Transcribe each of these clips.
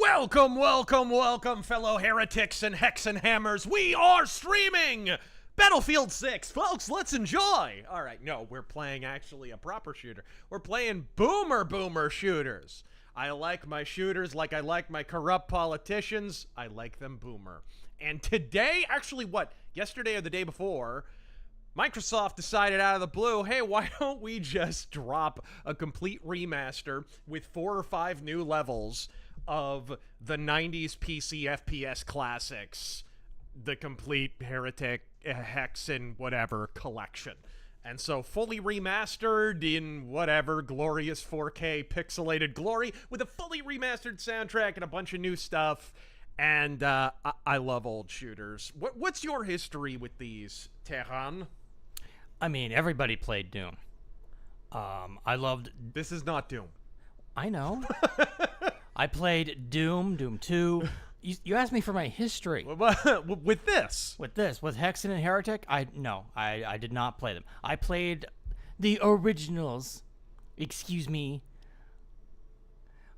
Welcome, welcome, welcome, fellow heretics and HEXEN hammers. We are streaming Battlefield 6. Folks, let's enjoy. All right, no, we're playing actually a proper shooter. We're playing boomer shooters. I like my shooters like I like my corrupt politicians. I like them boomer. And today, actually yesterday or the day before, Microsoft decided out of the blue, hey, why don't we just drop a complete remaster with 4 or 5 new levels of the 90s PC FPS classics, the complete Heretic, HEXEN, whatever collection. And so fully remastered in whatever glorious 4K pixelated glory with a fully remastered soundtrack and a bunch of new stuff. And I love old shooters. What's your history with these, Tehran? I mean, everybody played Doom. I loved... This is not Doom. I know. I played Doom, Doom 2. You asked me for my history. With this? With HEXEN and Heretic? I did not play them. I played the originals. Excuse me.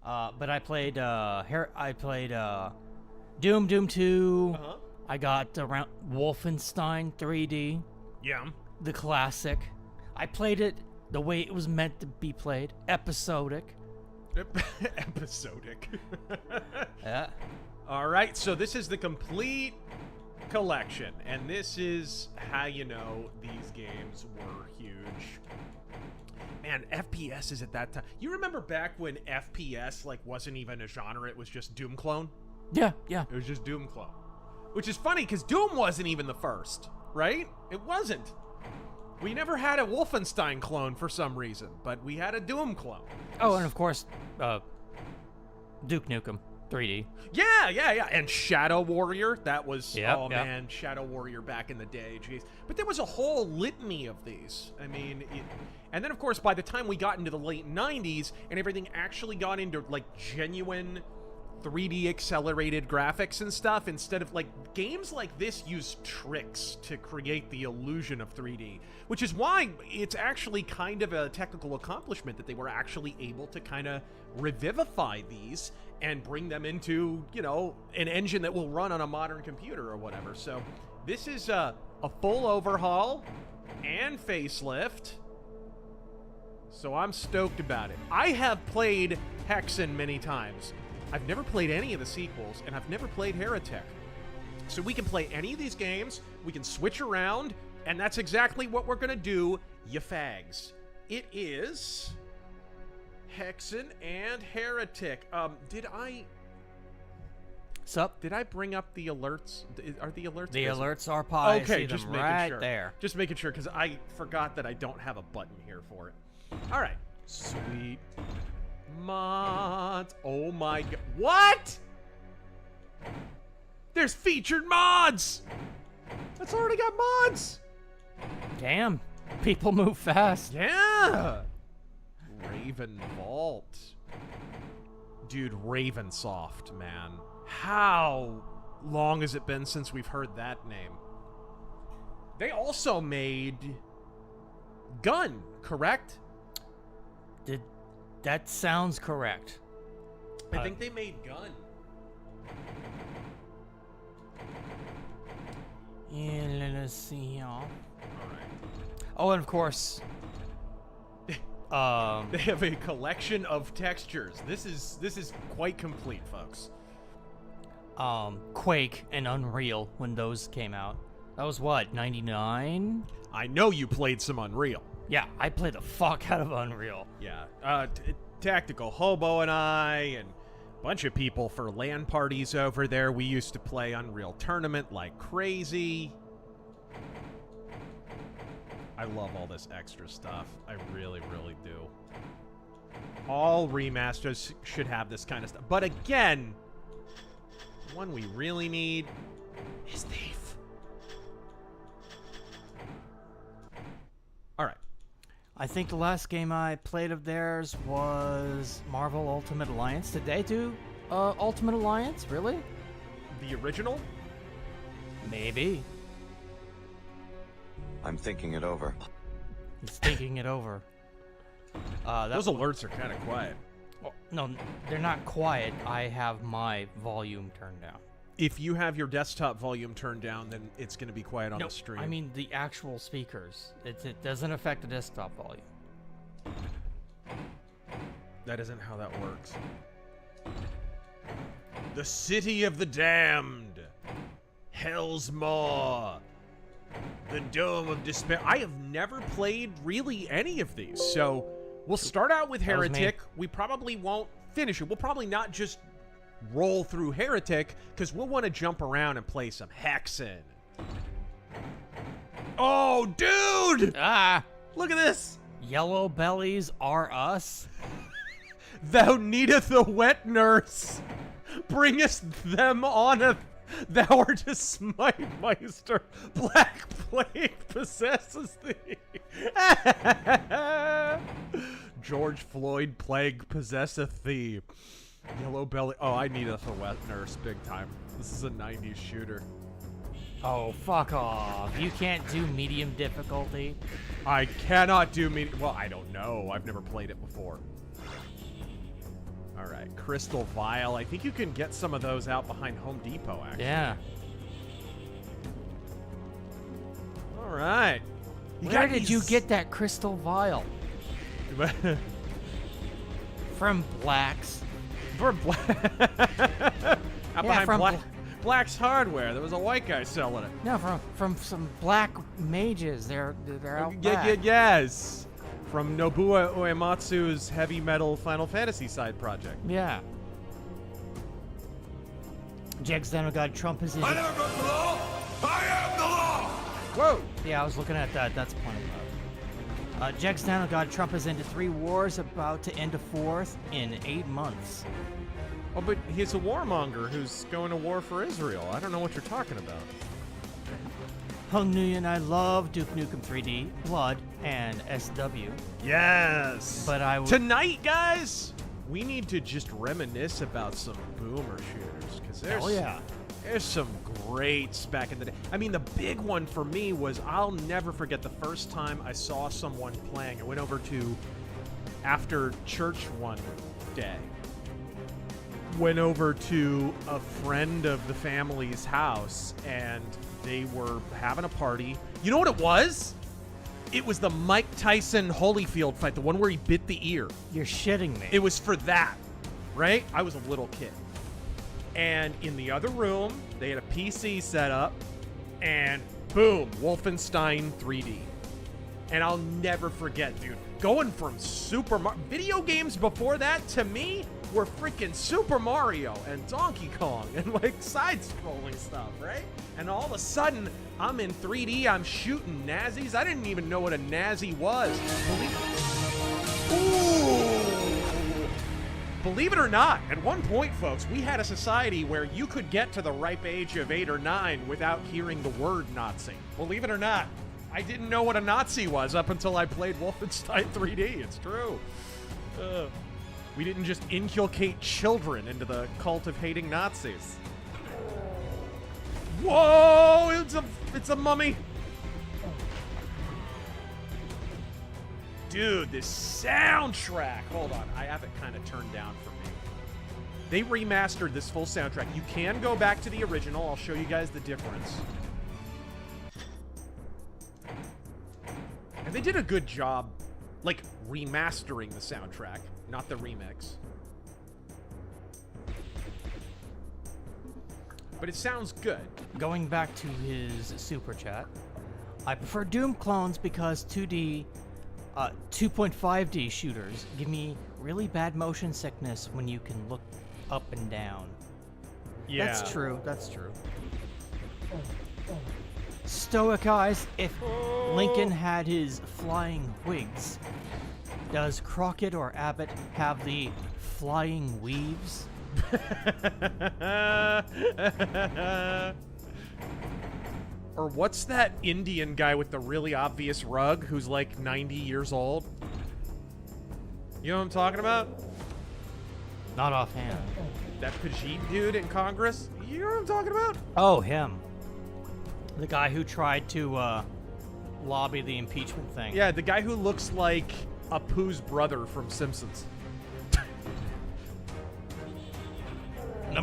But I played Doom, Doom 2. Uh-huh. I got around Wolfenstein 3D. Yeah. The classic. I played it the way it was meant to be played. Episodic. Episodic. Yeah. All right, so this is the complete collection, and this is how you know these games were huge. And FPS is at that time. You remember back when FPS wasn't even a genre, it was just Doom clone? Yeah. It was just Doom clone. Which is funny, because Doom wasn't even the first, right? It wasn't. We never had a Wolfenstein clone for some reason, but we had a Doom clone. Oh, and of course, Duke Nukem 3D. Yeah. And Shadow Warrior, that was, man, Shadow Warrior back in the day, jeez. But there was a whole litany of these. I mean, and then, of course, by the time we got into the late 90s and everything actually got into, genuine 3D accelerated graphics and stuff, instead of games like this use tricks to create the illusion of 3D, which is why it's actually kind of a technical accomplishment that they were actually able to kind of revivify these and bring them into, an engine that will run on a modern computer or whatever. So this is a full overhaul and facelift. So I'm stoked about it. I have played HEXEN many times. I've never played any of the sequels, and I've never played Heretic. So we can play any of these games, we can switch around, and that's exactly what we're gonna do, ya fags. It is HEXEN and Heretic. Did I bring up the alerts? Are the alerts? The alerts are pie. Okay, just making right sure. there. Just making sure, because I forgot that I don't have a button here for it. All right, sweet. Mods. Oh my god. What? There's featured mods. That's already got mods. Damn. People move fast. Yeah. Raven Vault. Dude, Ravensoft, man. How long has it been since we've heard that name? They also made Gun, correct? That sounds correct. I think they made Gun. Yeah, let us see here. All right. Oh, and of course, They have a collection of textures. This is quite complete, folks. Quake and Unreal when those came out. That was what, 99? I know you played some Unreal. Yeah, I played the fuck out of Unreal. Yeah, Tactical Hobo and I, and a bunch of people for LAN parties over there. We used to play Unreal Tournament like crazy. I love all this extra stuff. I really, really do. All remasters should have this kind of stuff. But again, one we really need is Thief. All right. I think the last game I played of theirs was Marvel Ultimate Alliance. Did they do Ultimate Alliance? Really? The original? Maybe. I'm thinking it over. He's thinking it over. Those alerts are kind of quiet. Oh, no, they're not quiet. I have my volume turned down. If you have your desktop volume turned down, then it's going to be quiet on the stream. I mean the actual speakers. It doesn't affect the desktop volume. That isn't how that works. The City of the Damned. Hell's Maw. The Dome of Despair. I have never played really any of these, so we'll start out with Heretic. We probably won't finish it. We'll probably not just roll through Heretic, because we'll want to jump around and play some HEXEN. Oh, dude! Ah! Look at this! Yellow bellies are us. Thou needeth a wet nurse. Bringest them on a... Thou art a smite meister. Black plague possesses thee. George Floyd plague possesseth thee. Yellow belly. Oh, I needeth a wet nurse big time. This is a 90s shooter. Oh, fuck off. You can't do medium difficulty. I cannot do medium. Well, I don't know. I've never played it before. All right, Crystal Vial. I think you can get some of those out behind Home Depot, actually. Yeah. All right. Where did you get that crystal vial? From Black's. Out behind Black's Hardware. There was a white guy selling it. No, from some black mages. They're out back. Yes. From Nobuo Uematsu's heavy metal Final Fantasy side project. Yeah. Jegs God Trump is in. I never broke the law. I am the law. Whoa. Yeah, I was looking at that. That's plenty of Jegs God Trump is into 3 wars, about to end a 4th in 8 months. Oh, but he's a warmonger who's going to war for Israel. I don't know what you're talking about. Hung Nguyen, I love Duke Nukem 3D, Blood, and SW. Yes. But tonight, guys, we need to just reminisce about some boomer shooters, because there's some greats back in the day. I mean, the big one for me was, I'll never forget the first time I saw someone playing. I went over to, after church one day, went over to a friend of the family's house, and they were having a party. You know what it was? It was the Mike Tyson Holyfield fight, the one where he bit the ear. You're shitting me. It was for that, right? I was a little kid. And in the other room, they had a PC set up, and boom, Wolfenstein 3D. And I'll never forget, dude, going from video games before that, to me, were freaking Super Mario and Donkey Kong and like side-scrolling stuff, right? And all of a sudden, I'm in 3D, I'm shooting Nazis. I didn't even know what a Nazi was. Believe it or not, at one point, folks, we had a society where you could get to the ripe age of 8 or 9 without hearing the word Nazi. Believe it or not, I didn't know what a Nazi was up until I played Wolfenstein 3D. It's true. We didn't just inculcate children into the cult of hating Nazis. Whoa! It's a mummy. Dude, this soundtrack. Hold on, I have it kind of turned down for me. They remastered this full soundtrack. You can go back to the original. I'll show you guys the difference. And they did a good job, like, remastering the soundtrack, not the remix. But it sounds good. Going back to his super chat, I prefer Doom clones because 2.5D shooters give me really bad motion sickness when you can look up and down. Yeah. That's true. That's true. Stoic Eyes, if Lincoln had his flying wigs, does Crockett or Abbott have the flying weaves? Or what's that Indian guy with the really obvious rug who's like 90 years old? You know what I'm talking about? Not offhand. That Pajit dude in Congress? You know what I'm talking about? Oh, him. The guy who tried to lobby the impeachment thing. Yeah, the guy who looks like Apu's brother from Simpsons.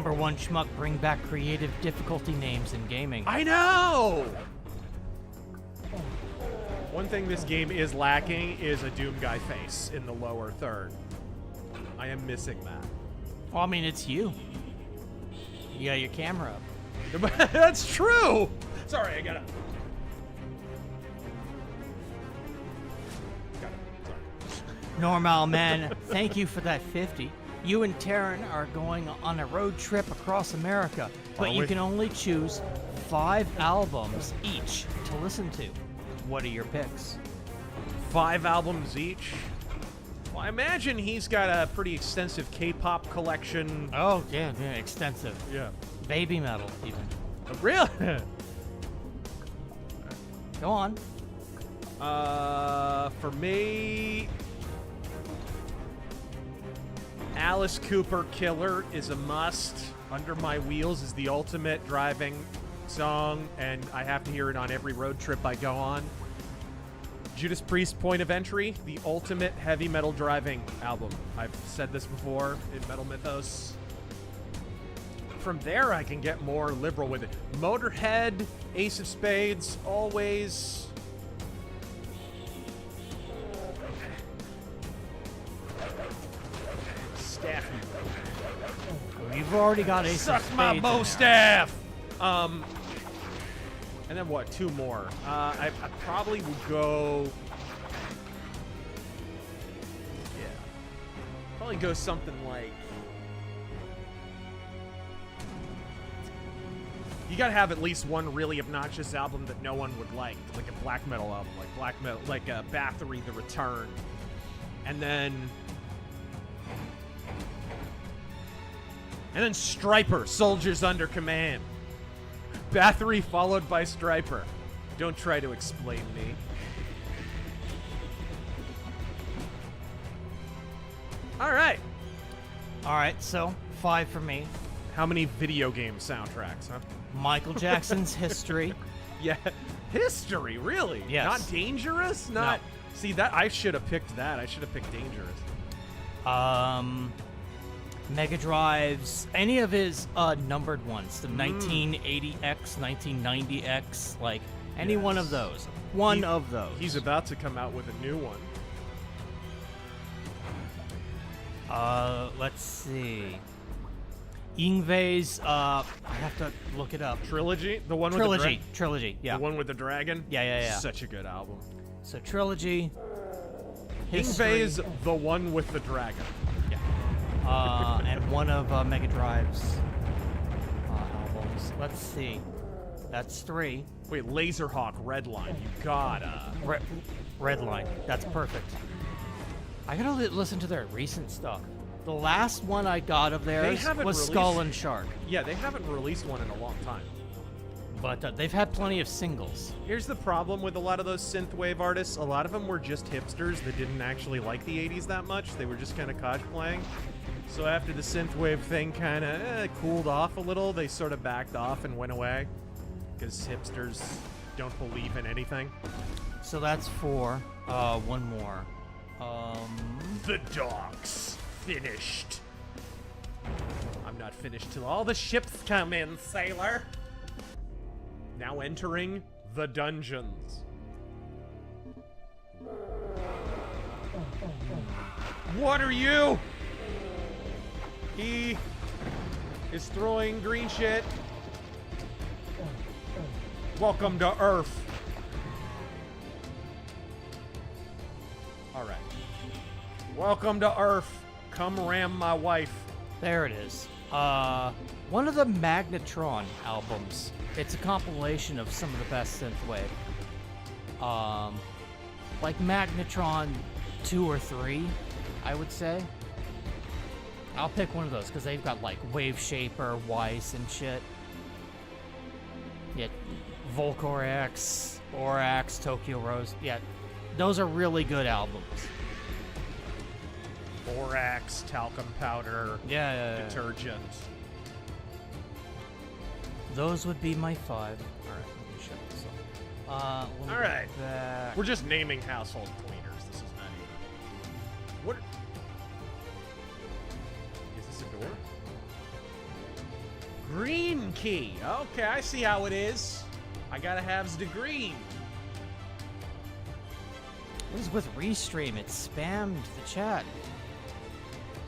Number one schmuck, bring back creative difficulty names in gaming. I know! One thing this game is lacking is a Doom guy face in the lower third. I am missing that. Well, I mean, it's you. You got your camera up. That's true! Sorry, I gotta... Normal man, thank you for that 50. You and Taryn are going on a road trip across America, but you can only choose 5 albums each to listen to. What are your picks? 5 albums each? Well, I imagine he's got a pretty extensive K-pop collection. Oh, yeah, extensive. Yeah. Baby metal, even. Really? Go on. For me... Alice Cooper Killer is a must. Under My Wheels is the ultimate driving song, and I have to hear it on every road trip I go on. Judas Priest Point of Entry, the ultimate heavy metal driving album. I've said this before in Metal Mythos. From there, I can get more liberal with it. Motorhead, Ace of Spades, always... Staff. You've already got Ace of Suck my bow staff! And then what? 2 more. I probably would go... Yeah. Probably go something like... You gotta have at least one really obnoxious album that no one would like a black metal album, like Bathory: The Return. And then Striper, Soldiers Under Command. Bathory followed by Striper. Don't try to explain me. All right. All right, so 5 for me. How many video game soundtracks, huh? Michael Jackson's History. Yeah, History, really? Yes. Not Dangerous? Not. No. See, that I should have picked that. I should have picked Dangerous. Mega Drives, any of his numbered ones, the 1980X, 1990X, like any one of those. One of those. He's about to come out with a new one. Let's see. Yngwie's, I have to look it up. Trilogy? The one with Trilogy, yeah. The one with the dragon? Yeah. Such a good album. So Trilogy. Yngwie's The One with the Dragon. Yeah. And one of Mega Drive's albums. Let's see. That's 3. Wait, Laserhawk Redline. You gotta. Redline. That's perfect. I gotta listen to their recent stuff. The last one I got of theirs was Skull and Shark. Yeah, they haven't released one in a long time. But they've had plenty of singles. Here's the problem with a lot of those synthwave artists. A lot of them were just hipsters that didn't actually like the 80s that much. They were just kind of cosplaying. So after the synthwave thing kind of cooled off a little, they sort of backed off and went away. Because hipsters don't believe in anything. So that's 4. One more. The docks. Finished. I'm not finished till all the ships come in, sailor. Now entering the dungeons. What are you? He is throwing green shit. Welcome to Earth. All right. Welcome to Earth. Come ram my wife. There it is. One of the Magnetron albums. It's a compilation of some of the best synthwave. Like Magnetron 2 or 3, I would say. I'll pick one of those because they've got like Wave Shaper, Weiss, and shit. Yeah, Volcor X, Orax, Tokyo Rose. Yeah, those are really good albums. Borax, talcum powder, detergent. Those would be my 5. All right, let me shut this up. All right, we're just naming household cleaners. This is not even. What? Is this a door? Green key. Okay, I see how it is. I gotta have the green. What is with Restream? It spammed the chat.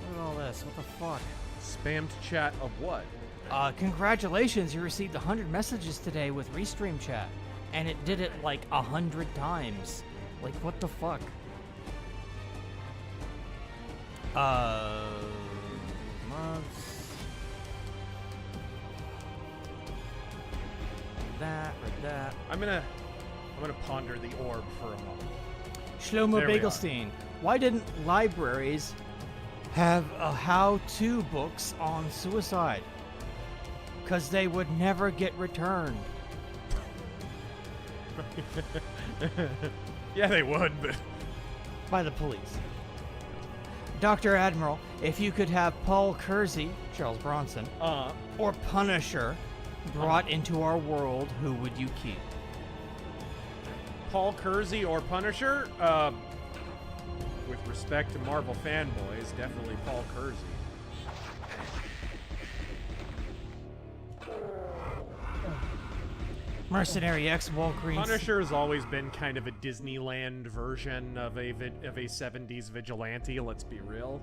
Look at all this. What the fuck? Spammed chat of what? Congratulations, you received 100 messages today with Restream chat. And it did it like 100 times. Like, what the fuck? Months. That or that. I'm gonna ponder the orb for a moment. Shlomo There we are. Bagelstein. Why didn't libraries have how-to books on suicide? Because they would never get returned. Yeah, they would, but By the police. Dr. Admiral, if you could have Paul Kersey, Charles Bronson, or Punisher brought into our world, who would you keep? Paul Kersey or Punisher? With respect to Marvel fanboys, definitely Paul Kersey. Mercenary X Walgreens. Punisher has always been kind of a Disneyland version of a 70s vigilante, let's be real.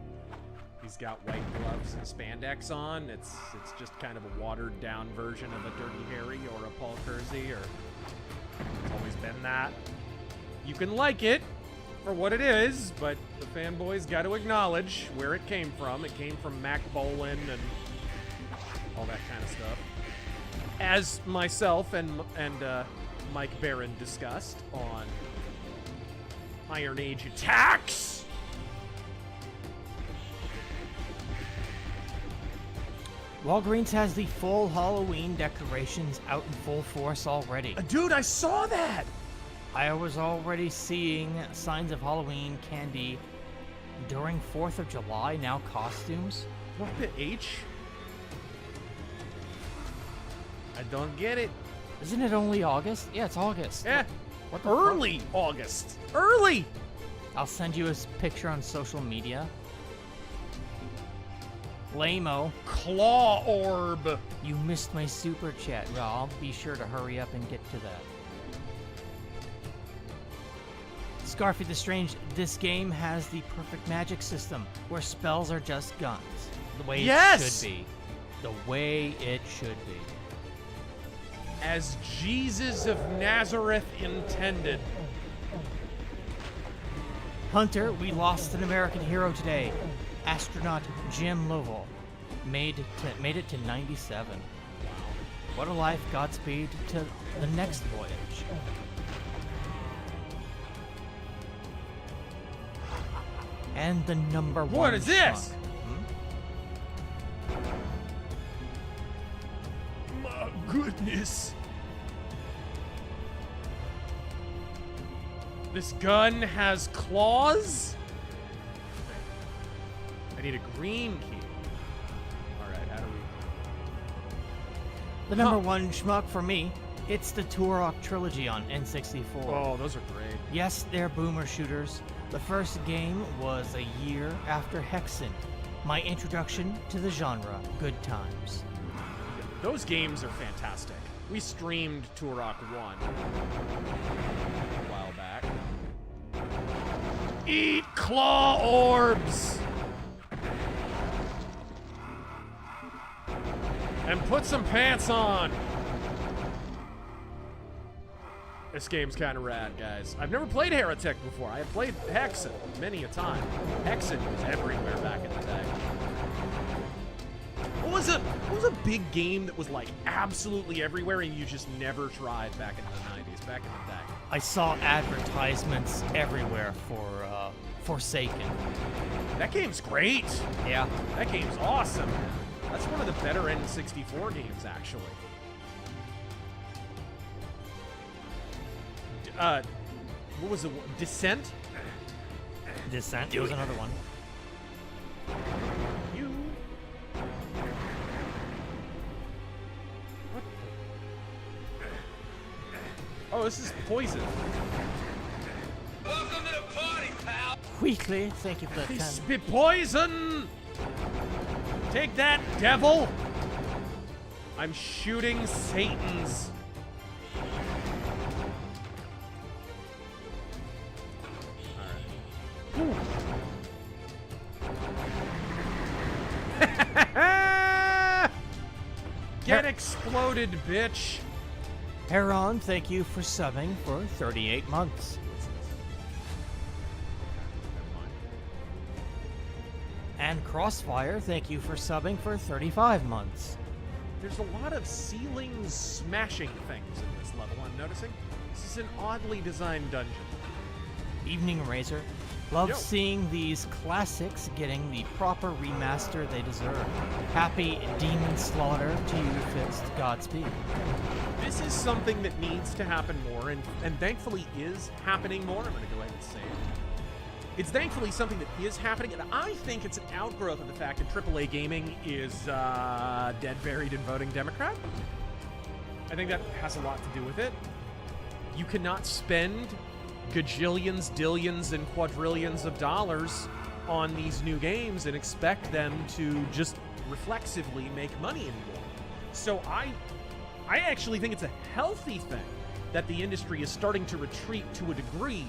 He's got white gloves and spandex on. It's just kind of a watered down version of a Dirty Harry or a Paul Kersey, or it's always been that. You can like it for what it is, but the fanboys got to acknowledge where it came from. It came from Mac Bolan and all that kind of stuff. As myself and Mike Barron discussed on Iron Age Attacks. Walgreens has the full Halloween decorations out in full force already. Dude, I saw that! I was already seeing signs of Halloween candy during 4th of July, now costumes. What the H? I don't get it. Isn't it only August? Yeah, it's August. Yeah. What the Early August. Early! fuck? I'll send you a picture on social media. Lame-o. Claw orb. You missed my super chat. Well, I'll be sure to hurry up and get to that. Scarfy the Strange, this game has the perfect magic system where spells are just guns. The way it should be. The way it should be. As Jesus of Nazareth intended. Hunter, we lost an American hero today. Astronaut Jim Lovell made it to 97. Wow. What a life. Godspeed to the next voyage. And the number one. What is this? My goodness. This gun has claws? I need a green key. Alright, how do we... The number one schmuck for me, it's the Turok trilogy on N64. Oh, those are great. Yes, they're boomer shooters. The first game was a year after HEXEN. My introduction to the genre. Good times. Those games are fantastic. We streamed Turok 1 a while back. Eat claw orbs! And put some pants on! This game's kind of rad, guys. I've never played Heretic before. I have played HEXEN many a time. HEXEN was everywhere back in the day. What was a big game that was like absolutely everywhere and you just never tried back in the 90s, back in the day? I saw advertisements everywhere for Forsaken. That game's great. Yeah. That game's awesome. That's one of the better N64 games, actually. What was it? Descent? Descent was another one. You. What? Oh, this is poison. Welcome to the party, pal! Weekly, thank you for that They 10. spit poison! Take that, devil! I'm shooting Satans. Get exploded, bitch. Heron, thank you for subbing for 38 months. And Crossfire, thank you for subbing for 35 months. There's a lot of ceiling smashing things in this level, I'm noticing. This is an oddly designed dungeon. Evening Razor, love Yo. seeing these classics getting the proper remaster they deserve. Happy Demon Slaughter to you, Fist. Godspeed. This is something that needs to happen more, and thankfully is happening more. I'm going to go ahead and say it. It's thankfully something that is happening, and I think it's an outgrowth of the fact that AAA gaming is dead, buried, and voting Democrat. I think that has a lot to do with it. You cannot spend gajillions, dillions, and quadrillions of dollars on these new games and expect them to just reflexively make money anymore. So I actually think it's a healthy thing that the industry is starting to retreat to a degree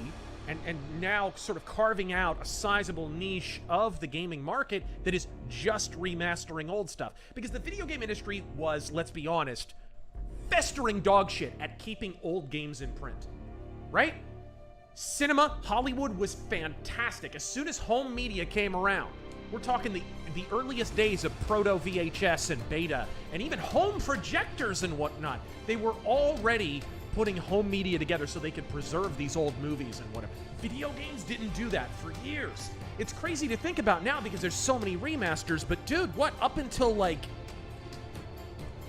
and now sort of carving out a sizable niche of the gaming market that is just remastering old stuff. Because the video game industry was, let's be honest, festering dog shit at keeping old games in print, right? Cinema, Hollywood was fantastic. As soon as home media came around, we're talking the earliest days of proto-VHS and beta, and even home projectors and whatnot. They were already putting home media together so they could preserve these old movies and whatever. Video games didn't do that for years. It's crazy to think about now because there's so many remasters, but dude, what, up until like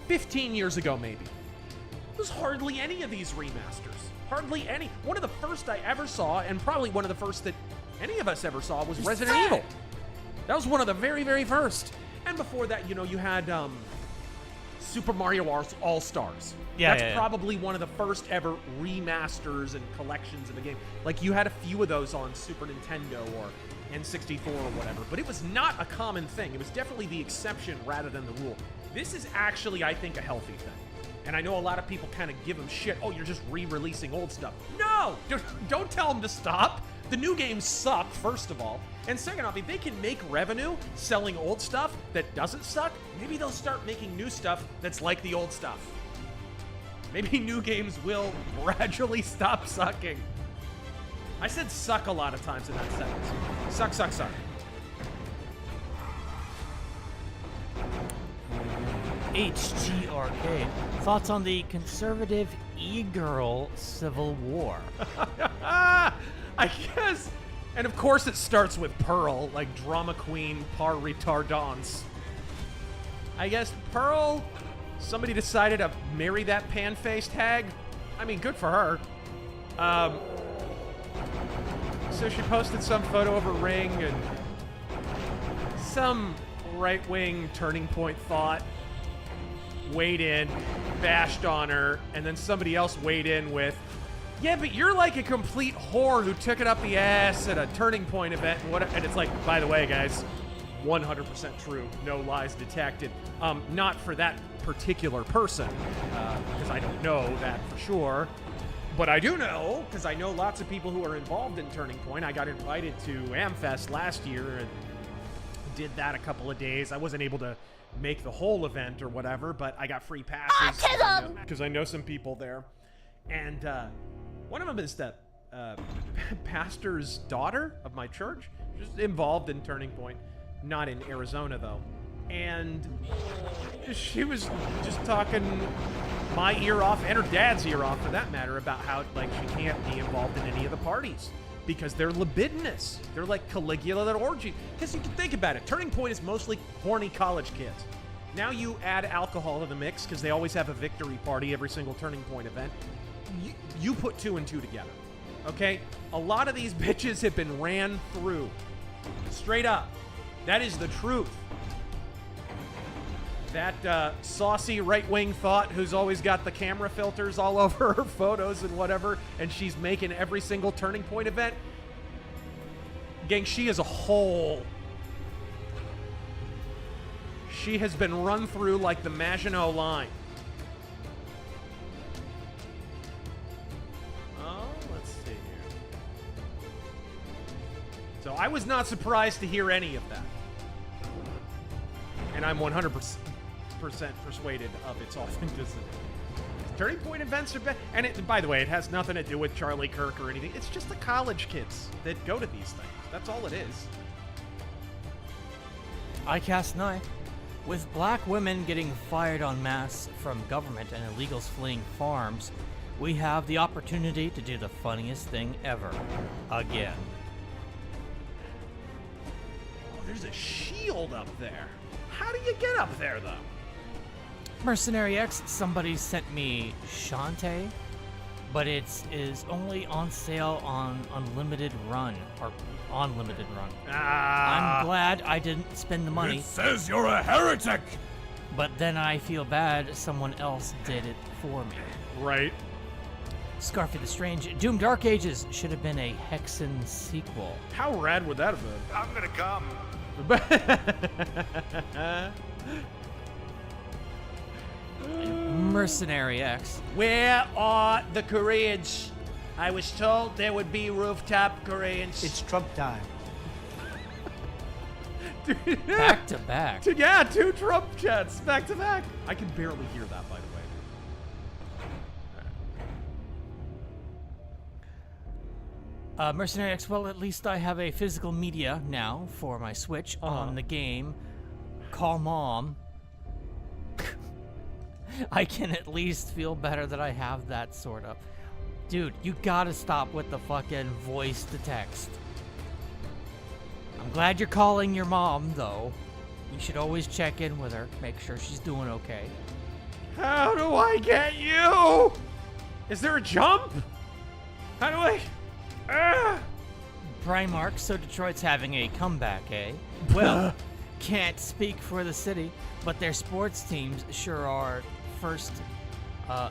15 years ago maybe, there's hardly any of these remasters. Hardly any. One of the first I ever saw, and probably one of the first that any of us ever saw, was Resident Evil. That was one of the very, very first. And before that, you know, you had Super Mario All-Stars. That's probably one of the first ever remasters and collections of the game. Like, you had a few of those on Super Nintendo or N64 or whatever, but it was not a common thing. It was definitely the exception rather than the rule. This is actually, I think, a healthy thing. And I know a lot of people kind of give them shit. Oh, you're just re-releasing old stuff. No! Don't tell them to stop. The new games suck, first of all. And second off, if they can make revenue selling old stuff that doesn't suck, maybe they'll start making new stuff that's like the old stuff. Maybe new games will gradually stop sucking. I said suck a lot of times in that sentence. Suck, suck, suck. HG Arcade. Thoughts on the conservative e-girl civil war? I guess. And of course it starts with Pearl, like drama queen par retardance. I guess Pearl, somebody decided to marry that pan-faced hag. I mean, good for her. So she posted some photo of her ring, and some right-wing Turning Point thought weighed in, bashed on her, and then somebody else weighed in with, yeah, but you're like a complete whore who took it up the ass at a Turning Point event and whatever. And it's like, by the way, guys, 100% true. No lies detected. Not for that particular person, because I don't know that for sure. But I do know, because I know lots of people who are involved in Turning Point. I got invited to AmFest last year and did that a couple of days. I wasn't able to make the whole event or whatever, but I got free passes because I know some people there. And one of them is the pastor's daughter of my church. She's involved in Turning Point, not in Arizona though. And she was just talking my ear off, and her dad's ear off for that matter, about how like she can't be involved in any of the parties because they're libidinous. They're like Caligula and orgy. Because you can think about it, Turning Point is mostly horny college kids. Now you add alcohol to the mix because they always have a victory party every single Turning Point event. You put two and two together, okay? A lot of these bitches have been ran through. Straight up. That is the truth. That saucy right-wing thought who's always got the camera filters all over her photos and whatever, and she's making every single Turning Point event. Gang, she is a whole She has been run through like the Maginot Line. Oh, let's see here. So I was not surprised to hear any of that. And I'm 100% persuaded of its authenticity. Turning point events are bad. And by the way, it has nothing to do with Charlie Kirk or anything. It's just the college kids that go to these things. That's all it is. I cast knife. With black women getting fired en masse from government and illegals fleeing farms, we have the opportunity to do the funniest thing ever. Again. Oh, there's a shield up there. How do you get up there, though? Mercenary X, somebody sent me Shantae, but it is only on sale on Unlimited Run, or on Limited Run. I'm glad I didn't spend the money. It says you're a heretic! But then I feel bad someone else did it for me. Right. Scarfy the Strange, Doom Dark Ages should have been a Hexen sequel. How rad would that have been? I'm gonna come. Mercenary X. Where are the Koreans? I was told there would be rooftop Koreans. It's Trump time. Back to back. Yeah, 2 Trump jets back to back. I can barely hear that, by the way. Mercenary X, well, at least I have a physical media now for my Switch on the game. Call Mom. I can at least feel better that I have that sort of. Dude, you gotta stop with the fucking voice to text. I'm glad you're calling your mom, though. You should always check in with her, make sure she's doing okay. How do I get you? Is there a jump? How do I... Primark, so Detroit's having a comeback, eh? Well, can't speak for the city, but their sports teams sure are. First,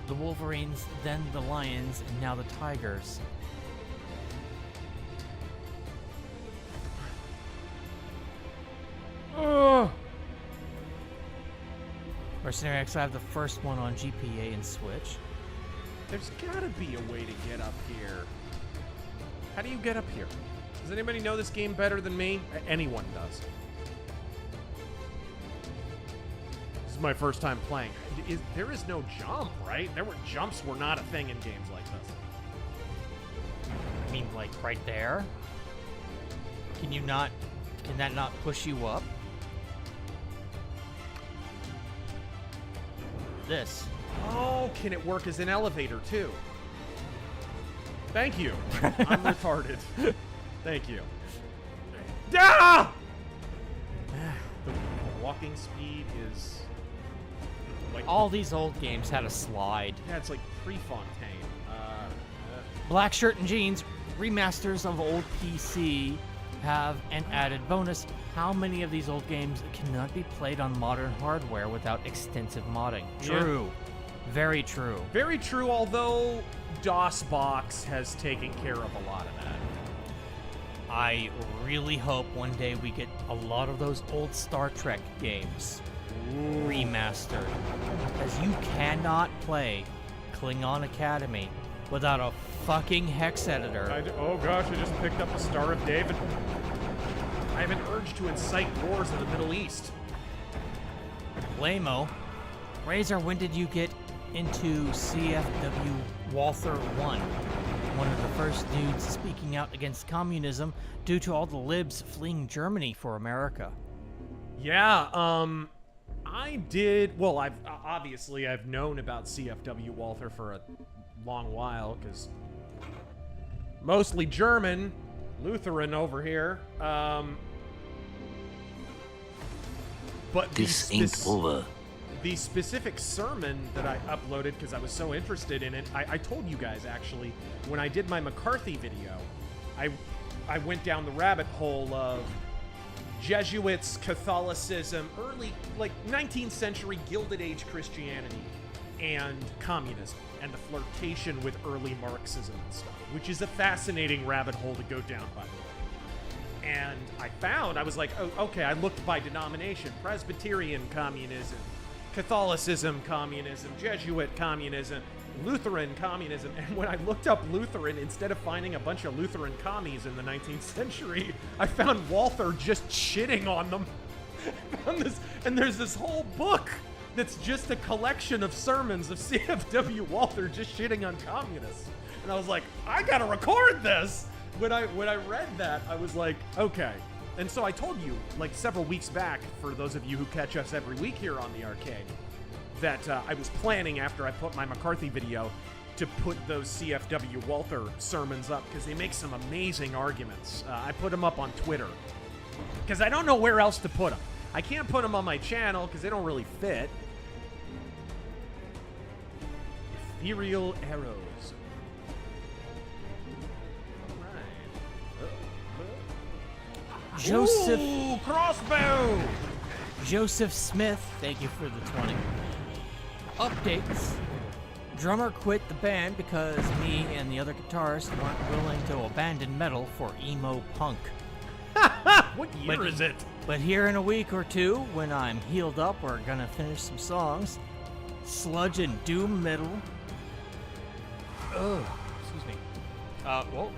the Wolverines, then the Lions, and now the Tigers. Mercenary X, I have the first one on GPA and Switch. There's gotta be a way to get up here. How do you get up here? Does anybody know this game better than me? Anyone does. This is my first time playing. There is no jump, right? Jumps were not a thing in games like this. I mean, like, right there? Can that not push you up? This. Oh, can it work as an elevator, too? Thank you. I'm retarded. Thank you. Ah! The walking speed is... like all these old games had a slide. Yeah, it's like Prefontaine. Black Shirt and Jeans, remasters of old PC have an added bonus. How many of these old games cannot be played on modern hardware without extensive modding? True. Yeah. Very true. Very true, although DOSBox has taken care of a lot of that. I really hope one day we get a lot of those old Star Trek games remastered. Because you cannot play Klingon Academy without a fucking hex editor. Oh gosh, I just picked up a Star of David. I have an urge to incite wars in the Middle East. Lamo. Razor, when did you get into CFW Walther 1? One of the first dudes speaking out against communism due to all the libs fleeing Germany for America. Yeah, I did. Well, I've known about CFW Walther for a long while, because mostly German, Lutheran over here. But this ain't over. The specific sermon that I uploaded, because I was so interested in it, I told you guys, actually, when I did my McCarthy video, I went down the rabbit hole of Jesuits, Catholicism, early, like, 19th century Gilded Age Christianity, and communism, and the flirtation with early Marxism and stuff, which is a fascinating rabbit hole to go down, by the way. And I was like, oh, okay, I looked by denomination: Presbyterian communism, Catholicism communism, Jesuit communism, Lutheran communism. And when I looked up Lutheran, instead of finding a bunch of Lutheran commies in the 19th century, I found Walther just shitting on them. And there's this whole book that's just a collection of sermons of C.F.W. Walther just shitting on communists. And I was like, I gotta record this! When I read that, I was like, okay. And so I told you, like several weeks back, for those of you who catch us every week here on the arcade, that I was planning, after I put my McCarthy video, to put those C.F.W. Walther sermons up, because they make some amazing arguments. I put them up on Twitter, because I don't know where else to put them. I can't put them on my channel, because they don't really fit. Ethereal arrows. Joseph. Ooh, crossbow! Joseph Smith, thank you for the 20. Updates. Drummer quit the band because me and the other guitarists weren't willing to abandon metal for emo punk. What year is it? But here in a week or two, when I'm healed up, we're gonna finish some songs. Sludge and doom metal. Oh, excuse me. Well,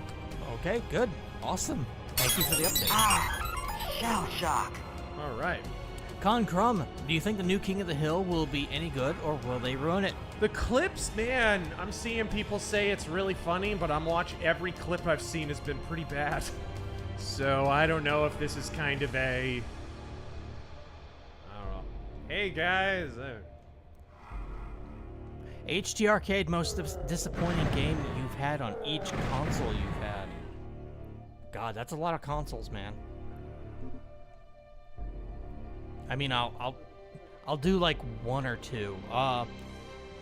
okay, good. Awesome. Thank you for the update. Shell shock. All right. Con Crumb, do you think the new King of the Hill will be any good, or will they ruin it? The clips, man, I'm seeing people say it's really funny, but every clip I've seen has been pretty bad. So I don't know if this is kind of a... I don't know. Hey, guys. HERETIC, most disappointing game you've had on each console you've had. God, that's a lot of consoles, man. I mean, I'll do like one or two.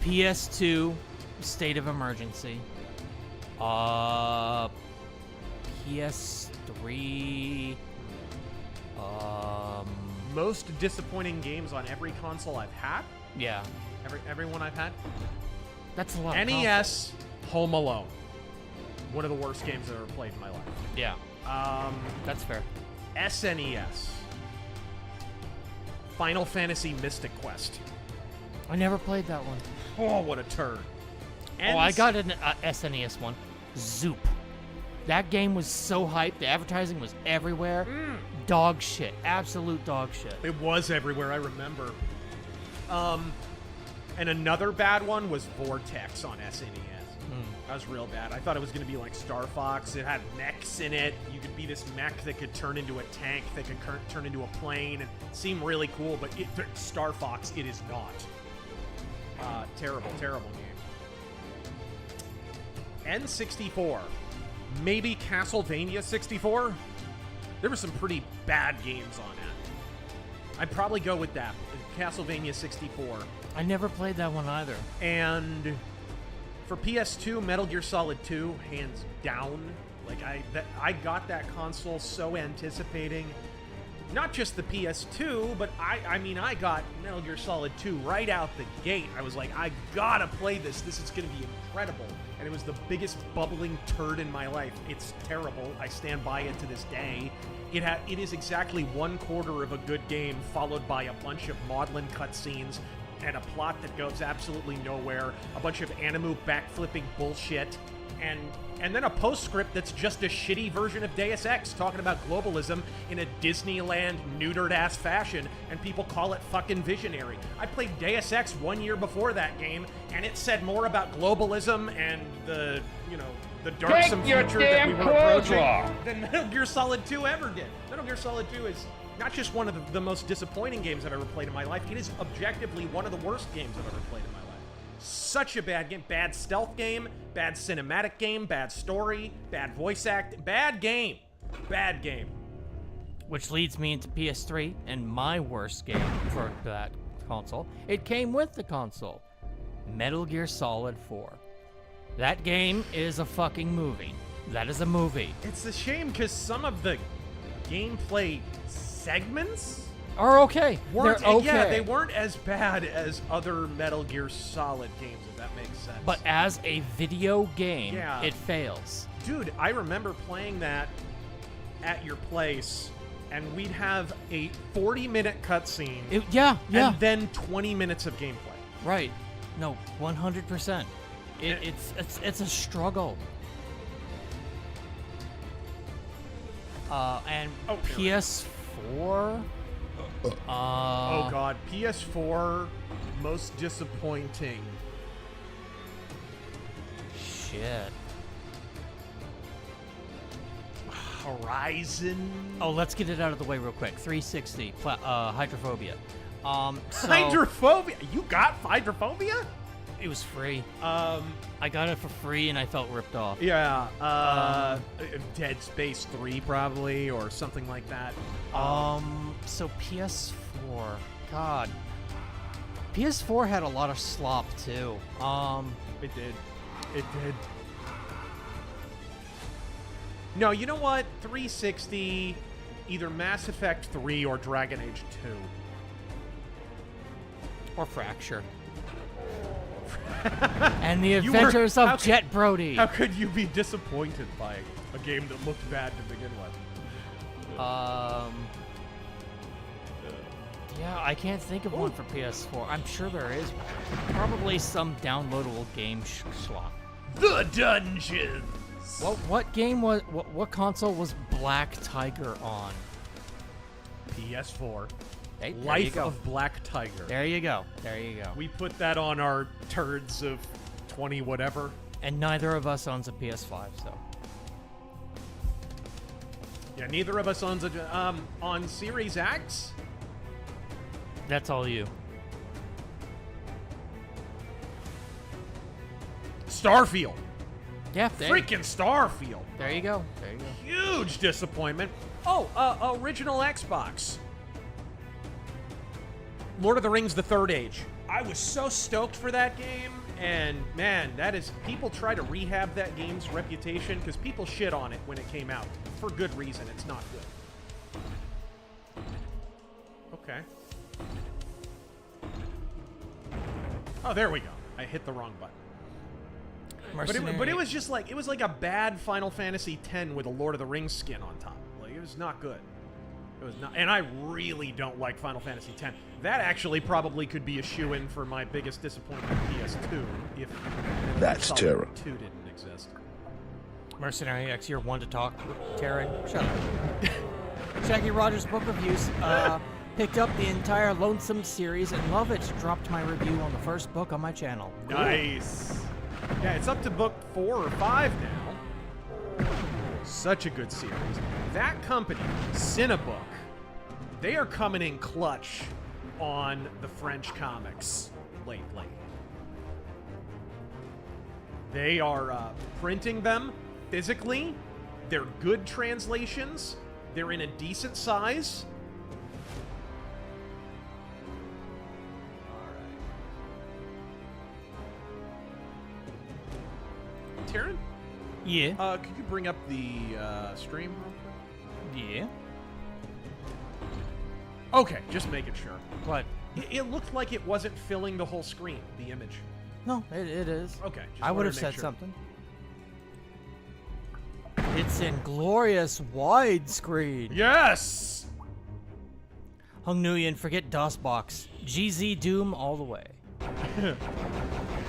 PS2, State of Emergency. PS3. Most disappointing games on every console I've had? Yeah. Every one I've had? That's a lot of NES, Home Alone. One of the worst games I've ever played in my life. Yeah. That's fair. SNES. Final Fantasy Mystic Quest. I never played that one. Oh, what a turd. Oh, I got an SNES one. Zoop. That game was so hyped. The advertising was everywhere. Dog shit. Absolute dog shit. It was everywhere, I remember. And another bad one was Vortex on SNES. That was real bad. I thought it was going to be like Star Fox. It had mechs in it. You could be this mech that could turn into a tank, that could turn into a plane, and seem really cool, but Star Fox, it is not. Terrible, terrible game. N64. Maybe Castlevania 64? There were some pretty bad games on it. I'd probably go with that. Castlevania 64. I never played that one either. And for PS2, Metal Gear Solid 2, hands down. Like, I got that console so anticipating not just the PS2, but I mean, I got Metal Gear Solid 2 right out the gate. I was like, I gotta play this. This is gonna be incredible. And it was the biggest bubbling turd in my life. It's terrible. I stand by it to this day. It is exactly 1/4 of a good game, followed by a bunch of maudlin cutscenes and a plot that goes absolutely nowhere, a bunch of Animu backflipping bullshit, and then a postscript that's just a shitty version of Deus Ex talking about globalism in a Disneyland neutered-ass fashion, and people call it fucking visionary. I played Deus Ex 1 year before that game, and it said more about globalism and the darksome future that we were approaching than Metal Gear Solid 2 ever did. Metal Gear Solid 2 is not just one of the most disappointing games I've ever played in my life, it is objectively one of the worst games I've ever played in my life. Such a bad game. Bad stealth game, bad cinematic game, bad story, bad voice act, bad game. Bad game. Which leads me into PS3 and my worst game for that console. It came with the console. Metal Gear Solid 4. That game is a fucking movie. That is a movie. It's a shame because some of the gameplay segments are okay. They're okay. Yeah, they weren't as bad as other Metal Gear Solid games, if that makes sense. But as a video game, yeah, it fails. Dude, I remember playing that at your place, and we'd have a 40-minute cutscene. Yeah. And then 20 minutes of gameplay. Right. No, 100%. It's a struggle. And PS4. Oh god, PS4 most disappointing. Shit. Horizon. Oh, let's get it out of the way real quick. 360, Hydrophobia. So Hydrophobia. You got Hydrophobia? it was free. I got it for free and I felt ripped off. Yeah. Dead Space 3 probably, or something like that. So PS4. God. PS4 had a lot of slop too. It did. No, you know what? 360, either Mass Effect 3 or Dragon Age 2. Or Fracture. And the Adventures of Jet Brody. How could you be disappointed by a game that looked bad to begin with? Yeah, I can't think of one for PS4. I'm sure there is. Probably some downloadable game slot. The Dungeons! What game was... What console was Black Tiger on? PS4. Hey, Life of Black Tiger. There you go. We put that on our turds of 20 whatever. And neither of us owns a PS5, so... Yeah, neither of us owns a... on Series X? That's all you. Starfield. Yeah, Freaking Starfield. There you go. Huge disappointment. Oh, original Xbox. Lord of the Rings: The Third Age. I was so stoked for that game, and man, that is... People try to rehab that game's reputation because people shit on it when it came out. For good reason. It's not good. Okay. Oh, there we go. I hit the wrong button. But it was just like... It was like a bad Final Fantasy X with a Lord of the Rings skin on top. Like, it was not good. It was not... And I really don't like Final Fantasy X. That actually probably could be a shoo-in for my biggest disappointment in PS2 if... That's terror. 2 didn't exist. Mercenary X, you're one to talk. Taryn, shut up. Shaggy Rogers Book Reviews. Picked up the entire Lonesome series and love it. Dropped my review on the first book on my channel. Cool. Nice. Yeah, it's up to book 4 or 5 now. Such a good series. That company, Cinebook, they are coming in clutch on the French comics lately. They are printing them physically. They're good translations. They're in a decent size. Taryn? Yeah. Could you bring up the stream real quick? Yeah. Okay, just making sure. What? It looked like it wasn't filling the whole screen, the image. No, it is. Okay. I would have said something. It's in glorious widescreen. Yes! Hung Nguyen, forget DOSBox. GZ Doom all the way.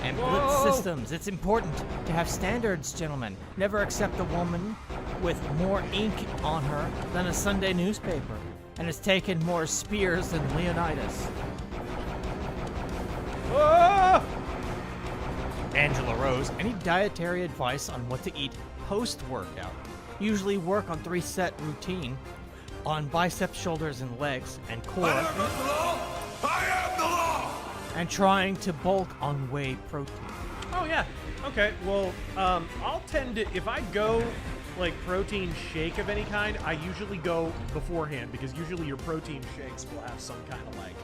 And Blitz Systems. It's important to have standards, gentlemen. Never accept a woman with more ink on her than a Sunday newspaper, and has taken more spears than Leonidas. Oh! Angela Rose, any dietary advice on what to eat post-workout? Usually work on 3-set routine on biceps, shoulders, and legs, and core. I am the law! And trying to bulk on whey protein. Oh, yeah. Okay, well, I'll tend to... If I go, like, protein shake of any kind, I usually go beforehand, because usually your protein shakes will have some kind of, like,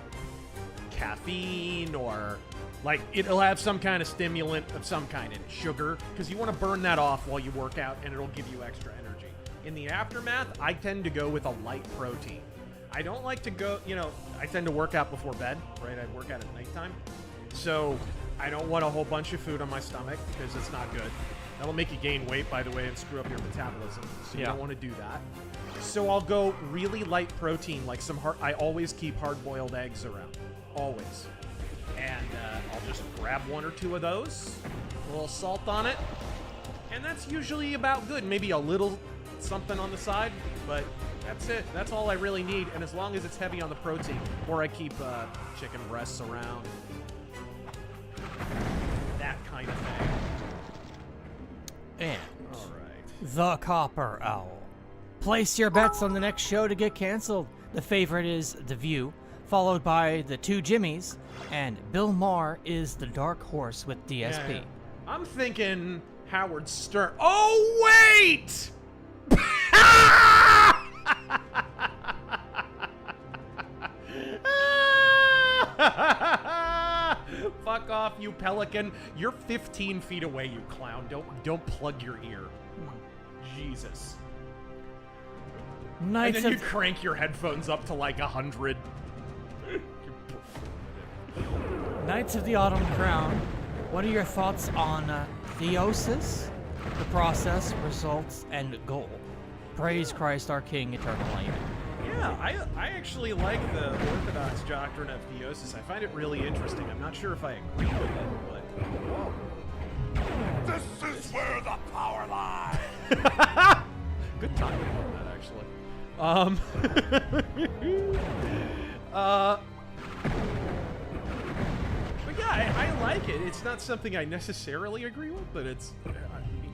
caffeine or... Like, it'll have some kind of stimulant of some kind in it. Sugar, because you want to burn that off while you work out, and it'll give you extra energy. In the aftermath, I tend to go with a light protein. I don't like to go, I tend to work out before bed, right? I work out at nighttime. So I don't want a whole bunch of food on my stomach because it's not good. That'll make you gain weight, by the way, and screw up your metabolism. So you don't want to do that. So I'll go really light protein, like some I always keep hard-boiled eggs around. Always. And I'll just grab 1 or 2 of those, a little salt on it, and that's usually about good. Maybe a little something on the side, but that's it. That's all I really need, and as long as it's heavy on the protein, or I keep chicken breasts around. That kind of thing. And All right. the Copper Owl. Place your bets on the next show to get canceled. The favorite is The View, followed by The Two Jimmies, and Bill Maher is the dark horse with DSP. Yeah. I'm thinking Howard Stern. Oh, wait! Fuck off, you pelican. You're 15 feet away, you clown. Don't plug your ear. Jesus. Knights And then of you crank your headphones up to like 100. Knights of the Autumn Crown. What are your thoughts on theosis, the process, results, and goal? Praise Christ our King, eternal amen. Yeah, I actually like the Orthodox doctrine of theosis. I find it really interesting. I'm not sure if I agree with it, but whoa. This is where the power lies. Good timing on that, actually. But yeah, I like it. It's not something I necessarily agree with, but it's,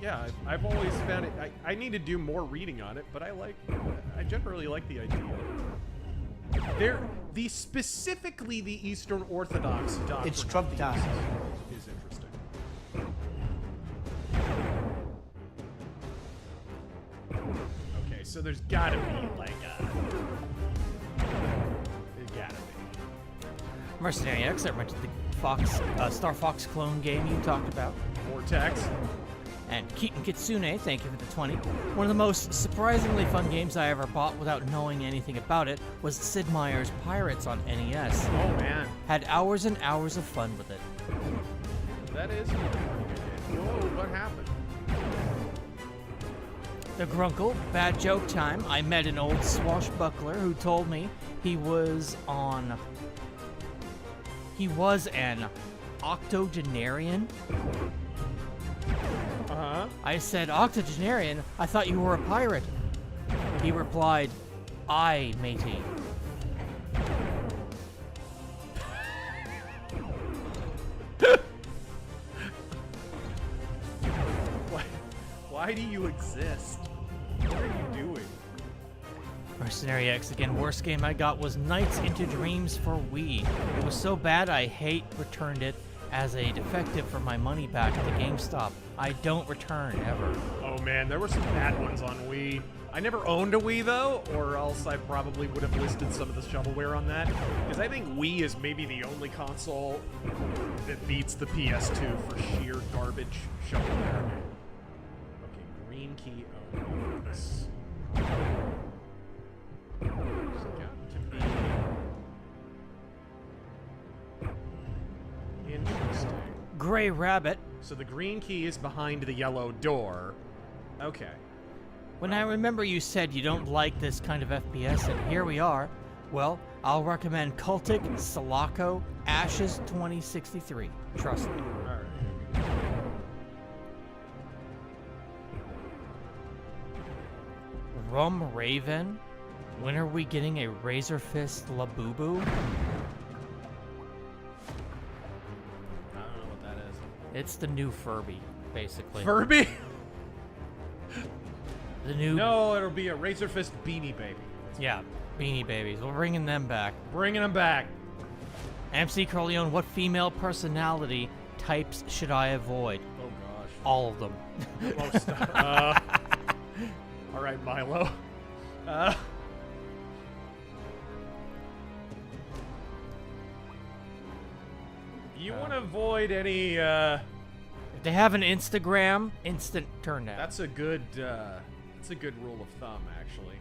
yeah, I've always found it. I need to do more reading on it, but I generally like the idea. Specifically the Eastern Orthodox doctrine. It's Trump time. Is interesting. Okay, so there's gotta be like there's gotta be. Mercenary X, I rented the Star Fox clone game you talked about. Vortex. And Keaton Kitsune, thank you for the 20. One of the most surprisingly fun games I ever bought without knowing anything about it was Sid Meier's Pirates on NES. Oh man, Had hours and hours of fun with it. that is. Whoa, what happened? The Grunkle, bad joke time. I met an old swashbuckler who told me he was an octogenarian. Uh-huh. I said, octogenarian? I thought you were a pirate. He replied, aye, matey. Why do you exist? What are you doing? Mercenary X again. Worst game I got was Nights into Dreams for Wii. It was so bad I returned it as a defective for my money back at the GameStop. I don't return ever. Oh man, there were some bad ones on Wii. I never owned a Wii though, or else I probably would have listed some of the shovelware on that. Because I think Wii is maybe the only console that beats the PS2 for sheer garbage shovelware. Okay, green key opens. There's got to be... Interesting. Gray Rabbit. So the green key is behind the yellow door. Okay. When I remember you said you don't like this kind of FPS, and here we are. Well, I'll recommend Cultic Sulaco Ashes 2063. Trust me. Alright. Rum Raven. When are we getting a RazorFist Labubu? I don't know what that is. It's the new Furby, basically. Furby? The new... No, it'll be a RazorFist Beanie Baby. Yeah, Beanie Babies. We're bringing them back. Bringing them back. MC Corleone, what female personality types should I avoid? Oh gosh. All of them. Most. All right, Milo. You want to avoid any? If they have an Instagram, instant turn down. That's a good. That's a good rule of thumb, actually.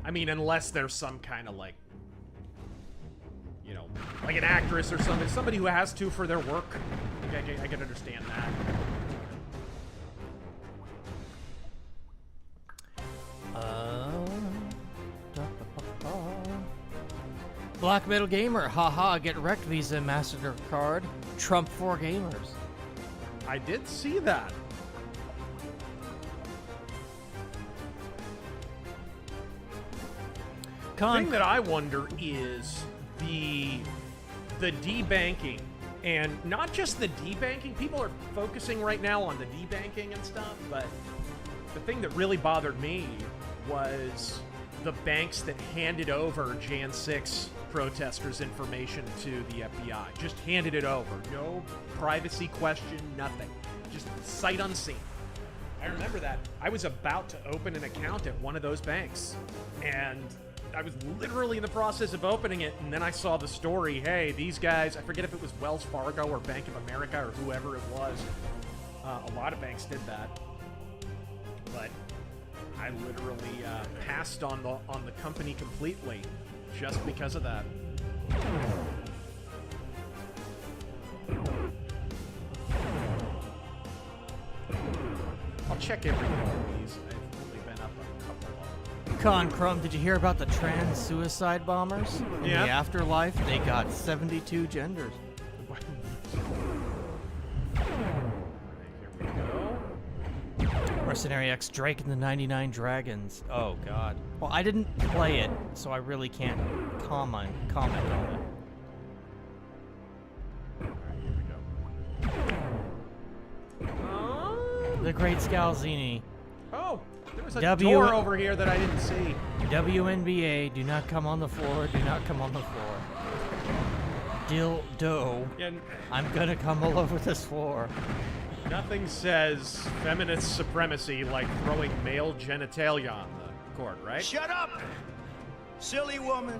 I mean, unless there's some kind of like, you know, like an actress or something, somebody who has to for their work. I can understand that. Black Metal Gamer, haha, get wrecked Visa MasterCard. Trump for gamers. I did see that. The thing that I wonder is the debanking, and not just the debanking. People are focusing right now on the debanking and stuff, but the thing that really bothered me was the banks that handed over Jan 6 protesters' information to the FBI. Just handed it over. No privacy question, nothing. Just sight unseen. I remember that. I was about to open an account at one of those banks, and I was literally in the process of opening it, and then I saw the story. Hey, these guys, I forget if it was Wells Fargo or Bank of America or whoever it was. A lot of banks did that. But I literally passed on the company completely just because of that. I'll check every one of these. I've only been up a couple of them. Con Crumb, did you hear about the trans suicide bombers? In the afterlife, they got 72 genders. Here we go. Mercenary X Drake and the 99 Dragons. Oh, God. Well, I didn't play it, so I really can't comment on it. The Great Scalzini. Oh, there was a door over here that I didn't see. WNBA, do not come on the floor, do not come on the floor. Dildo, I'm gonna come all over this floor. Nothing says feminist supremacy like throwing male genitalia on the court, right? Shut up, silly woman.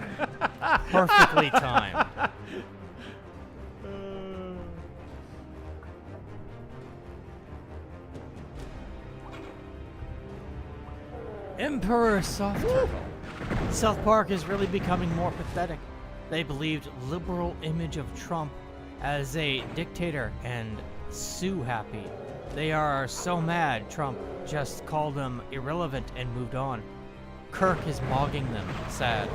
Perfectly timed. Emperor Soft Turtle. South Park is really becoming more pathetic. They believed liberal image of Trump as a dictator and sue happy. They are so mad Trump just called them irrelevant and moved on. Kirk is mogging them. Sad.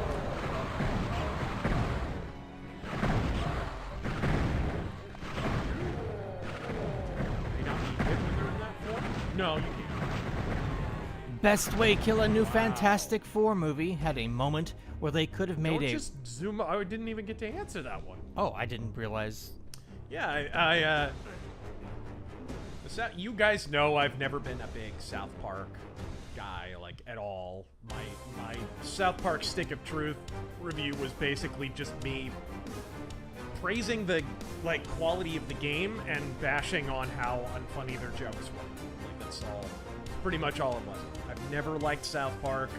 No, you can't. Best Way Kill a new Fantastic Four movie had a moment where they could have made just zoom. I didn't even get to answer that one. Oh, I didn't realize. Yeah, you guys know I've never been a big South Park guy, like, at all. My South Park Stick of Truth review was basically just me praising the, like, quality of the game and bashing on how unfunny their jokes were. Like, that's all. Pretty much all it was. I've never liked South Park.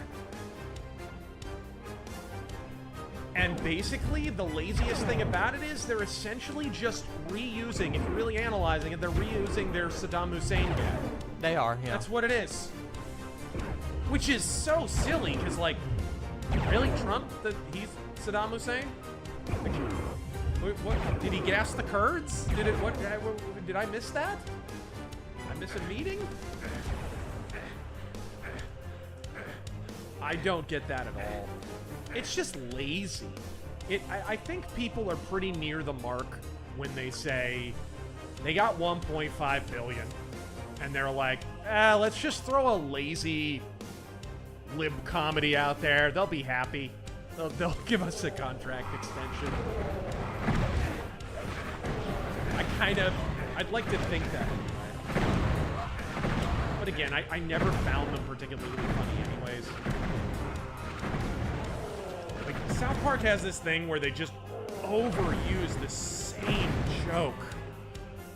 And basically, the laziest thing about it is they're essentially just reusing, if you're really analyzing it, they're reusing their Saddam Hussein gag. They are, yeah. That's what it is. Which is so silly, because, like, really, Trump, he's Saddam Hussein? Like, what, did he gas the Kurds? Did I miss that? Did I miss a meeting? I don't get that at all. It's just lazy. I think people are pretty near the mark when they say they got 1.5 billion and they're like, let's just throw a lazy lib comedy out there. They'll be happy. They'll give us a contract extension. I'd like to think that anyway. But again, I never found them particularly funny anyways. Like, South Park has this thing where they just overuse the same joke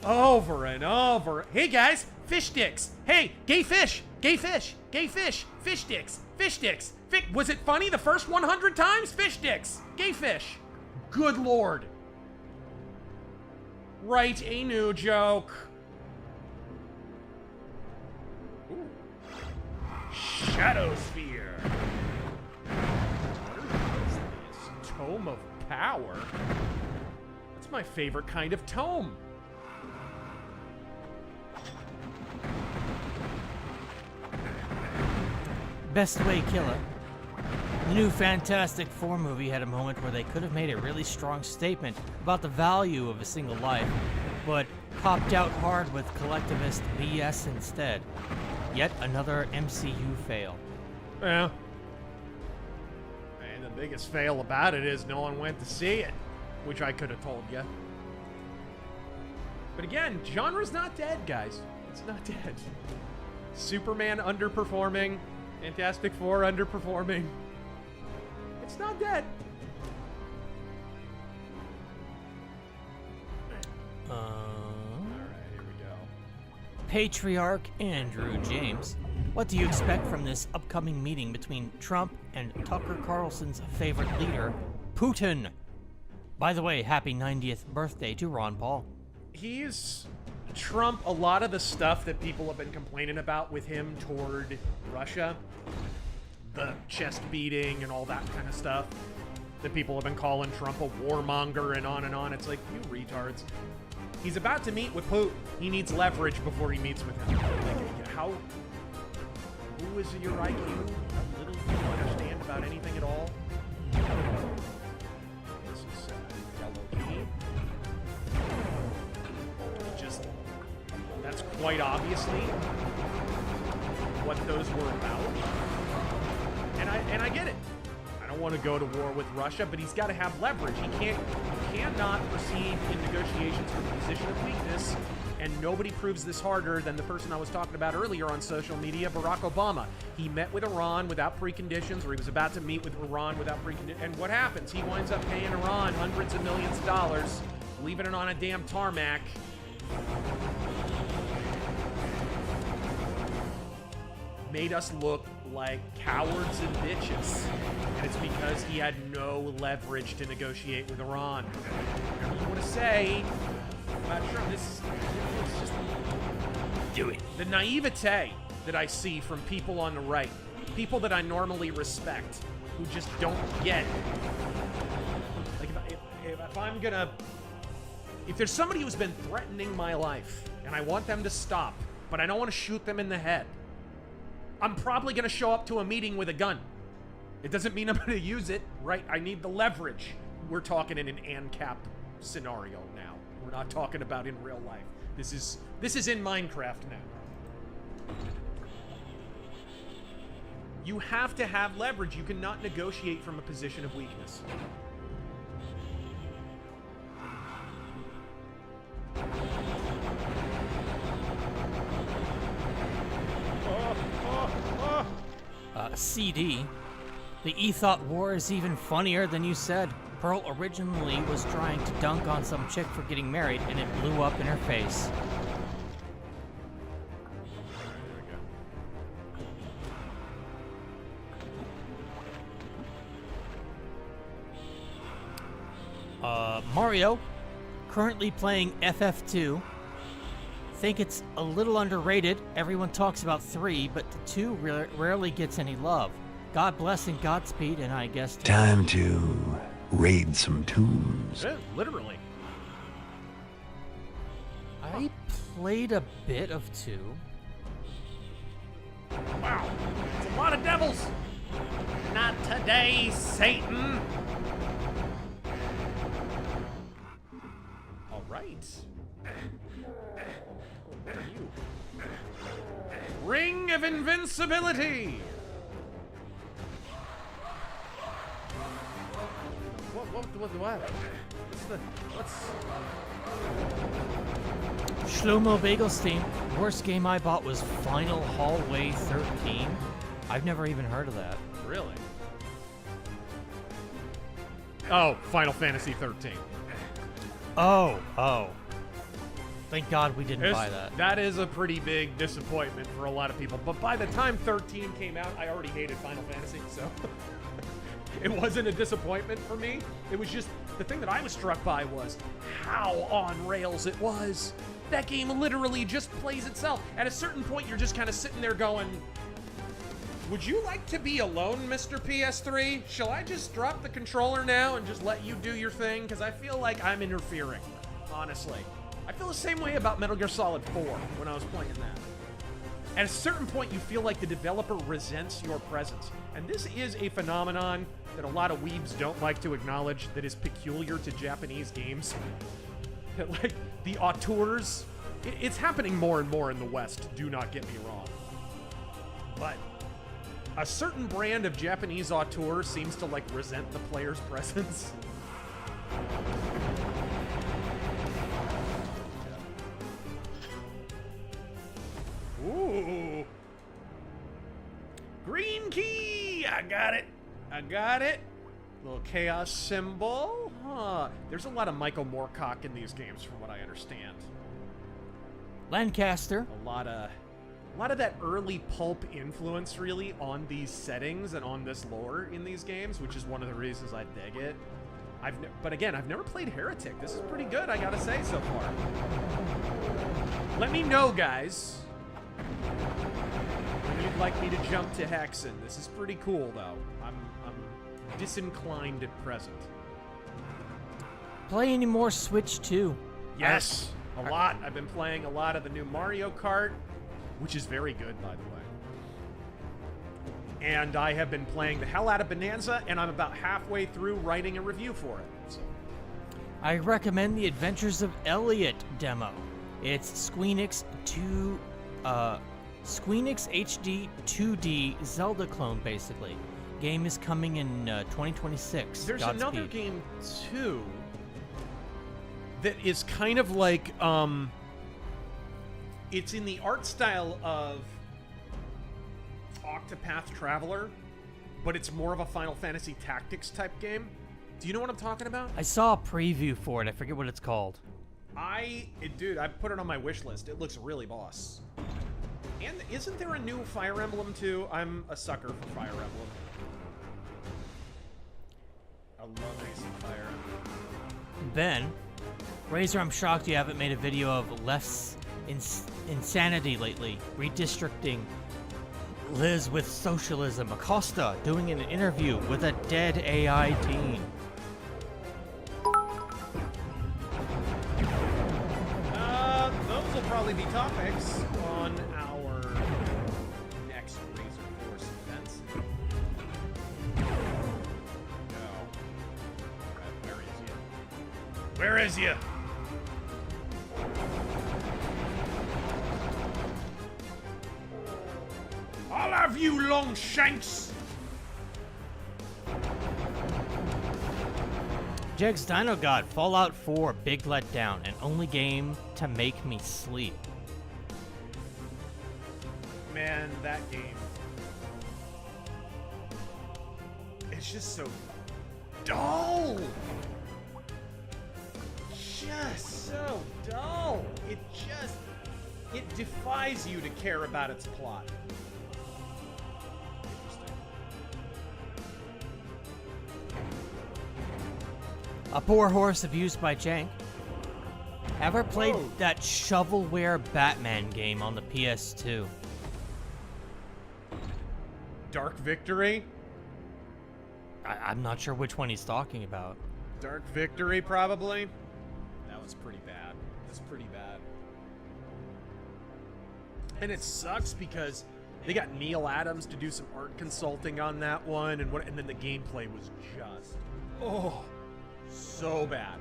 over and over. Hey guys, fish sticks. Hey, gay fish, gay fish, gay fish, fish sticks, fish sticks. Was it funny the first 100 times? Fish sticks, gay fish. Good Lord. Write a new joke. Ooh. Shadowsphere. Tome of Power? That's my favorite kind of tome. Best Way Killer. The new Fantastic Four movie had a moment where they could have made a really strong statement about the value of a single life, but copped out hard with collectivist BS instead. Yet another MCU fail. Yeah. And the biggest fail about it is no one went to see it, which I could have told you. But again, genre's not dead, guys. It's not dead. Superman underperforming, Fantastic Four underperforming. It's not dead. Alright, here we go. Patriarch Andrew James, what do you expect from this upcoming meeting between Trump and Tucker Carlson's favorite leader, Putin? By the way, happy 90th birthday to Ron Paul. He's Trump. A lot of the stuff that people have been complaining about with him toward Russia, the chest beating and all that kind of stuff, that people have been calling Trump a warmonger and on and on. It's like, you retards. He's about to meet with Putin. He needs leverage before he meets with him. Like, how? Who is your IQ? How little do you understand about anything at all? This is yellow key. Just, that's quite obviously what those were about. And I get it. I don't want to go to war with Russia, but he's got to have leverage. He cannot proceed in negotiations from a position of weakness, and nobody proves this harder than the person I was talking about earlier on social media, Barack Obama. He met with Iran without preconditions, or he was about to meet with Iran without preconditions, and what happens? He winds up paying Iran hundreds of millions of dollars, leaving it on a damn tarmac. Made us look like cowards and bitches. And it's because he had no leverage to negotiate with Iran. Whatever you want to say about Trump, this is just... Do it. The naivete that I see from people on the right, people that I normally respect, who just don't get it. Like, if I'm gonna... If there's somebody who's been threatening my life, and I want them to stop, but I don't want to shoot them in the head, I'm probably going to show up to a meeting with a gun. It doesn't mean I'm going to use it, right? I need the leverage. We're talking in an ANCAP scenario now. We're not talking about in real life. This is in Minecraft now. You have to have leverage. You cannot negotiate from a position of weakness. CD. The E-Thought war is even funnier than you said. Pearl originally was trying to dunk on some chick for getting married, and it blew up in her face. Mario, currently playing FF2. Think it's a little underrated. Everyone talks about 3, but the 2 rarely gets any love. God bless and Godspeed, and I guess... Time to raid some tombs. Yeah, literally. I played a bit of 2. Wow, it's a lot of devils. Not today, Satan. All right. What are you? Ring of Invincibility. What? Shlomo Bagelstein, worst game I bought was Final Hallway 13. I've never even heard of that. Really? Oh, Final Fantasy 13. Oh. Thank God we didn't buy that. That is a pretty big disappointment for a lot of people. But by the time 13 came out, I already hated Final Fantasy, so it wasn't a disappointment for me. It was just, the thing that I was struck by was how on rails it was. That game literally just plays itself. At a certain point, you're just kind of sitting there going, would you like to be alone, Mr. PS3? Shall I just drop the controller now and just let you do your thing? Because I feel like I'm interfering, honestly. I feel the same way about Metal Gear Solid 4 when I was playing that. At a certain point, you feel like the developer resents your presence. And this is a phenomenon that a lot of weebs don't like to acknowledge that is peculiar to Japanese games. That, like, the auteurs... It's happening more and more in the West, do not get me wrong. But a certain brand of Japanese auteur seems to, like, resent the player's presence. Ooh. Green key! I got it. I got it. Little chaos symbol. Huh. There's a lot of Michael Moorcock in these games, from what I understand. Lancaster. A lot of that early pulp influence, really, on these settings and on this lore in these games, which is one of the reasons I dig it. But again, I've never played Heretic. This is pretty good, I gotta say, so far. Let me know, guys, when you'd like me to jump to Hexen. This is pretty cool, though. I'm disinclined at present. Play any more Switch 2? Yes, a lot. I've been playing a lot of the new Mario Kart, which is very good, by the way. And I have been playing the hell out of Bonanza, and I'm about halfway through writing a review for it. So. I recommend the Adventures of Elliot demo. It's Squeenix HD 2D Zelda clone, basically. Game is coming in 2026. There's Godspeed. another game, too, that is kind of like, it's in the art style of Octopath Traveler, but it's more of a Final Fantasy Tactics type game. Do you know what I'm talking about? I saw a preview for it. I forget what it's called. Dude, I put it on my wish list. It looks really boss. And isn't there a new Fire Emblem, too? I'm a sucker for Fire Emblem. I love me some Fire Emblem. Ben, Razor, I'm shocked you haven't made a video of less insanity lately. Redistricting. Liz with socialism. Acosta doing an interview with a dead AI teen. Those will probably be topics on our next Razor Force events. No. Where is you? Where is you? I'll have you, Longshanks! Jegs Dino God, Fallout 4, big letdown, and only game to make me sleep. Man, that game. It's just so dull! Just so dull! It defies you to care about its plot. A poor horse abused by Jank. Ever played that shovelware Batman game on the PS2? Dark Victory? I'm not sure which one he's talking about. Dark Victory, probably? That was pretty bad. That's pretty bad. And it sucks because they got Neil Adams to do some art consulting on that one, and then the gameplay was just... so bad.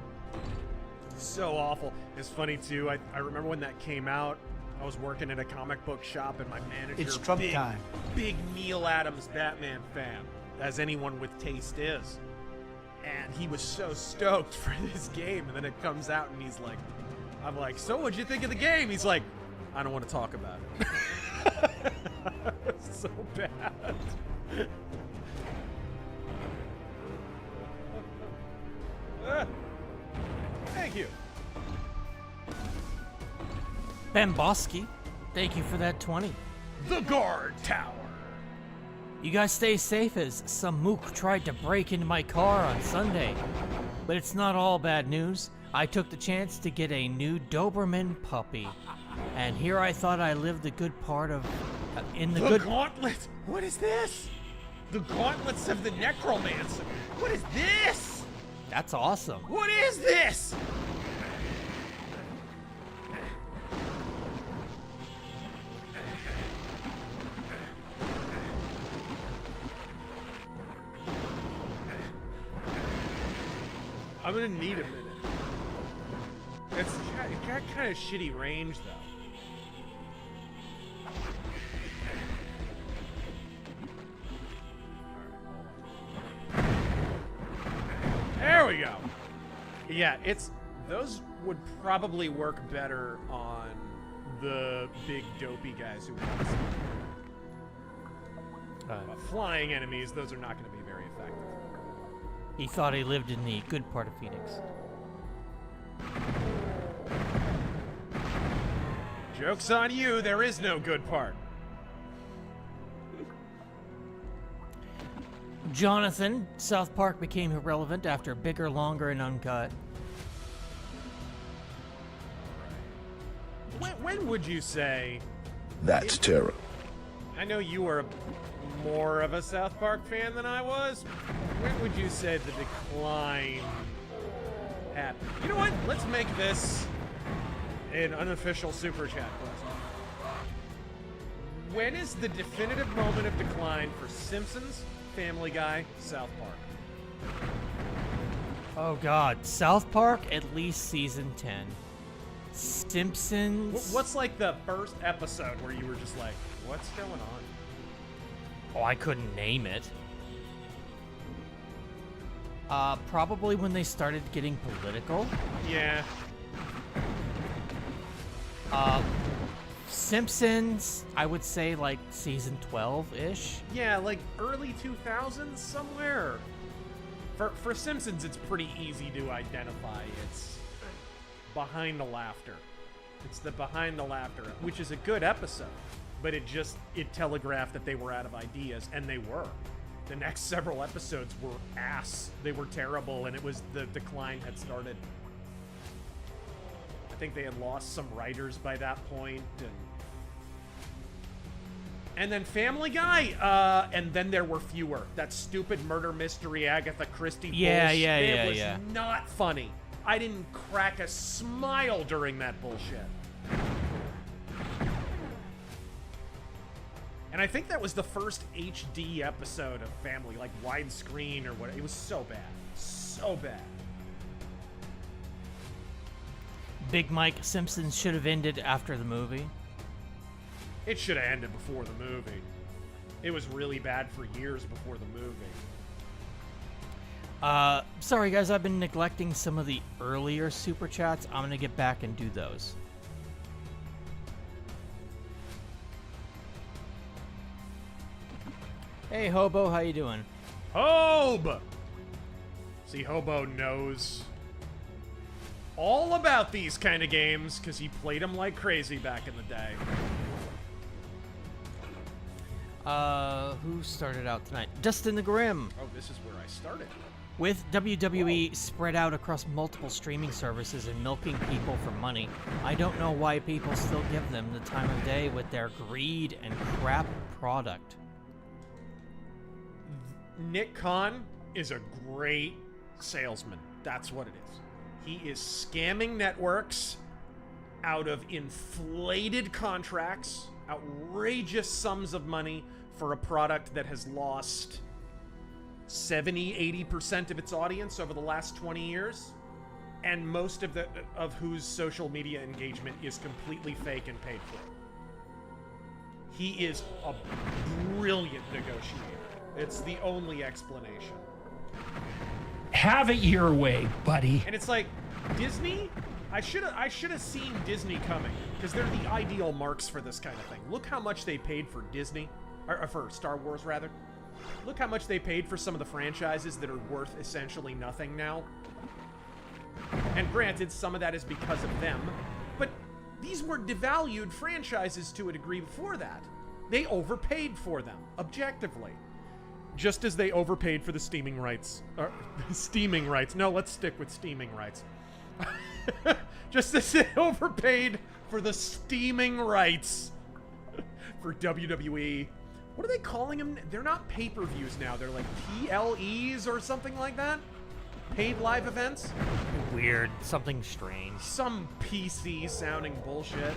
So awful. It's funny, too. I remember when that came out, I was working at a comic book shop, and my manager... It's Trump time. Big Neil Adams Batman fan, as anyone with taste is. And he was so stoked for this game, and then it comes out, and he's like... I'm like, so what'd you think of the game? He's like, I don't want to talk about it. It's so bad. Thank you. Ben Bosky, thank you for that 20. The guard tower. You guys stay safe as some mook tried to break into my car on Sunday. But it's not all bad news. I took the chance to get a new Doberman puppy. And here I thought I lived the good part of... The gauntlet! What is this? The gauntlets of the necromancer. What is this? That's awesome. What is this? I'm gonna need a minute. It's got kind of shitty range, though. There we go. Yeah, those would probably work better on the big dopey guys who want flying enemies. Those are not going to be very effective. He thought he lived in the good part of Phoenix. Joke's on you, there is no good part. Jonathan, South Park became irrelevant after Bigger, Longer, and Uncut. When would you say... That's terrible. I know you were more of a South Park fan than I was. When would you say the decline happened? You know what? Let's make this an unofficial Super Chat question. When is the definitive moment of decline for Simpsons, Family Guy, South Park? Oh god, South Park at least season 10. Simpsons... What's like the first episode where you were just like, what's going on? Oh, I couldn't name it. Probably when they started getting political. Yeah. Simpsons, I would say like season 12-ish. Yeah, like early 2000s somewhere. For Simpsons, it's pretty easy to identify. It's Behind the Laughter. It's the Behind the Laughter, which is a good episode, but it telegraphed that they were out of ideas, and they were. The next several episodes were ass. They were terrible, and it was the decline had started. I think they had lost some writers by that point, and then Family Guy, and then there were fewer. That stupid murder mystery Agatha Christie bullshit. It was not funny. I didn't crack a smile during that bullshit. And I think that was the first HD episode of Family, like widescreen or what. It was so bad. So bad. Big Mike, Simpsons should have ended after the movie. It should have ended before the movie. It was really bad for years before the movie. Sorry guys, I've been neglecting some of the earlier super chats. I'm gonna get back and do those. Hey Hobo, how you doing? Hobo! See, Hobo knows all about these kind of games because he played them like crazy back in the day. Who started out tonight? Dustin the Grim. Oh, this is where I started. With WWE spread out across multiple streaming services and milking people for money, I don't know why people still give them the time of day with their greed and crap product. Nick Khan is a great salesman. That's what it is. He is scamming networks out of inflated contracts, outrageous sums of money for a product that has lost 70-80% of its audience over the last 20 years, and most of whose social media engagement is completely fake and paid for. He is a brilliant negotiator. It's the only explanation. Have it your way, buddy. And it's like, Disney? I should have seen Disney coming, because they're the ideal marks for this kind of thing. Look how much they paid for Disney, or for Star Wars rather. Look how much they paid for some of the franchises that are worth essentially nothing now. And granted, some of that is because of them, but these were devalued franchises to a degree before that. They overpaid for them, objectively. Just as they overpaid for the steaming rights. Steaming rights. No, let's stick with steaming rights. Just as they overpaid for the steaming rights for WWE. What are they calling them? They're not pay-per-views now. They're like PLEs or something like that? Paid live events? Weird. Something strange. Some PC-sounding bullshit.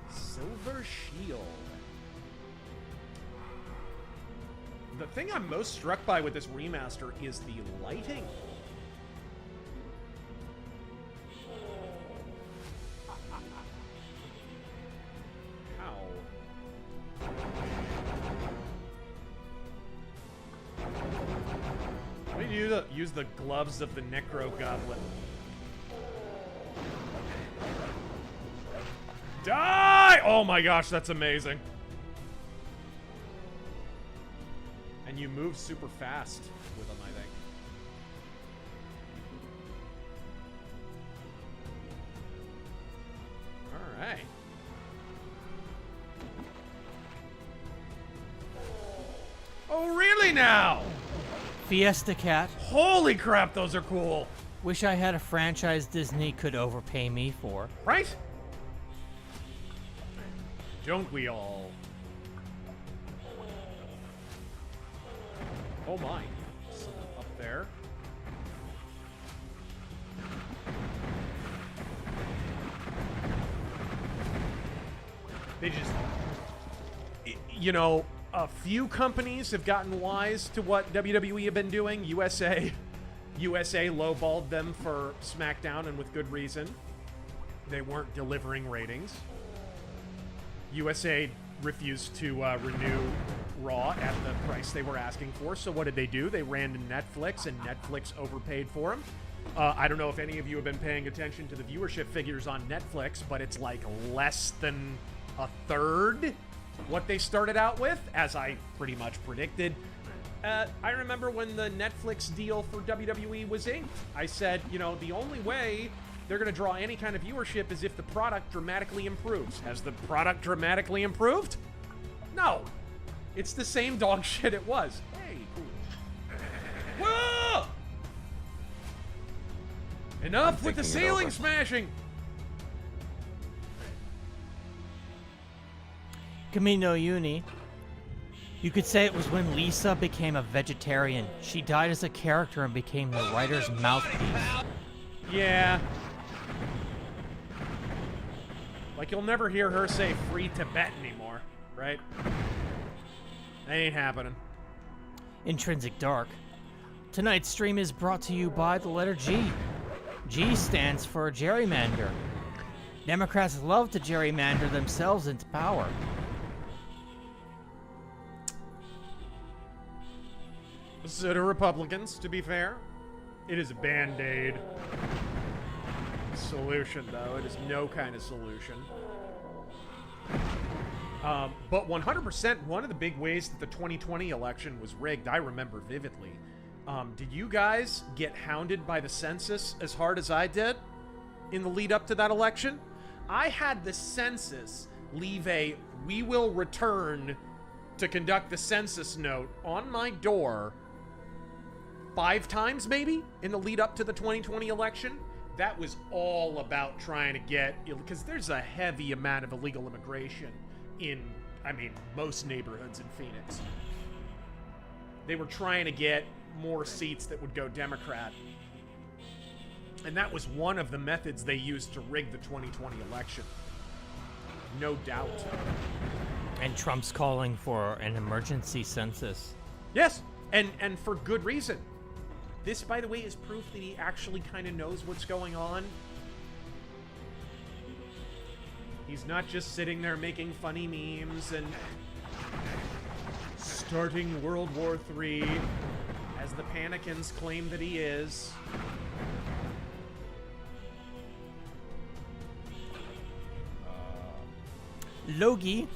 Silver Shield. the thing I'm most struck by with this remaster is the lighting. Use the gloves of the Necro Goblin. Die! Oh my gosh, that's amazing. And you move super fast with them, I think. All right. Oh, really now? Fiesta Cat. Holy crap, those are cool. Wish I had a franchise Disney could overpay me for. Right? Don't we all? Oh my. Someone up there. They just... You know... A few companies have gotten wise to what WWE have been doing. USA lowballed them for SmackDown, and with good reason. They weren't delivering ratings. USA refused to renew Raw at the price they were asking for, so what did they do? They ran to Netflix, and Netflix overpaid for them. I don't know if any of you have been paying attention to the viewership figures on Netflix, but it's like less than a third what they started out with, as I pretty much predicted. I remember when the Netflix deal for WWE was inked, I said, you know, the only way they're going to draw any kind of viewership is if the product dramatically improves. Has the product dramatically improved? No. It's the same dog shit it was. Hey, cool. Whoa! Enough with the ceiling smashing! Camino Uni. You could say it was when Lisa became a vegetarian. She died as a character and became the writer's mouthpiece. Yeah. Like, you'll never hear her say free Tibet anymore, right? That ain't happening. Intrinsic Dark. Tonight's stream is brought to you by the letter G. G stands for gerrymander. Democrats love to gerrymander themselves into power. So do Republicans, to be fair. It is a band-aid solution, though. It is no kind of solution. But 100%, one of the big ways that the 2020 election was rigged, I remember vividly. Did you guys get hounded by the census as hard as I did in the lead up to that election? I had the census leave a "we will return to conduct the census" note on my door 5 times, maybe, in the lead up to the 2020 election. That was all about trying to get, because there's a heavy amount of illegal immigration in, I mean, most neighborhoods in Phoenix. They were trying to get more seats that would go Democrat. And that was one of the methods they used to rig the 2020 election. No doubt. And Trump's calling for an emergency census. Yes, and for good reason. This, by the way, is proof that he actually kind of knows what's going on. He's not just sitting there making funny memes and starting World War III, as the Panicans claim that he is. Logie.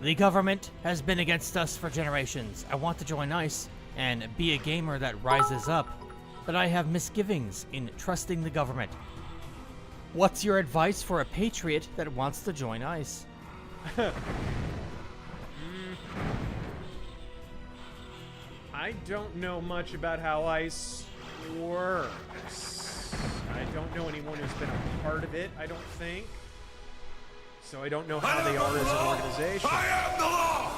The government has been against us for generations. I want to join ICE and be a gamer that rises up, but I have misgivings in trusting the government. What's your advice for a patriot that wants to join ICE? I don't know much about how ICE works. I don't know anyone who's been a part of it, I don't think. So I don't know how they are as an organization. I am the law!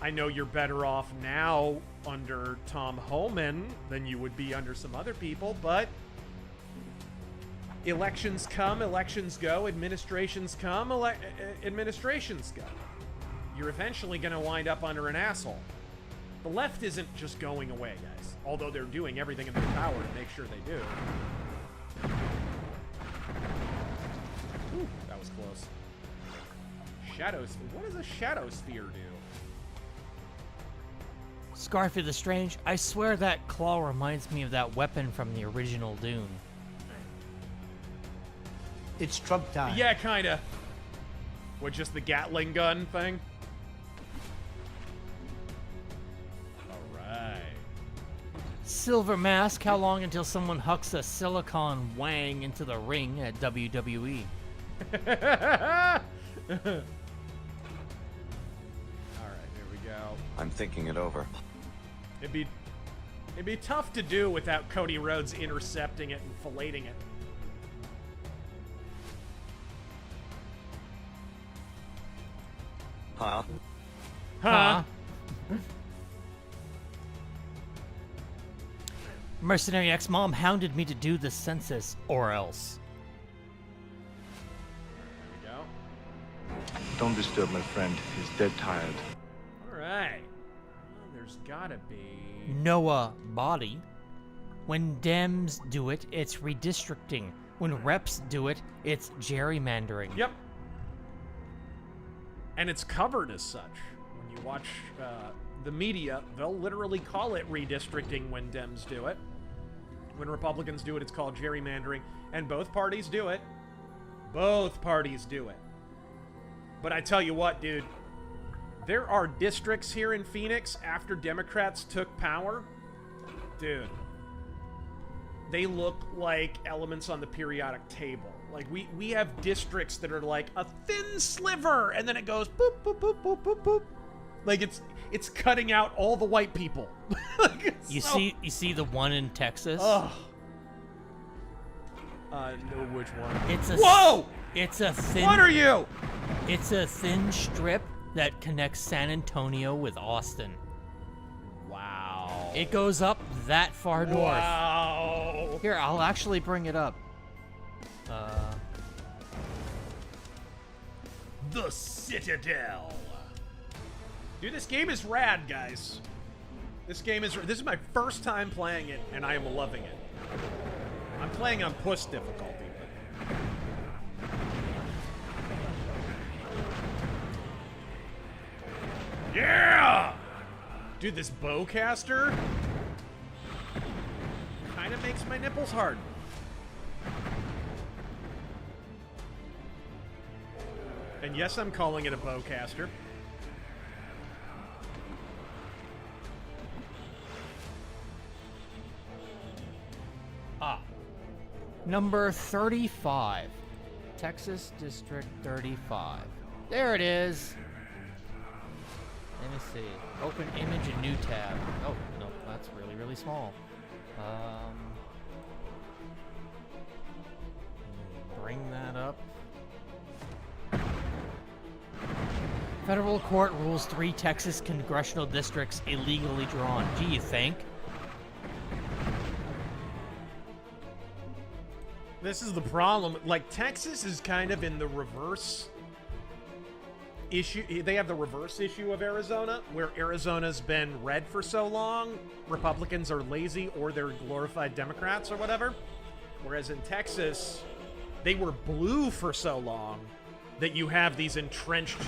I know you're better off now under Tom Homan than you would be under some other people, but elections come, elections go, administrations come, administrations go. you're eventually going to wind up under an asshole. The left isn't just going away, guys. Although they're doing everything in their power to make sure they do. Ooh, that was close. What does a shadow sphere do? Scarfy the Strange, I swear that claw reminds me of that weapon from the original Dune. It's Trump time. Yeah, kinda. What, just the Gatling gun thing? Alright. Silver Mask, how long until someone hucks a silicon wang into the ring at WWE? Alright, here we go. I'm thinking it over. It'd be tough to do without Cody Rhodes intercepting it and filleting it. Huh? Huh? Mercenary ex-mom hounded me to do the census, or else. There we go. Don't disturb my friend. He's dead tired. Alright. Well, there's gotta be... Noah Body. When Dems do it, it's redistricting. When reps do it, it's gerrymandering. Yep. And it's covered as such. When you watch the media, they'll literally call it redistricting when Dems do it. When Republicans do it, it's called gerrymandering. And both parties do it. Both parties do it. But I tell you what, dude. There are districts here in Phoenix after Democrats took power. Dude. They look like elements on the periodic table. Like, we have districts that are like a thin sliver, and then it goes boop, boop, boop, boop, boop, boop. Like, it's cutting out all the white people. Like, You see the one in Texas? Ugh. No, which one? It's a Whoa! It's a thin What are you? It's a thin strip that connects San Antonio with Austin. Wow. It goes up that far north. Wow. Here, I'll actually bring it up. The Citadel. Dude, this game is rad, guys. This is my first time playing it, and I am loving it. I'm playing on push difficulty, but... Yeah! Dude, this bowcaster kind of makes my nipples hard. And yes, I'm calling it a bowcaster. Number 35. Texas District 35. There it is. Let me see. Open image and new tab. Oh, no, that's really, really small. Bring that up. Federal court rules 3 Texas congressional districts illegally drawn. Do you think? This is the problem. Like, Texas is kind of in the reverse issue. They have the reverse issue of Arizona, where Arizona's been red for so long, Republicans are lazy or they're glorified Democrats or whatever. Whereas in Texas, they were blue for so long that you have these entrenched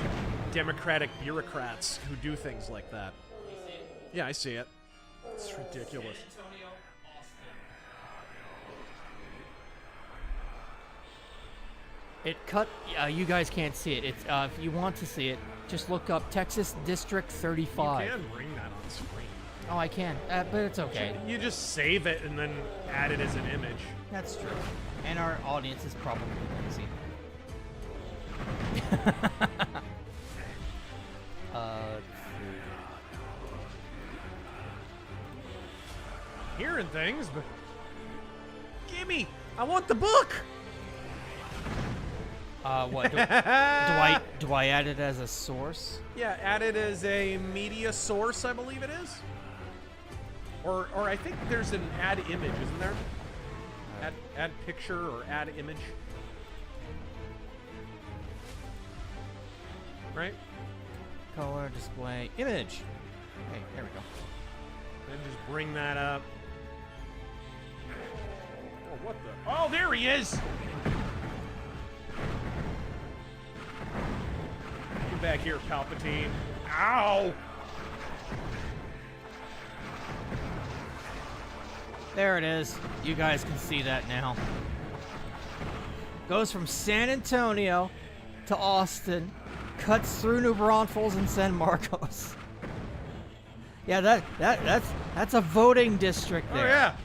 Democratic bureaucrats who do things like that. Yeah, I see it. It's ridiculous. It cut. You guys can't see it. It's if you want to see it, just look up Texas District 35. You can bring that on screen. Oh, I can, but it's okay. You just save it and then add it as an image. That's true. And our audience is probably lazy. Let's see. Hearing things, but gimme! I want the book. What do I add it as a source? Yeah, add it as a media source, I believe it is. Or I think there's an add image, isn't there? Add picture or add image. Right? Color display image. Hey, there we go. Then just bring that up. Oh, what the? Oh, there he is! Get back here, Palpatine. Ow! There it is. You guys can see that now. Goes from San Antonio to Austin, cuts through New Braunfels and San Marcos. Yeah, that's a voting district there. Oh yeah.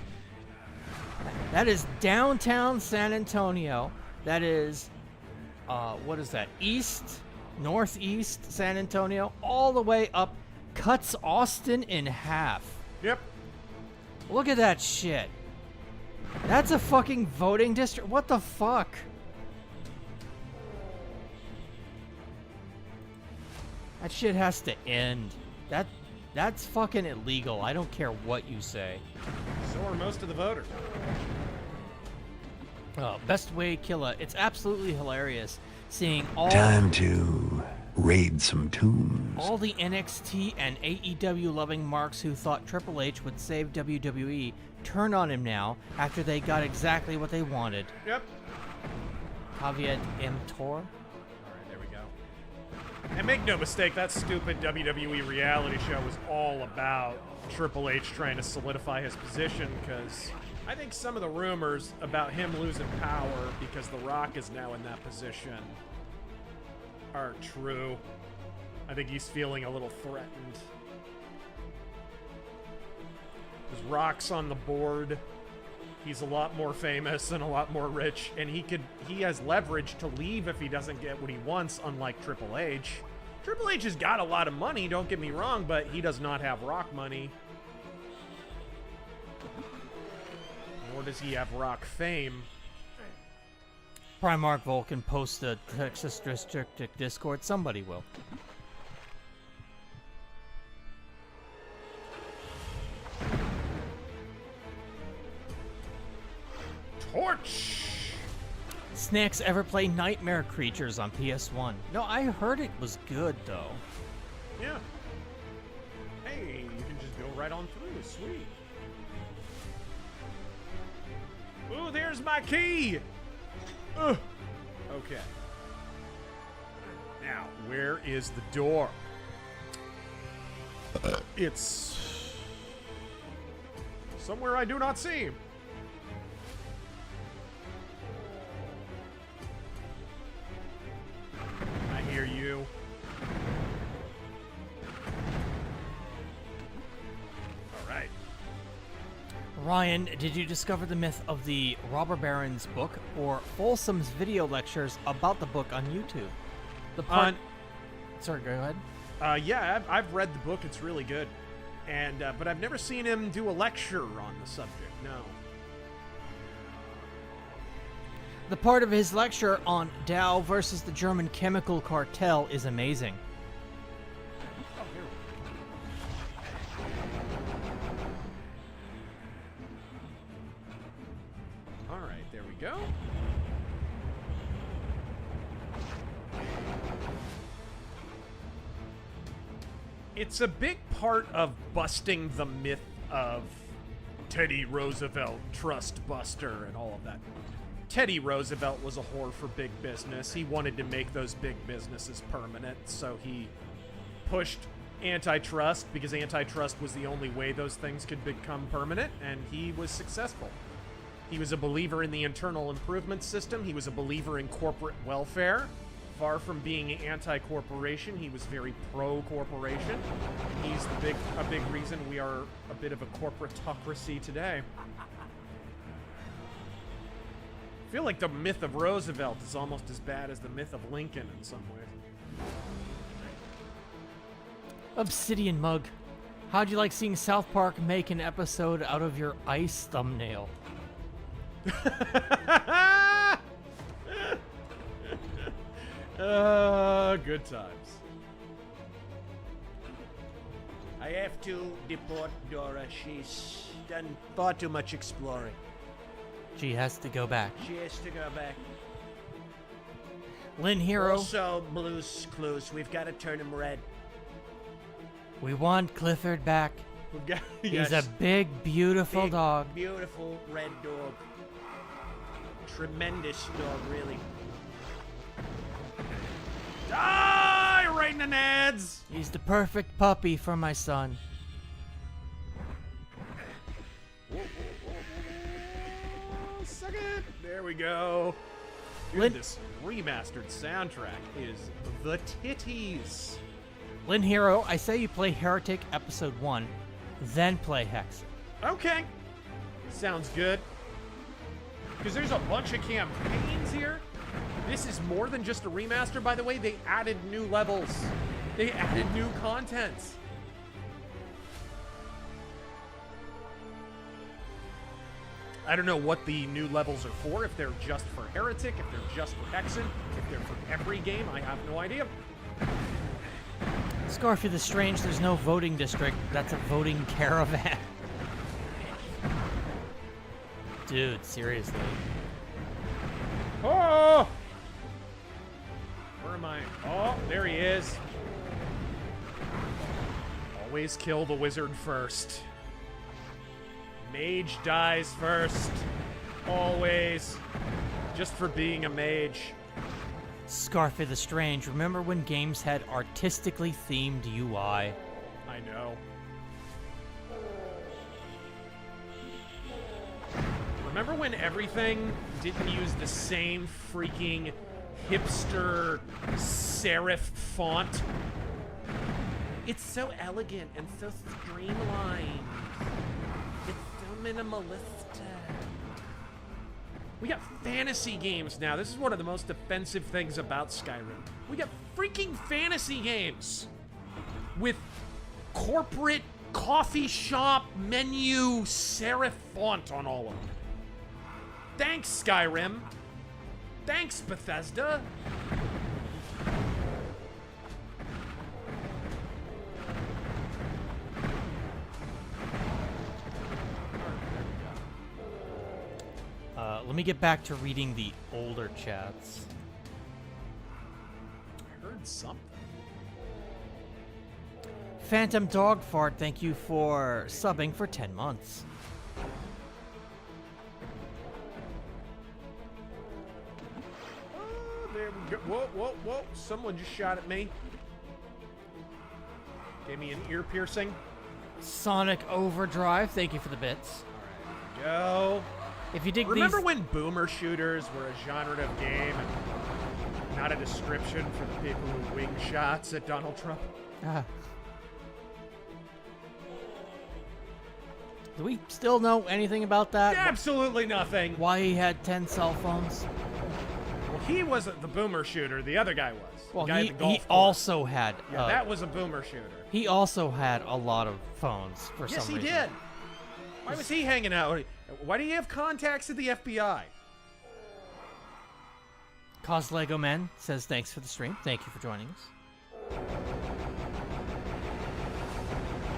That is downtown San Antonio. That is, what is that? Northeast San Antonio, all the way up, cuts Austin in half. Yep. Look at that shit. That's a fucking voting district. What the fuck? That shit has to end. That's fucking illegal. I don't care what you say. So are most of the voters. Oh, best way killer. It's absolutely hilarious seeing all Time to raid some tombs. all the NXT and AEW loving marks who thought Triple H would save WWE turn on him now after they got exactly what they wanted. Yep. Caveat emptor. All right, there we go. And make no mistake, that stupid WWE reality show was all about Triple H trying to solidify his position, because I think some of the rumors about him losing power because The Rock is now in that position aren't true. I think he's feeling a little threatened. Because Rock's on the board. He's a lot more famous and a lot more rich, and he has leverage to leave if he doesn't get what he wants, unlike Triple H. Triple H has got a lot of money, don't get me wrong, but he does not have Rock money. Nor does he have Rock fame. Primarch Vulcan post a Texas District Discord. Somebody will. Torch! Snacks ever play Nightmare Creatures on PS1? No, I heard it was good though. Yeah. Hey, you can just go right on through. Sweet. Ooh, there's my key! Ugh. Okay. Now, where is the door? It's somewhere I do not see. I hear you. All right. Ryan, did you discover the myth of the robber baron's book or Folsom's video lectures about the book on YouTube? The part. Sorry, go ahead. Yeah, I've read the book. It's really good, and but I've never seen him do a lecture on the subject. No. The part of his lecture on Dow versus the German chemical cartel is amazing. Oh, here we go. All right, there we go. It's a big part of busting the myth of Teddy Roosevelt, trust buster, and all of that. Teddy Roosevelt was a whore for big business. He wanted to make those big businesses permanent, so he pushed antitrust because antitrust was the only way those things could become permanent, and he was successful. He was a believer in the internal improvement system. He was a believer in corporate welfare. Far from being anti-corporation, he was very pro-corporation. He's a big reason we are a bit of a corporatocracy today. I feel like the myth of Roosevelt is almost as bad as the myth of Lincoln in some ways. Obsidian Mug. How'd you like seeing South Park make an episode out of your ice thumbnail? Good times. I have to deport Dora. She's done far too much exploring. She has to go back. She has to go back. Lynn Hero. Also, Blue's Clues. We've got to turn him red. We want Clifford back. Yes. He's a big, beautiful Big, dog. Beautiful red dog. Tremendous dog, really. Die right in the nads. He's the perfect puppy for my son. Suck it. There we go. Dude, this remastered soundtrack is the titties. Lynn Hero, I say you play Heretic Episode 1, then play Hexen. Okay. Sounds good. Because there's a bunch of campaigns here. This is more than just a remaster, by the way. They added new levels. They added new content. I don't know what the new levels are for, if they're just for Heretic, if they're just for Hexen, if they're for every game, I have no idea. Scarfy the Strange, there's no voting district. That's a voting caravan. Dude, seriously. Oh! Where am I? Oh, there he is. Always kill the wizard first. Mage dies first. Always. Just for being a mage. Scarfy the Strange, remember when games had artistically themed UI? I know. Remember when everything didn't use the same freaking hipster serif font? It's so elegant and so streamlined. It's so minimalistic. We got fantasy games now. This is one of the most offensive things about Skyrim. We got freaking fantasy games with corporate coffee shop menu serif font on all of them. Thanks, Skyrim. Thanks, Bethesda. Let me get back to reading the older chats. I heard something. Phantom Dogfart, thank you for subbing for 10 months. Oh, there we go. Whoa, whoa, whoa. Someone just shot at me. Gave me an ear piercing. Sonic Overdrive, thank you for the bits. Go. If you dig Remember these... when boomer shooters were a genre of game and not a description for the people who wing shots at Donald Trump? Do we still know anything about that? Absolutely nothing. Why he had 10 cell phones? Well, he wasn't the boomer shooter. The other guy was. Well, the guy he, at the golf he course. also had... Yeah, that was a boomer shooter. He also had a lot of phones for Yes, some he reason. did. Why was he hanging out? Why do you have contacts at the FBI? Cause Lego Men says thanks for the stream. Thank you for joining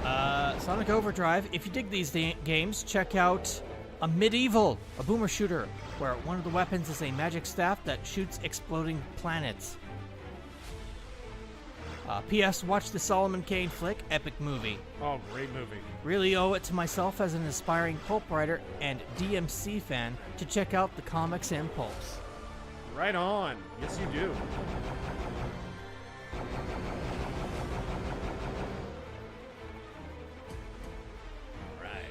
us. Sonic Overdrive. If you dig these games, check out a Medieval, a boomer shooter, where one of the weapons is a magic staff that shoots exploding planets. P.S. Watch the Solomon Kane flick, epic movie. Oh, great movie. Really owe it to myself as an aspiring pulp writer and DMC fan to check out the comics and pulps. Right on. Yes, you do. Right.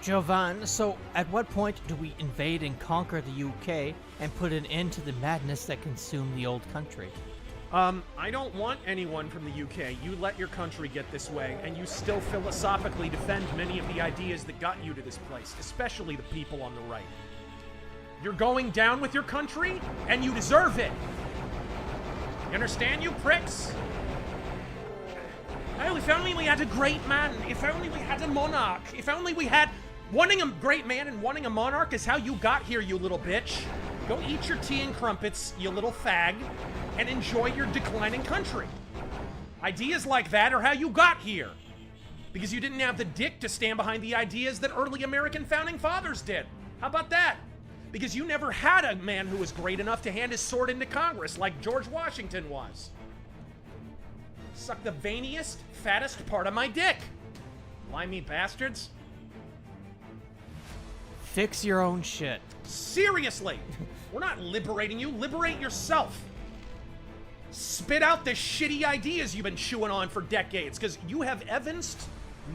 Jovan, so at what point do we invade and conquer the UK and put an end to the madness that consumed the old country? I don't want anyone from the UK. You let your country get this way, and you still philosophically defend many of the ideas that got you to this place, especially the people on the right. You're going down with your country, and you deserve it. You understand, you pricks? Oh, if only we had a great man. If only we had a monarch. If only we had... Wanting a great man and wanting a monarch is how you got here, you little bitch. Go eat your tea and crumpets, you little fag, and enjoy your declining country. Ideas like that are how you got here. Because you didn't have the dick to stand behind the ideas that early American founding fathers did. How about that? Because you never had a man who was great enough to hand his sword into Congress like George Washington was. Suck the veiniest, fattest part of my dick. Limey bastards. Fix your own shit. Seriously. We're not liberating you. Liberate yourself. Spit out the shitty ideas you've been chewing on for decades, because you have evinced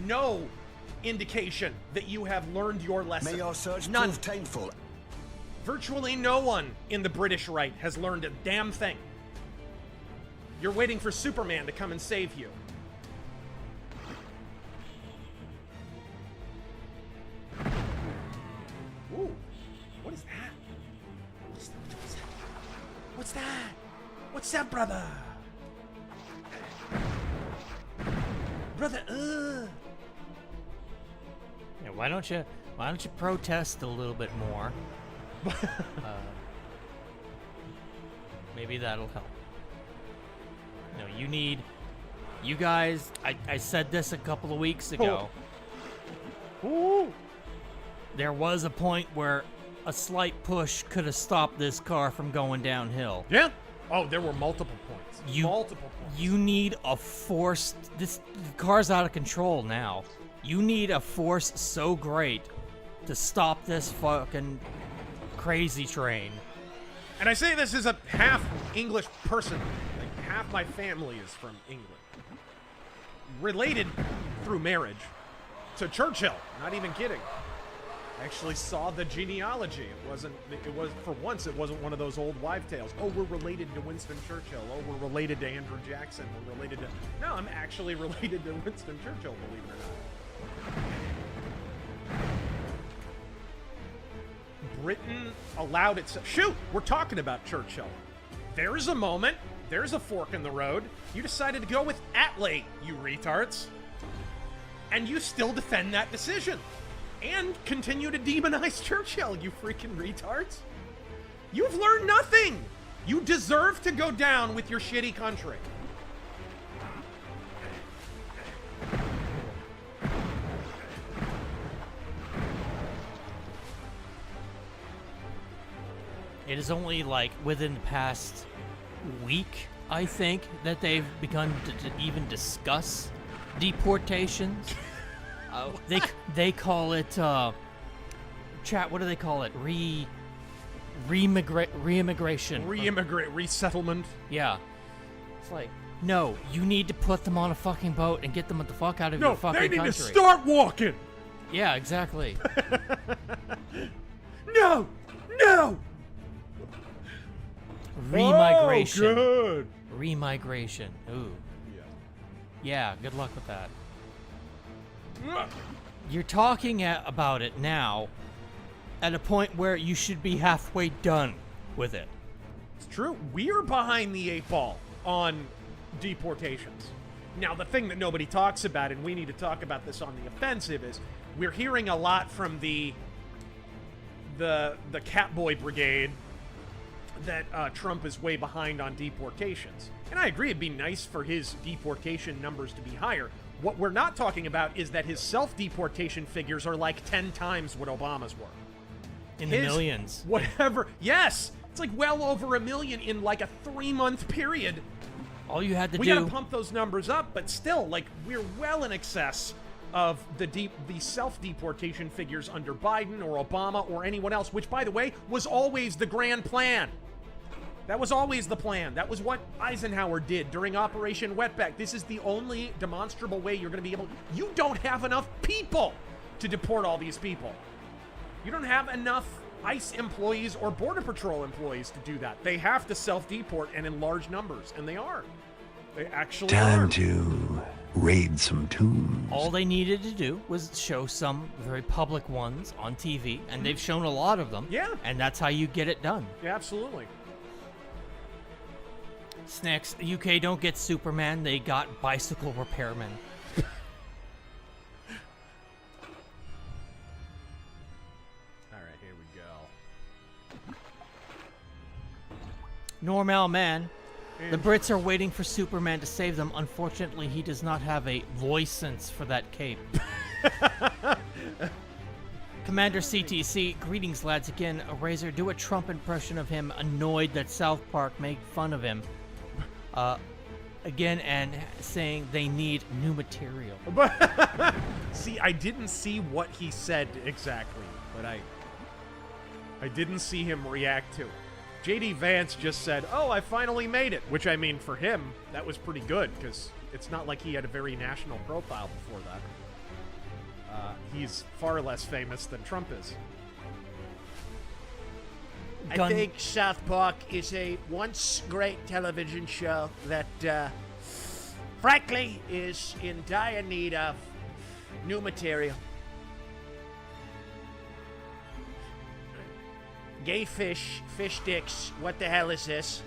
no indication that you have learned your lesson. May your search None. prove painful. Virtually no one in the British Right has learned a damn thing. You're waiting for Superman to come and save you. Ooh, what is that? What's that? What's that? What's that, brother? Brother, Yeah, why don't you protest a little bit more? Maybe that'll help. No, you guys, I said this a couple of weeks ago. Ooh. There was a point where a slight push could have stopped this car from going downhill. Yeah. Oh, there were multiple points. Multiple points. You need a force. The car's out of control now. You need a force so great to stop this fucking crazy train. And I say this as a half English person. Like, half my family is from England. Related through marriage to Churchill. Not even kidding. I actually saw the genealogy. It was, for once, it wasn't one of those old wives' tales. Oh, we're related to Winston Churchill. Oh, we're related to Andrew Jackson. We're related to... No, I'm actually related to Winston Churchill, believe it or not. Britain allowed itself... Shoot! We're talking about Churchill. There's a moment. There's a fork in the road. You decided to go with Attlee, you retards. And you still defend that decision. And continue to demonize Churchill, you freaking retards. You've learned nothing. You deserve to go down with your shitty country. It is only like within the past week, I think, that they've begun to even discuss deportations. They call it chat. What do they call it? Reimmigration. Resettlement. Yeah. It's like, no, you need to put them on a fucking boat and get them the fuck out of your fucking country. No, they need to start walking. Yeah, exactly. No. Remigration. Oh, good. Remigration. Ooh. Yeah, good luck with that. You're talking about it now at a point where you should be halfway done with it. It's true. We're behind the 8 ball on deportations. Now, the thing that nobody talks about, and we need to talk about this on the offensive, is we're hearing a lot from the Catboy Brigade that Trump is way behind on deportations. And I agree, it'd be nice for his deportation numbers to be higher. What we're not talking about is that his self-deportation figures are like 10 times what Obama's were. In the millions. Whatever. Yes! It's like well over 1 million in like a 3-month period. All you had to We do... gotta pump those numbers up, but still, like, we're well in excess of the self-deportation figures under Biden or Obama or anyone else, which, by the way, was always the grand plan. That was always the plan. That was what Eisenhower did during Operation Wetback. This is the only demonstrable way you're going to be able... You don't have enough people to deport all these people. You don't have enough ICE employees or Border Patrol employees to do that. They have to self-deport and in large numbers, and they are. They actually are. Time to raid some tombs. All they needed to do was show some very public ones on TV, and they've shown a lot of them. Yeah. And that's how you get it done. Yeah, absolutely. Snacks, the UK don't get Superman, they got bicycle repairmen. Alright, here we go. Normal man. The Brits are waiting for Superman to save them. Unfortunately, he does not have a license for that cape. Commander CTC, greetings lads again. Razor, do a Trump impression of him, annoyed that South Park made fun of him. again and saying they need new material. But see, I didn't see what he said exactly, but I didn't see him react to it. JD Vance just said, "Oh, I finally made it," which I mean, for him, that was pretty good because it's not like he had a very national profile before that. He's far less famous than Trump is. I think South Park is a once great television show that, frankly, is in dire need of new material. Gay fish, fish dicks, what the hell is this?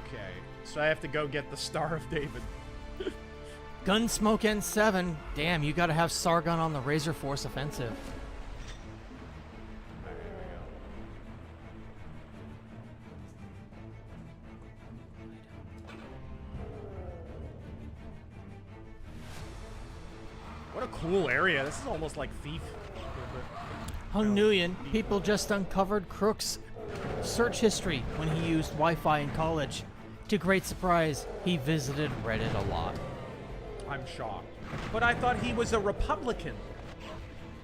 Okay, so I have to go get the Star of David. Gunsmoke N7. Damn, you gotta have Sargon on the Razor Force offensive. What a cool area. This is almost like Thief. Hung Nguyen, people just uncovered Crook's search history when he used Wi-Fi in college. To great surprise, he visited Reddit a lot. I'm shocked. But I thought he was a Republican.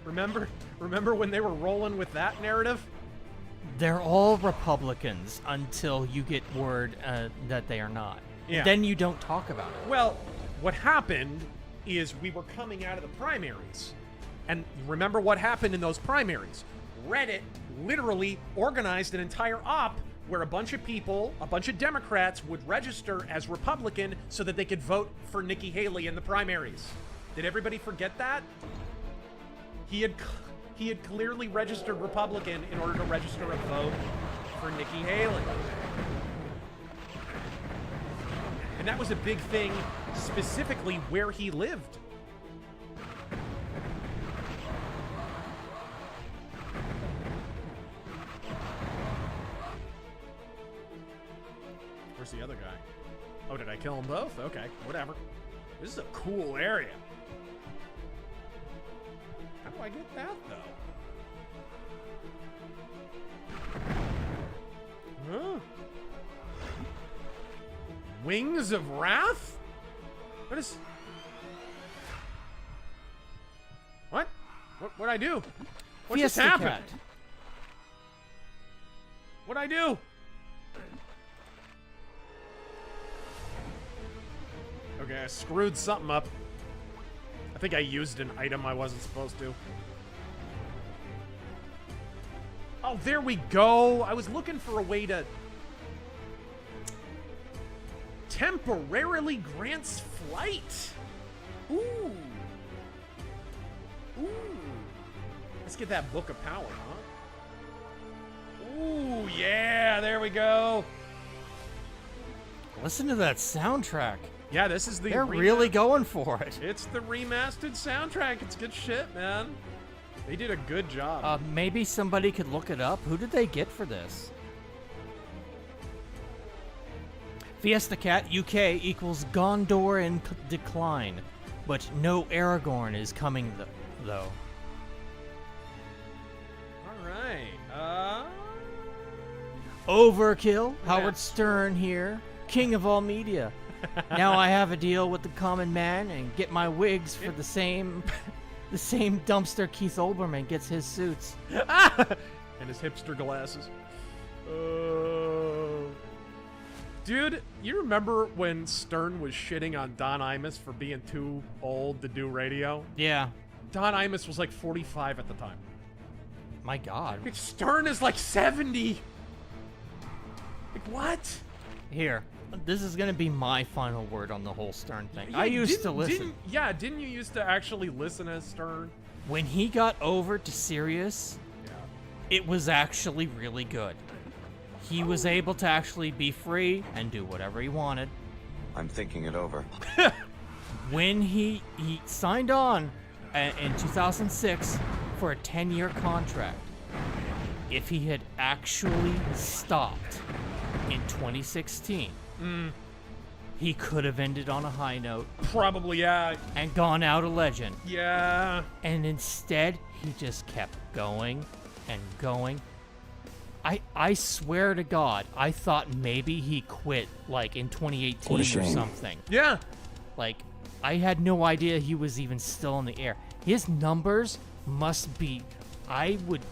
Remember when they were rolling with that narrative? They're all Republicans until you get word that they are not. Yeah. Then you don't talk about it. Well, what happened is we were coming out of the primaries. And remember what happened in those primaries? Reddit literally organized an entire op where a bunch of people, a bunch of Democrats, would register as Republican so that they could vote for Nikki Haley in the primaries. Did everybody forget that? He had clearly registered Republican in order to register a vote for Nikki Haley. And that was a big thing, specifically where he lived. Where's the other guy? Oh, did I kill them both? Okay, whatever. This is a cool area. How do I get that, though? Huh? Wings of Wrath? What is... What? What'd I do? What just happened? Cat. What'd I do? Okay, I screwed something up. I think I used an item I wasn't supposed to. Oh, there we go. I was looking for a way to... temporarily grants flight. Ooh. Ooh. Let's get that Book of Power, huh? Ooh, yeah, there we go. Listen to that soundtrack. Yeah, this is the... They're really going for it. It's the remastered soundtrack. It's good shit, man. They did a good job. Maybe somebody could look it up. Who did they get for this? Fiesta Cat UK equals Gondor in decline, but no Aragorn is coming though. All right. Overkill. Howard Stern here, king of all media. Now I have a deal with the common man and get my wigs for the same dumpster Keith Olbermann gets his suits. And his hipster glasses. Dude, you remember when Stern was shitting on Don Imus for being too old to do radio? Yeah. Don Imus was like 45 at the time. My God. Stern is like 70. Like, what? Here. This is going to be my final word on the whole Stern thing. Yeah, I used to listen. Didn't you used to actually listen as Stern? When he got over to Sirius, it was actually really good. He was able to actually be free and do whatever he wanted. I'm thinking it over. When he signed on in 2006 for a 10-year contract, if he had actually stopped in 2016, he could have ended on a high note. Probably, yeah. And gone out a legend. Yeah. And instead, he just kept going and going I swear to God, I thought maybe he quit, like, in 2018 or something. Yeah. Like, I had no idea he was even still in the air. His numbers must be... I would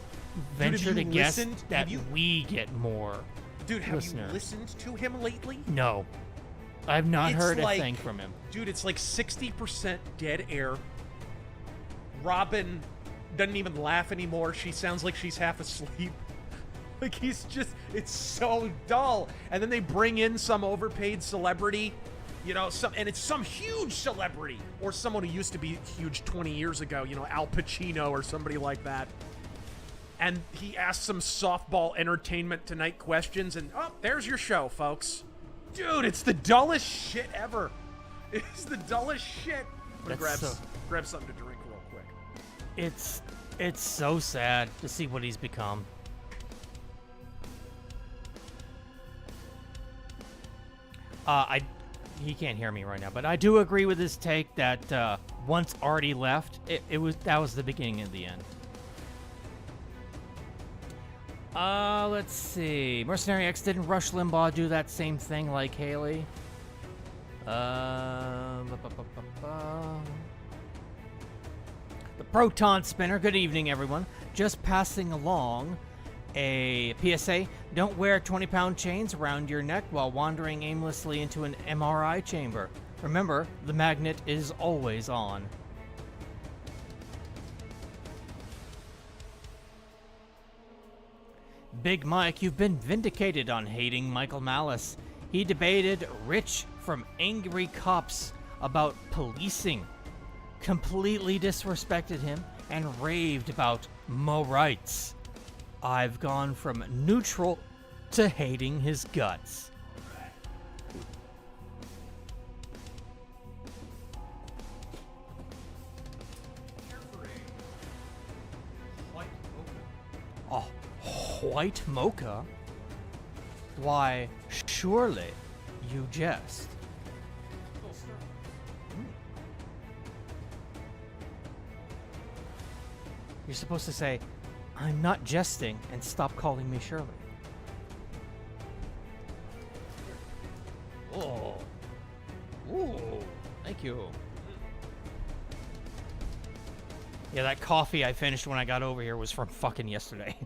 venture to guess that we get more Dude, have listeners. you listened to him lately? No. I've not heard like, a thing from him. Dude, it's like 60% dead air. Robin doesn't even laugh anymore. She sounds like she's half asleep. Like, he's just... It's so dull. And then they bring in some overpaid celebrity, you know, and it's some huge celebrity. Or someone who used to be huge 20 years ago, you know, Al Pacino or somebody like that. And he asks some softball Entertainment Tonight questions, and, oh, there's your show, folks. Dude, it's the dullest shit ever. It's the dullest shit. I'm gonna grab something to drink real quick. It's so sad to see what he's become. He can't hear me right now, but I do agree with his take that once Artie left, that was the beginning of the end. Let's see. Mercenary X, didn't Rush Limbaugh do that same thing like Haley? The Proton Spinner, good evening, everyone. Just passing along a PSA. Don't wear 20-pound chains around your neck while wandering aimlessly into an MRI chamber. Remember, the magnet is always on. Big Mike, you've been vindicated on hating Michael Malice. He debated Rich from Angry Cops about policing, completely disrespected him, and raved about Mo rights. I've gone from neutral to hating his guts. Oh, white mocha? Why, surely you jest. You're supposed to say, I'm not jesting, and stop calling me Shirley. Oh. Ooh, thank you. Yeah, that coffee I finished when I got over here was from fucking yesterday.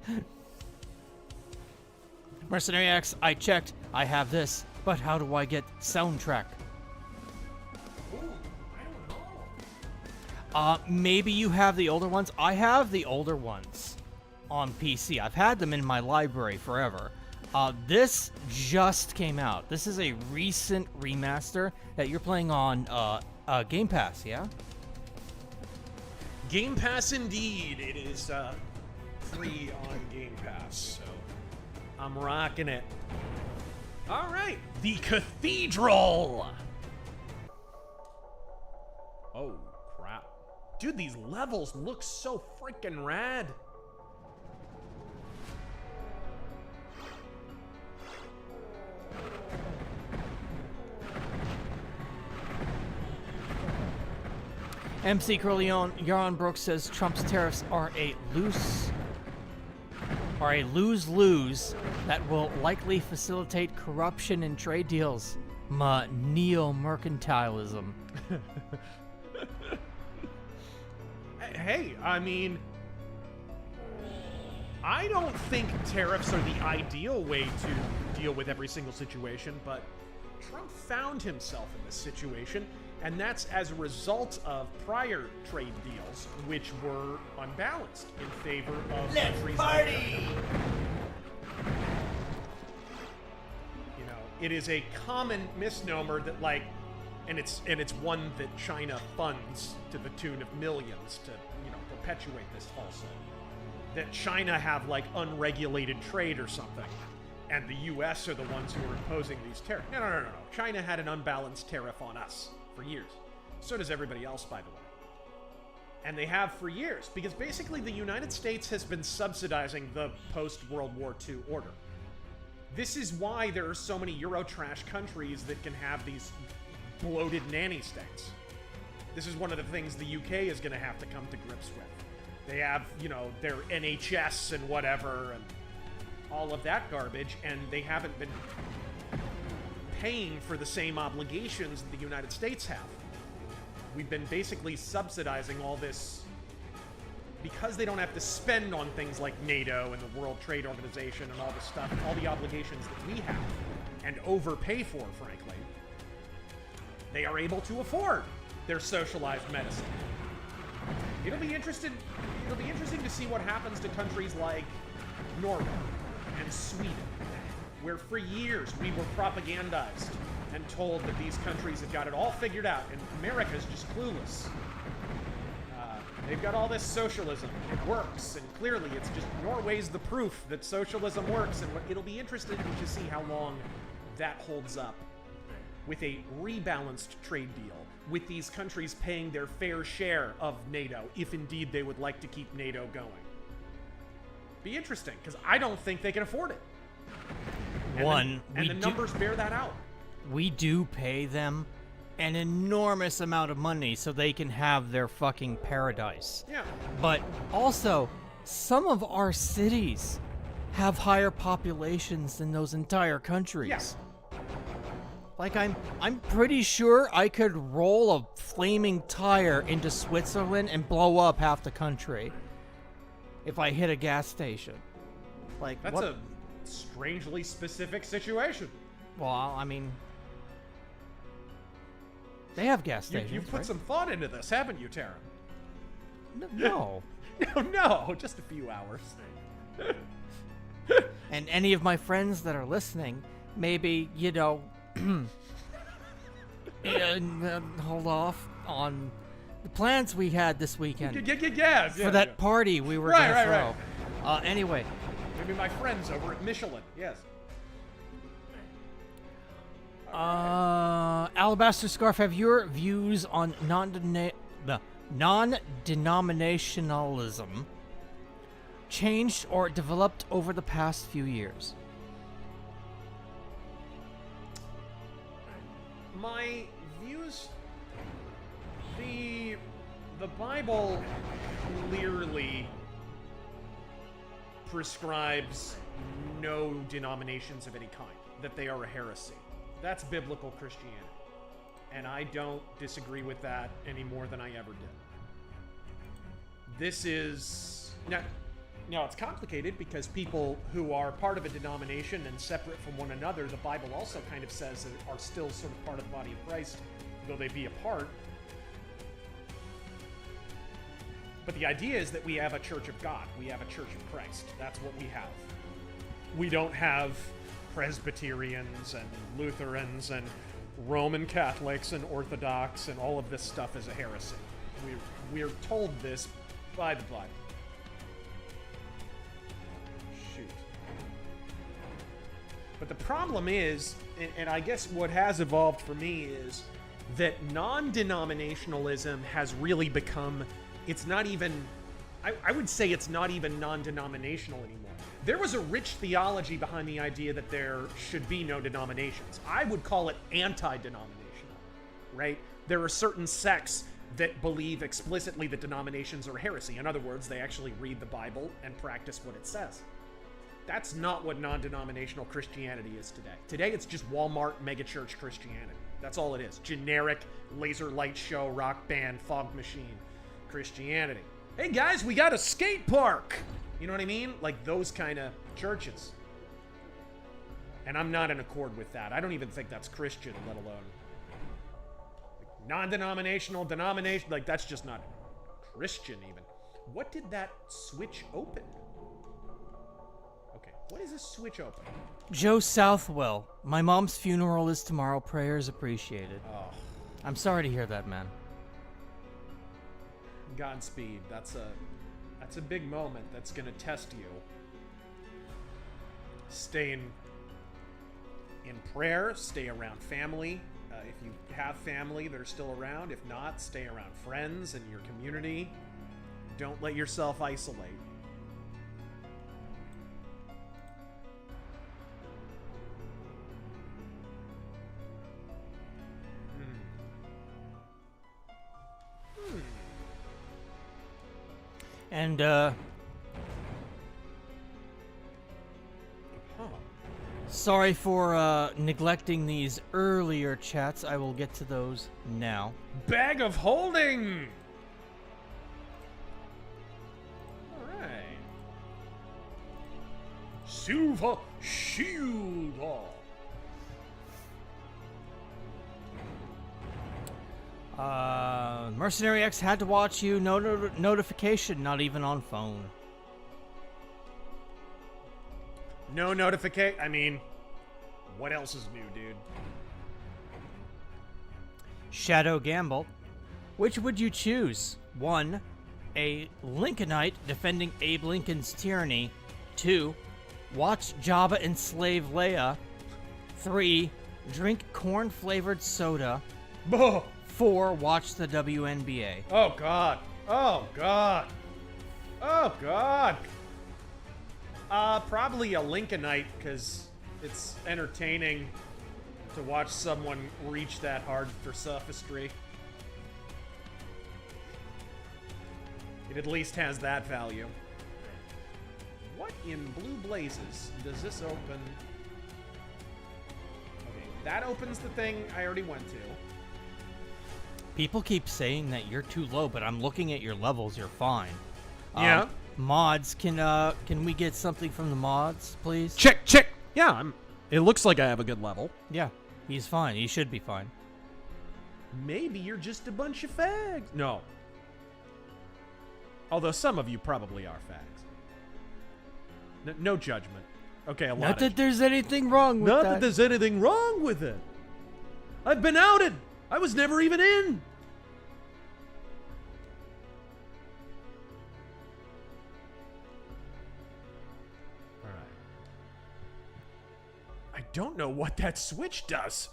Mercenary X, I checked. I have this, but how do I get soundtrack? Maybe you have the older ones. I have the older ones on PC. I've had them in my library forever. This just came out. This is a recent remaster that you're playing on Game Pass, yeah? Game Pass indeed. It is free on Game Pass, so I'm rocking it. All right, the Cathedral. Oh, crap. Dude, these levels look so freaking rad. MC Corleone, Yaron Brooks says Trump's tariffs are a lose-lose that will likely facilitate corruption in trade deals. Neo-mercantilism. Hey, I mean, I don't think tariffs are the ideal way to deal with every single situation, but Trump found himself in this situation, and that's as a result of prior trade deals, which were unbalanced in favor of countries. Party! You know, it is a common misnomer that, like, and it's one that China funds to the tune of millions to, you know, perpetuate this also. That China have, like, unregulated trade or something, and the U.S. are the ones who are imposing these tariffs. No. China had an unbalanced tariff on us for years. So does everybody else, by the way. And they have for years, because basically the United States has been subsidizing the post-World War II order. This is why there are so many Eurotrash countries that can have these bloated nanny states. This is one of the things the UK is going to have to come to grips with. They have, you know, their NHS and whatever, and all of that garbage, and they haven't been paying for the same obligations that the United States have. We've been basically subsidizing all this because they don't have to spend on things like NATO and the World Trade Organization and all the stuff, all the obligations that we have, and overpay for, frankly. They are able to afford their socialized medicine. It'll be interesting to see what happens to countries like Norway and Sweden, where for years we were propagandized and told that these countries have got it all figured out, and America's just clueless. They've got all this socialism. It works, and clearly it's just Norway's the proof that socialism works, and it'll be interesting to see how long that holds up with a rebalanced trade deal, with these countries paying their fair share of NATO, if indeed they would like to keep NATO going. Be interesting, because I don't think they can afford it. And the numbers bear that out. We do pay them an enormous amount of money so they can have their fucking paradise. Yeah. But also, some of our cities have higher populations than those entire countries. Yeah. Like, I'm pretty sure I could roll a flaming tire into Switzerland and blow up half the country if I hit a gas station. Like, That's what? a strangely specific situation. Well, I mean, they have gas stations. You've put right? some thought into this, haven't you, Tara? No. No, just a few hours. And any of my friends that are listening, maybe, hold off on the plans we had this weekend Yeah, for that party we were going to throw. Right. Anyway. Maybe my friends over at Michelin, yes. Alabaster Scarf, have your views on non-denominationalism changed or developed over the past few years? My views, the Bible clearly prescribes no denominations of any kind, that they are a heresy. That's biblical Christianity. And I don't disagree with that any more than I ever did. This is... Now it's complicated because people who are part of a denomination and separate from one another, the Bible also kind of says that are still sort of part of the body of Christ, though they be apart. But the idea is that we have a church of God. We have a church of Christ. That's what we have. We don't have Presbyterians and Lutherans and Roman Catholics and Orthodox and all of this stuff is a heresy. We're told this by the Bible. Shoot. But the problem is, and I guess what has evolved for me is that non-denominationalism has really become, it's not even, I would say it's not even non-denominational anymore. There was a rich theology behind the idea that there should be no denominations. I would call it anti-denominational, right? There are certain sects that believe explicitly that denominations are heresy. In other words, they actually read the Bible and practice what it says. That's not what non-denominational Christianity is today. Today, it's just Walmart megachurch Christianity. That's all it is. Generic laser light show, rock band, fog machine Christianity. Hey guys, we got a skate park! You know what I mean? Like those kind of churches. And I'm not in accord with that. I don't even think that's Christian, let alone like, non-denominational, denomination. Like that's just not Christian even. What did that switch open? Okay, what is this switch open? Joe Southwell, my mom's funeral is tomorrow. Prayers appreciated. Oh. I'm sorry to hear that, man. Godspeed. That's a big moment that's going to test you. Stay in prayer, stay around family. If you have family that are still around, if not, stay around friends and your community. Don't let yourself isolate. And, Sorry for neglecting these earlier chats. I will get to those now. Bag of holding! Alright. Silver shield! Mercenary X had to watch you. No notification, not even on phone. No notification. I mean, what else is new, dude? Shadow Gamble. Which would you choose? 1. A Lincolnite defending Abe Lincoln's tyranny. 2. Watch Jabba enslave Leia. 3. Drink corn-flavored soda. Oh, 4. Watch the WNBA. oh God. Oh, God. Oh, God. Probably a Lincolnite, because it's entertaining to watch someone reach that hard for sophistry. It at least has that value. What in blue blazes does this open? Okay, that opens the thing I already went to. People keep saying that you're too low, but I'm looking at your levels. You're fine. Yeah. Mods, can we get something from the mods, please? Check. Yeah, it looks like I have a good level. Yeah, he's fine. He should be fine. Maybe you're just a bunch of fags. No. Although some of you probably are fags. No judgment. Okay, a lot. Not that there's anything wrong with Not that. that there's anything wrong with it. I've been outed. I was never even in. All right. I don't know what that switch does.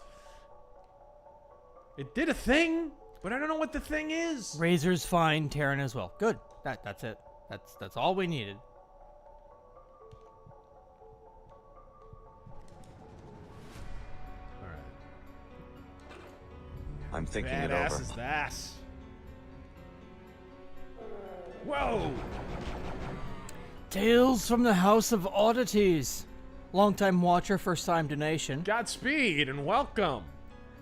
It did a thing, but I don't know what the thing is. Razor's fine. Terran as well. Good. That's it. That's all we needed. All right. I'm thinking it Badass over. is that. Whoa! Tales from the House of Oddities. Longtime watcher, first time donation. Godspeed and welcome.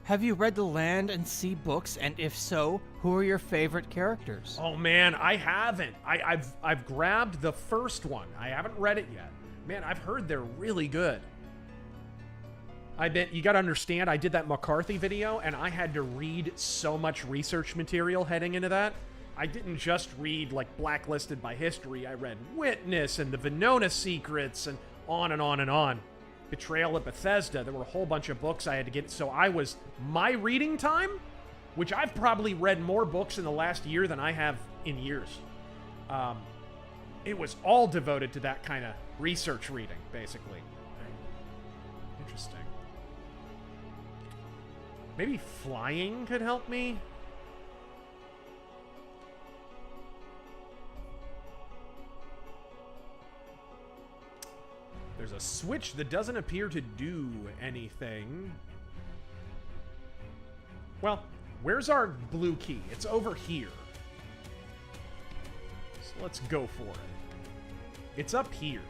Have you read the Land and Sea books, and if so, who are your favorite characters? Oh man, I haven't. I've grabbed the first one. I haven't read it yet. Man, I've heard they're really good. I bet you gotta understand, I did that McCarthy video, and I had to read so much research material heading into that. I didn't just read, like, Blacklisted by History. I read Witness and the Venona Secrets and on and on and on. Betrayal at Bethesda. There were a whole bunch of books I had to get. So my reading time, which I've probably read more books in the last year than I have in years. It was all devoted to that kind of research reading, basically. Interesting. Maybe flying could help me? There's a switch that doesn't appear to do anything. Well, where's our blue key? It's over here. So let's go for it. It's up here.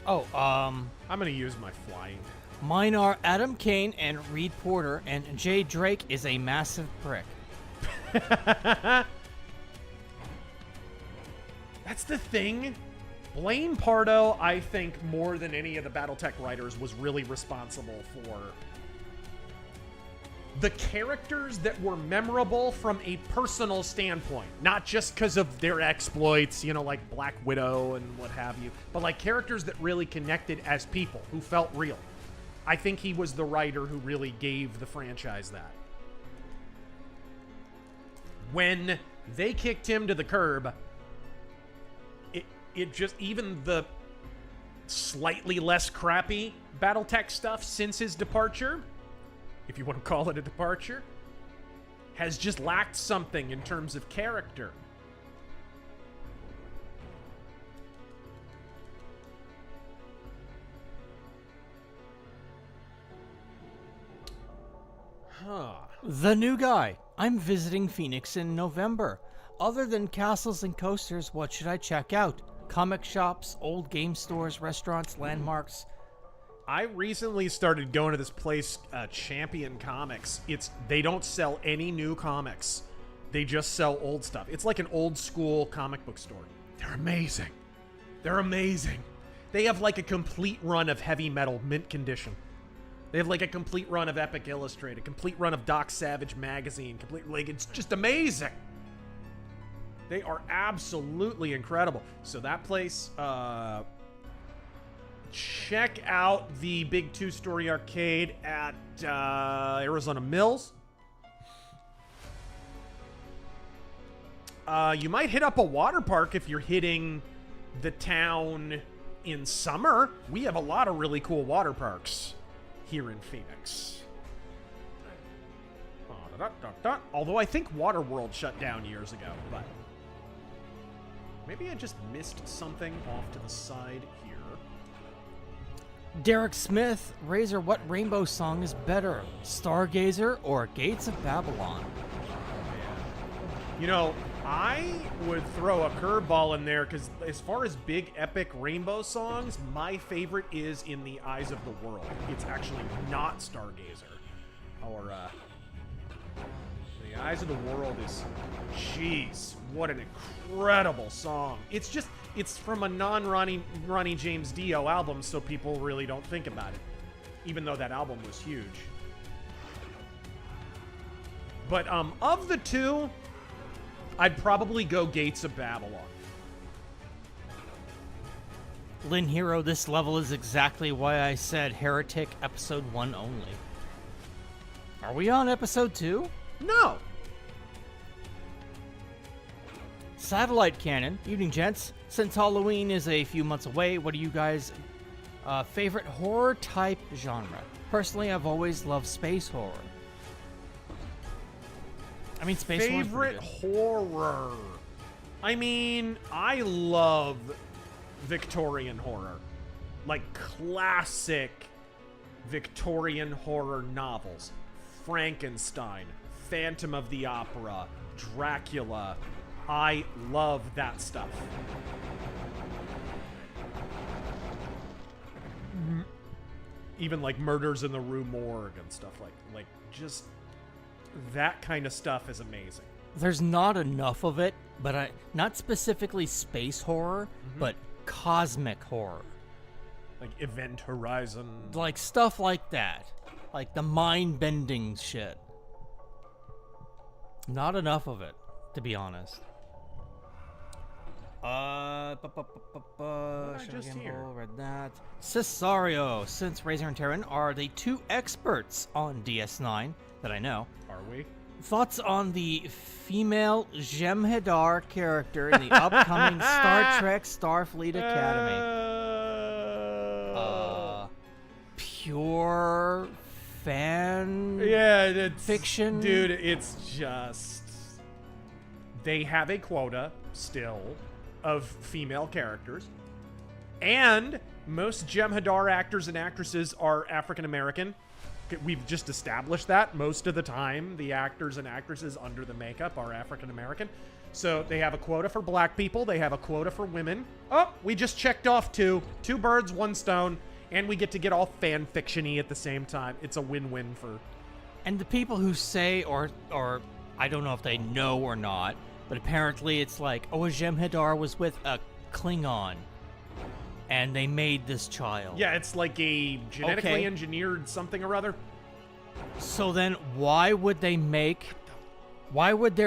Oh, I'm gonna use my flying. mine are Adam Kane and Reed Porter, and Jay Drake is a massive prick. That's the thing. Blaine Pardo, I think, more than any of the Battletech writers, was really responsible for the characters that were memorable from a personal standpoint. Not just because of their exploits, you know, like Black Widow and what have you, but like characters that really connected as people, who felt real. I think he was the writer who really gave the franchise that. When they kicked him to the curb, it just, even the slightly less crappy Battletech stuff since his departure, if you want to call it a departure, has just lacked something in terms of character. Huh. The new guy. I'm visiting Phoenix in November. Other than castles and coasters, what should I check out? Comic shops, old game stores, restaurants, landmarks. I recently started going to this place, Champion Comics. They don't sell any new comics. They just sell old stuff. It's like an old school comic book store. They're amazing. They're amazing. They have like a complete run of Heavy Metal, mint condition. They have like a complete run of Epic Illustrated, complete run of Doc Savage magazine, it's just amazing. They are absolutely incredible. So that place, check out the big 2-story arcade at Arizona Mills. You might hit up a water park if you're hitting the town in summer. We have a lot of really cool water parks here in Phoenix. Although I think Waterworld shut down years ago, but maybe I just missed something off to the side here. Derek Smith, Razor, what rainbow song is better? Stargazer or Gates of Babylon? You know, I would throw a curveball in there because as far as big epic rainbow songs, my favorite is In the Eyes of the World. It's actually not Stargazer. Or, The Eyes of the World is, jeez, what an incredible song. It's from a non-Ronnie James Dio album, so people really don't think about it. Even though that album was huge. But, of the two, I'd probably go Gates of Babylon. Lynn Hero, this level is exactly why I said Heretic Episode 1 only. Are we on Episode 2? No! Satellite Cannon. Evening, gents. Since Halloween is a few months away, what are you guys' favorite horror type genre? Personally, I've always loved space horror. I mean, space favorite horror. I mean, I love Victorian horror. Like classic Victorian horror novels. Frankenstein, Phantom of the Opera, Dracula. I love that stuff. Even like Murders in the Rue Morgue and stuff like just that kind of stuff is amazing. There's not enough of it, but not specifically space horror, but cosmic horror. Like Event Horizon. Like stuff like that. Like the mind-bending shit. Not enough of it, to be honest. Just here. Read that. Cesario, since Razor and Terran are the two experts on DS9 that I know. Are we? Thoughts on the female Jem'Hadar character in the upcoming Star Trek Starfleet Academy? Pure fan fiction? Dude, it's just... They have a quota, still, of female characters. And most Jem'Hadar actors and actresses are African-American. We've just established that. Most of the time, the actors and actresses under the makeup are African-American. So they have a quota for black people. They have a quota for women. Oh, we just checked off two. 2 birds, 1 stone. And we get to get all fan fiction-y at the same time. It's a win-win for... And the people who say, or I don't know if they know or not, but apparently it's like, oh, a Jem'Hadar was with a Klingon. And they made this child. Yeah, it's like a genetically engineered something or other. So then why would there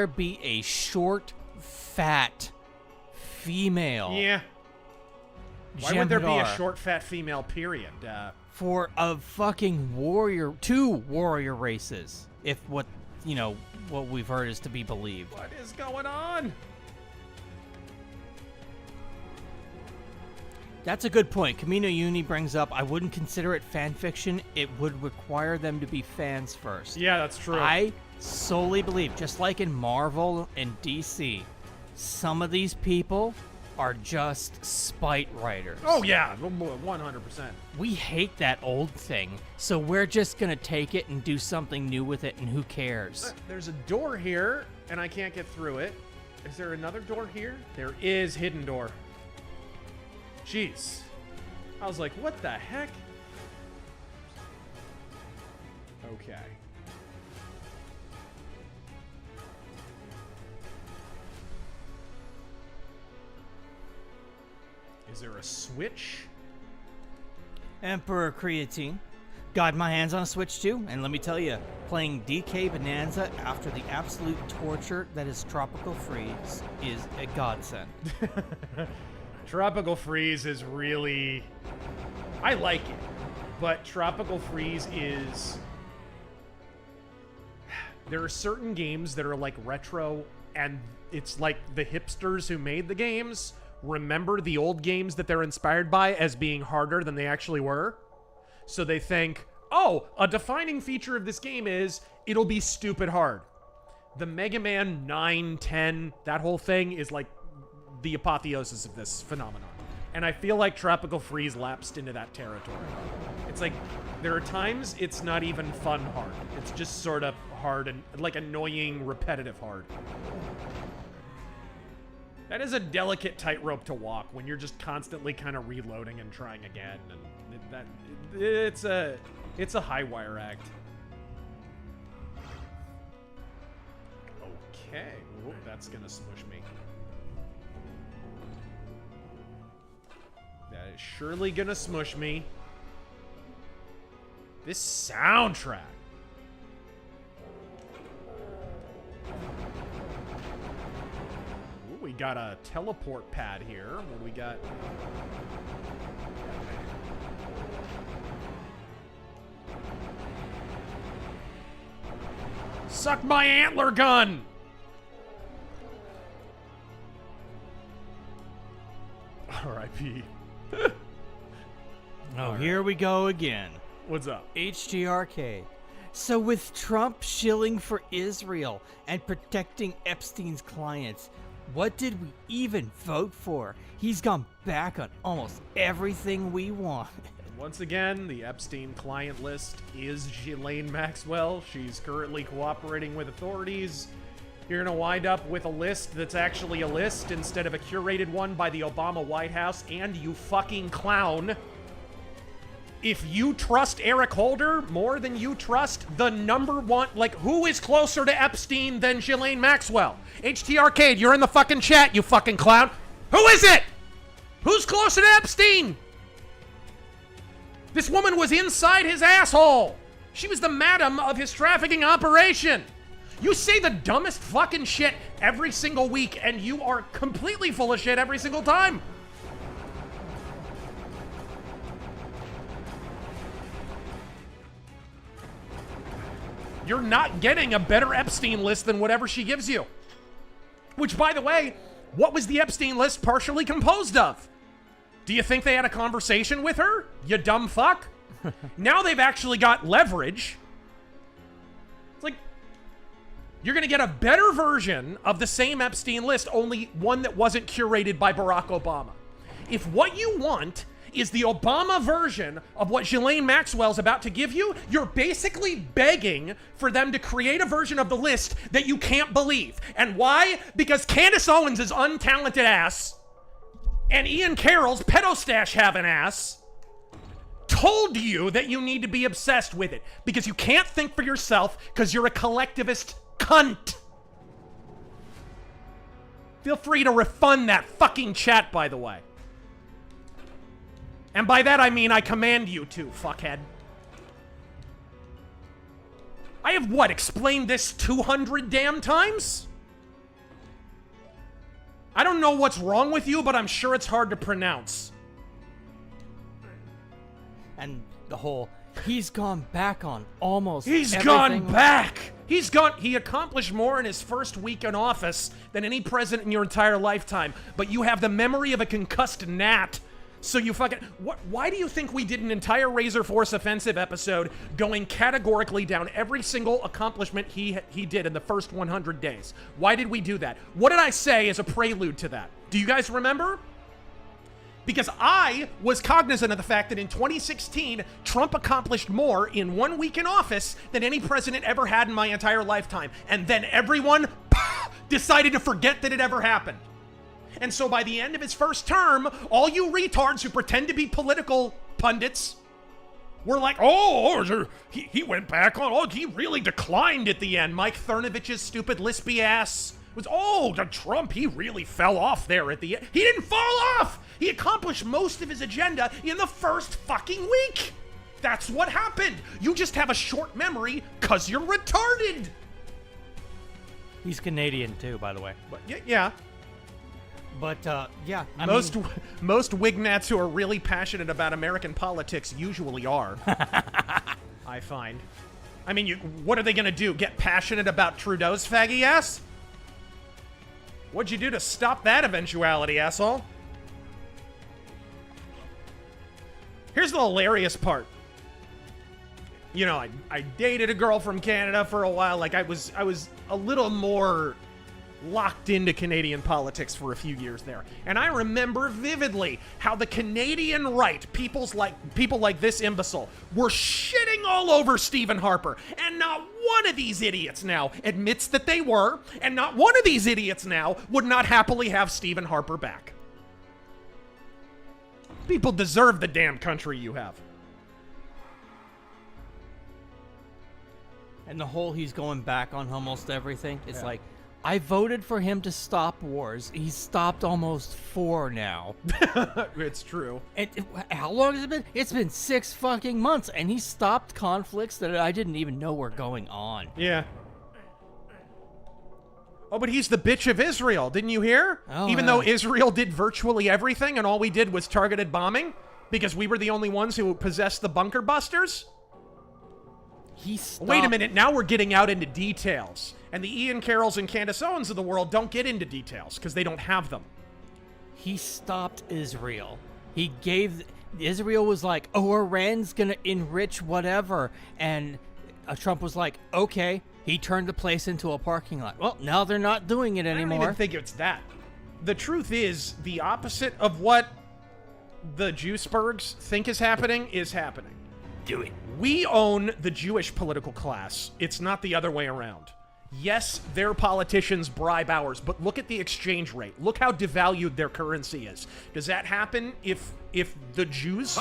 be a short, fat female? Yeah. Why would there be a short, fat female, period? For a fucking warrior, 2 warrior races, if what we've heard is to be believed. What is going on? That's a good point. Camino Uni brings up, I wouldn't consider it fan fiction. It would require them to be fans first. Yeah, that's true. I solely believe, just like in Marvel and DC, some of these people are just spite writers. Oh, yeah, 100%. We hate that old thing, so we're just gonna take it and do something new with it, and who cares? There's a door here, and I can't get through it. Is there another door here? There is hidden door. Jeez. I was like, what the heck? Okay. Is there a switch? Emperor Creatine. Got my hands on a Switch too, and let me tell you, playing DK Bonanza after the absolute torture that is Tropical Freeze is a godsend. Tropical Freeze is really... I like it, but Tropical Freeze is... There are certain games that are like retro, and it's like the hipsters who made the games remember the old games that they're inspired by as being harder than they actually were. So they think, oh, a defining feature of this game is it'll be stupid hard. The Mega Man 9, 10, that whole thing is like the apotheosis of this phenomenon. And I feel like Tropical Freeze lapsed into that territory. It's like, there are times it's not even fun hard. It's just sort of hard and like annoying, repetitive hard. That is a delicate tightrope to walk when you're just constantly kind of reloading and trying again, and it's a high wire act. Okay, ooh, that's gonna smush me. That is surely gonna smush me. This soundtrack. We got a teleport pad here. What do we got? Suck my antler gun! R.I.P. Oh, here we go again. What's up? HERETIC. So with Trump shilling for Israel and protecting Epstein's clients, what did we even vote for? He's gone back on almost everything we want. Once again, the Epstein client list is Ghislaine Maxwell. She's currently cooperating with authorities. You're gonna wind up with a list that's actually a list instead of a curated one by the Obama White House, and you fucking clown. If you trust Eric Holder more than you trust the number one, like, who is closer to Epstein than Ghislaine Maxwell? HERETIC, you're in the fucking chat, you fucking clown. Who is it? Who's closer to Epstein? This woman was inside his asshole. She was the madam of his trafficking operation. You say the dumbest fucking shit every single week, and you are completely full of shit every single time. You're not getting a better Epstein list than whatever she gives you. Which, by the way, what was the Epstein list partially composed of? Do you think they had a conversation with her? You dumb fuck. Now they've actually got leverage. It's like, you're gonna get a better version of the same Epstein list, only one that wasn't curated by Barack Obama. If what you want is the Obama version of what Ghislaine Maxwell's about to give you, you're basically begging for them to create a version of the list that you can't believe. And why? Because Candace Owens' untalented ass and Ian Carroll's pedostash having ass told you that you need to be obsessed with it because you can't think for yourself because you're a collectivist cunt. Feel free to refund that fucking chat, by the way. And by that I mean I command you to, fuckhead. I have what, explained this 200 damn times? I don't know what's wrong with you, but I'm sure it's hard to pronounce. And the whole, he's gone back on almost He's everything. gone back! He accomplished more in his first week in office than any president in your entire lifetime, but you have the memory of a concussed gnat. So you fucking... Why do you think we did an entire Razor Force Offensive episode going categorically down every single accomplishment he did in the first 100 days? Why did we do that? What did I say as a prelude to that? Do you guys remember? Because I was cognizant of the fact that in 2016, Trump accomplished more in 1 week in office than any president ever had in my entire lifetime. And then everyone decided to forget that it ever happened. And so by the end of his first term, all you retards who pretend to be political pundits were like, oh, he went back on, oh, he really declined at the end. Mike Cernovich's stupid lispy ass was, oh, the Trump, he really fell off there at the end. He didn't fall off! He accomplished most of his agenda in the first fucking week! That's what happened! You just have a short memory because you're retarded! He's Canadian too, by the way. But, yeah. But, yeah. Most Wignats who are really passionate about American politics usually are. I find. I mean, what are they gonna do? Get passionate about Trudeau's faggy ass? What'd you do to stop that eventuality, asshole? Here's the hilarious part. You know, I dated a girl from Canada for a while. Like, I was a little more locked into Canadian politics for a few years there. And I remember vividly how the Canadian right, people like this imbecile, were shitting all over Stephen Harper. And not one of these idiots now admits that they were, and not one of these idiots now would not happily have Stephen Harper back. People deserve the damn country you have. And the whole he's going back on almost everything. It's like, I voted for him to stop wars. He's stopped almost 4 now. It's true. And how long has it been? It's been 6 fucking months, and he stopped conflicts that I didn't even know were going on. Yeah. Oh, but he's the bitch of Israel. Didn't you hear? Oh, Even though Israel did virtually everything and all we did was targeted bombing because we were the only ones who possessed the bunker busters? He stopped. Wait a minute. Now we're getting out into details. And the Ian Carrolls and Candace Owens of the world don't get into details because they don't have them. He stopped Israel. He gave... Israel was like, oh, Iran's gonna enrich whatever. And Trump was like, okay. He turned the place into a parking lot. Well, now they're not doing it anymore. I don't even think it's that. The truth is, the opposite of what the Jewsburgs think is happening is happening. Do it. We own the Jewish political class. It's not the other way around. Yes, their politicians bribe ours, but look at the exchange rate. Look how devalued their currency is. Does that happen if the Jews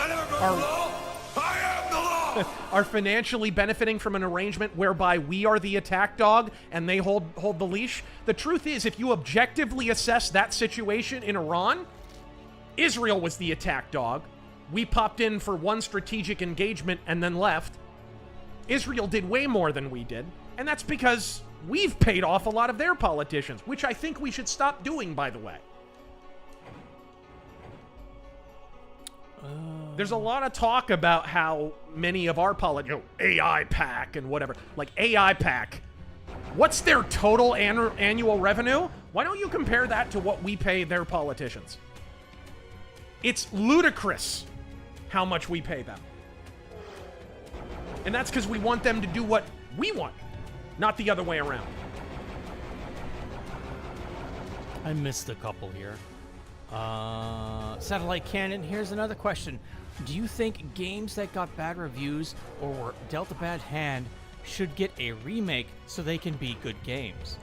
are financially benefiting from an arrangement whereby we are the attack dog and they hold the leash? The truth is, if you objectively assess that situation in Iran, Israel was the attack dog. We popped in for one strategic engagement and then left. Israel did way more than we did, and that's because we've paid off a lot of their politicians, which I think we should stop doing, by the way. There's a lot of talk about how many of our politicians, AI PAC and whatever, like AI PAC, what's their total annual revenue? Why don't you compare that to what we pay their politicians? It's ludicrous how much we pay them. And that's because we want them to do what we want, not the other way around. I missed a couple here. Satellite Cannon, here's another question. Do you think games that got bad reviews or were dealt a bad hand should get a remake so they can be good games?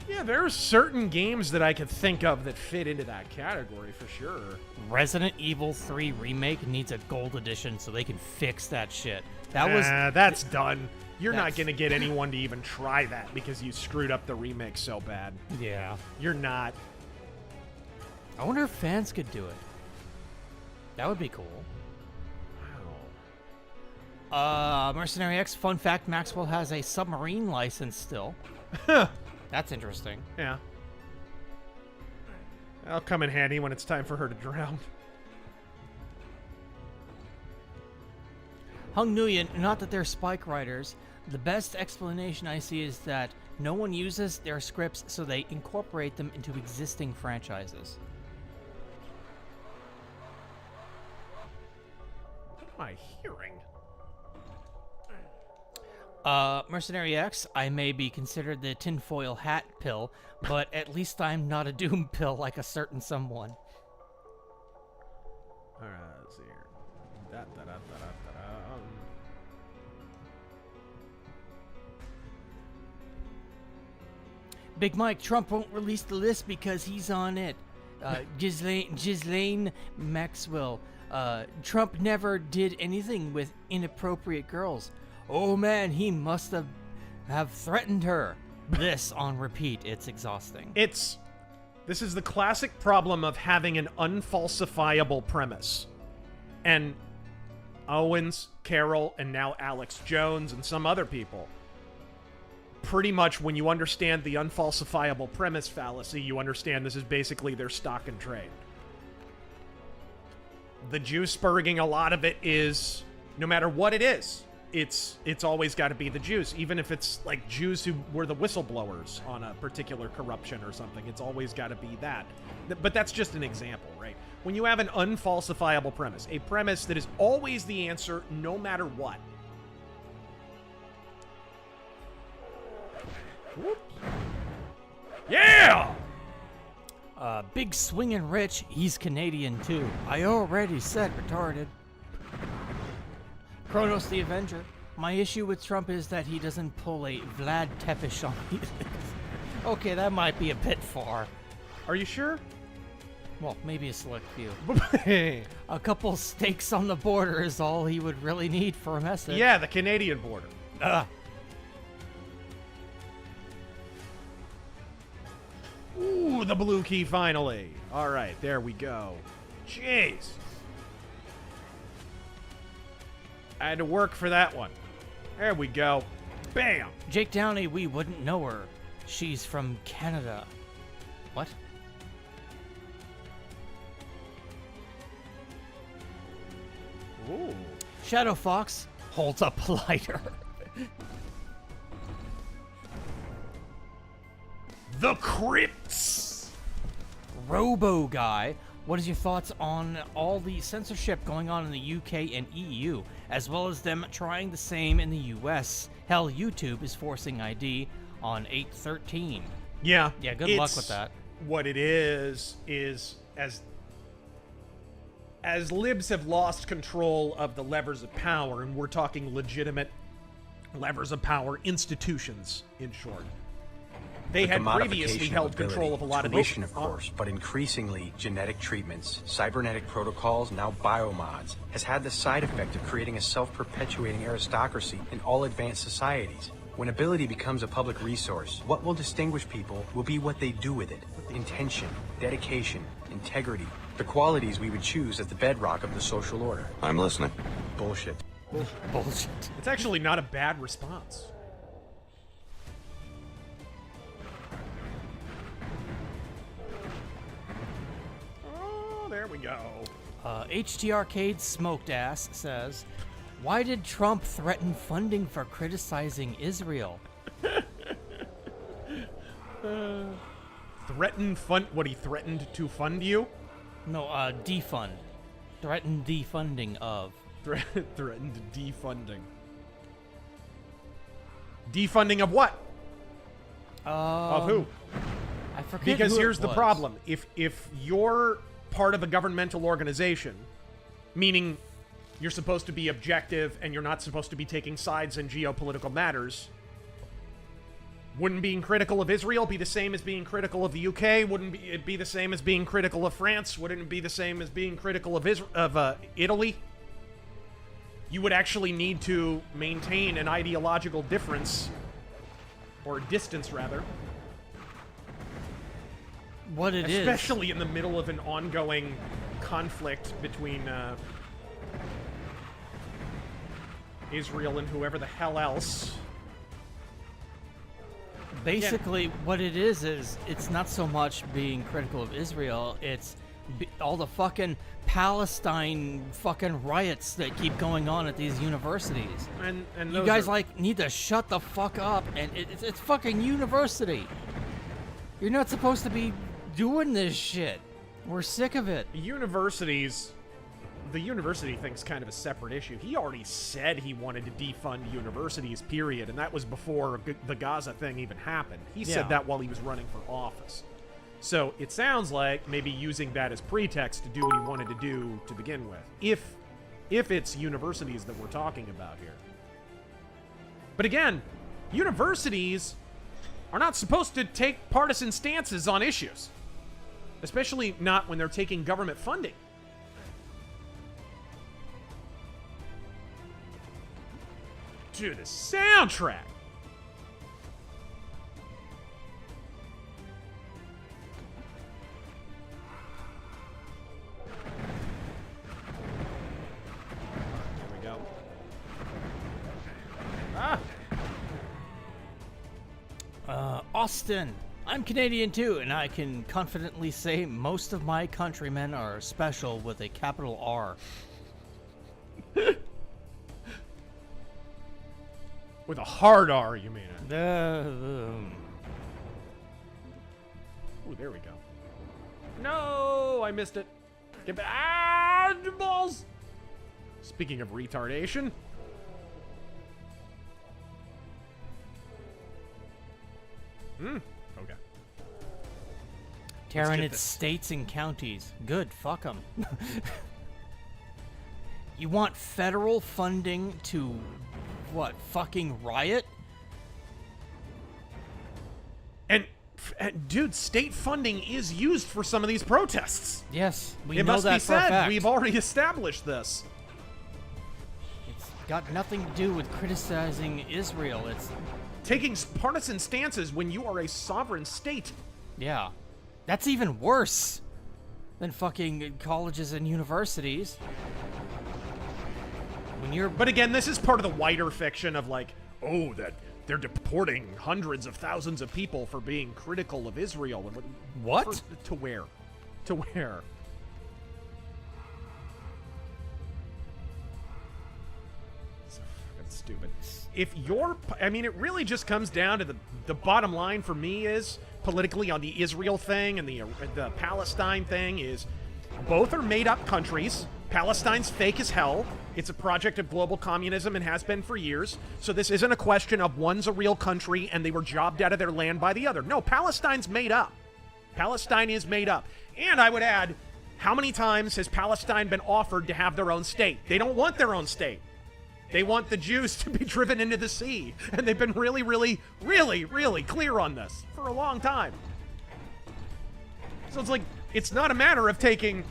Yeah, there are certain games that I could think of that fit into that category for sure. Resident Evil 3 Remake needs a gold edition so they can fix that shit. That's done. You're not going to get anyone to even try that because you screwed up the remake so bad. Yeah. You're not. I wonder if fans could do it. That would be cool. Wow. Mercenary X, fun fact, Maxwell has a submarine license still. That's interesting. Yeah. That'll come in handy when it's time for her to drown. Hung Nguyen, not that they're spike writers. The best explanation I see is that no one uses their scripts, so they incorporate them into existing franchises. What am I hearing? Mercenary X, I may be considered the tinfoil hat pill, but at least I'm not a doom pill like a certain someone. All right, let's see here. Big Mike, Trump won't release the list because he's on it. Ghislaine Maxwell, Trump never did anything with inappropriate girls. Oh man, he must have threatened her. This on repeat, it's exhausting. This is the classic problem of having an unfalsifiable premise. And Owens, Carroll, and now Alex Jones and some other people, pretty much when you understand the unfalsifiable premise fallacy, you understand this is basically their stock and trade. The Jew spurging, a lot of it is, no matter what it is, it's always got to be the Jews. Even if it's like Jews who were the whistleblowers on a particular corruption or something, it's always got to be that. But that's just an example, right? When you have an unfalsifiable premise, a premise that is always the answer no matter what. Whoops. Yeah! Big swingin' Rich, he's Canadian too. I already said retarded. Kronos the Avenger, my issue with Trump is that he doesn't pull a Vlad Tepes on me. Okay, that might be a bit far. Are you sure? Well, maybe a select few. A couple stakes on the border is all he would really need for a message. Yeah, the Canadian border. Ooh, the blue key finally. All right, there we go. Jeez. I had to work for that one. There we go. Bam. Jake Downey, we wouldn't know her. She's from Canada. What? Ooh. Shadow Fox holds up a lighter. The Crypts. Robo Guy, what is your thoughts on all the censorship going on in the UK and EU, as well as them trying the same in the US? Hell, YouTube is forcing ID on 8/13. Yeah. Yeah, good luck with that. What it is as libs have lost control of the levers of power, and we're talking legitimate levers of power, institutions, in short. They had previously held control of a lot of these. Of course, but increasingly genetic treatments, cybernetic protocols, now biomods, has had the side effect of creating a self-perpetuating aristocracy in all advanced societies. When ability becomes a public resource, what will distinguish people will be what they do with it. Intention, dedication, integrity, the qualities we would choose as the bedrock of the social order. I'm listening. Bullshit. Bullshit. It's actually not a bad response. Oh, there we go. HERETIC Smoked Ass says, why did Trump threaten funding for criticizing Israel? Threaten fund? What, he threatened to fund you? No, defund. Threaten defunding of. Threatened defunding. Defunding of what? Of who? I forget. Because who here's it the was. problem. If you're part of a governmental organization, meaning you're supposed to be objective and you're not supposed to be taking sides in geopolitical matters, wouldn't being critical of Israel be the same as being critical of the UK? Wouldn't it be the same as being critical of France? Wouldn't it be the same as being critical of Italy? You would actually need to maintain an ideological difference, or distance rather. What it is. Especially in the middle of an ongoing conflict between Israel and whoever the hell else. Basically, what it is it's not so much being critical of Israel, it's all the fucking Palestine fucking riots that keep going on at these universities. And you guys need to shut the fuck up, and it's fucking university. You're not supposed to be doing this shit. We're sick of it. Universities, the university thing's kind of a separate issue. He already said he wanted to defund universities, period, and that was before the Gaza thing even happened. He said that while he was running for office. So it sounds like maybe using that as pretext to do what he wanted to do to begin with, if it's universities that we're talking about here. But again, universities are not supposed to take partisan stances on issues, especially not when they're taking government funding. Dude, the soundtrack! There we go. Ah! Austin. I'm Canadian too, and I can confidently say most of my countrymen are special with a capital R. With a hard R, you mean it? Ooh, there we go. No, I missed it. Get back. Ah, balls! Speaking of retardation. Okay. Tearing its states and counties. Good, fuck them. You want federal funding to, what, fucking riot? And dude, state funding is used for some of these protests. Yes, we it know must that be for a said. fact. We've already established this. It's got nothing to do with criticizing Israel. It's taking partisan stances when you are a sovereign state. Yeah. That's even worse than fucking colleges and universities. When you're... But again, this is part of the wider fiction of like, oh, that they're deporting hundreds of thousands of people for being critical of Israel. And what? To where? To where? So fucking stupid. If you're, I mean, it really just comes down to the bottom line for me is, politically on the Israel thing and the Palestine thing is, both are made-up countries. Palestine's fake as hell. It's a project of global communism and has been for years. So this isn't a question of one's a real country and they were jobbed out of their land by the other. No, Palestine's made up. Palestine is made up. And I would add, how many times has Palestine been offered to have their own state? They don't want their own state. They want the Jews to be driven into the sea. And they've been really, really, really, really clear on this for a long time. So it's like, it's not a matter of taking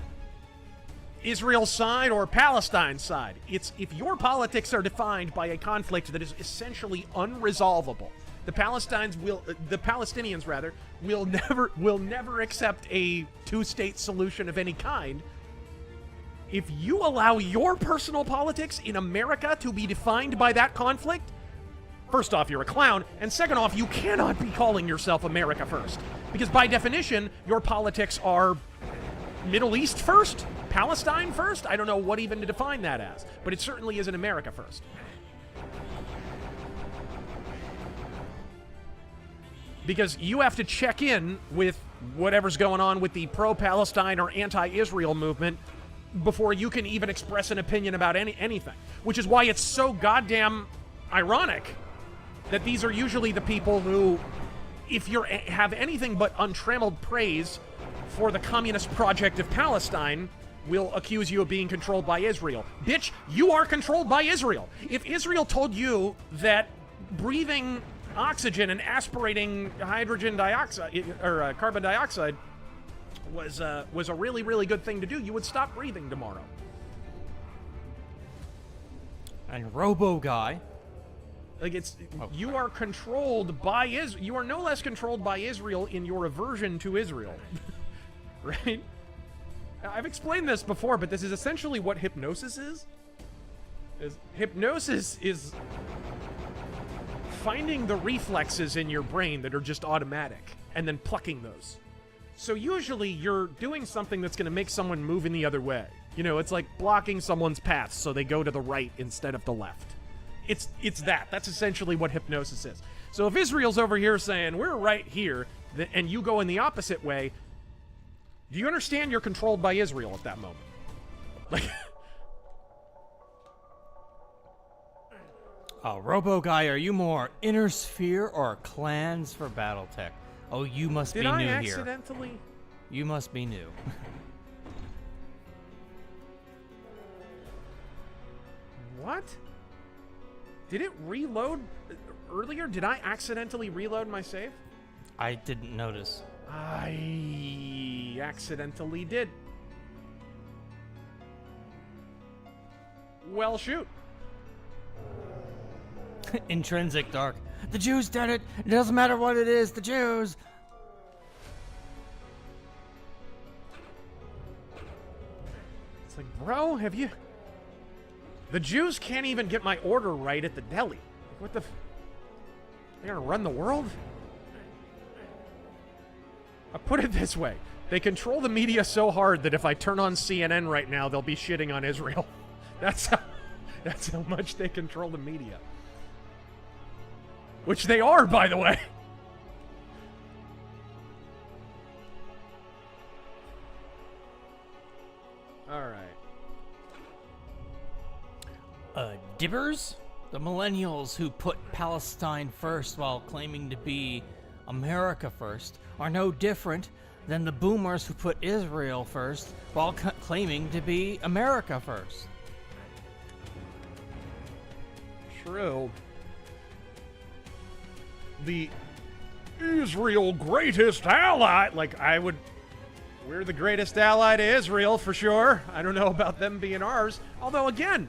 Israel's side or Palestine's side. It's if your politics are defined by a conflict that is essentially unresolvable, the Palestinians will never accept a two-state solution of any kind. If you allow your personal politics in America to be defined by that conflict, first off, you're a clown, and second off, you cannot be calling yourself America first. Because by definition, your politics are Middle East first, Palestine first. I don't know what even to define that as, but it certainly isn't America first. Because you have to check in with whatever's going on with the pro-Palestine or anti-Israel movement before you can even express an opinion about anything. Which is why it's so goddamn ironic that these are usually the people who, if you have anything but untrammeled praise for the communist project of Palestine, will accuse you of being controlled by Israel. Bitch, you are controlled by Israel. If Israel told you that breathing oxygen and aspirating hydrogen dioxide, or carbon dioxide, was a really, really good thing to do, you would stop breathing tomorrow. And Robo Guy. Like, it's, you are controlled by Israel. You are no less controlled by Israel in your aversion to Israel. Right? I've explained this before, but this is essentially what hypnosis is. Hypnosis is finding the reflexes in your brain that are just automatic, and then plucking those. So usually you're doing something that's going to make someone move in the other way. You know, it's like blocking someone's path so they go to the right instead of the left. It's that. That's essentially what hypnosis is. So if Israel's over here saying, we're right here, and you go in the opposite way, do you understand you're controlled by Israel at that moment? Robo Guy, are you more Inner Sphere or Clans for BattleTech? Oh, you must be new here. Did I accidentally? You must be new. What? Did it reload earlier? Did I accidentally reload my save? I didn't notice. I accidentally did. Well, shoot. Intrinsic Dark. The Jews did it. It doesn't matter what it is. The Jews. It's like, bro, have you... The Jews can't even get my order right at the deli. Like, what the... They're gonna run the world? I put it this way. They control the media so hard that if I turn on CNN right now, they'll be shitting on Israel. That's how much they control the media. Which they are, by the way. All right. Dibbers? The millennials who put Palestine first while claiming to be America first are no different than the boomers who put Israel first while claiming to be America first. True. The Israel greatest ally. Like, we're the greatest ally to Israel for sure. I don't know about them being ours. Although, again,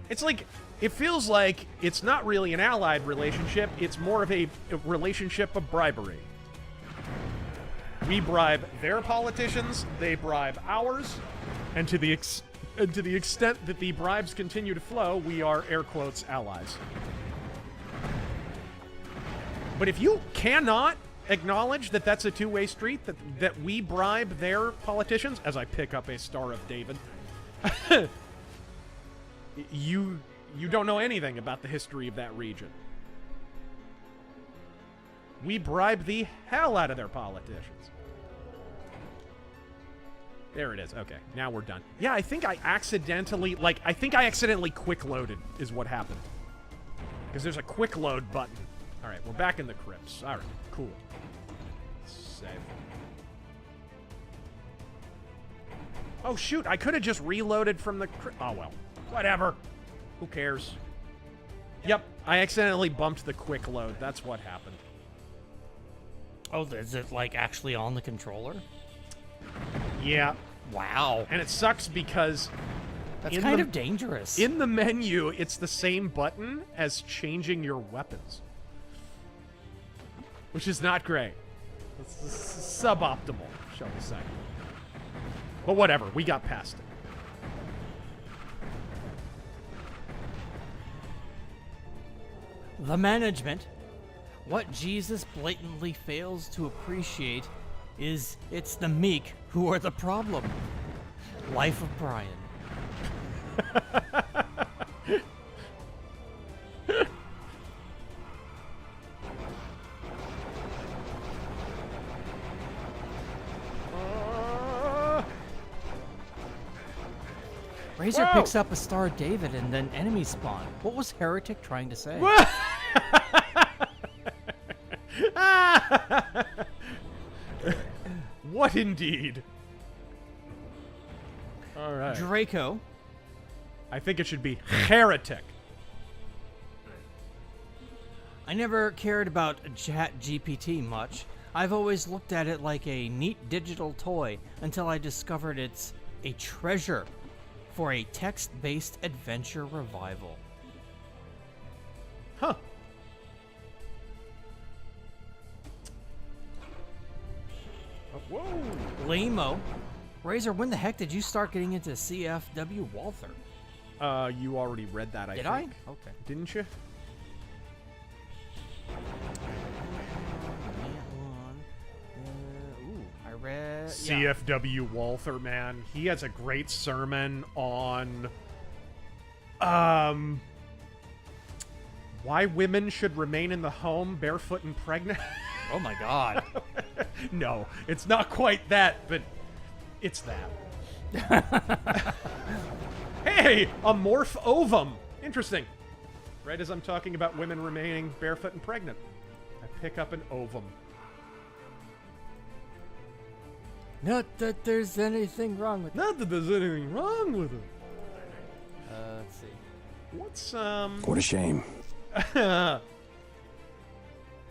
it's like, it feels like it's not really an allied relationship. It's more of a relationship of bribery. We bribe their politicians, they bribe ours, and to the extent that the bribes continue to flow, we are, air quotes, allies. But if you cannot acknowledge that that's a two-way street, that we bribe their politicians, as I pick up a Star of David, you don't know anything about the history of that region. We bribe the hell out of their politicians. There it is. Okay, now we're done. Yeah, I think I accidentally quick loaded is what happened. Because there's a quick load button. All right, we're back in the crypts. All right, cool. Save. Oh, shoot, I could have just reloaded from the crypt. Oh, well, whatever. Who cares? Yep, I accidentally bumped the quick load. That's what happened. Oh, is it, like, actually on the controller? Yeah. Wow. And it sucks because... That's kind of dangerous. In the menu, it's the same button as changing your weapons. Which is not great. It's suboptimal, shall we say. But whatever, we got past it. The management. What Jesus blatantly fails to appreciate is it's the meek who are the problem. Life of Brian. Razor picks up a Star of David and then enemies spawn. What was Heretic trying to say? What indeed? All right. Draco. I think it should be Heretic. I never cared about ChatGPT much. I've always looked at it like a neat digital toy until I discovered it's a treasure for a text-based adventure revival. Huh. Whoa. Lame-o. Razor, when the heck did you start getting into CFW Walther? You already read that, I think. Did I? Okay. Didn't you? I read... CFW Walther, man. He has a great sermon on... why women should remain in the home barefoot and pregnant. Oh my god. No, it's not quite that, but it's that. Hey, a morph ovum. Interesting. Right as I'm talking about women remaining barefoot and pregnant, I pick up an ovum. Not that there's anything wrong with it. Not that there's anything wrong with it. Let's see. What's, What a shame.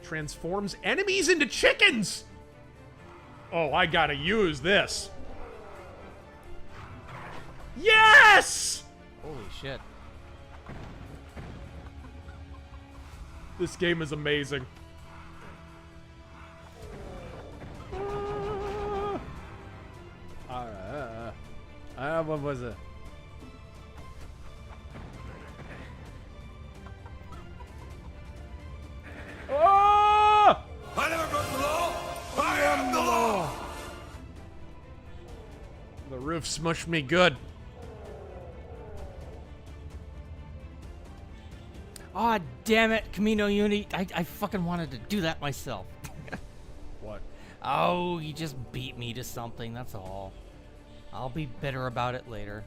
transforms enemies into chickens! Oh, I gotta use this. Yes! Holy shit. This game is amazing. Alright, what was it? Oh! I never broke the law. I am the law. The roof smushed me good. Aw, damn it, Camino Uni. I fucking wanted to do that myself. What? Oh, you just beat me to something, that's all. I'll be bitter about it later.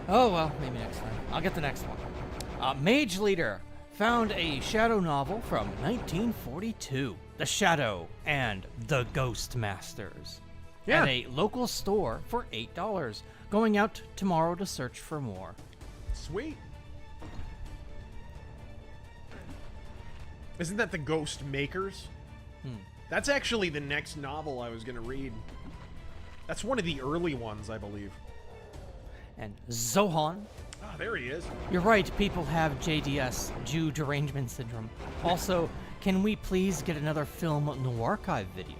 Oh, well, maybe next time. I'll get the next one. Mage Leader found a shadow novel from 1942. The Shadow and the Ghost Masters. Yeah. At a local store for $8. Going out tomorrow to search for more. Sweet. Isn't that the Ghost Makers? That's actually the next novel I was going to read. That's one of the early ones, I believe. And Zohan. Ah, there he is. You're right, people have JDS, Jew Derangement Syndrome. Also, can we please get another Film NoirChive video?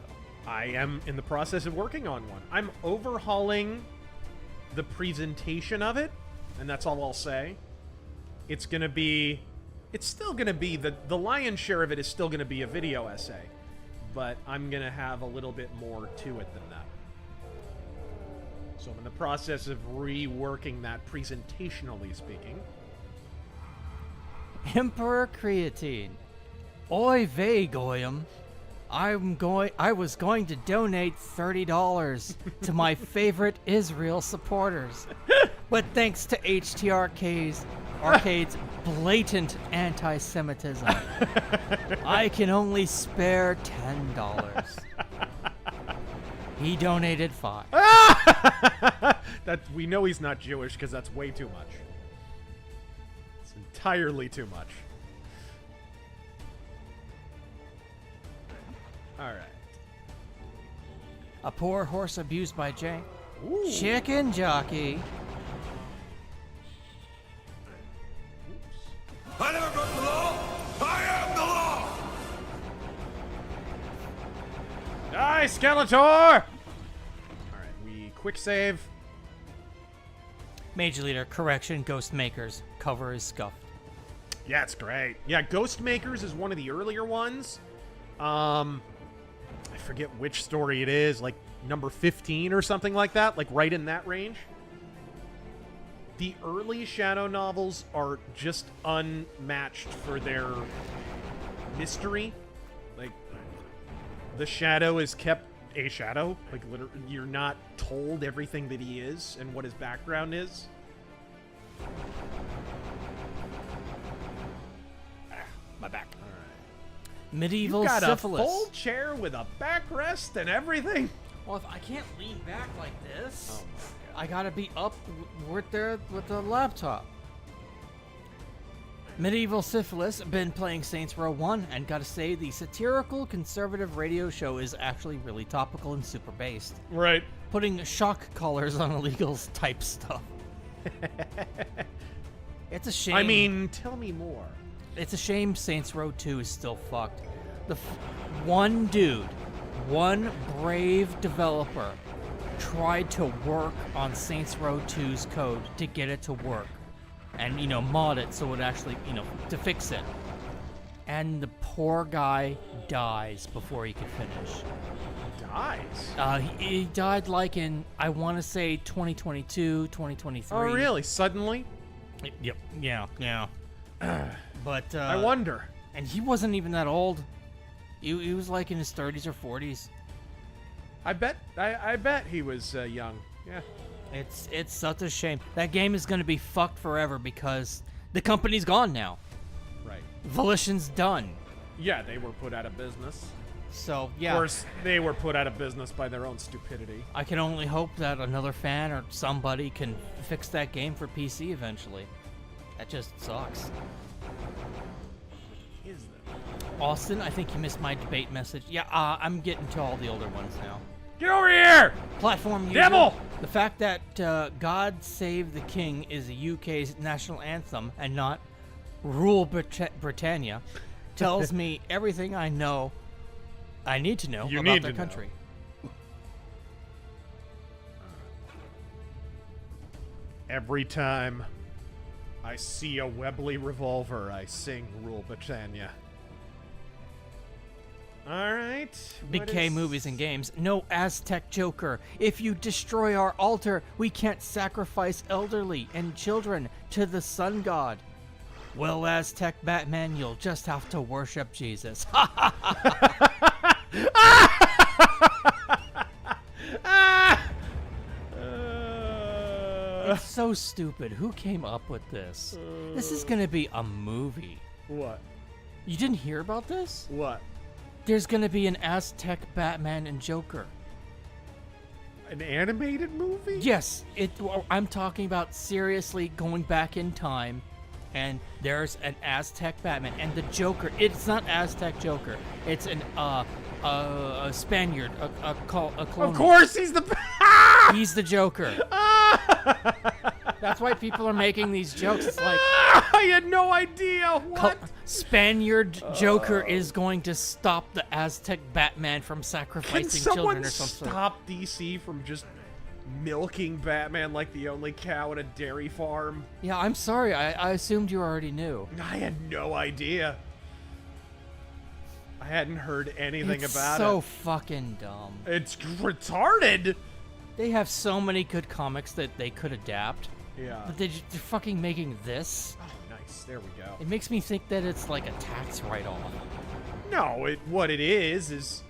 I am in the process of working on one. I'm overhauling the presentation of it, and that's all I'll say. It's still gonna be the lion's share of it is still gonna be a video essay, but I'm gonna have a little bit more to it than that. So I'm in the process of reworking that presentationally speaking. Emperor Creatine. Oy vey, Goyim. I was going to donate $30 to my favorite Israel supporters. But thanks to HERETIC's blatant anti-Semitism, I can only spare $10. He donated $5. That we know he's not Jewish because that's way too much. It's entirely too much. All right. A poor horse abused by Jay. Ooh. Chicken jockey. I never broke the law. I am the law. Die, Skeletor! Alright, we quick save. Mage Leader, correction, Ghost Makers. Cover is scuffed. Yeah, it's great. Yeah, Ghost Makers is one of the earlier ones. I forget which story it is, like number 15 or something like that, like right in that range. The early Shadow novels are just unmatched for their mystery. Like, the Shadow is kept a Shadow. Like, literally, you're not told everything that he is and what his background is. My back. All right. Medieval You got syphilis. a full chair with a backrest and everything? Well, if I can't lean back like this, Oh my God. I gotta be up with the laptop. Medieval Syphilis, been playing Saints Row 1, and gotta say, the satirical conservative radio show is actually really topical and super based. Right. Putting shock collars on illegals type stuff. It's a shame. I mean, tell me more. It's a shame Saints Row 2 is still fucked. One dude, one brave developer, tried to work on Saints Row 2's code to get it to work. And, mod it so it actually, to fix it. And the poor guy dies before he could finish. Dies? He died like in, I want to say, 2022, 2023. Oh, really? Suddenly? Yep. Yeah. But, I wonder. And he wasn't even that old. He was like in his 30s or 40s. I bet he was young. Yeah. It's such a shame. That game is going to be fucked forever because the company's gone now. Right. Volition's done. Yeah, they were put out of business. So, yeah. Of course, they were put out of business by their own stupidity. I can only hope that another fan or somebody can fix that game for PC eventually. That just sucks. Is that? Austin, I think you missed my debate message. Yeah, I'm getting to all the older ones now. Get over here! Platform user. Devil! The fact that God Save the King is the UK's national anthem and not Rule Britannia tells me everything I need to know about their country. Every time I see a Webley revolver, I sing Rule Britannia. Alright. Big K movies and games. No Aztec Joker. If you destroy our altar, we can't sacrifice elderly and children to the sun god. Well, Aztec Batman, you'll just have to worship Jesus. It's so stupid. Who came up with this? This is gonna be a movie. What? You didn't hear about this? What? There's gonna be an Aztec Batman and Joker. An animated movie? Yes, I'm talking about seriously going back in time, and there's an Aztec Batman and the Joker. It's not Aztec Joker. It's an a Spaniard, a clone. Of course, he's the. He's the Joker. That's why people are making these jokes. It's like I had no idea. What? Spaniard Joker is going to stop the Aztec Batman from sacrificing children or something. Stop DC from just milking Batman like the only cow at a dairy farm? Yeah, I'm sorry. I assumed you already knew. I had no idea. I hadn't heard anything about it. It's so fucking dumb. It's retarded. They have so many good comics that they could adapt. Yeah. But they're fucking making this. Oh, nice. There we go. It makes me think that it's like a tax write-off. No, what it is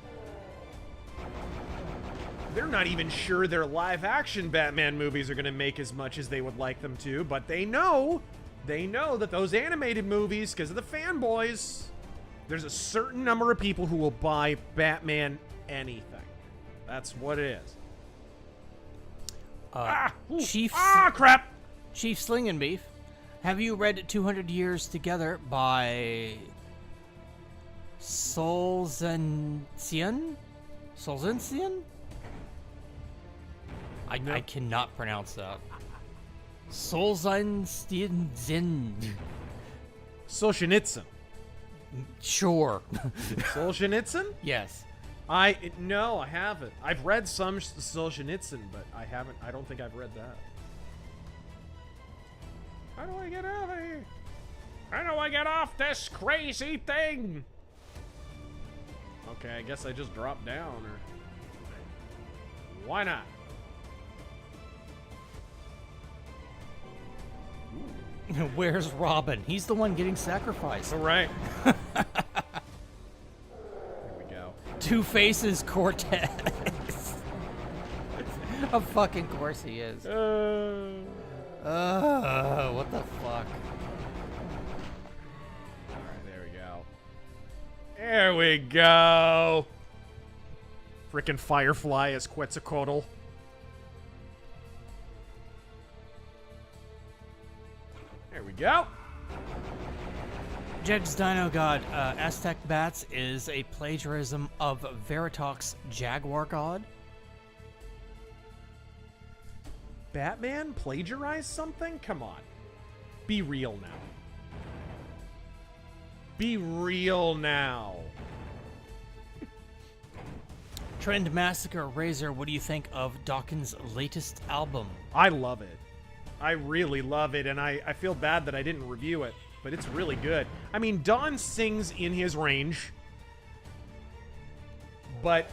they're not even sure their live-action Batman movies are going to make as much as they would like them to, but they know that those animated movies, because of the fanboys, there's a certain number of people who will buy Batman anything. That's what it is. Crap! Chief Sling and Beef, have you read 200 Years Together by Solzhenitsyn? I cannot pronounce that. Solzhenitsyn. Solzhenitsyn. Sure. Solzhenitsyn? Yes. No, I haven't. I've read some Solzhenitsyn, but I don't think I've read that. How do I get out of here? How do I get off this crazy thing? Okay, I guess I just drop down, or... Why not? Where's Robin? He's the one getting sacrificed. All right. Here we go. Two Faces Cortez. Of fucking course he is. What the fuck? Alright, there we go. There we go. Frickin' Firefly as Quetzalcoatl. There we go. Jed's Dino God, Aztec Bats is a plagiarism of Verital's Jaguar God. Batman plagiarized something? Come on. Be real now. Be real now. Trend Massacre Razor, what do you think of Dawkins' latest album? I love it. I really love it, and I feel bad that I didn't review it, but it's really good. I mean, Don sings in his range, but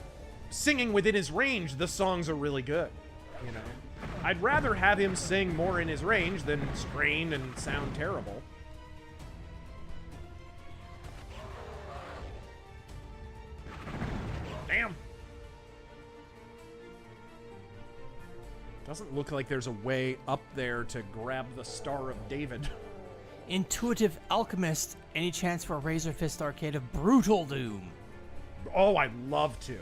singing within his range, the songs are really good, you know? I'd rather have him sing more in his range than strain and sound terrible. Damn. Doesn't look like there's a way up there to grab the Star of David. Intuitive Alchemist, any chance for a RazorFist arcade of Brutal Doom? Oh, I'd love to.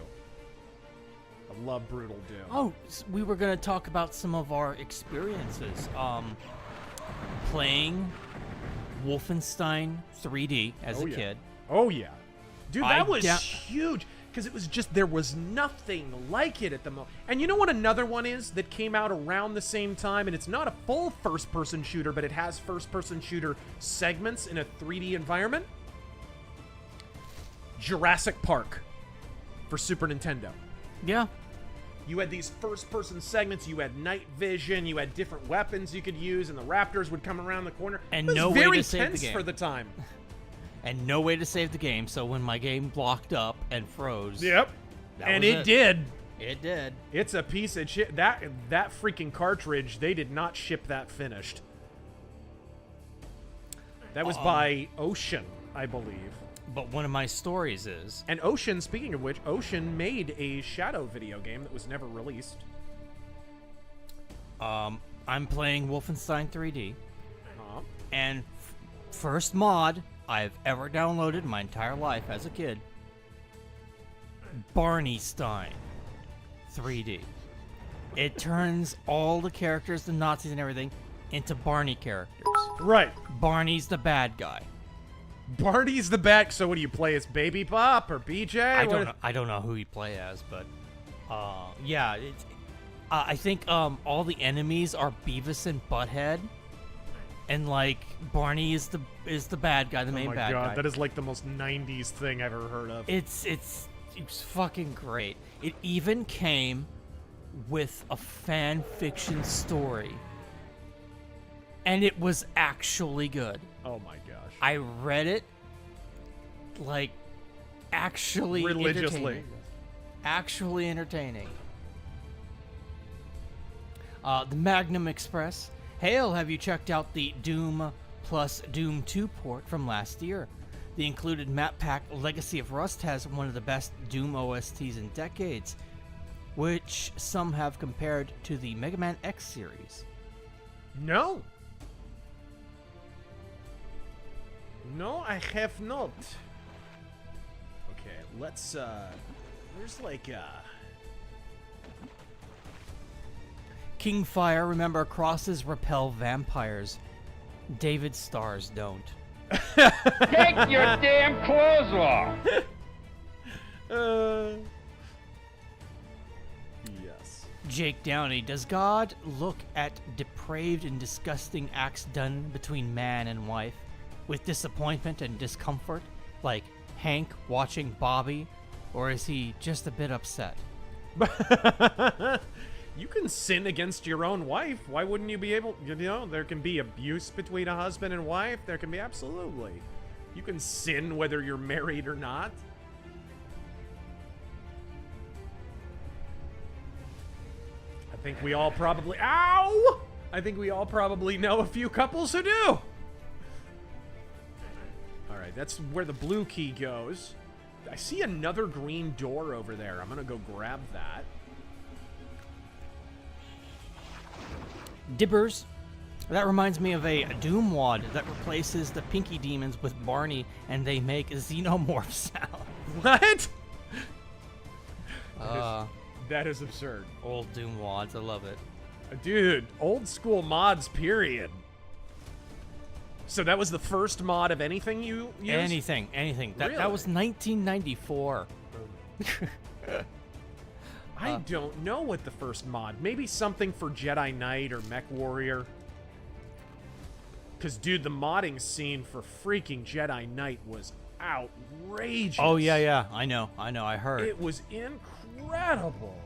I love Brutal Doom. Oh, we were going to talk about some of our experiences. Playing Wolfenstein 3D as a kid. Oh, yeah. Dude, that was huge. Because it was just, there was nothing like it at the moment. And you know what another one is that came out around the same time? And it's not a full first-person shooter, but it has first-person shooter segments in a 3D environment? Jurassic Park for Super Nintendo. Yeah. You had these first-person segments, you had night vision, you had different weapons you could use, and the raptors would come around the corner. And it was no very way to save the tense game. for the time. And no way to save the game, so when my game locked up and froze... Yep. And was it did. It did. It's a piece of shit. That freaking cartridge, they did not ship that finished. That was by Ocean, I believe. But one of my stories is... And Ocean, speaking of which, Ocean made a Shadow video game that was never released. I'm playing Wolfenstein 3D. Uh-huh. And first mod I've ever downloaded in my entire life as a kid. Barney Stein 3D. It turns all the characters, the Nazis and everything, into Barney characters. Right. Barney's the bad guy. Barney's the bad. So what do you play as, Baby Bop or BJ? I don't know who you play as, but yeah, it's, I think all the enemies are Beavis and Butthead, and like Barney is the bad guy, the main bad guy. That is like the most 90s thing I've ever heard of. It's fucking great. It even came with a fan fiction story, and it was actually good. Oh my gosh. I read it, like, actually religiously. Actually entertaining. The Magnum Express. Hail, have you checked out the Doom plus Doom 2 port from last year? The included map pack Legacy of Rust has one of the best Doom OSTs in decades, which some have compared to the Mega Man X series. No. No, I have not. Okay, let's, there's like, Kingfire, remember, crosses repel vampires. David Stars don't. Take your damn clothes off! Yes. Jake Downey, does God look at depraved and disgusting acts done between man and wife with disappointment and discomfort, like Hank watching Bobby, or is he just a bit upset? You can sin against your own wife. Why wouldn't you be able, you know, there can be abuse between a husband and wife. There can be, absolutely. You can sin whether you're married or not. I think we all probably, ow! I think we all probably know a few couples who do. All right, that's where the blue key goes. I see another green door over there. I'm gonna go grab that. Dibbers. That reminds me of a Doom wad that replaces the Pinky Demons with Barney, and they make a Xenomorph sound. What? That is absurd. Old Doom wads, I love it. Dude, old school mods, period. So that was the first mod of anything you used? Anything. That was 1994. I don't know what the first mod. Maybe something for Jedi Knight or Mech Warrior. Because, dude, the modding scene for freaking Jedi Knight was outrageous. Oh, yeah. I know. I heard. It was incredible.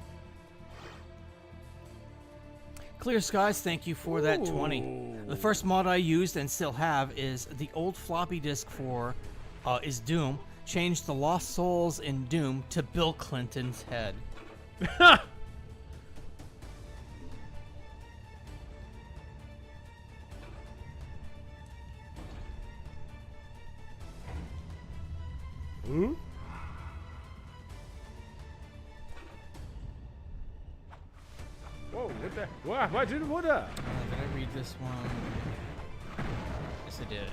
Clear Skies, thank you for that 20. The first mod I used and still have is the old floppy disk for is Doom. Changed the Lost Souls in Doom to Bill Clinton's head. Ooh. Whoa, what What did did I read this one? Yes, I did.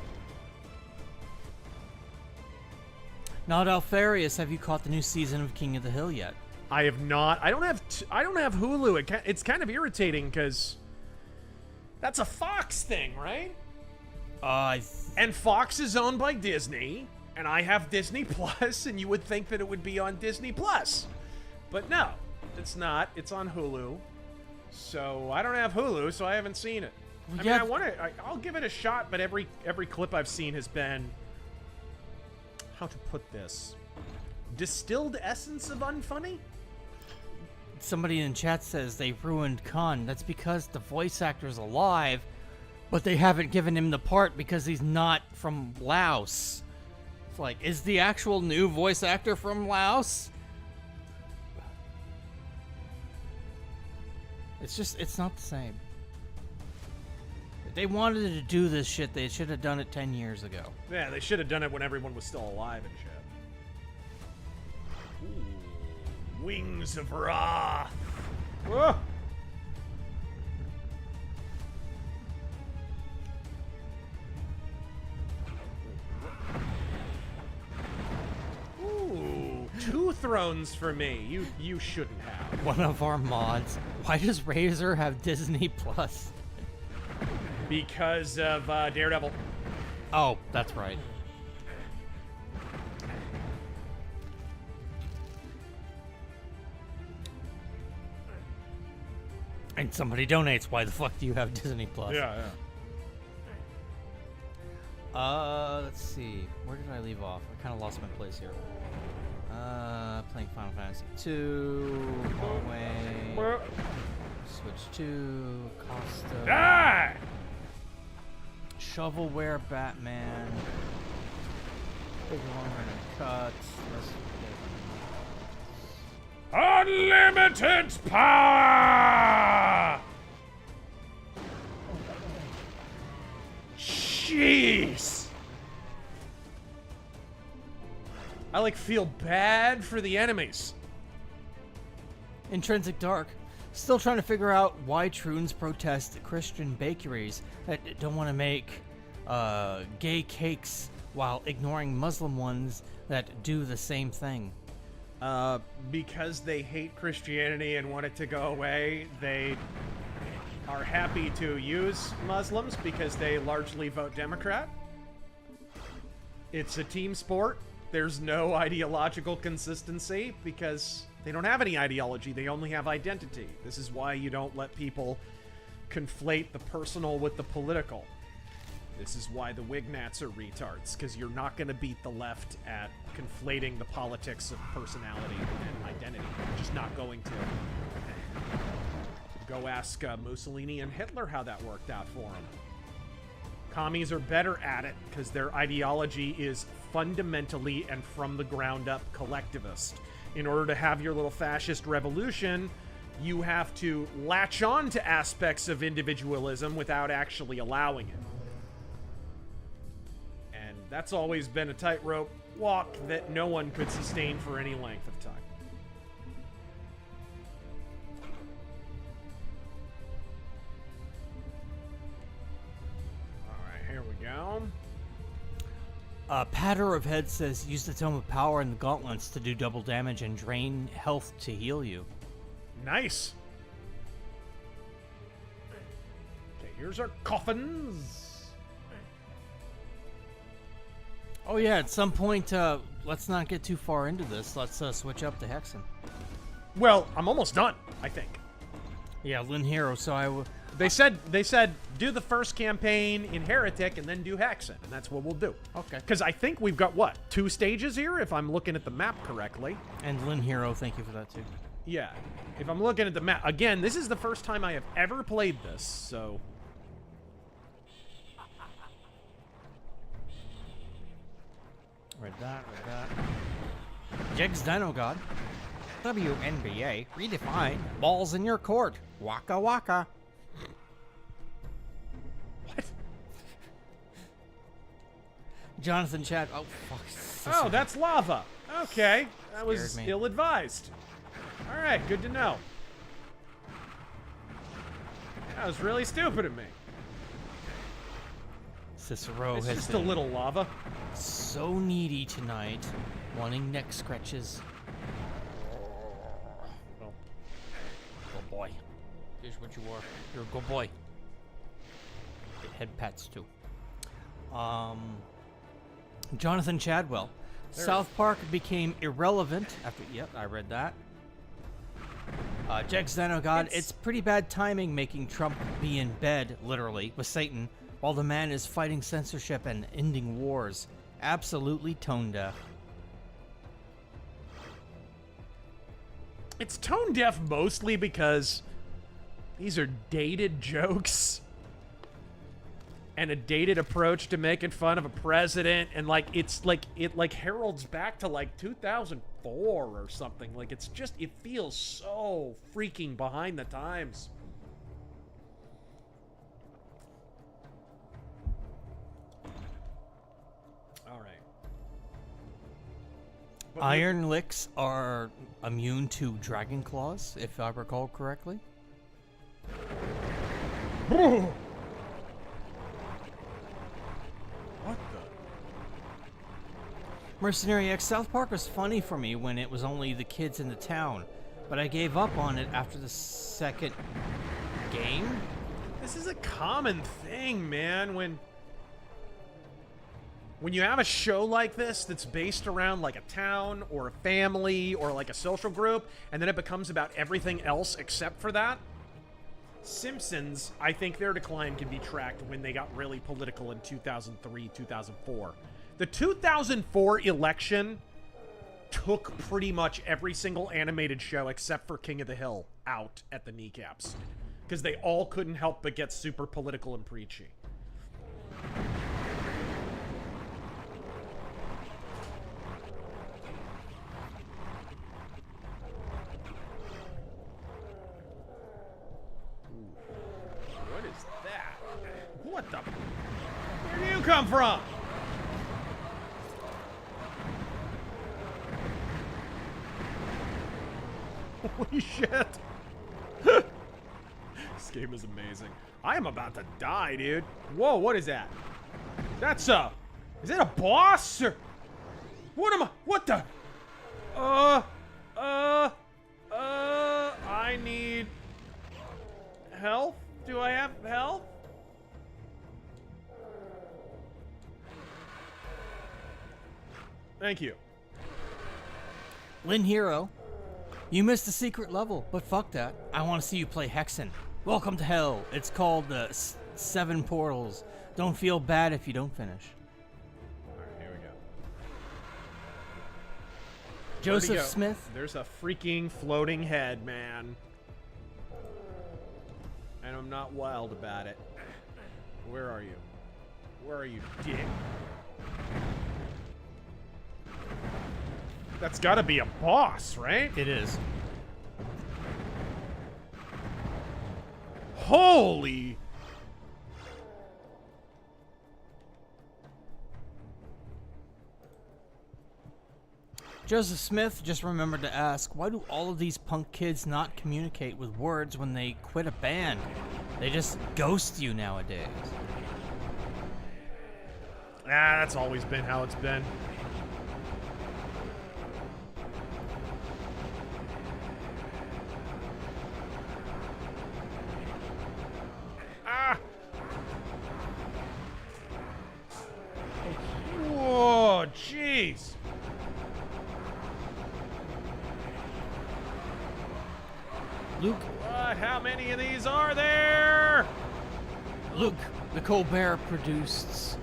Not Alfarius, have you caught the new season of King of the Hill yet? I have not. I don't have Hulu. It's kind of irritating because that's a Fox thing, right? And Fox is owned by Disney, and I have Disney Plus, and you would think that it would be on Disney Plus, but no, it's not. It's on Hulu. So I don't have Hulu, so I haven't seen it. I mean, I want to. I'll give it a shot, but every clip I've seen has been, how to put this, distilled essence of unfunny. Somebody in chat says they ruined Khan. That's because the voice actor's alive, but they haven't given him the part because he's not from Laos. It's like, is the actual new voice actor from Laos? It's not the same. If they wanted to do this shit, they should have done it 10 years ago. Yeah, they should have done it when everyone was still alive and shit. Ooh, wings of Ra. Whoa. Ooh, 2 thrones for me. You shouldn't have. One of our mods. Why does Razor have Disney Plus? Because of Daredevil. Oh, that's right. And somebody donates. Why the fuck do you have Disney Plus? Yeah. Let's see. Where did I leave off? I kind of lost my place here. Playing Final Fantasy 2. Hallway. Switch to Costa. Die! Shovelware Batman. Big long running cuts. Unlimited power! Jeez! I feel bad for the enemies. Intrinsic Dark. Still trying to figure out why Troons protest Christian bakeries that don't want to make gay cakes while ignoring Muslim ones that do the same thing. Because they hate Christianity and want it to go away, they are happy to use Muslims because they largely vote Democrat. It's a team sport. There's no ideological consistency because they don't have any ideology. They only have identity. This is why you don't let people conflate the personal with the political. This is why the Wignats are retards, because you're not going to beat the left at conflating the politics of personality and identity. You're just not going to. Go ask Mussolini and Hitler how that worked out for them. Commies are better at it because their ideology is fundamentally and from the ground up collectivist. In order to have your little fascist revolution, you have to latch on to aspects of individualism without actually allowing it. And that's always been a tightrope walk that no one could sustain for any length of time. Here we go. Patter of Head says, use the Tome of Power and the Gauntlets to do double damage and drain health to heal you. Nice. Okay, here's our coffins. Oh yeah, at some point, let's not get too far into this. Let's switch up to Hexen. Well, I'm almost done, I think. Yeah, Lynn Hero, so They said do the first campaign in Heretic and then do Hexen, and that's what we'll do. Okay. Because I think we've got, what, 2 stages here, if I'm looking at the map correctly. And Lynn Hero, thank you for that, too. Yeah. If I'm looking at the map. Again, this is the first time I have ever played this, so... Read that. Jigs Dino God. WNBA, redefine, balls in your court. Waka waka. What? Jonathan Chad. Oh, fuck. Oh, that's lava. Okay. That was me. ill-advised. All right, good to know. That was really stupid of me. Cicero It's has just a been little lava. so needy tonight, wanting neck scratches. Well, Good boy. Here's what you are. You're a good boy. Get head pats too. Jonathan Chadwell. South Park became irrelevant after. Yep, I read that. Jack Xenogod. It's pretty bad timing making Trump be in bed, literally, with Satan, while the man is fighting censorship and ending wars. Absolutely tone deaf. it's tone deaf mostly because these are dated jokes and a dated approach to making fun of a president, and like it heralds back to like 2004 or something. Like it feels so freaking behind the times. All right. But Iron licks are immune to dragon claws, if I recall correctly. What the? Mercenary X. South Park was funny for me when it was only the kids in the town, but I gave up on it after the second game. This is a common thing, man. When you have a show like this that's based around like a town or a family or like a social group, and then it becomes about everything else except for that. Simpsons, I think their decline can be tracked when they got really political in 2003, 2004. The 2004 election took pretty much every single animated show except for King of the Hill out at the kneecaps, because they all couldn't help but get super political and preachy. What is that? What the? Where do you come from? Holy shit. This game is amazing. I am about to die, dude. Whoa, what is that? That's a... Is that a boss? Or... What am I... What the... I need... Health? Do I have health? Thank you. Lynn Hero. You missed the secret level, but fuck that. I want to see you play Hexen. Welcome to hell. It's called the Seven Portals. Don't feel bad if you don't finish. Alright, here we go. Joseph Smith. There's a freaking floating head, man. And I'm not wild about it. Where are you? Where are you, dick? That's gotta be a boss, right? It is. Holy... Joseph Smith just remembered to ask, why do all of these punk kids not communicate with words when they quit a band? They just ghost you nowadays. That's always been how it's been. Whoa, jeez. Luke. What? How many of these are there? Luke, the Colbert produced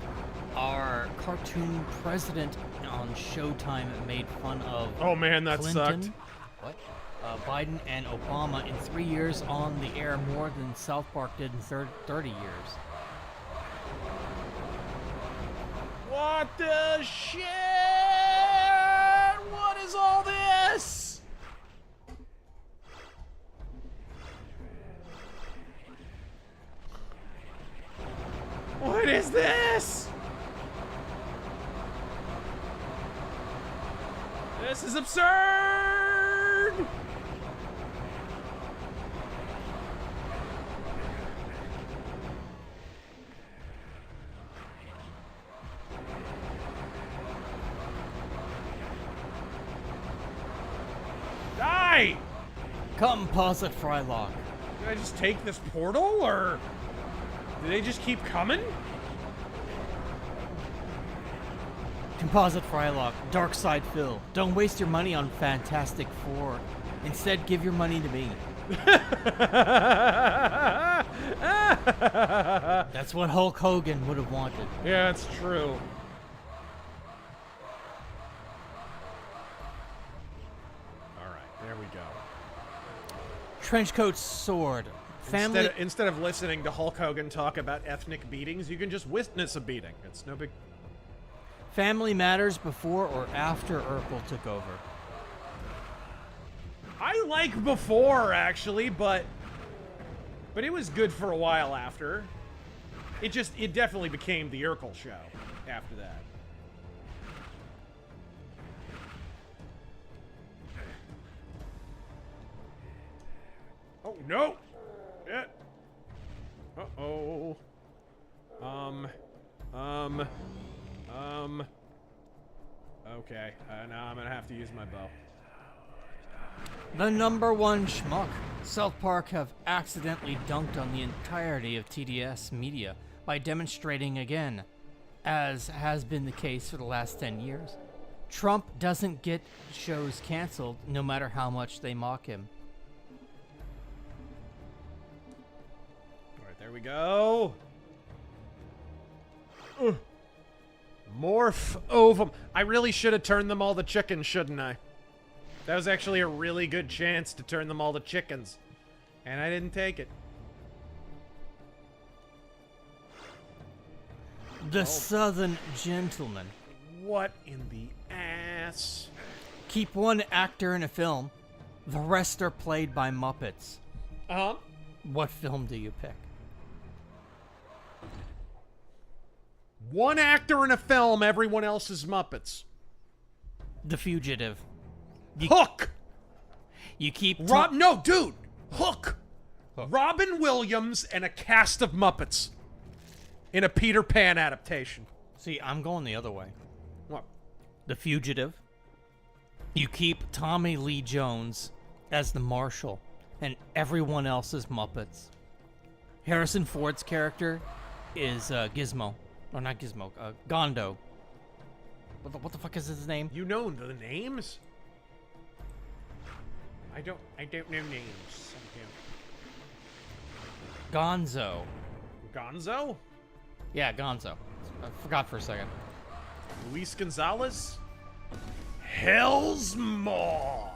our cartoon president on Showtime made fun of Oh man, that Clinton, sucked. What? Biden and Obama in 3 years on the air more than South Park did in 30 years. What the shit? What is all this? What is this? This is absurd! Composite Frylock. Did I just take this portal, or do they just keep coming? Composite Frylock. Dark Side Phil. Don't waste your money on Fantastic Four. Instead, give your money to me. That's what Hulk Hogan would have wanted. Yeah, it's true. Alright, there we go. Trenchcoat Sword. Family. Instead of listening to Hulk Hogan talk about ethnic beatings, you can just witness a beating. It's no big... Family Matters before or after Urkel took over? I like before, actually, but it was good for a while after. It definitely became the Urkel show after that. Oh, no! Yeah. Uh-oh. Okay. Now I'm gonna have to use my bow. The number one schmuck. South Park have accidentally dunked on the entirety of TDS media by demonstrating again, as has been the case for the last 10 years. Trump doesn't get shows canceled no matter how much they mock him. Alright, there we go. Morph ovum. I really should have turned them all to chickens, shouldn't I? That was actually a really good chance to turn them all to chickens. And I didn't take it. The Southern Gentleman. What in the ass? Keep one actor in a film. The rest are played by Muppets. Uh-huh. What film do you pick? One actor in a film, everyone else is Muppets. The Fugitive. Hook! You keep... No, dude! Hook! Robin Williams and a cast of Muppets. In a Peter Pan adaptation. See, I'm going the other way. What? The Fugitive. You keep Tommy Lee Jones as the Marshal, and everyone else is Muppets. Harrison Ford's character is Gizmo. Or not Gizmo, Gondo. What the fuck is his name? You know the names? I don't know names. Gonzo. Gonzo? Yeah, Gonzo. I forgot for a second. Luis Gonzalez? Hell's Maw!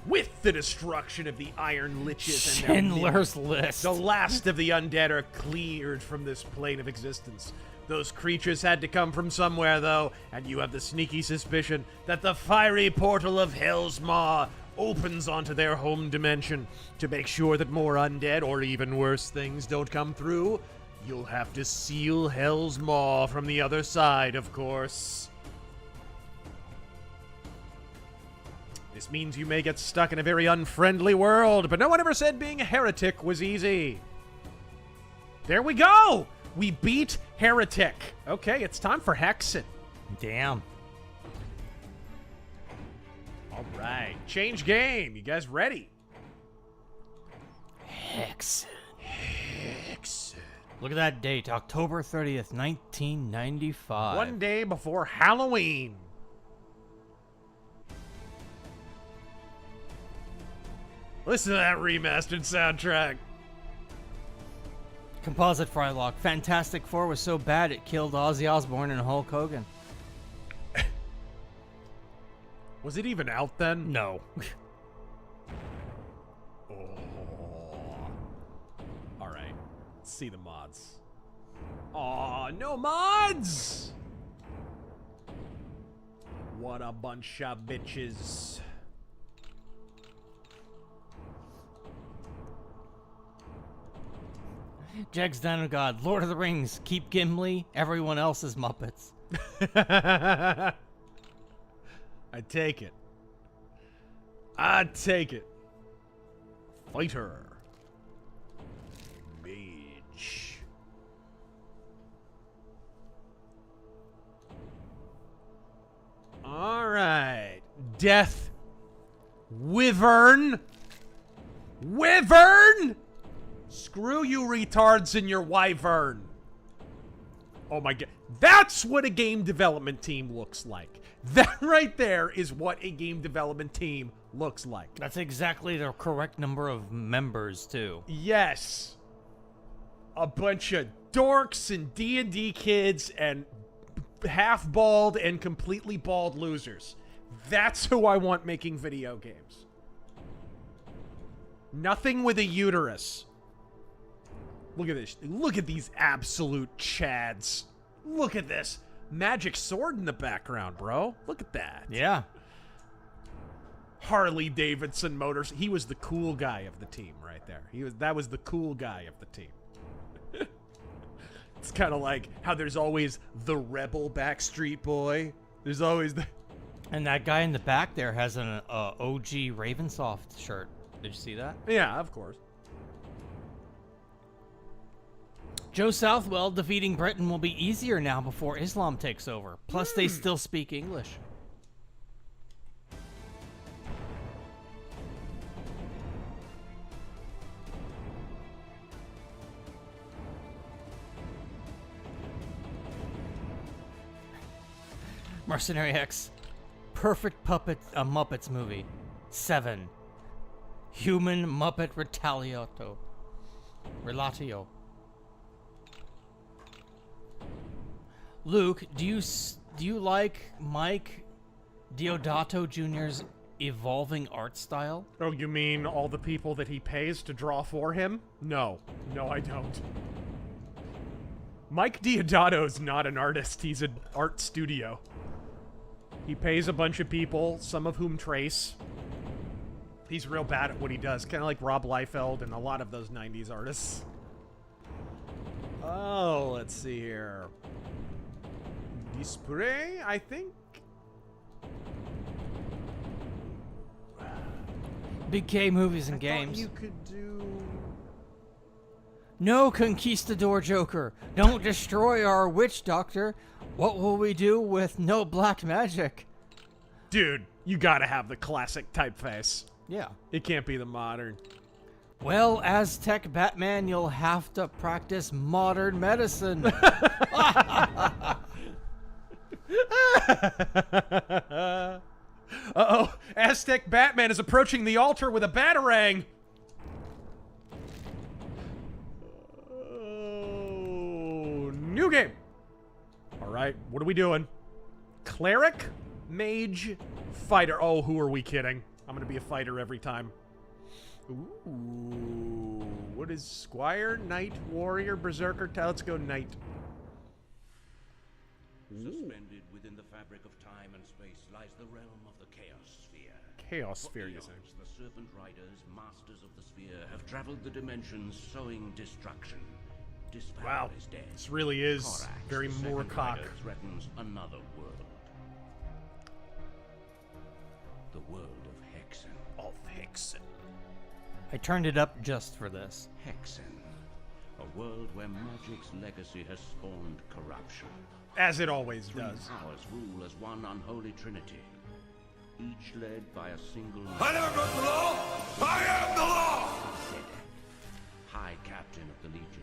With the destruction of the Iron Liches and Schindler's List. the last of the undead are cleared from this plane of existence. Those creatures had to come from somewhere, though, and you have the sneaky suspicion that the fiery portal of Hell's Maw opens onto their home dimension. To make sure that more undead, or even worse things, don't come through, you'll have to seal Hell's Maw from the other side, of course. This means you may get stuck in a very unfriendly world, but no one ever said being a heretic was easy. There we go! We beat Heretic. Okay, it's time for Hexen. Damn. All right, change game. You guys ready? HEXEN. Look at that date, October 30th, 1995. One day before Halloween. Listen to that remastered soundtrack. Composite Frylock. Fantastic Four was so bad it killed Ozzy Osbourne and Hulk Hogan. Was it even out then? No. Oh. All right. Let's see the mods. Aw, no mods! What a bunch of bitches. Jegs Dino God. Lord of the Rings. Keep Gimli. Everyone else is Muppets. I take it. I take it. Fighter. Mage. All right. death. Wyvern. Wyvern! Screw you retards and your wyvern. Oh my god. That's what a game development team looks like. That right there is what a game development team looks like. That's exactly the correct number of members, too. Yes. A bunch of dorks and D&D kids and half-bald and completely bald losers. That's who I want making video games. Nothing with a uterus. Look at this. Look at these absolute chads. Look at this. Magic sword in the background, bro. Look at that. Yeah. Harley Davidson Motors. He was the cool guy of the team right there. That was the cool guy of the team. It's kind of like how there's always the rebel Backstreet Boy. There's always the... And that guy in the back there has an OG Ravensoft shirt. Did you see that? Yeah, of course. Joe Southwell defeating Britain will be easier now before Islam takes over. Plus, they still speak English. Mercenary X. Perfect Muppets movie. 7. Human Muppet Relatio. Luke, do you like Mike Deodato Jr.'s evolving art style? Oh, you mean all the people that he pays to draw for him? No. No, I don't. Mike Deodato's not an artist. He's an art studio. He pays a bunch of people, some of whom trace. He's real bad at what he does, kind of like Rob Liefeld and a lot of those 90s artists. Oh, let's see here. Display, I think. Big K movies and I games. thought you could do... No, Conquistador Joker. Don't destroy our witch doctor. What will we do with no black magic? Dude, you gotta have the classic typeface. Yeah. It can't be the modern. Well, Aztec Batman, you'll have to practice modern medicine. Uh-oh. Aztec Batman is approaching the altar with a batarang. Oh, new game. All right, what are we doing? Cleric, mage, fighter. Oh, who are we kidding? I'm going to be a fighter every time. Ooh, what is Squire, Knight, Warrior, Berserker? Let's go Knight. Suspended within the fabric of time and space lies the realm of the Chaos Sphere. Chaos Sphere, you say? The Serpent Riders, masters of the sphere, have traveled the dimensions, sowing destruction. Wow, is dead. this really is Korax, very the second Moorcock. rider, threatens another world. The world of Hexen. Of Hexen. I turned it up just for this. Hexen. A world where magic's legacy has spawned corruption. As it always Three does. powers rule as one unholy trinity, each led by a single... I never broke the law! I am the law! Zedek, High Captain of the Legion,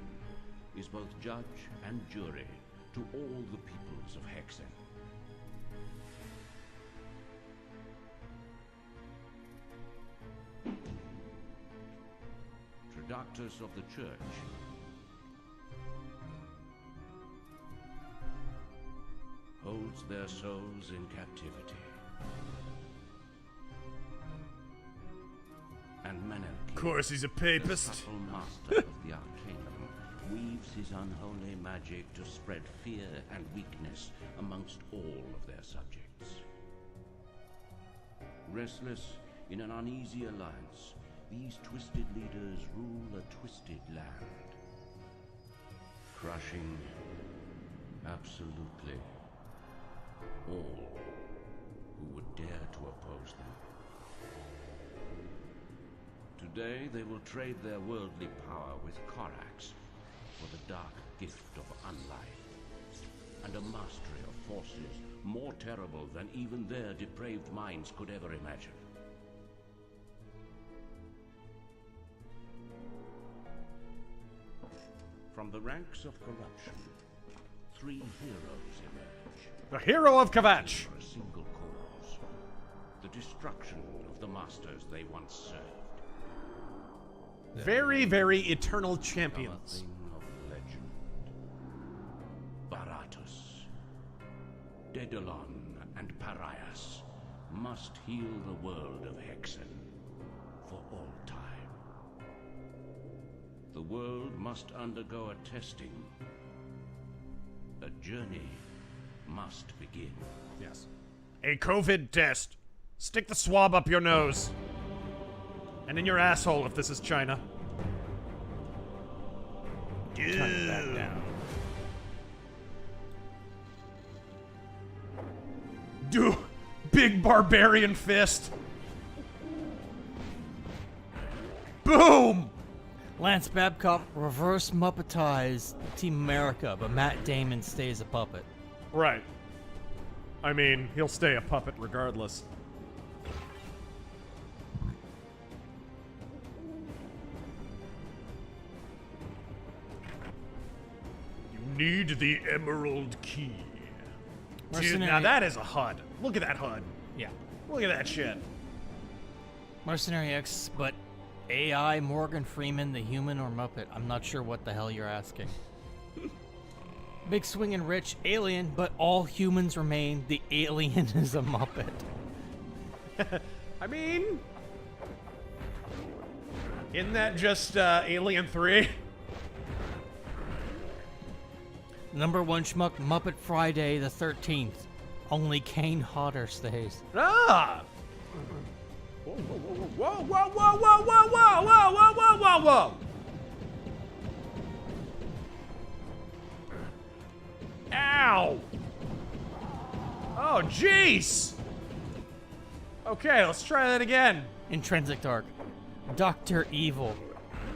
is both judge and jury to all the peoples of Hexen. Traductus of the Church holds their souls in captivity. And Menelke, Of course, he's a the papist. subtle master of the Arcanum, weaves his unholy magic to spread fear and weakness amongst all of their subjects. Restless in an uneasy alliance, these twisted leaders rule a twisted land, crushing absolutely all who would dare to oppose them. Today they will trade their worldly power with Korax for the dark gift of unlife. and a mastery of forces more terrible than even their depraved minds could ever imagine. From the ranks of corruption, 3 heroes emerge. The hero of Kvatch! For a single cause. The destruction of the masters they once served. Very, very eternal champions. A thing of legend. Baratus, Daedalon, and Parias must heal the world of Hexen for all time. The world must undergo a testing. A journey must begin. Yes. A COVID test. Stick the swab up your nose. And in your asshole if this is China. Turn it back down. Do big barbarian fist. Boom! Lance Babcock reverse Muppetized Team America, but Matt Damon stays a puppet. Right. I mean, he'll stay a puppet regardless. You need the Emerald Key. Dude, now that is a HUD. Look at that HUD. Yeah. Look at that shit. Mercenary X, but AI, Morgan Freeman, the human, or Muppet? I'm not sure what the hell you're asking. Big Swingin' Rich, alien, but all humans remain. The alien is a Muppet. I mean... Isn't that just Alien 3? Number 1 schmuck, Muppet Friday the 13th. Only Kane Hodder stays. Ah! Whoa, whoa, whoa, whoa, whoa, whoa, whoa, whoa, whoa, whoa, whoa, whoa, whoa! Ow! Oh, jeez! Okay, let's try that again. Intrinsic Dark. Dr. Evil.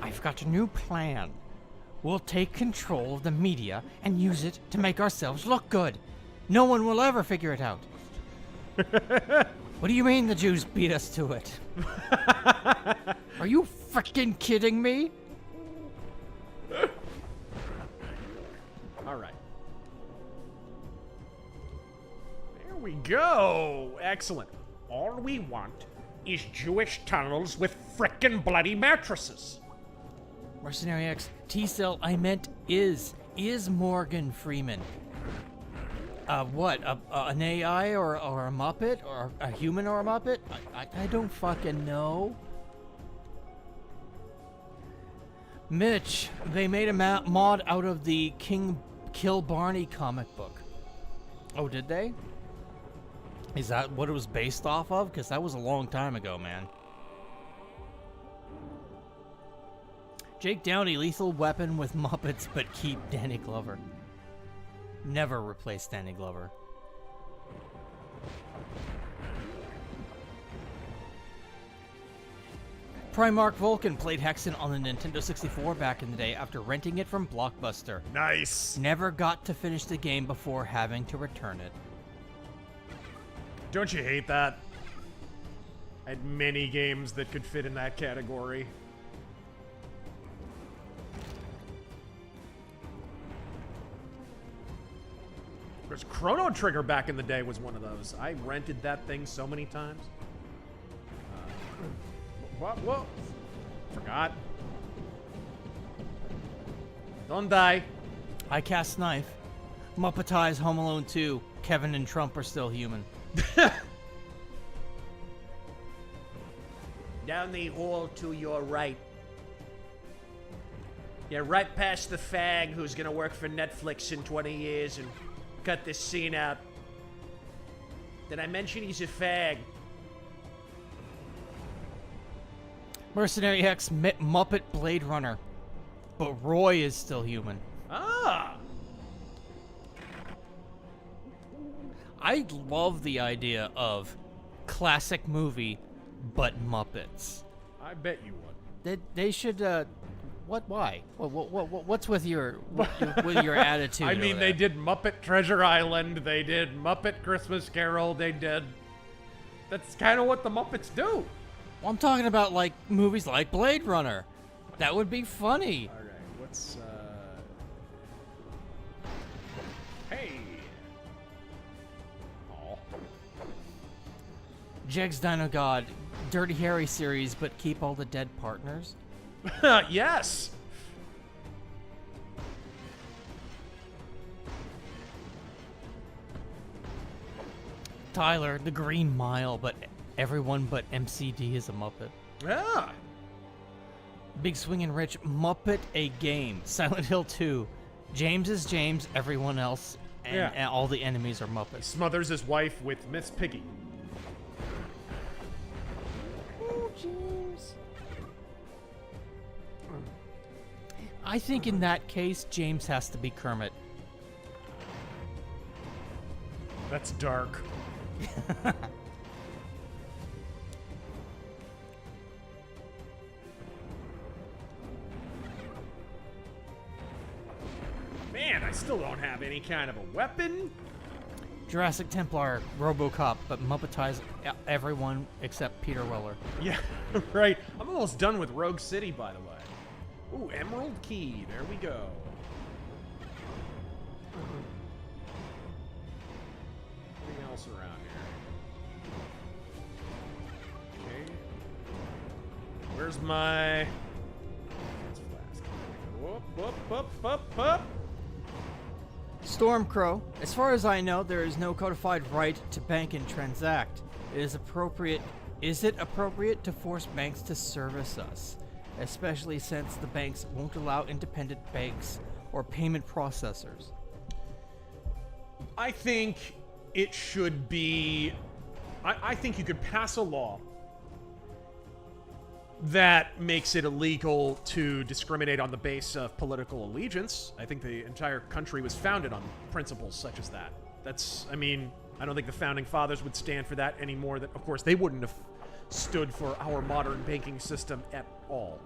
I've got a new plan. We'll take control of the media and use it to make ourselves look good. No one will ever figure it out. What do you mean the Jews beat us to it? Are you frickin' kidding me? All right. There we go. Excellent. All we want is Jewish tunnels with frickin' bloody mattresses. Mercenary X, T-Cell, I meant is Morgan Freeman. What? An AI or a Muppet? Or a human or a Muppet? I don't fucking know. Mitch, they made a mod out of the Kill Barney comic book. Oh, did they? Is that what it was based off of? Because that was a long time ago, man. Jake Downey, Lethal Weapon with Muppets, but keep Danny Glover. Never replace Danny Glover. Primarch Vulcan played Hexen on the Nintendo 64 back in the day after renting it from Blockbuster. Nice. Never got to finish the game before having to return it. Don't you hate that? I had many games that could fit in that category. There's Chrono Trigger back in the day was one of those. I rented that thing so many times. Whoa. Forgot. Don't die. I cast Knife. Muppetize Home Alone 2. Kevin and Trump are still human. Down the hall to your right. Yeah, right past the fag who's gonna work for Netflix in 20 years and cut this scene out. Did I mention he's a fag? Mercenary X, Muppet Blade Runner. But Roy is still human. Ah! I love the idea of classic movie, but Muppets. I bet you would. They should What? Why? What's with your attitude? I mean, they did Muppet Treasure Island. They did Muppet Christmas Carol. They did. That's kind of what the Muppets do. Well, I'm talking about like movies like Blade Runner. That would be funny. All right, what's Hey. Oh. Jegs Dino God, Dirty Harry series, but keep all the dead partners. Yes. Tyler, the Green Mile, but everyone but MCD is a Muppet. Yeah. Big Swingin' Rich, Muppet a Game. Silent Hill 2. James is James, everyone else, and all the enemies are Muppets. Smothers his wife with Miss Piggy. Oh, James. I think in that case, James has to be Kermit. That's dark. Man, I still don't have any kind of a weapon. Jurassic Templar, RoboCop, but Muppetize everyone except Peter Weller. Yeah, right. I'm almost done with Rogue City, by the way. Ooh, Emerald Key. There we go. Anything else around here? Okay. Where's my... flask? Whoop, whoop, whoop, whoop, whoop. Stormcrow, as far as I know, there is no codified right to bank and transact. Is it appropriate to force banks to service us? Especially since the banks won't allow independent banks or payment processors. I think it should be... I think you could pass a law that makes it illegal to discriminate on the base of political allegiance. I think the entire country was founded on principles such as that. That's, I mean, I don't think the founding fathers would stand for that any more than, of course, they wouldn't have stood for our modern banking system at all.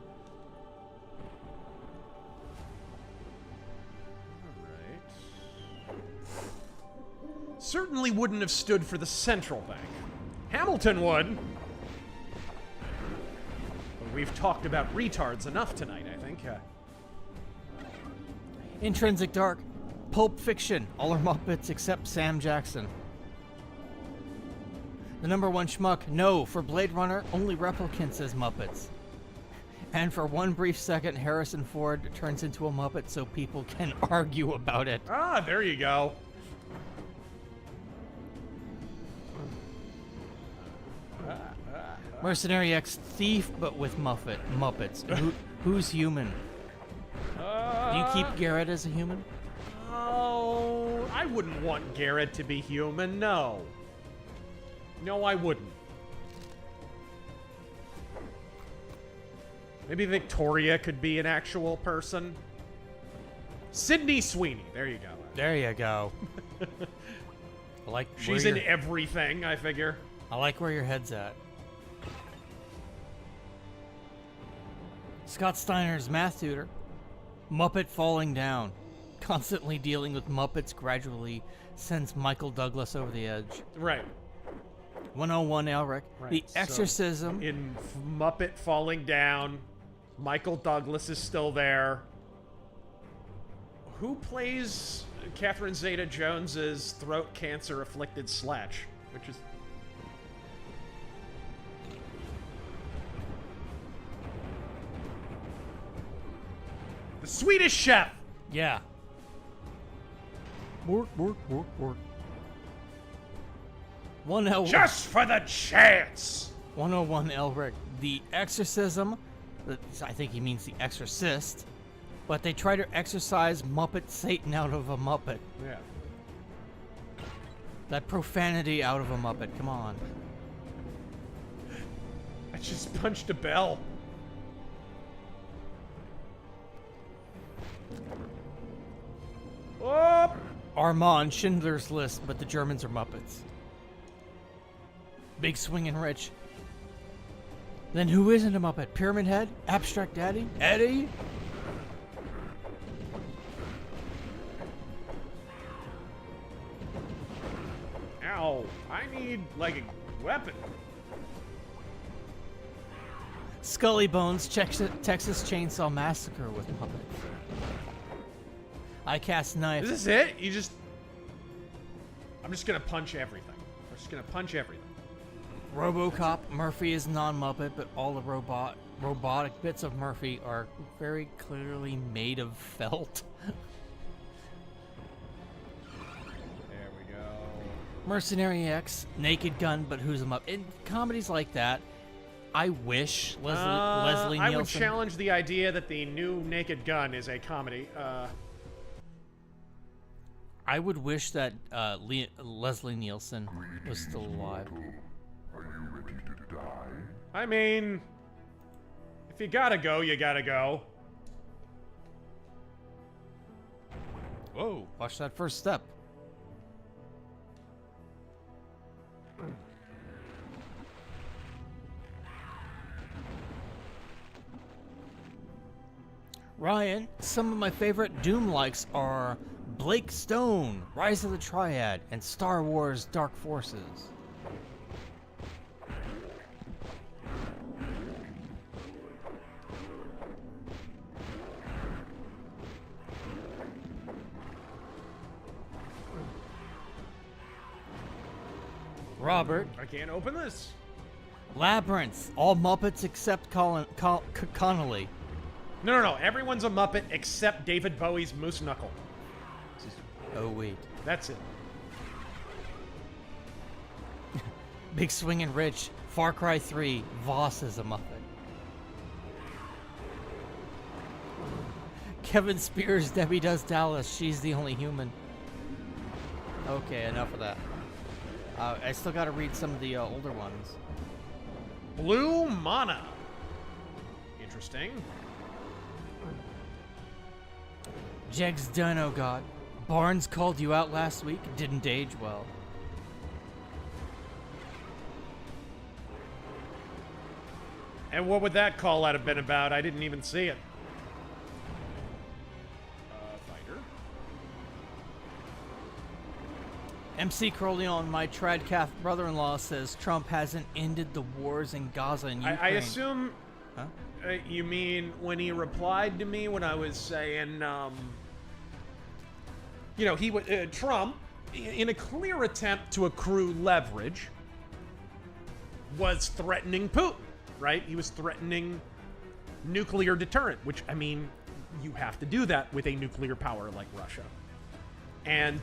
Certainly wouldn't have stood for the central bank. Hamilton would. But we've talked about retards enough tonight, I think. Intrinsic Dark, Pulp Fiction, all are Muppets except Sam Jackson. The number one schmuck, no, for Blade Runner, only replicants as Muppets. And for one brief second, Harrison Ford turns into a Muppet so people can argue about it. Ah, there you go. Mercenary X Thief, but with Muppets. Who's human? Do you keep Garrett as a human? Oh, I wouldn't want Garrett to be human, no. No, I wouldn't. Maybe Victoria could be an actual person. Sydney Sweeney, there you go. There you go. I like she's in everything, I figure. I like where your head's at. Scott Steiner's math tutor. Muppet falling down. Constantly dealing with Muppets gradually sends Michael Douglas over the edge. Right. 101 Elric. Right. The Exorcism. So in Muppet falling down, Michael Douglas is still there. Who plays Catherine Zeta-Jones's throat cancer afflicted Slatch? Which is... the Swedish Chef! Yeah. Bork, bork, bork, bork. 101. Just for the chance! 101 Elric. The Exorcism. I think he means the Exorcist. But they try to exorcise Muppet Satan out of a Muppet. Yeah. That profanity out of a Muppet. Come on. I just punched a bell. Oh! Armand, Schindler's List, but the Germans are Muppets. Big Swingin' Rich. Then who isn't a Muppet? Pyramid Head? Abstract Daddy? Eddie? Ow. I need, like, a weapon. Scully Bones, Texas Chainsaw Massacre with Muppets. I cast knife. Is this it? You just... I'm just gonna punch everything. I'm just gonna punch everything. RoboCop, Murphy is non-Muppet, but all the robotic bits of Murphy are very clearly made of felt. There we go. Mercenary X, Naked Gun, but who's a Muppet? In comedies like that, I wish Leslie Nielsen... I would challenge the idea that the new Naked Gun is a comedy. I would wish that Leslie Nielsen was still alive. Are you ready to die? I mean, if you gotta go, you gotta go. Whoa, watch that first step. Ryan, some of my favorite Doom likes are Blake Stone, Rise of the Triad, and Star Wars Dark Forces. Robert. I can't open this. Labyrinth, all Muppets except Connolly. No. Everyone's a Muppet except David Bowie's Moose Knuckle. Oh, wait. That's it. Big Swingin' Rich, Far Cry 3, Voss is a Muppet. Kevin Spears, Debbie Does Dallas, she's the only human. Okay, enough of that. I still gotta read some of the older ones. Blue Mana. Interesting. Jegs Dino God. Barnes called you out last week. Didn't age well. And what would that call out have been about? I didn't even see it. Fighter. MC Corleone, my Tradcalf brother-in-law, says Trump hasn't ended the wars in Gaza and Ukraine. I assume Huh? You mean when he replied to me when I was saying, you know, Trump, in a clear attempt to accrue leverage, was threatening Putin, right? He was threatening nuclear deterrent, which, I mean, you have to do that with a nuclear power like Russia. And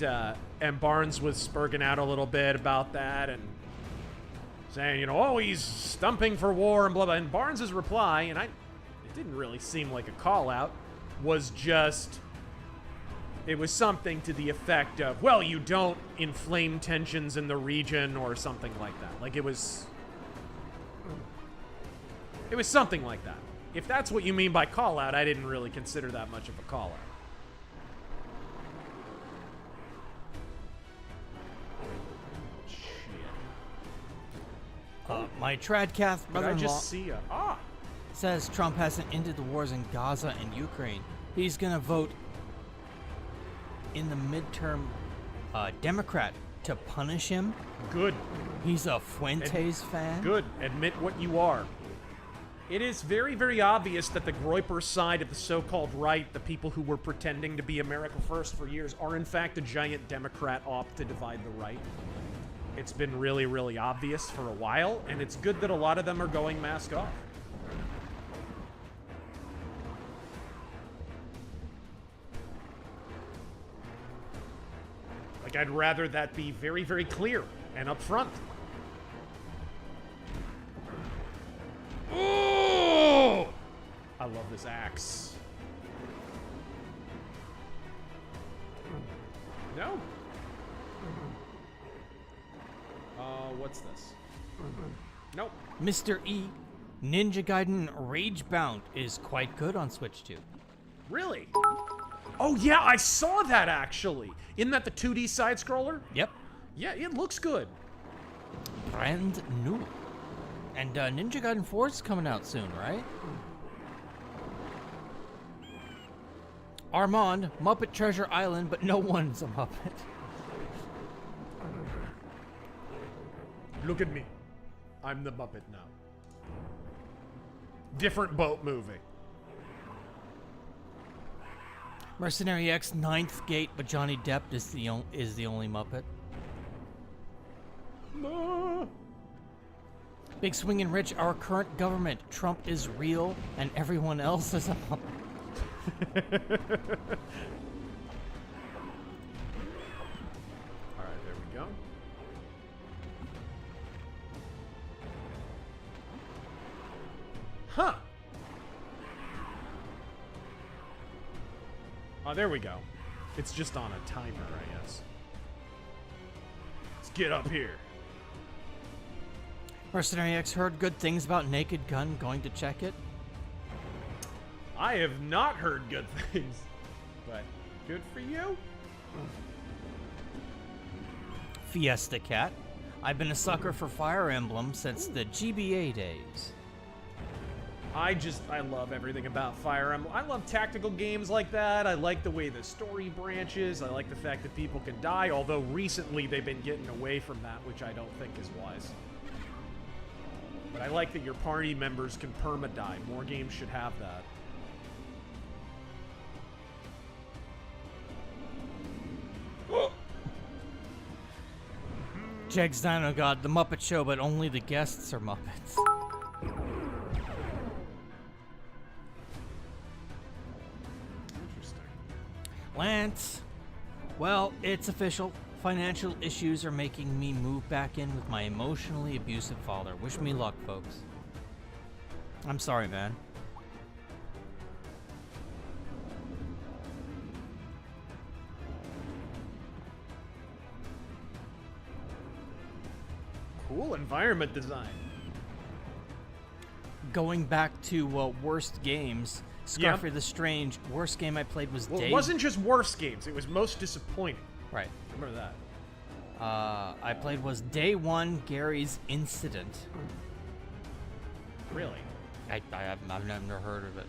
Barnes was spurging out a little bit about that and saying, you know, oh, he's stumping for war and blah, blah. And Barnes's reply, and it didn't really seem like a call-out, was just... It was something to the effect of, well, you don't inflame tensions in the region or something like that. Like, it was something like that. If that's what you mean by call-out, I didn't really consider that much of a call-out. My Tradcalf brother-in-law Did I just see a... says Trump hasn't ended the wars in Gaza and Ukraine. He's going to vote in the midterm Democrat to punish him. Good. He's a Fuentes fan. Good. Admit what you are. It is very, very obvious that the Groyper side of the so-called right, the people who were pretending to be America First for years, are in fact a giant Democrat op to divide the right. It's been really, really obvious for a while, and it's good that a lot of them are going mask off. Like, I'd rather that be very, very clear and upfront. Oh! I love this axe. No? What's this? Nope. Mr. E, Ninja Gaiden Ragebound is quite good on Switch 2. Really? Oh, yeah, I saw that, actually. Isn't that the 2D side-scroller? Yep. Yeah, it looks good. Brand new. And Ninja Gaiden 4 is coming out soon, right? Armand, Muppet Treasure Island, but no one's a Muppet. Look at me. I'm the Muppet now. Different boat movie. Mercenary X, Ninth Gate, but Johnny Depp is the only Muppet. Big Swing and Rich, our current government, Trump is real, and everyone else is a Muppet. Alright, there we go. Huh. Oh, there we go. It's just on a timer, I guess. Let's get up here. Mercenary X heard good things about Naked Gun, going to check it. I have not heard good things, but good for you. Fiesta Cat, I've been a sucker for Fire Emblem since the GBA days. I love everything about Fire Emblem. I love tactical games like that. I like the way the story branches. I like the fact that people can die, although recently they've been getting away from that, which I don't think is wise. But I like that your party members can perma-die. More games should have that. Jegs Dino God, The Muppet Show, but only the guests are Muppets. Interesting. Lance, well, it's official. Financial issues are making me move back in with my emotionally abusive father. Wish me luck, folks. I'm sorry, man. Cool environment design. Going back to worst games, Scarfy the Strange, worst game I played was Well, it wasn't just worst games, it was most disappointing. Right. Remember that. I played was Day One, Gary's Incident. Really? I've never heard of it.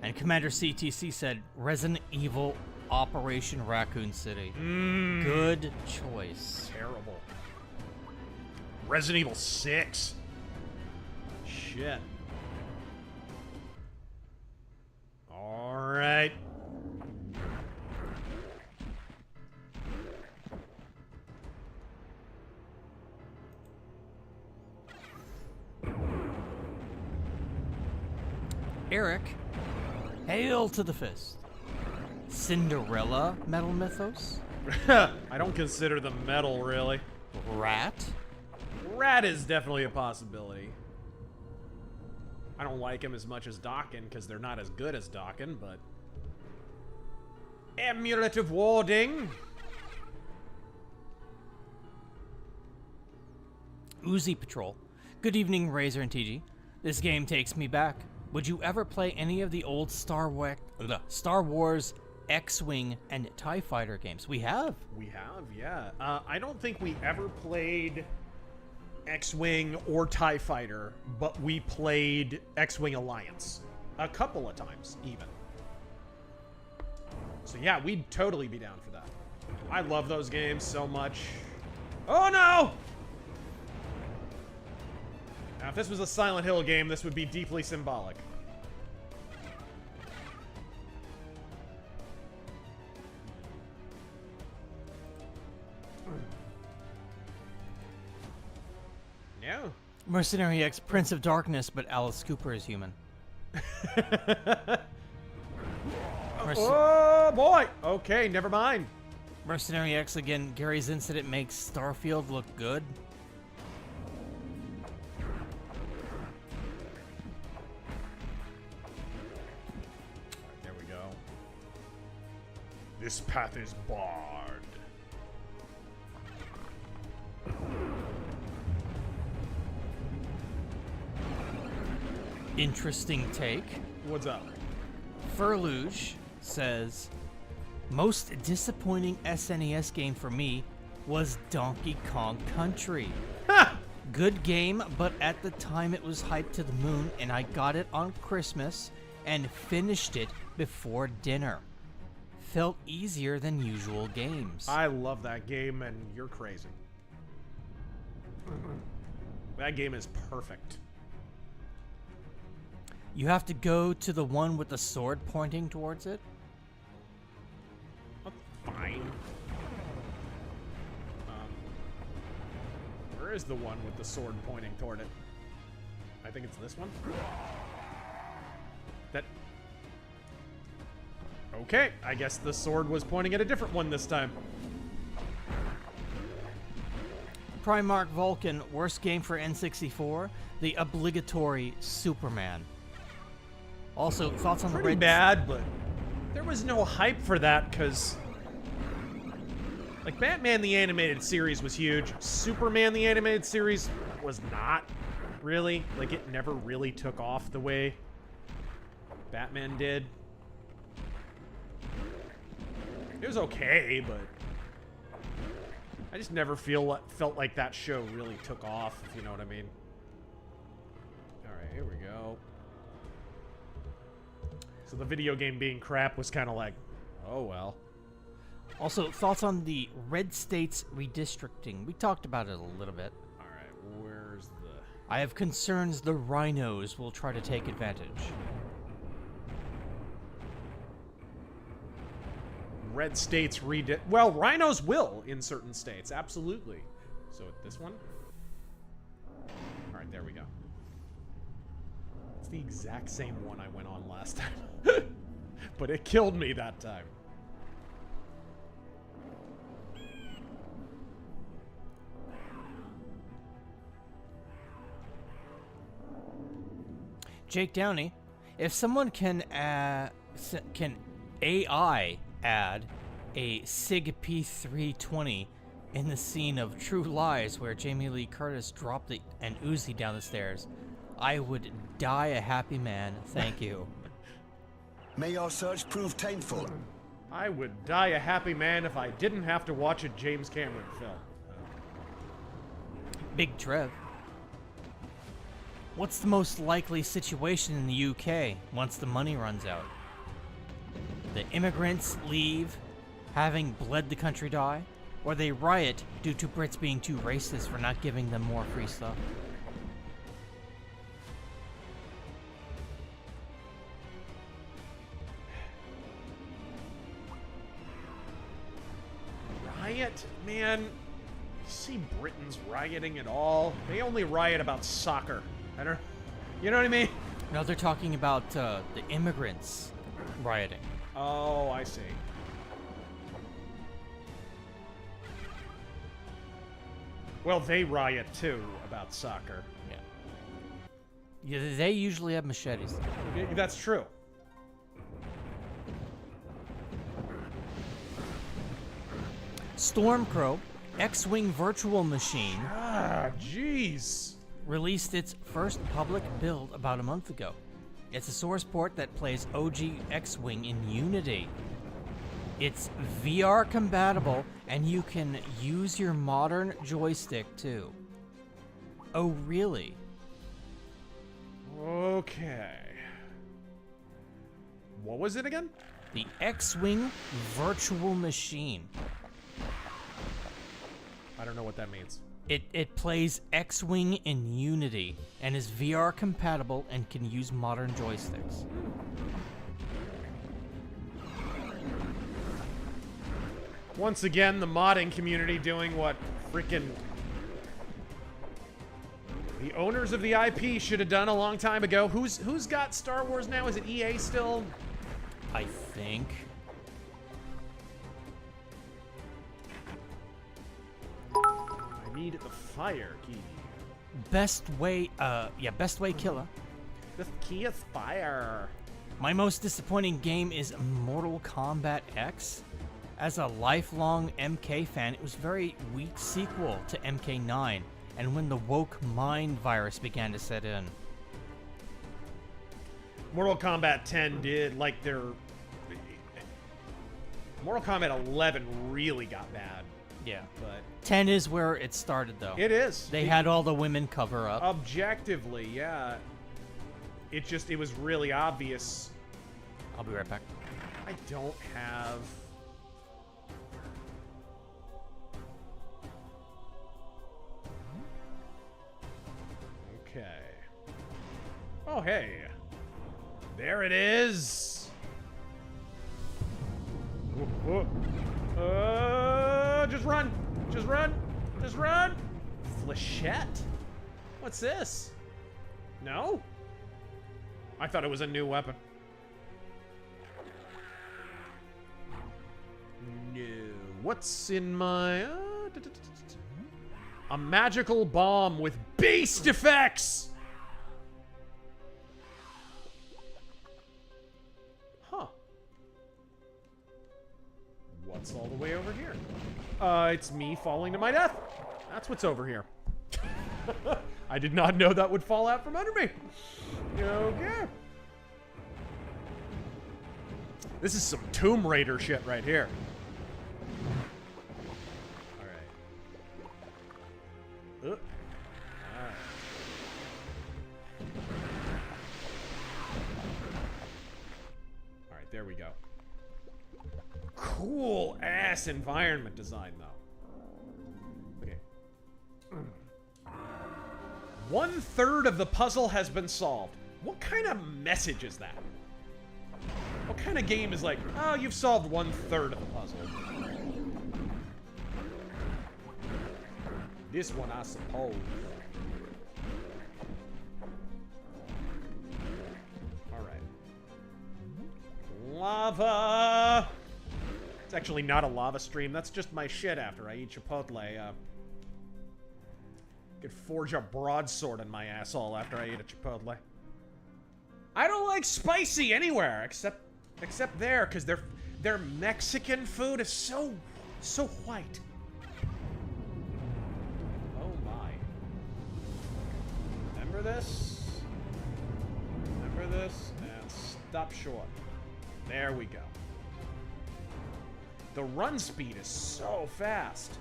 And Commander CTC said Resident Evil Operation Raccoon City. Good choice. Terrible. Resident Evil 6. Shit. Alright. Eric, hail to the fist. Cinderella Metal Mythos? I don't consider them metal, really. Rat? Rat is definitely a possibility. I don't like him as much as Dokken, because they're not as good as Dokken, but... Amulet of Warding. Uzi Patrol. Good evening, Razor and TG. This game takes me back. Would you ever play any of the old Star Wars X-Wing and TIE Fighter games? We have. We have, yeah. I don't think we ever played X-Wing or TIE Fighter, but we played X-Wing Alliance. A couple of times, even. So yeah, we'd totally be down for that. I love those games so much. Oh no! Now, if this was a Silent Hill game, this would be deeply symbolic. Yeah. Mercenary X, Prince of Darkness, but Alice Cooper is human. Oh boy! Okay, never mind. Mercenary X again, Gary's Incident makes Starfield look good. There we go. This path is barred. Interesting take. What's up? Furluge says, most disappointing SNES game for me was Donkey Kong Country. Ha! Good game, but at the time it was hyped to the moon, and I got it on Christmas and finished it before dinner. Felt easier than usual games. I love that game, and you're crazy. That game is perfect. You have to go to the one with the sword pointing towards it. Fine. Where is the one with the sword pointing toward it? I think it's this one. That... Okay, I guess the sword was pointing at a different one this time. Primarch Vulcan, worst game for N64, the obligatory Superman. Also, thoughts on Pretty bad, but there was no hype for that because, like, Batman the Animated Series was huge. Superman the Animated Series was not really. Like, it never really took off the way Batman did. It was okay, but I just never felt like that show really took off, if you know what I mean. Alright, here we go. So the video game being crap was kind of like, oh well. Also, thoughts on the red states redistricting. We talked about it a little bit. Alright, where's the... I have concerns the rhinos will try to take advantage. Red states well, rhinos will in certain states, absolutely. So this one? Alright, there we go. It's the exact same one I went on last time. But it killed me that time. Jake Downey, if someone can AI add a SIG P320 in the scene of True Lies where Jamie Lee Curtis dropped an Uzi down the stairs, I would die a happy man. Thank you. May your search prove taintful. I would die a happy man if I didn't have to watch a James Cameron film. Big Trev. What's the most likely situation in the UK once the money runs out? The immigrants leave, having bled the country die, or they riot due to Brits being too racist for not giving them more free stuff. Riot? Man, you see Britons rioting at all? They only riot about soccer. You know what I mean? No, they're talking about the immigrants rioting. Oh, I see. Well, they riot too about soccer. Yeah, they usually have machetes. Yeah, that's true. Stormcrow, X-Wing Virtual Machine. Ah, jeez. Released its first public build about a month ago. It's a source port that plays OG X-Wing in Unity. It's VR compatible, and you can use your modern joystick too. Oh, really? Okay. What was it again? The X-Wing Virtual Machine. I don't know what that means. It plays X-Wing in Unity and is VR compatible and can use modern joysticks. Once again, the modding community doing what freaking the owners of the IP should have done a long time ago. Who's got Star Wars now? Is it EA still? I think. I need the fire key. Best way killer. The key is fire. My most disappointing game is Mortal Kombat X. As a lifelong MK fan, it was a very weak sequel to MK9, and when the woke mind virus began to set in. Mortal Kombat 10 did, like, their... Mortal Kombat 11 really got bad. Yeah. But 10 is where it started, though. it is. They had all the women cover up. Objectively, yeah. It was really obvious. I'll be right back. I don't have... Okay. Oh, hey. There it is. Just run. Just run. Just run. Flechette? What's this? No? I thought it was a new weapon. No. What's in my... A magical bomb with beast effects! Huh. What's all the way over here? It's me falling to my death. That's what's over here. I did not know that would fall out from under me. Okay. This is some Tomb Raider shit right here. Alright. Alright, there we go. Cool ass environment design, though. Okay. 1/3 of the puzzle has been solved. What kind of message is that? What kind of game is like, oh, you've solved 1/3 of the puzzle? This one, I suppose. Alright. Lava! It's actually not a lava stream. That's just my shit after I eat Chipotle. Could forge a broadsword in my asshole after I eat a Chipotle. I don't like spicy anywhere except there, because their Mexican food is so white. Oh my. Remember this? Remember this? And stop short. There we go. The run speed is so fast.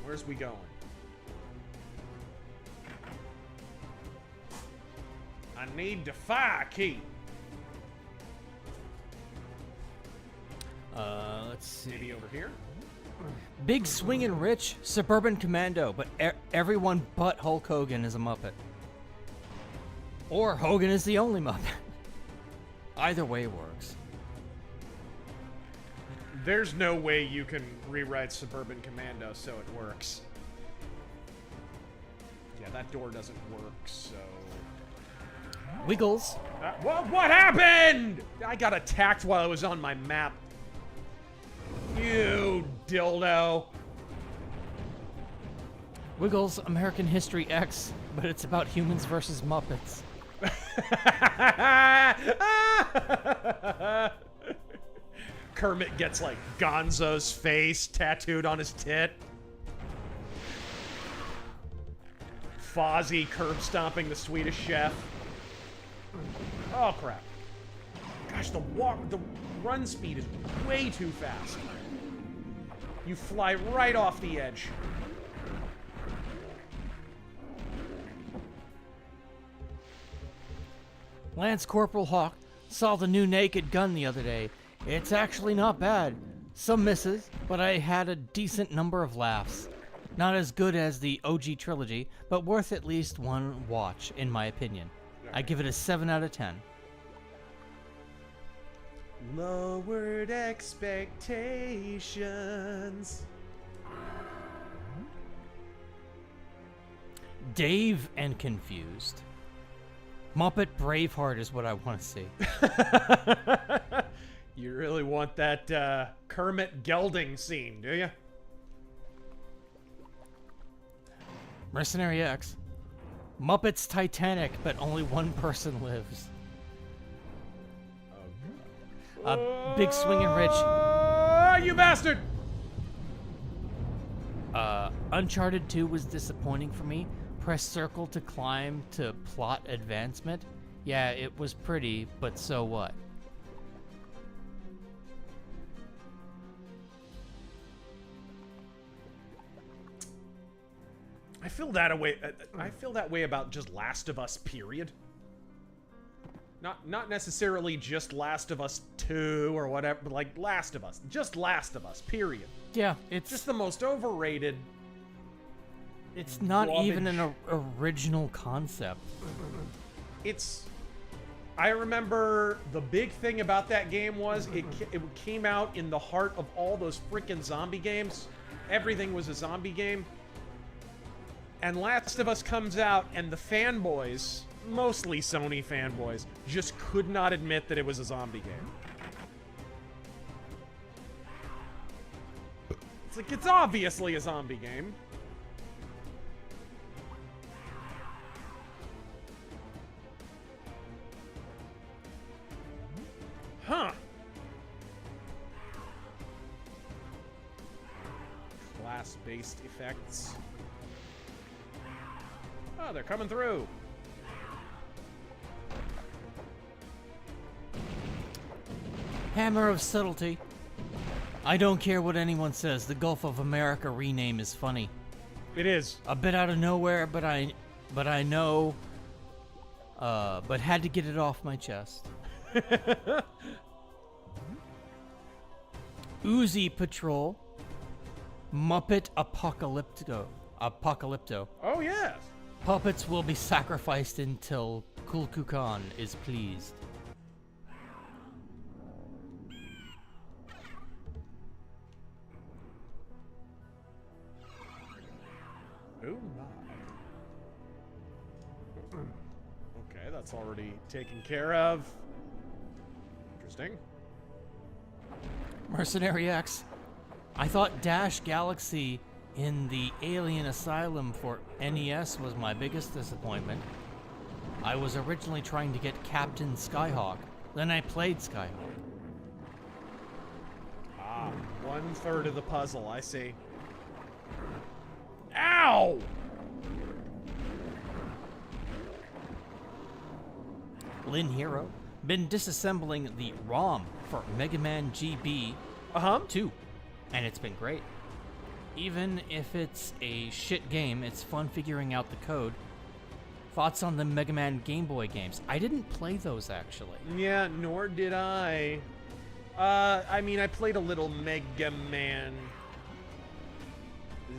Where's we going? I need the fire key. Let's see. Maybe over here? Big swingin' rich suburban commando, but everyone but Hulk Hogan is a Muppet. Or Hogan is the only Muppet. Either way works. There's no way you can rewrite Suburban Commando so it works. Yeah, that door doesn't work, so... Wiggles. What happened? I got attacked while I was on my map. You dildo. Wiggles, American History X, but it's about humans versus Muppets. Kermit gets, like, Gonzo's face tattooed on his tit. Fozzie curb stomping the Swedish chef. Oh, crap. Gosh, the run speed is way too fast. You fly right off the edge. Lance Corporal Hawk saw the new Naked Gun the other day. It's actually not bad. Some misses, but I had a decent number of laughs. Not as good as the OG trilogy, but worth at least one watch, in my opinion. I give it a 7 out of 10. Lowered expectations. Dave and Confused. Muppet Braveheart is what I want to see. You really want that Kermit gelding scene, do you? Mercenary X. Muppets Titanic, but only one person lives. Big Swingin' Rich. You bastard! Uncharted 2 was disappointing for me. Press circle to climb to plot advancement. Yeah, it was pretty, but so what? I feel that way about just Last of Us, period. Not necessarily just Last of Us 2 or whatever, but like Last of Us. Just Last of Us, period. Yeah, it's Just the most overrated. It's not garbage. even an original concept. I remember the big thing about that game was it came out in the heart of all those freaking zombie games. Everything was a zombie game. And Last of Us comes out, and the fanboys, mostly Sony fanboys, just could not admit that it was a zombie game. It's like, it's obviously a zombie game. Huh. Class-based effects. Oh, they're coming through. Hammer of Subtlety. I don't care what anyone says. The Gulf of America rename is funny. It is. A bit out of nowhere, but I know. But had to get it off my chest. Uzi Patrol. Muppet Apocalypto. Oh, yes. Puppets will be sacrificed until Kulkukan is pleased. Oh, my. Okay, that's already taken care of. Interesting. Mercenary X. I thought Dash Galaxy in the Alien Asylum for NES was my biggest disappointment. I was originally trying to get Captain Skyhawk, then I played Skyhawk. Ah, 1/3 of the puzzle, I see. Ow! Lynn Hero. Been disassembling the ROM for Mega Man GB 2, and it's been great. Even if it's a shit game, it's fun figuring out the code. Thoughts on the Mega Man Game Boy games? I didn't play those, actually. Yeah, nor did I. I mean, I played a little Mega Man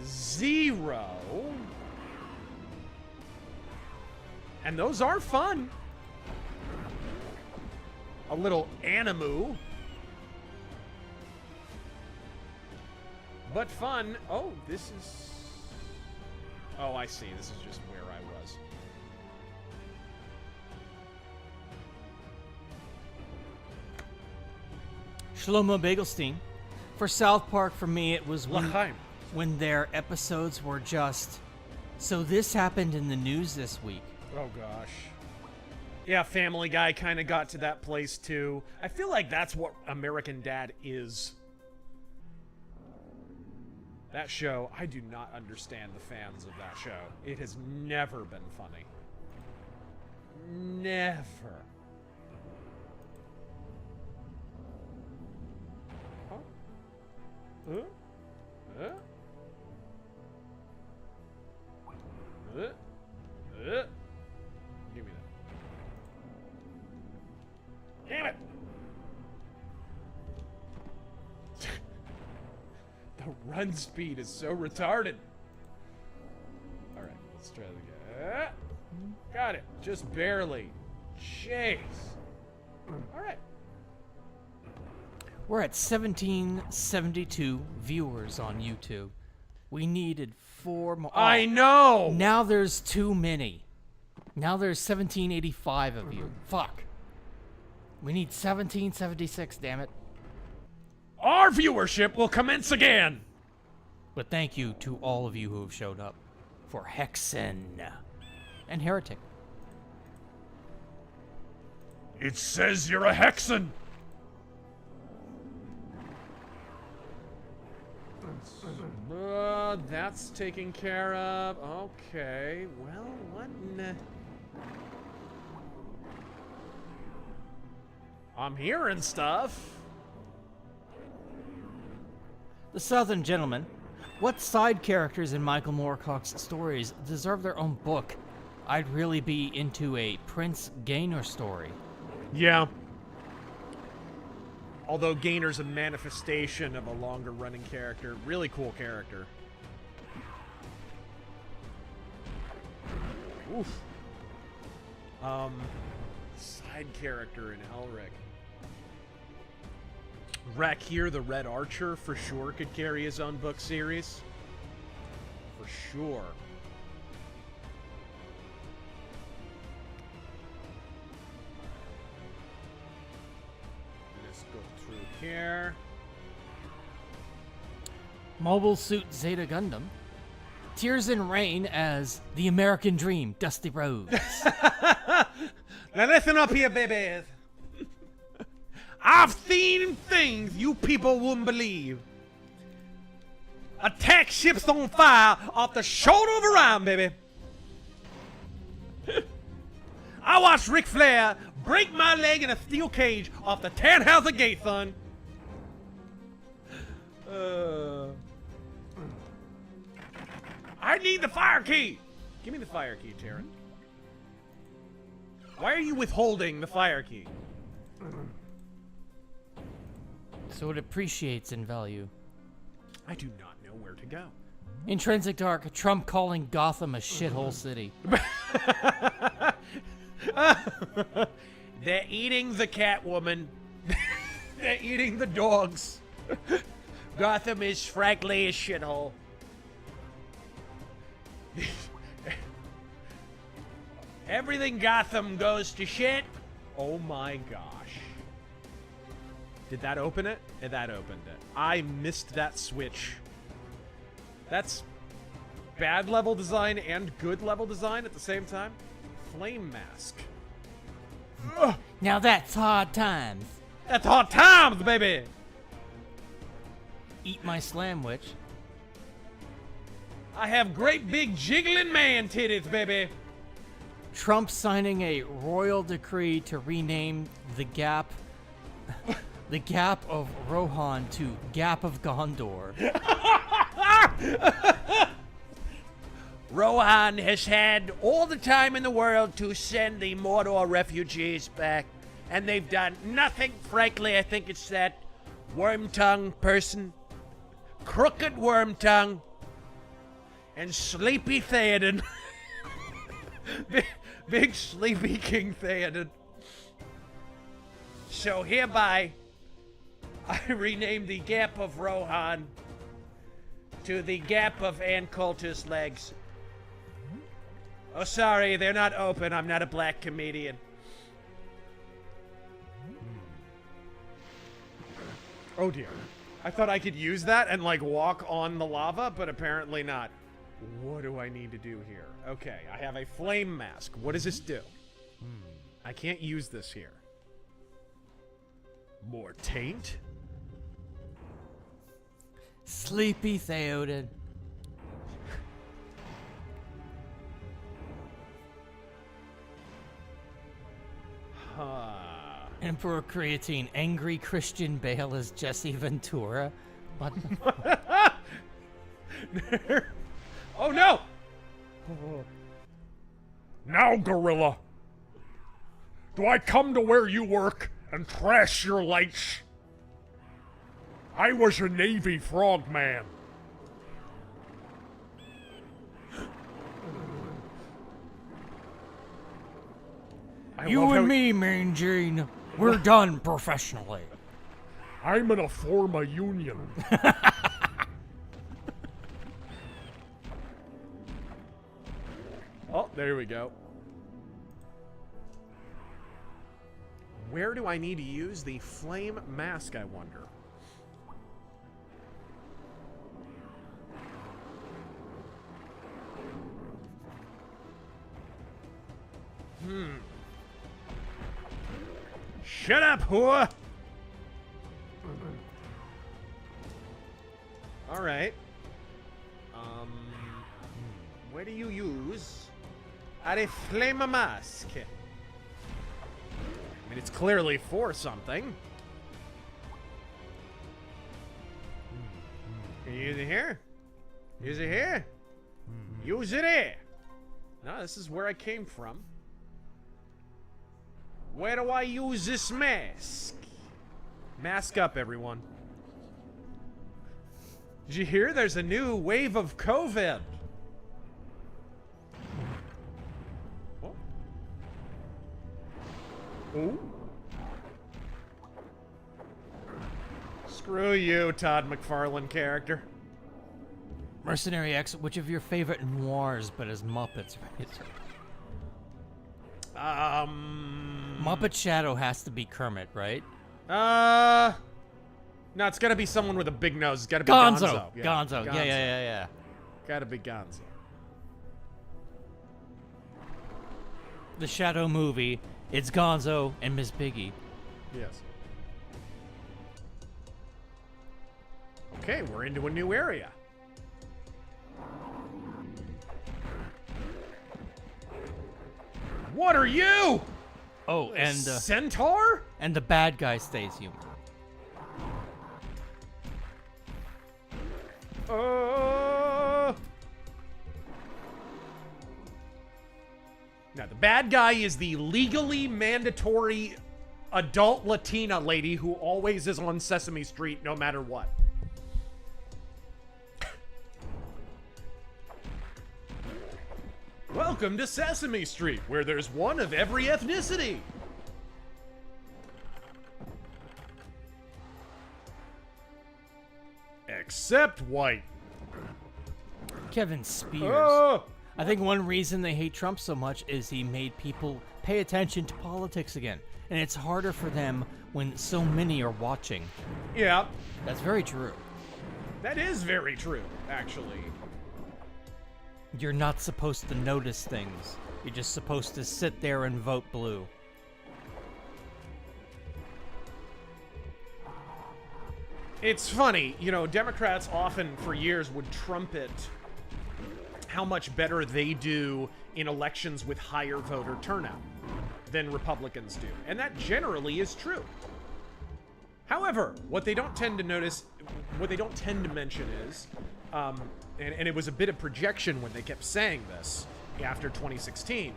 0. And those are fun. A little Animu. But fun. Oh, this is... Oh, I see. This is just where I was. Shlomo Bagelstein. For South Park, for me, it was L'chaim. when their episodes were just... So this happened in the news this week. Oh, gosh. Yeah, Family Guy kind of got to that place, too. I feel like that's what American Dad is. That show, I do not understand the fans of that show. It has never been funny. Never. Huh? Huh? Huh? Give me that. Damn it! The run speed is so retarded. Alright, let's try it again. Got it. Just barely. Jeez. Alright. We're at 1772 viewers on YouTube. We needed 4 more. I know! Now there's too many. Now there's 1785 of you. Fuck. We need 1776, damn it. Our viewership will commence again! But thank you to all of you who have showed up for HEXEN and Heretic. It says you're a Hexen! That's taken care of. Okay, well, what in the... I'm hearing stuff. The Southern Gentleman. What side characters in Michael Moorcock's stories deserve their own book? I'd really be into a Prince Gaynor story. Yeah. Although Gainer's a manifestation of a longer running character. Really cool character. Oof. Side character in Elric. Rakir the Red Archer for sure could carry his own book series. For sure. Let's go through here. Mobile Suit Zeta Gundam. Tears in Rain as the American Dream, Dusty Rhodes. Now listen up here, babies. I've seen things you people wouldn't believe. Attack ships on fire off the shoulder of Orion, baby. I watched Ric Flair break my leg in a steel cage off the Tannhauser Gate, son. I need the fire key. Give me the fire key, Taryn. Why are you withholding the fire key? So it appreciates in value. I do not know where to go. Intrinsic Dark, Trump calling Gotham a shithole city. They're eating the Catwoman. They're eating the dogs. Gotham is frankly a shithole. Everything Gotham goes to shit. Oh my gosh. Did that open it? That opened it. I missed that switch. That's bad level design and good level design at the same time. Flame mask. Ugh. Now that's hard times. That's hard times, baby. Eat my slamwich. I have great big jiggling man titties, baby. Trump signing a royal decree to rename the Gap of Rohan to Gap of Gondor. Rohan has had all the time in the world to send the Mordor refugees back, and they've done nothing. Frankly, I think it's that Wormtongue person, Crooked Wormtongue, and Sleepy Theoden. Big Sleepy King Theoden. So hereby, I rename the Gap of Rohan to the Gap of Ancultus Legs. Oh, sorry, they're not open. I'm not a black comedian. Oh dear. I thought I could use that and like walk on the lava, but apparently not. What do I need to do here? Okay, I have a flame mask. What does this do? I can't use this here. More taint? Sleepy Theoden. Emperor Creatine, angry Christian Bale as Jesse Ventura. What the Oh no! Now, Gorilla, do I come to where you work and trash your lights? I was a Navy frogman. You and me, Mean Gene. We're done professionally. I'm gonna form a union. Oh, there we go. Where do I need to use the flame mask, I wonder? Shut up, whore! Alright. Where do you use a flame mask? I mean, it's clearly for something. Can you use it here? Use it here? Use it here! No, this is where I came from. Where do I use this mask? Mask up, everyone. Did you hear there's a new wave of COVID? Oh. Oh. Screw you, Todd McFarlane character. Mercenary X, which of your favorite noirs but as Muppets, right? Muppet Shadow has to be Kermit, right? No, it's gotta be someone with a big nose. It's gotta be Gonzo. Gonzo. Yeah. Gotta be Gonzo. The Shadow movie, it's Gonzo and Miss Piggy. Yes. Okay, we're into a new area. What are you? Oh, and Centaur? And the bad guy stays human. Now, the bad guy is the legally mandatory adult Latina lady who always is on Sesame Street no matter what. Welcome to Sesame Street, where there's one of every ethnicity. Except white. Kevin Spears. I think one reason they hate Trump so much is he made people pay attention to politics again. And it's harder for them when so many are watching. Yeah. That's very true. That is very true, actually. You're not supposed to notice things. You're just supposed to sit there and vote blue. It's funny, you know, Democrats often for years would trumpet how much better they do in elections with higher voter turnout than Republicans do. And that generally is true. However, what they don't tend to mention is, and it was a bit of projection when they kept saying this after 2016,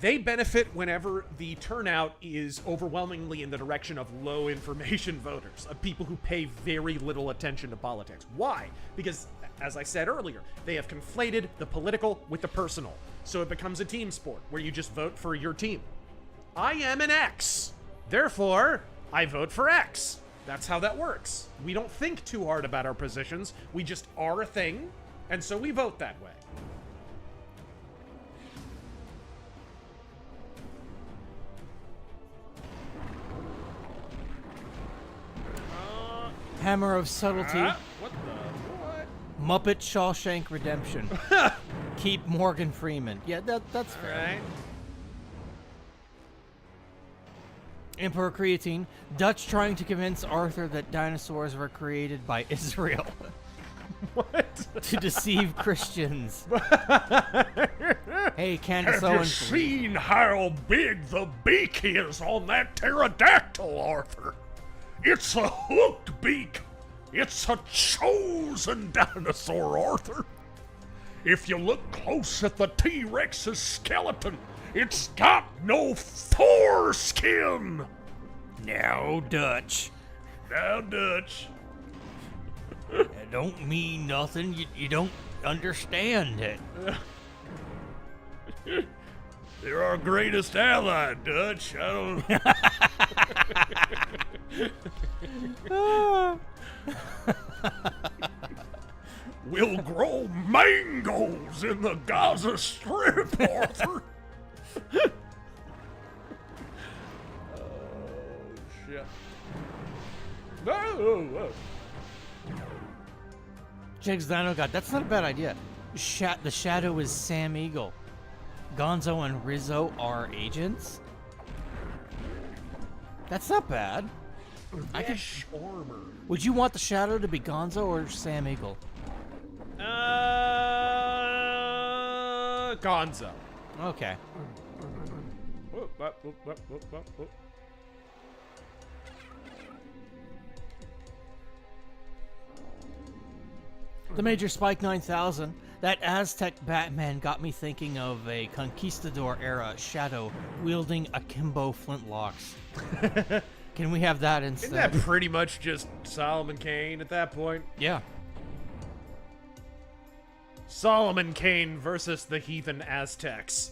they benefit whenever the turnout is overwhelmingly in the direction of low information voters, of people who pay very little attention to politics. Why? Because, as I said earlier, they have conflated the political with the personal. So it becomes a team sport where you just vote for your team. I am an X. Therefore, I vote for X. That's how that works. We don't think too hard about our positions. We just are a thing, and so we vote that way. Hammer of Subtlety. What the? What? Muppet Shawshank Redemption. Keep Morgan Freeman. Yeah, that's fair. All right. Emperor Creatine. Dutch trying to convince Arthur that dinosaurs were created by Israel. What? To deceive Christians. Hey, Candace Have you Owens. seen how big the beak is on that pterodactyl, Arthur? It's a hooked beak. It's a chosen dinosaur, Arthur. If you look close at the T-Rex's skeleton, it's got no foreskin. Now, Dutch. Now, Dutch. It don't mean nothing. You don't understand it. They're our greatest ally, Dutch. I don't... We'll grow mangoes in the Gaza Strip, Arthur. Oh, shit. Oh. Jigs Dino God, that's not a bad idea. The Shadow is Sam Eagle. Gonzo and Rizzo are agents? That's not bad. Mesh armor. Would you want the Shadow to be Gonzo or Sam Eagle? Gonzo. Okay. The Major Spike 9000. That Aztec Batman got me thinking of a Conquistador-era Shadow wielding akimbo flintlocks. Can we have that instead? Isn't that pretty much just Solomon Kane at that point? Yeah. Solomon Kane versus the heathen Aztecs.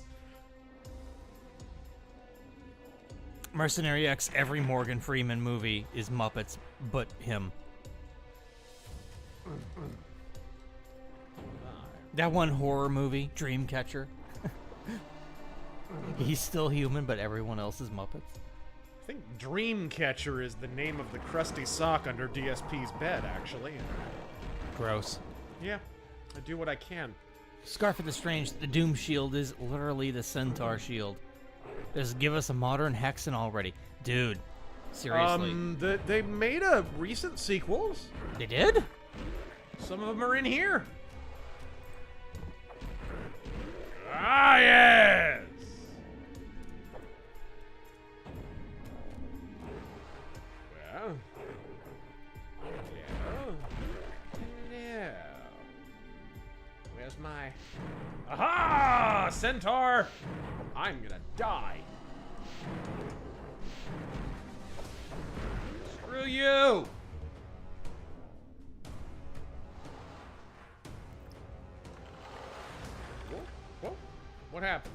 Mercenary X, every Morgan Freeman movie is Muppets, but him. That one horror movie, Dreamcatcher. He's still human, but everyone else is Muppets. I think Dreamcatcher is the name of the crusty sock under DSP's bed, actually. Gross. Yeah, I do what I can. Scarf of the Strange, the Doom Shield is literally the Centaur Shield. Just give us a modern Hexen already. Dude, seriously. They made a recent sequels. They did? Some of them are in here. Ah, yes! Well. Yeah. Where's my... Aha! Centaur! I'm gonna die. Screw you! Whoa. What happened?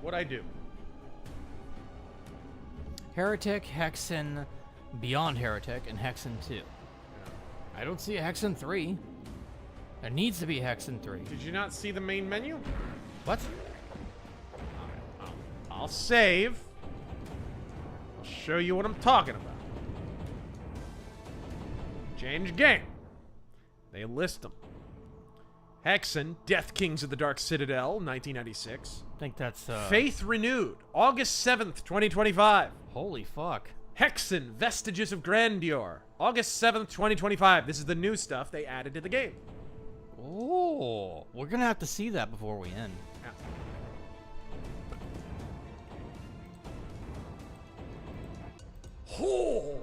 What'd I do? Heretic, Hexen, Beyond Heretic, and Hexen 2. I don't see a Hexen 3. There needs to be a Hexen 3. Did you not see the main menu? What? I'll save. I'll show you what I'm talking about. Change game. They list them. Hexen, Death Kings of the Dark Citadel, 1996. I think that's, Faith Renewed, August 7th, 2025. Holy fuck. Hexen, Vestiges of Grandeur, August 7th, 2025. This is the new stuff they added to the game. Oh, we're gonna have to see that before we end. Yeah. Oh.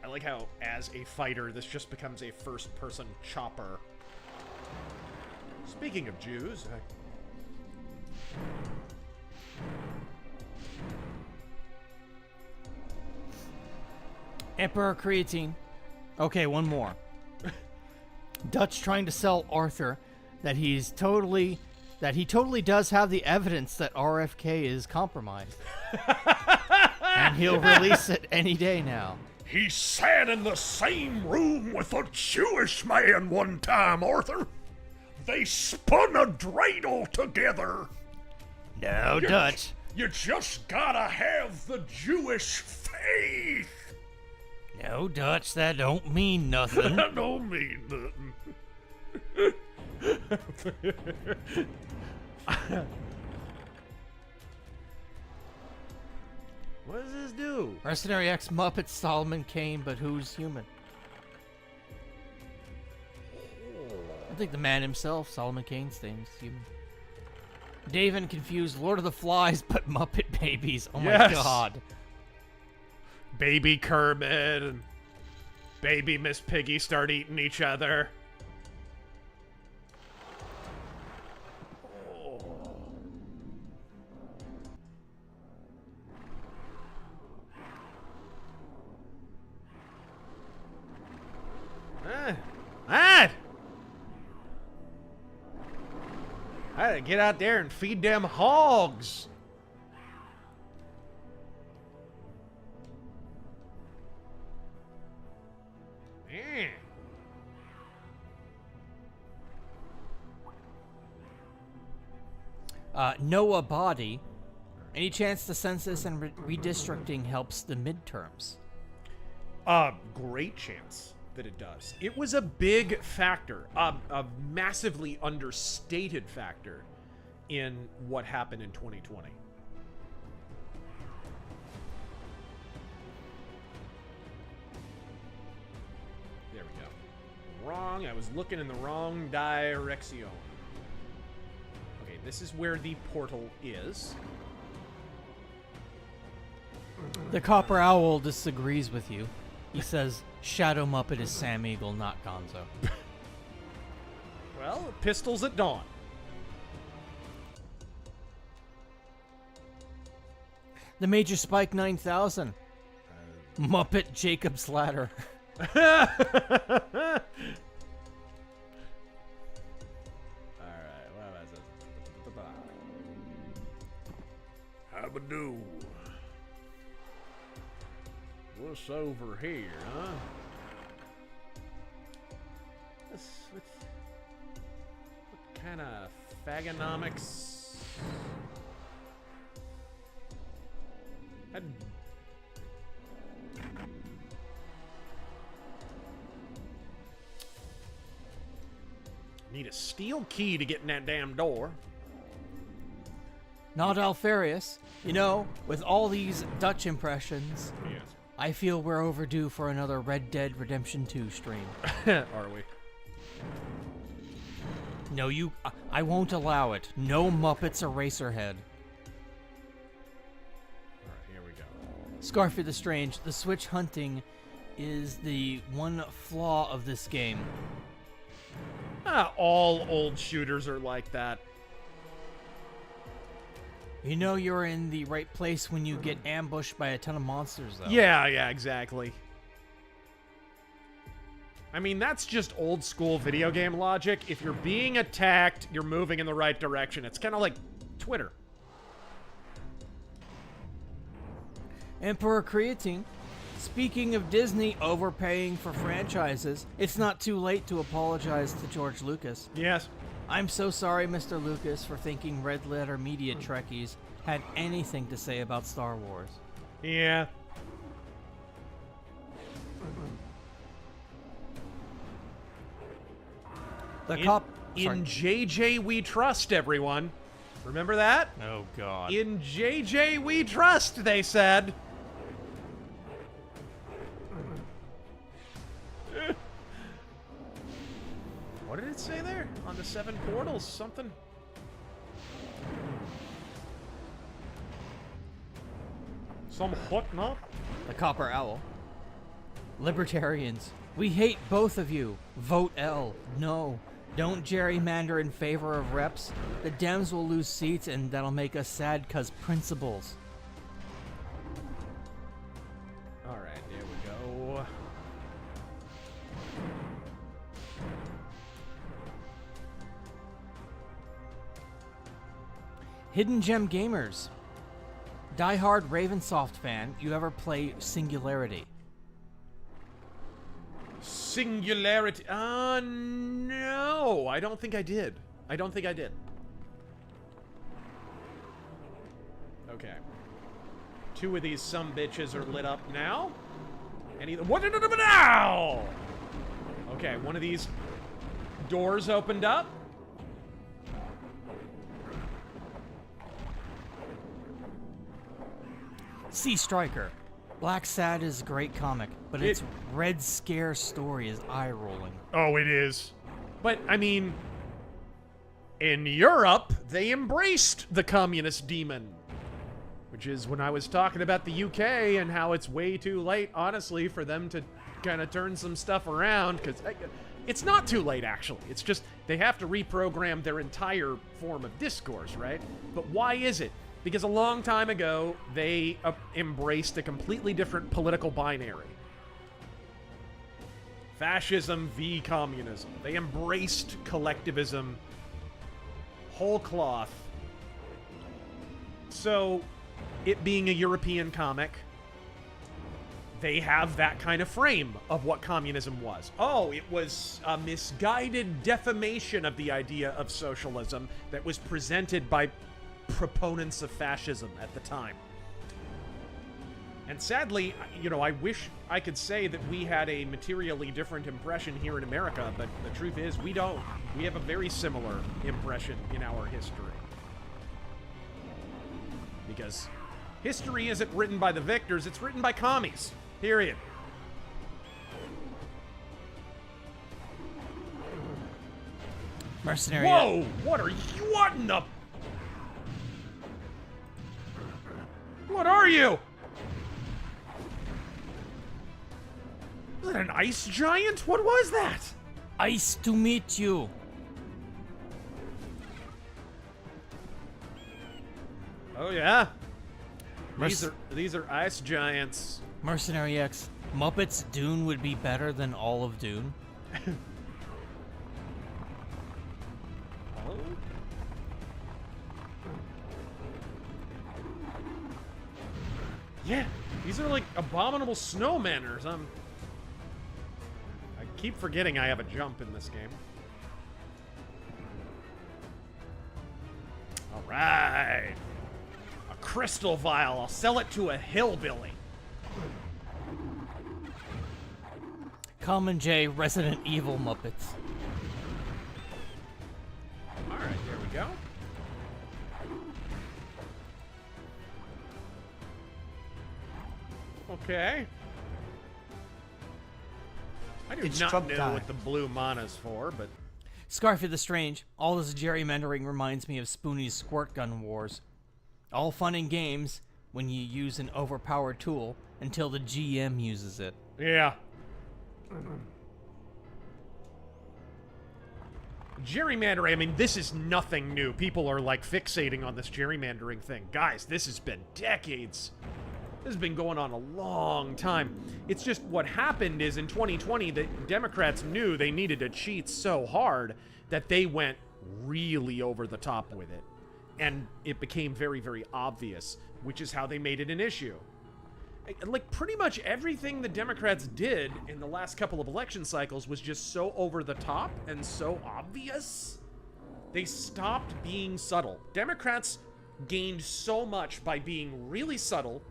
I like how, as a fighter, this just becomes a first-person chopper. Speaking of Jews, Emperor Creatine. Okay, one more. Dutch trying to sell Arthur that he totally does have the evidence that RFK is compromised. And he'll release it any day now. He sat in the same room with a Jewish man one time, Arthur. They spun a dreidel together. No, Dutch. You just gotta have the Jewish faith. No, Dutch, that don't mean nothing. That don't mean nothing. what does this do? Mercenary X Muppet Solomon Kane, but who's human? I think the man himself, Solomon Kane, stays human. Dave and confused Lord of the Flies, but Muppet babies. Oh Yes. my god. Baby Kermit and baby Miss Piggy start eating each other. I had to get out there and feed them hogs. Noah Body. Any chance the census and redistricting helps the midterms? Great chance that it does. It was a big factor, a massively understated factor in what happened in 2020. There we go. Wrong. I was looking in the wrong direction. Okay, this is where the portal is. The Copper Owl disagrees with you. He says Shadow Muppet is Sam Eagle, not Gonzo. Well, pistols at dawn. The Major Spike 9000. Muppet Jacob's Ladder. How we do? What's over here, huh? What kind of fagonomics? Need a steel key to get in that damn door. Not Alfarius. You know, with all these Dutch impressions, Yes. I feel we're overdue for another Red Dead Redemption 2 stream. Are we? No, I won't allow it. No Muppets Eraserhead. Alright, here we go. Scarfy the Strange, the Switch hunting is the one flaw of this game. All old shooters are like that. You know you're in the right place when you get ambushed by a ton of monsters, though. Yeah, exactly. I mean, that's just old school video game logic. If you're being attacked, you're moving in the right direction. It's kind of like Twitter. Emperor Creatine. Speaking of Disney overpaying for franchises, it's not too late to apologize to George Lucas. Yes. I'm so sorry, Mr. Lucas, for thinking Red Letter Media Trekkies had anything to say about Star Wars. Yeah. The cop... In JJ we trust, everyone. Remember that? Oh, God. In JJ we trust, they said. What did it say there? On the 7 portals, something? Some hot nut? The Copper Owl. Libertarians. We hate both of you. Vote L. No. Don't gerrymander in favor of reps. The Dems will lose seats and that'll make us sad cause principles. Alright, there we go. Hidden Gem Gamers. Die-hard Ravensoft fan, you ever play Singularity? Singularity. No. I don't think I did. I don't think I did. Okay. 2 of these sumbitches are lit up now. What? Now! Okay, one of these doors opened up. Sea Striker. Black Sad is a great comic, but its Red Scare story is eye-rolling. Oh, it is. But, I mean, in Europe, they embraced the communist demon. Which is when I was talking about the UK and how it's way too late, honestly, for them to kind of turn some stuff around. Because it's not too late, actually. It's just they have to reprogram their entire form of discourse, right? But why is it? Because a long time ago, they embraced a completely different political binary. Fascism v. communism. They embraced collectivism whole cloth. So, it being a European comic, they have that kind of frame of what communism was. Oh, it was a misguided defamation of the idea of socialism that was presented by proponents of fascism at the time. And sadly, you know, I wish I could say that we had a materially different impression here in America, but the truth is we don't. We have a very similar impression in our history. Because history isn't written by the victors, it's written by commies. Period. Mercenary. Whoa! What are you? What in the... What are you? Was that an ice giant? What was that? Ice to meet you. Oh yeah. These are ice giants. Mercenary X, Muppets Dune would be better than all of Dune. Oh. Yeah, these are like abominable snowmen or something. I keep forgetting I have a jump in this game. All right. A crystal vial. I'll sell it to a hillbilly. Common J, Resident Evil Muppets. All right, there we go. Okay. I do It's not Trump know time. what the blue mana's for, but Scarfy the Strange, all this gerrymandering reminds me of Spoonie's squirt gun wars. All fun and games when you use an overpowered tool until the GM uses it. yeah. Gerrymandering, I mean, this is nothing new. People are like fixating on this gerrymandering thing. Guys, this has been decades. This has been going on a long time. It's just what happened is in 2020, the Democrats knew they needed to cheat so hard that they went really over the top with it. And it became very, very obvious, which is how they made it an issue. Like, pretty much everything the Democrats did in the last couple of election cycles was just so over the top and so obvious. They stopped being subtle. Democrats gained so much by being really subtle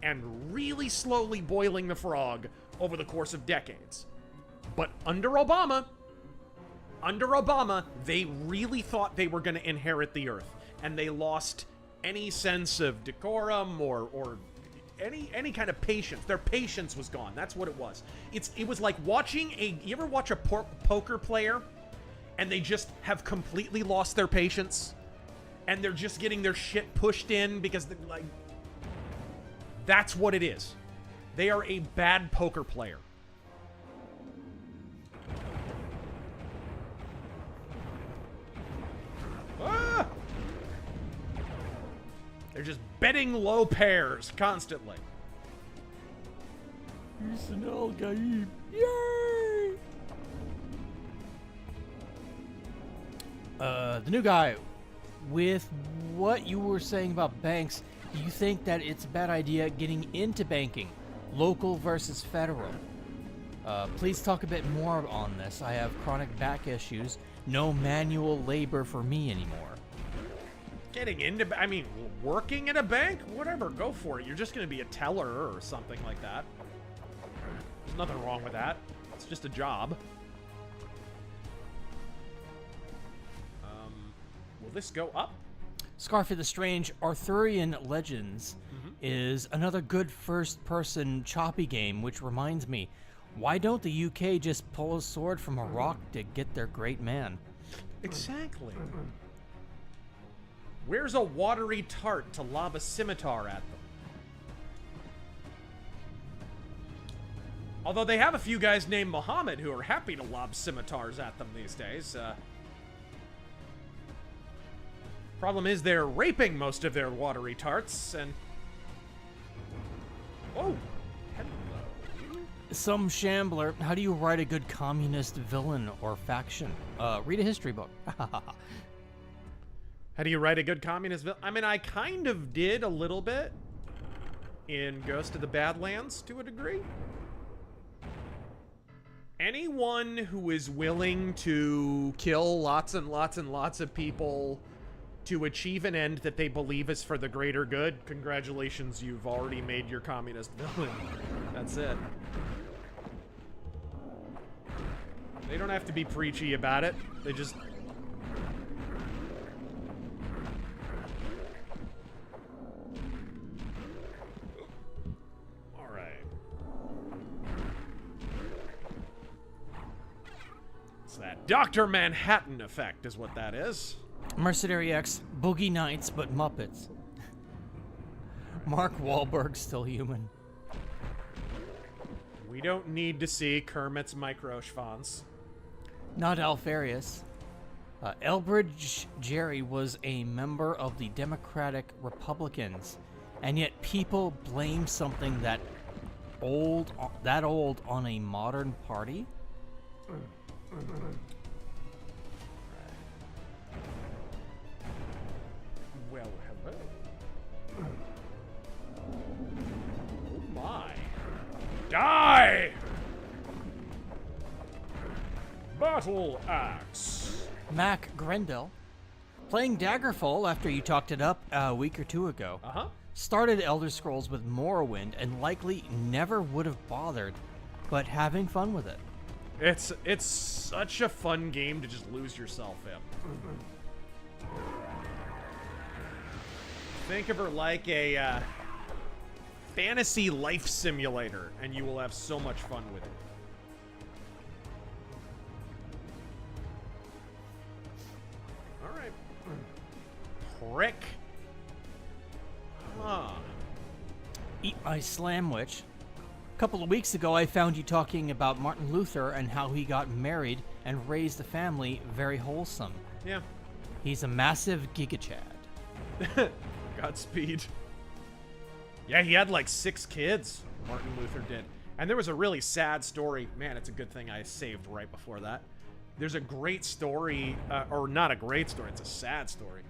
and really slowly boiling the frog over the course of decades. But under Obama, they really thought they were going to inherit the earth, and they lost any sense of decorum or any kind of patience. Their patience was gone. That's what it was. It was like watching you ever watch a poker player and they just have completely lost their patience and they're just getting their shit pushed in because like that's what it is. They are a bad poker player. Ah! They're just betting low pairs constantly. Yay! The new guy, with what you were saying about banks, do you think that it's a bad idea getting into banking, local versus federal? Please talk a bit more on this. I have chronic back issues. No manual labor for me anymore. Getting into, I mean, working at a bank? Whatever, go for it. You're just going to be a teller or something like that. There's nothing wrong with that. It's just a job. Will this go up? Scarfy the Strange, Arthurian Legends is another good first-person choppy game, which reminds me, why don't the UK just pull a sword from a rock to get their great man? Exactly. Where's a watery tart to lob a scimitar at them? Although they have a few guys named Muhammad who are happy to lob scimitars at them these days. Problem is they're raping most of their watery tarts, and... Oh! Hello. Some shambler, how do you write a good communist villain or faction? Read a history book. How do you write a good communist villain? I mean, I kind of did a little bit in Ghost of the Badlands to a degree. Anyone who is willing to kill lots and lots and lots of people to achieve an end that they believe is for the greater good, congratulations, you've already made your communist villain. That's it. They don't have to be preachy about it. They just... Alright. It's that Dr. Manhattan effect is what that is. Mercenary X, Boogie Nights, but Muppets. Mark Wahlberg still human. We don't need to see Kermit's microschwanz. Not Alfarius. Elbridge Gerry was a member of the Democratic Republicans, and yet people blame something that old on a modern party? Well, hello. Oh my. Die! Battle Axe. Mac Grendel. Playing Daggerfall after you talked it up a week or two ago. Uh-huh. Started Elder Scrolls with Morrowind and likely never would have bothered, but having fun with it. It's such a fun game to just lose yourself in. Think of her like a fantasy life simulator, and you will have so much fun with it. All right. Prick. Huh. Eat my Slamwich. A couple of weeks ago, I found you talking about Martin Luther and how he got married and raised a family very wholesome. Yeah. He's a massive gigachad. Godspeed. Yeah, he had like 6 kids, Martin Luther did. And there was a really sad story. Man, it's a good thing I saved right before that. There's a great story, or not a great story, it's a sad story,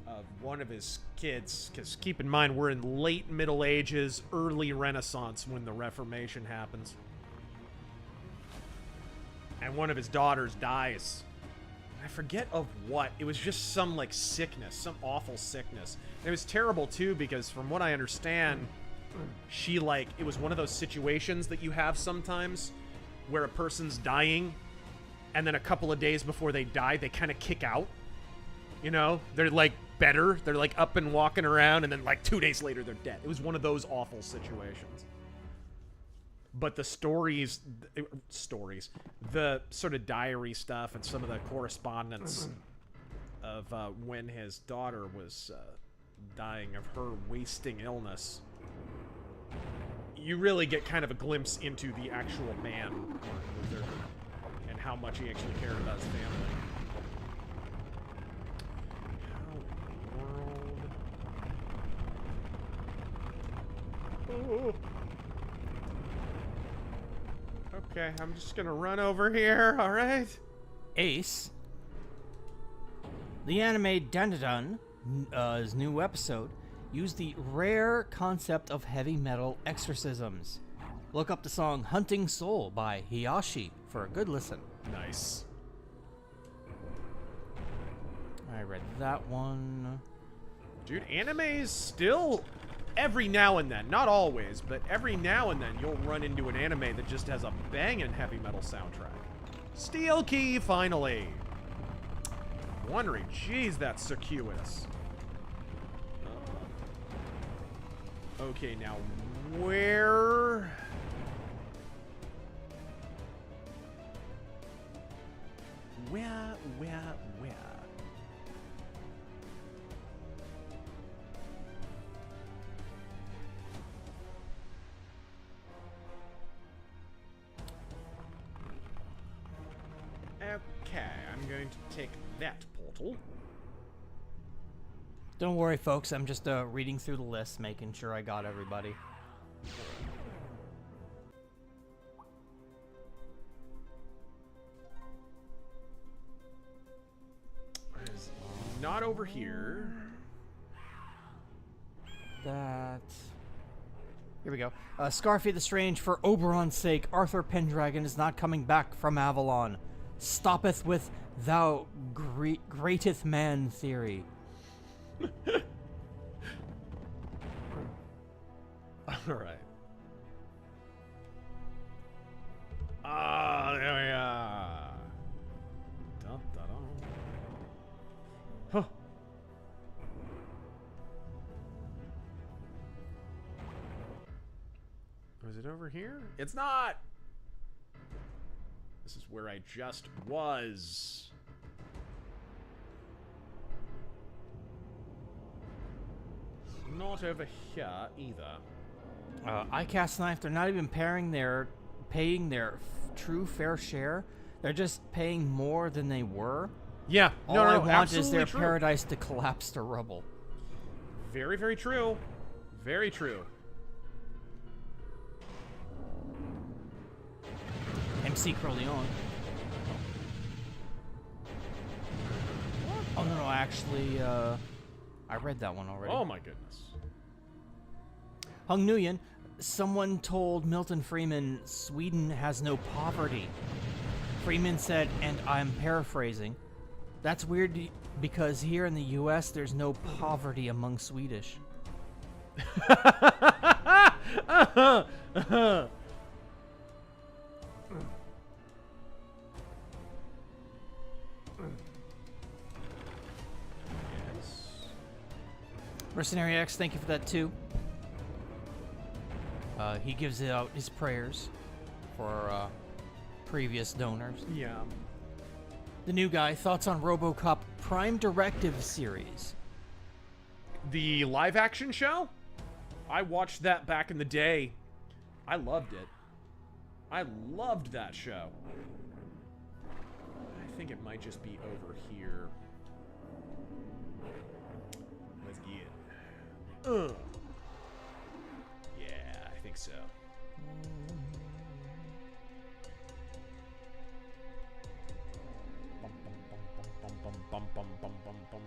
of one of his kids. Because keep in mind, we're in late Middle Ages, early Renaissance when the Reformation happens. And one of his daughters dies. I forget of what. It was just some, like, sickness. Some awful sickness. And it was terrible, too, because from what I understand, she, like, it was one of those situations that you have sometimes where a person's dying, and then a couple of days before they die, they kind of kick out. You know? They're, like, better. They're, like, up and walking around, and then, like, 2 days later, they're dead. It was one of those awful situations. But the stories, the sort of diary stuff and some of the correspondence of when his daughter was dying of her wasting illness, you really get kind of a glimpse into the actual man, Martin Luther, and how much he actually cared about his family. How in the world? Oh. Okay, I'm just gonna run over here, alright? Ace. The anime Dandadan, his new episode, used the rare concept of heavy metal exorcisms. Look up the song Hunting Soul by Hiyashi for a good listen. Nice. I read that one. Dude, animes still, every now and then, not always, but every now and then you'll run into an anime that just has a banging heavy metal soundtrack. Steel Key, finally. I'm wondering, geez, that's circuitous. Okay, now where? Where? Okay, I'm going to take that portal. Don't worry, folks. I'm just reading through the list, making sure I got everybody. It's not over here. That. Here we go. Scarfy the Strange, for Oberon's sake, Arthur Pendragon is not coming back from Avalon. Stoppeth with thou greateth man theory. Alright. Ah, there we are. Dun, dun, dun. Huh. Was it over here? It's not! This is where I just was. Not over here either. iCast Knife, they're not even pairing their paying their true fair share. They're just paying more than they were. Yeah. All I want is their paradise to collapse to rubble. Very, very true. Very true. MC Corleone. Oh, no, actually, I read that one already. Oh, my goodness. Hung Nguyen, someone told Milton Freeman Sweden has no poverty. Freeman said, and I'm paraphrasing, that's weird because here in the U.S. there's no poverty among Swedish. Mercenary X, thank you for that too. He gives out his prayers for previous donors. Yeah. The new guy, thoughts on RoboCop Prime Directive series? The live action show? I watched that back in the day. I loved it. I loved that show. I think it might just be over here. Let's get it. Yeah, I think so. Bum, bum, bum, bum, bum.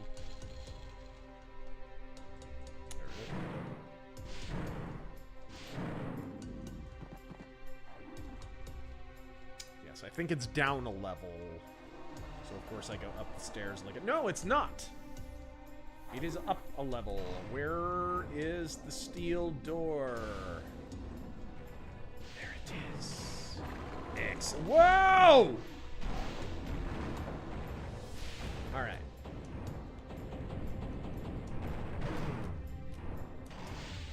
There it is. Yes, I think it's down a level. So of course I go up the stairs like it. No, it's not. It is up a level. Where is the steel door? There it is. Excellent. Whoa! All right.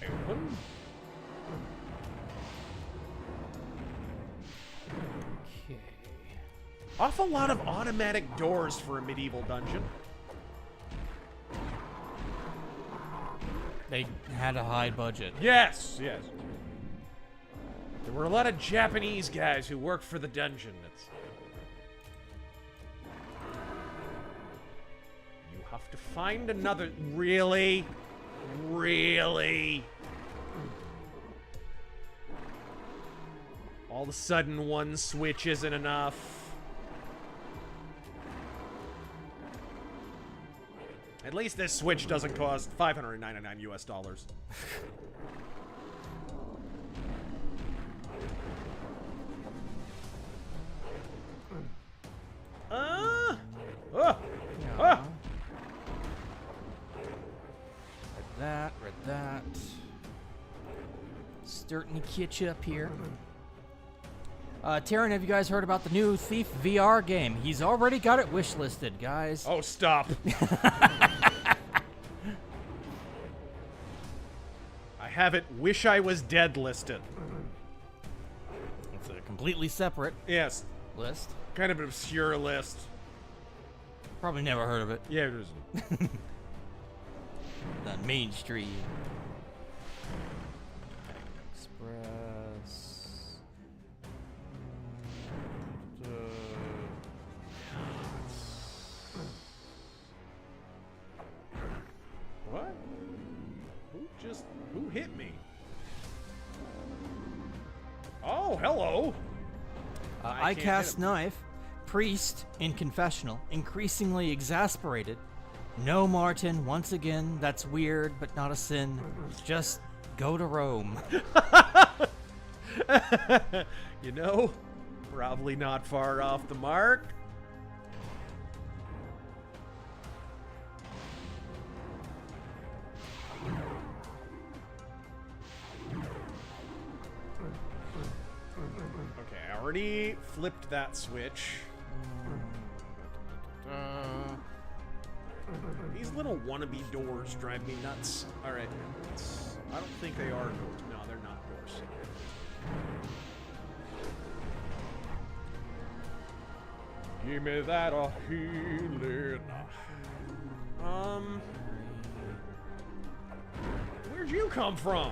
Open. Okay. Awful lot of automatic doors for a medieval dungeon. They had a high budget. Yes, yes. There were a lot of Japanese guys who worked for the dungeon. You have to find another. Really? Really? All of a sudden, one switch isn't enough. At least this Switch doesn't cost $599 US. Read that. Starting to catch up here. Taryn, have you guys heard about the new Thief VR game? He's already got it wishlisted, guys. Oh, stop. I have it wish I was dead listed. It's a completely separate Yes. list. Kind of an obscure list. Probably never heard of it. Yeah, it is. Not mainstream. Express. What? Who hit me? Oh, hello. I cast knife. Priest in confessional. Increasingly exasperated. No, Martin. Once again, that's weird, but not a sin. Just go to Rome. You know, probably not far off the mark. Okay, I already flipped that switch. These little wannabe doors drive me nuts. Alright, I don't think they are doors. No, they're not doors. Give me that a healing. Where'd you come from?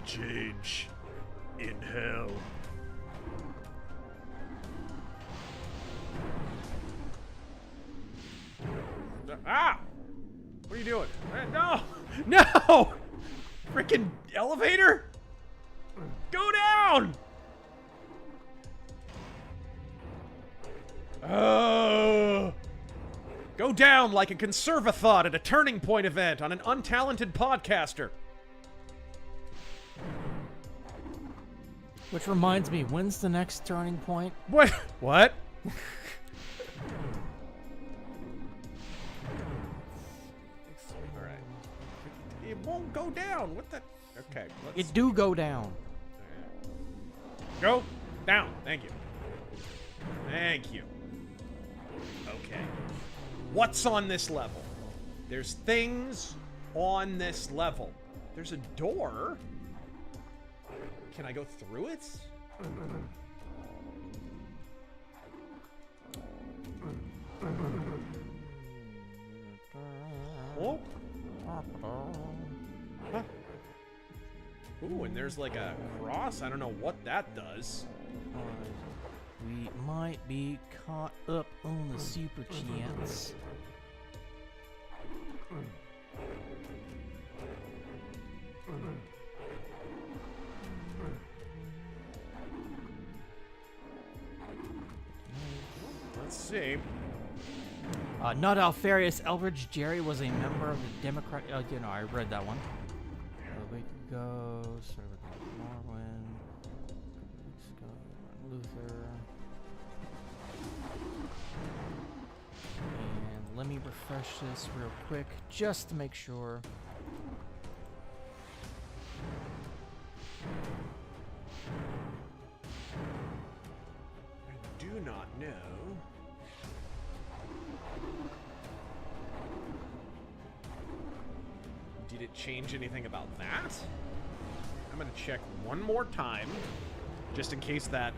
change in hell. Ah! What are you doing? No! No! Freaking elevator! Go down! Go down like a conservathought at a Turning Point event on an untalented podcaster. Which reminds me, when's the next Turning Point? What? What? Alright. It won't go down. What the? Okay. It do go down. Go down. Thank you. Thank you. Okay. What's on this level? There's things on this level. There's a door. Can I go through it? Oh. Huh. Ooh, and there's like a cross. I don't know what that does. We might be caught up on the super chance. Let's see. Not Alfarius Eldridge. Jerry was a member of the Democrat. You know, I read that one. A week ago, started with Marwin. Luther. And let me refresh this real quick just to make sure. I do not know. Did it change anything about that? I'm gonna check one more time, just in case that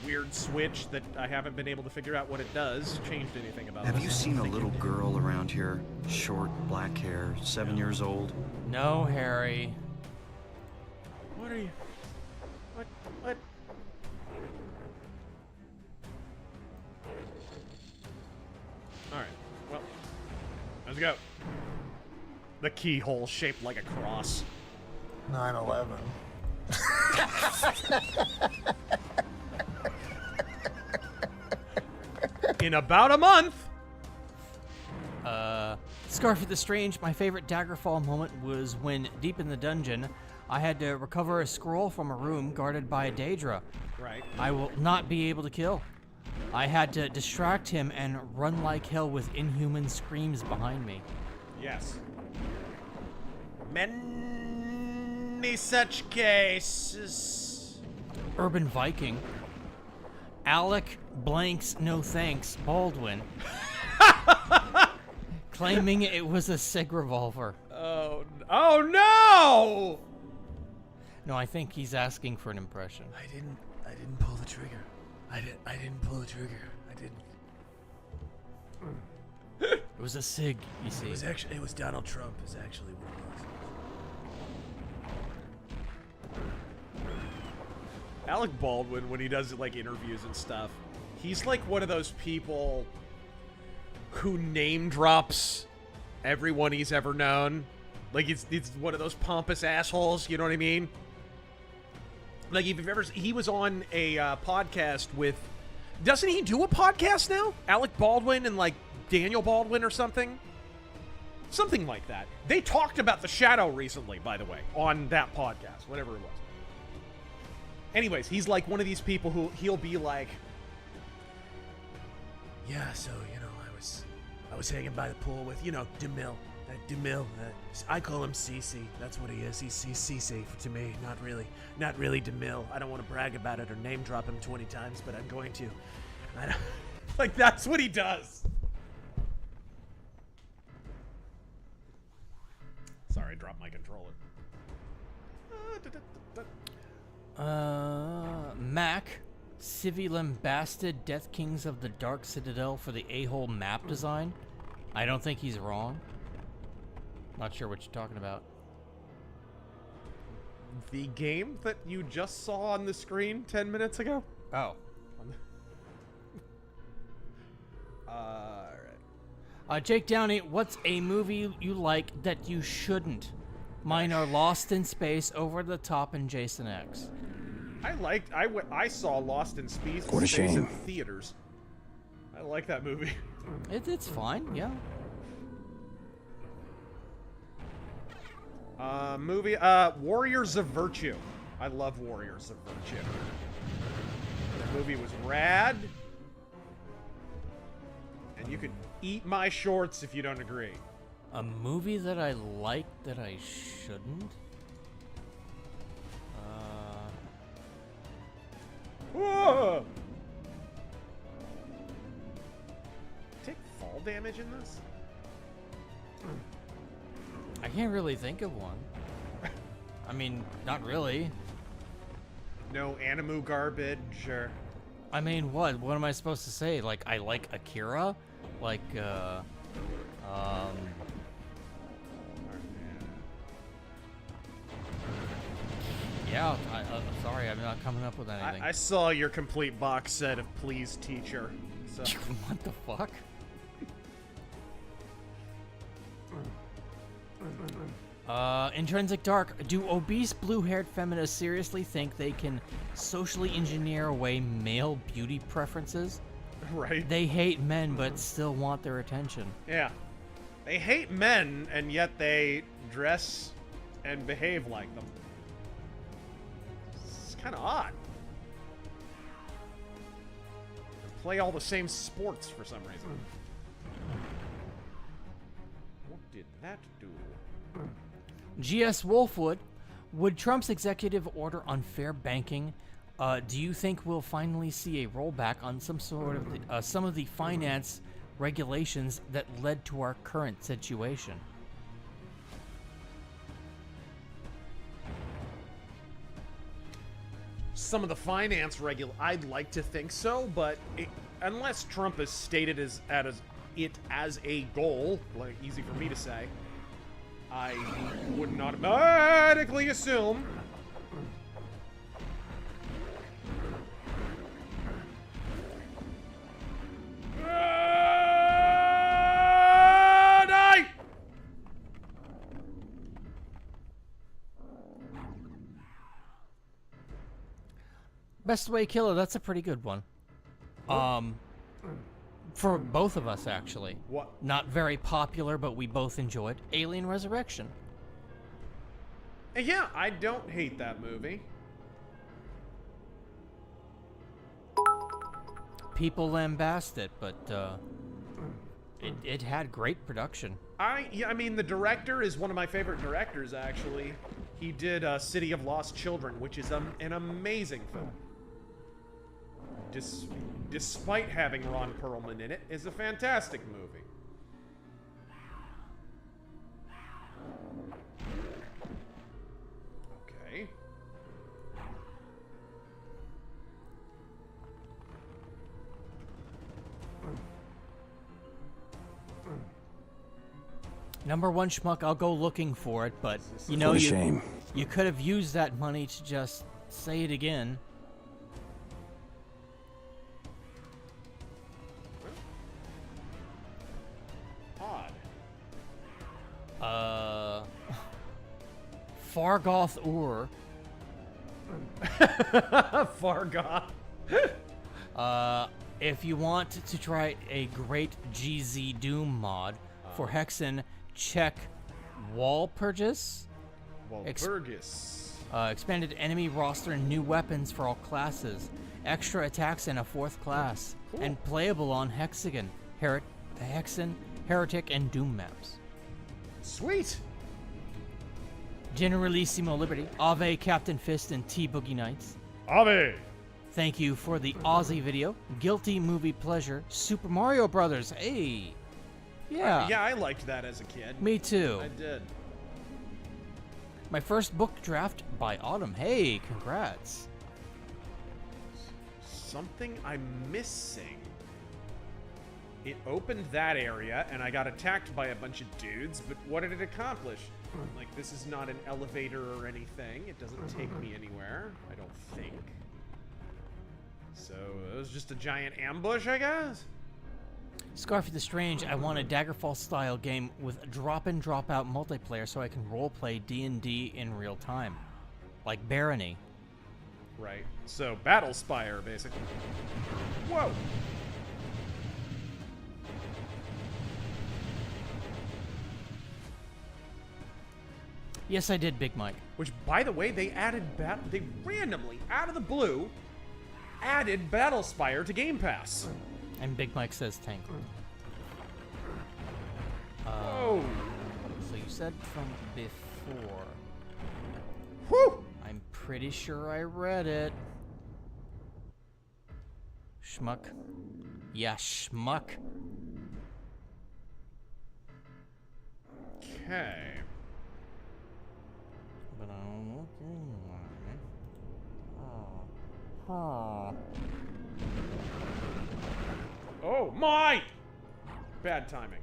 weird switch that I haven't been able to figure out what it does changed anything about it. Have you seen a little girl around here? Short, black hair, 7 years old? No, Harry. What are you? What? Alright, well, let's go. The keyhole shaped like a cross. 9/11. In about a month. Scarf of the Strange, my favorite Daggerfall moment was when, deep in the dungeon, I had to recover a scroll from a room guarded by a Daedra. Right. I will not be able to kill. I had to distract him and run like hell with inhuman screams behind me. Yes. Many such cases. Urban Viking. Alec blanks no thanks Baldwin. Claiming it was a SIG revolver. Oh no! No, I think he's asking for an impression. I didn't pull the trigger. I didn't pull the trigger. I didn't. It was a SIG, you see. It was Donald Trump is actually what it was. Alec Baldwin, when he does like interviews and stuff, he's like one of those people who name drops everyone he's ever known. Like it's one of those pompous assholes, you know what I mean? Like if you've ever, he was on a podcast with, doesn't he do a podcast now? Alec Baldwin and like Daniel Baldwin or something? Something like that. They talked about the Shadow recently, by the way, on that podcast, whatever it was. Anyways, he's like one of these people who he'll be like, yeah, so, you know, I was hanging by the pool with, you know, DeMille. I call him CC. That's what he is. He's CC to me. Not really DeMille. I don't want to brag about it or name drop him 20 times, but I'm going to. like, that's what he does. Sorry, I dropped my controller. Mac, Civilem Bastard, Death Kings of the Dark Citadel for the a-hole map design. I don't think he's wrong. Not sure what you're talking about. the game that you just saw on the screen 10 minutes ago. Oh. Alright. Jake Downey, what's a movie you like that you shouldn't? Mine are Lost in Space, Over the Top, and Jason X. I saw Lost in Space, What a shame. in theaters. I like that movie. It's fine, yeah. Warriors of Virtue. I love Warriors of Virtue. The movie was rad. And you could eat my shorts if you don't agree. A movie that I like that I shouldn't? Whoa! Take fall damage in this? I can't really think of one. I mean, not really. No animu garbage or... I mean, what? What am I supposed to say? Like, I like Akira? Like, yeah, I'm sorry, I'm not coming up with anything. I saw your complete box set of Please Teacher. So. What the fuck? Intrinsic Dark. Do obese blue-haired feminists seriously think they can socially engineer away male beauty preferences? Right. They hate men but still want their attention. Yeah. They hate men, and yet they dress and behave like them. It's kind of odd. They play all the same sports for some reason. What did that do? GS Wolfwood, would Trump's executive order on fair banking, do you think we'll finally see a rollback on some of the finance regulations that led to our current situation? Some of the finance I'd like to think so, but unless Trump has stated it as a goal, like easy for me to say, I would not automatically assume. Die! Best Way Killer, that's a pretty good one. For both of us, actually. What? Not very popular, but we both enjoyed Alien Resurrection. Yeah, I don't hate that movie. People lambast it, but it had great production. I mean, the director is one of my favorite directors, actually. He did City of Lost Children, which is an amazing film. Despite having Ron Perlman in it, is a fantastic movie. Okay. Number one schmuck, I'll go looking for it, but you know, you could have used that money to just say it again. Fargoth Ur. Fargoth. If you want to try a great GZ Doom mod for Hexen, check Walpurgis. Expanded enemy roster and new weapons for all classes. Extra attacks and a 4th class. Cool. And playable on Hexen, Heretic, and Doom maps. Sweet! Generalissimo Liberty, Ave Captain Fist and T-Boogie Knights. Ave! Thank you for the Aussie video. Guilty Movie Pleasure. Super Mario Brothers. Hey! Yeah. Yeah, I liked that as a kid. Me too. I did. My first book draft by Autumn. Hey, congrats. Something I'm missing. It opened that area, and I got attacked by a bunch of dudes, but what did it accomplish? Like, this is not an elevator or anything. It doesn't take me anywhere, I don't think. So, it was just a giant ambush, I guess? Scarfy the Strange, I want a Daggerfall-style game with drop-in, drop-out multiplayer so I can roleplay D&D in real time. Like Barony. Right. So, Battlespire, basically. Whoa! Yes, I did, Big Mike. Which, by the way, they randomly, out of the blue, added Battlespire to Game Pass. And Big Mike says tank. Whoa! So you said from before. Whew! I'm pretty sure I read it. Schmuck. Yeah, schmuck. Okay. But I'm looking like... Oh my! Bad timing.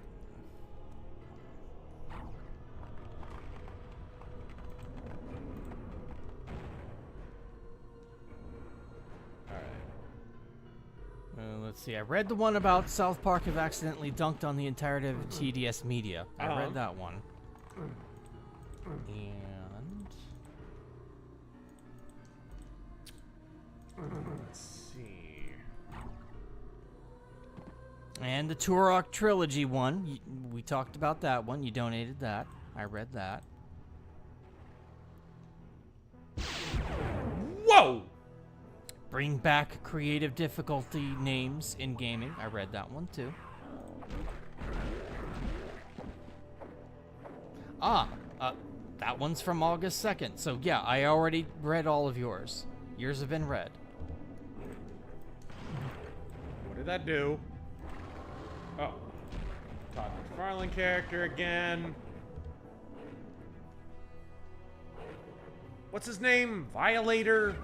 Let's see. I read the one about South Park have accidentally dunked on the entirety of TDS Media. I read that one. And... let's see. And the Turok Trilogy one. We talked about that one. You donated that. I read that. Whoa! Bring back creative difficulty names in gaming. I read that one too. That one's from August 2nd. So yeah, I already read all of yours. Yours have been read. What did that do? Oh. Todd McFarlane character again. What's his name? Violator?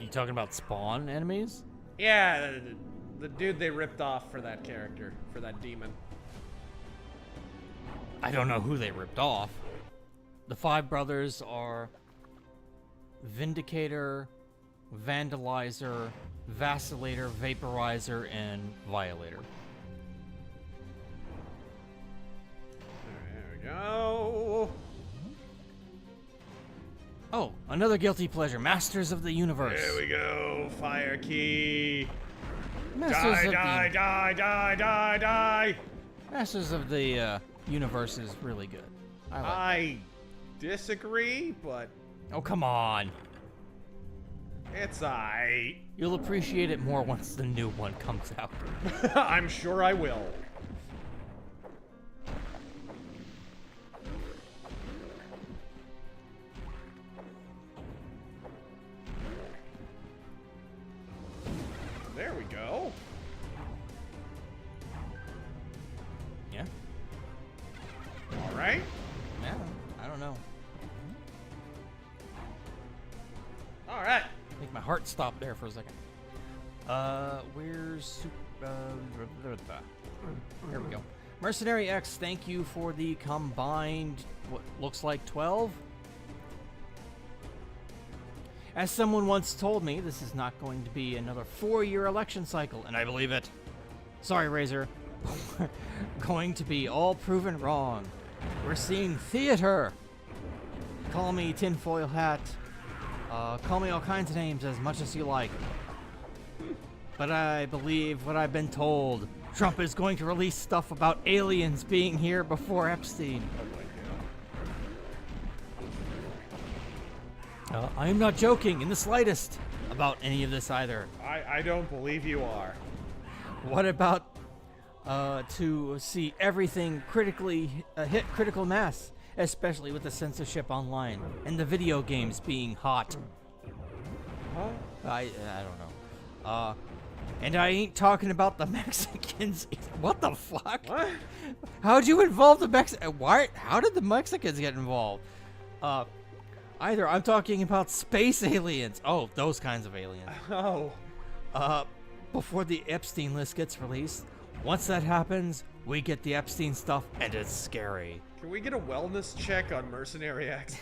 You talking about Spawn enemies? Yeah, the dude they ripped off for that character, for that demon. I don't know who they ripped off. The five brothers are Vindicator, Vandalizer, Vacillator, Vaporizer, and Violator. There we go. Oh, another guilty pleasure. Masters of the Universe. There we go. Fire key. Masters Die. Masters of the Universe is really good. I disagree, but... Oh, come on. It's aight. You'll appreciate it more once the new one comes out. I'm sure I will. There we go. Yeah? All right. Yeah, I don't know. All right. I think my heart stopped there for a second. Where's... Here we go. Mercenary X, thank you for the combined, what looks like 12? As someone once told me, this is not going to be another 4-year election cycle, and I believe it. Sorry, Razor. We're going to be all proven wrong. We're seeing theater. Call me tinfoil hat. Call me all kinds of names as much as you like. But I believe what I've been told. Trump is going to release stuff about aliens being here before Epstein. I am not joking in the slightest about any of this either. I don't believe you are. What about to see everything critically hit critical mass, especially with the censorship online and the video games being hot? Huh? I don't know. And I ain't talking about the Mexicans. What the fuck? What? How'd you involve the Mexicans? Why? How did the Mexicans get involved? Either I'm talking about space aliens. Oh, those kinds of aliens. Oh. Before the Epstein list gets released, once that happens, We get the Epstein stuff, and it's scary. Can we get a wellness check on Mercenary X?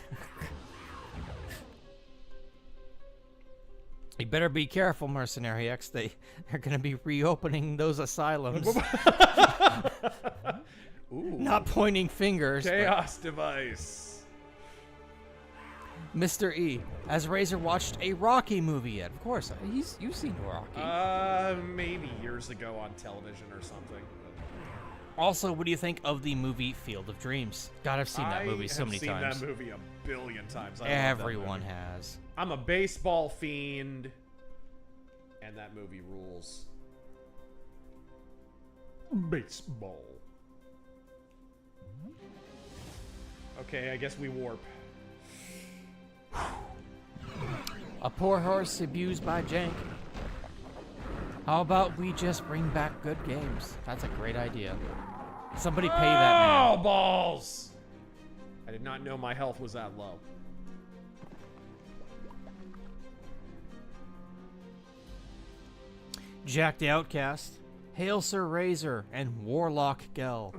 You better be careful, Mercenary X. They're going to be reopening those asylums. Ooh. Not pointing fingers. Chaos device. Mr. E, has Razor watched a Rocky movie yet? Of course, you've seen Rocky. Maybe years ago on television or something. Also, what do you think of the movie Field of Dreams? God, I've seen that movie so many times. I've seen that movie a billion times. Everyone has. I'm a baseball fiend, and that movie rules. Baseball. Okay, I guess we warp. A poor horse abused by Jank. How about we just bring back good games? That's a great idea. Somebody pay that man. Oh, balls! I did not know my health was that low. Jack the Outcast, Hail Sir Razor, and Warlock Gel.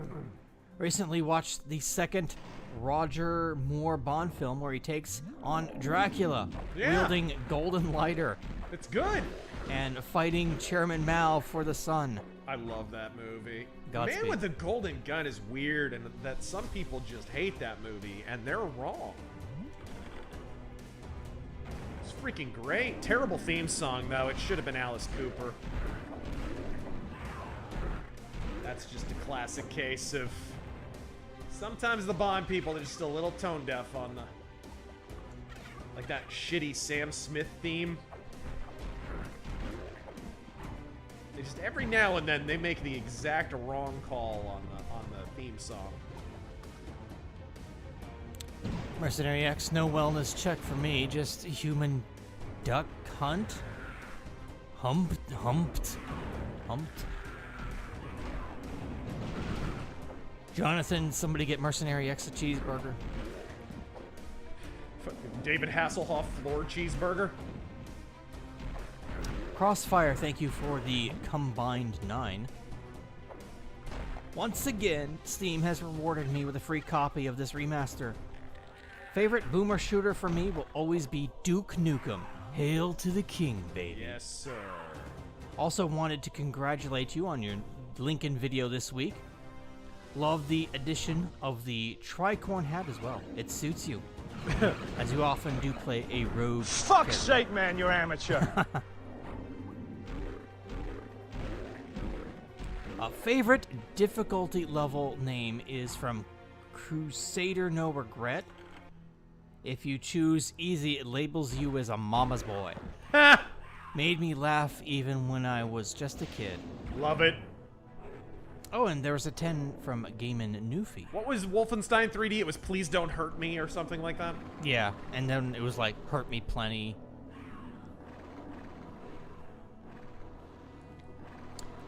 Recently watched the second Roger Moore Bond film where he takes on Dracula, wielding golden lighter. It's good. And fighting Chairman Mao for the sun. I love that movie. Godspeed. Man with the Golden Gun is weird, and that some people just hate that movie, and they're wrong. It's freaking great. Terrible theme song, though. It should have been Alice Cooper. That's just a classic case of... Sometimes the Bond people are just a little tone deaf on the... Like that shitty Sam Smith theme. They just every now and then they make the exact wrong call on the theme song. Mercenary X, no wellness check for me, just human duck hunt. Humped. Jonathan, somebody get Mercenary X a cheeseburger. David Hasselhoff floor cheeseburger. Crossfire, thank you for the combined 9. Once again, Steam has rewarded me with a free copy of this remaster. Favorite boomer shooter for me will always be Duke Nukem. Hail to the king, baby. Yes, sir. Also wanted to congratulate you on your Lincoln video this week. Love the addition of the tricorn hat as well. It suits you, as you often do play a rogue. Fuck's sake, man, you're amateur. A favorite difficulty level name is from Crusader No Regret. If you choose easy, it labels you as a mama's boy. Made me laugh even when I was just a kid. Love it. Oh, and there was a 10 from Gaiman Newfie. What was Wolfenstein 3D? It was Please Don't Hurt Me or something like that? Yeah, and then it was like Hurt Me Plenty.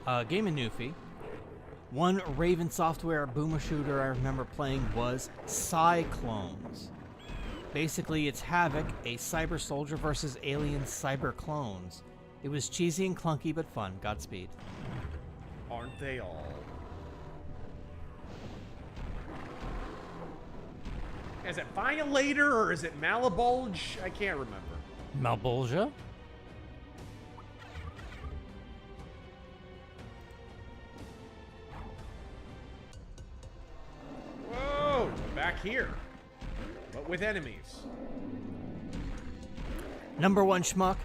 Gaiman Newfie. One Raven Software boomer shooter I remember playing was Cyclones. Basically, it's Havoc, a cyber soldier versus alien cyber clones. It was cheesy and clunky, but fun. Godspeed. Aren't they all? Is it Violator or is it Malabulge? I can't remember. Malbolgia? Whoa! Back here. But with enemies. Number 1 schmuck.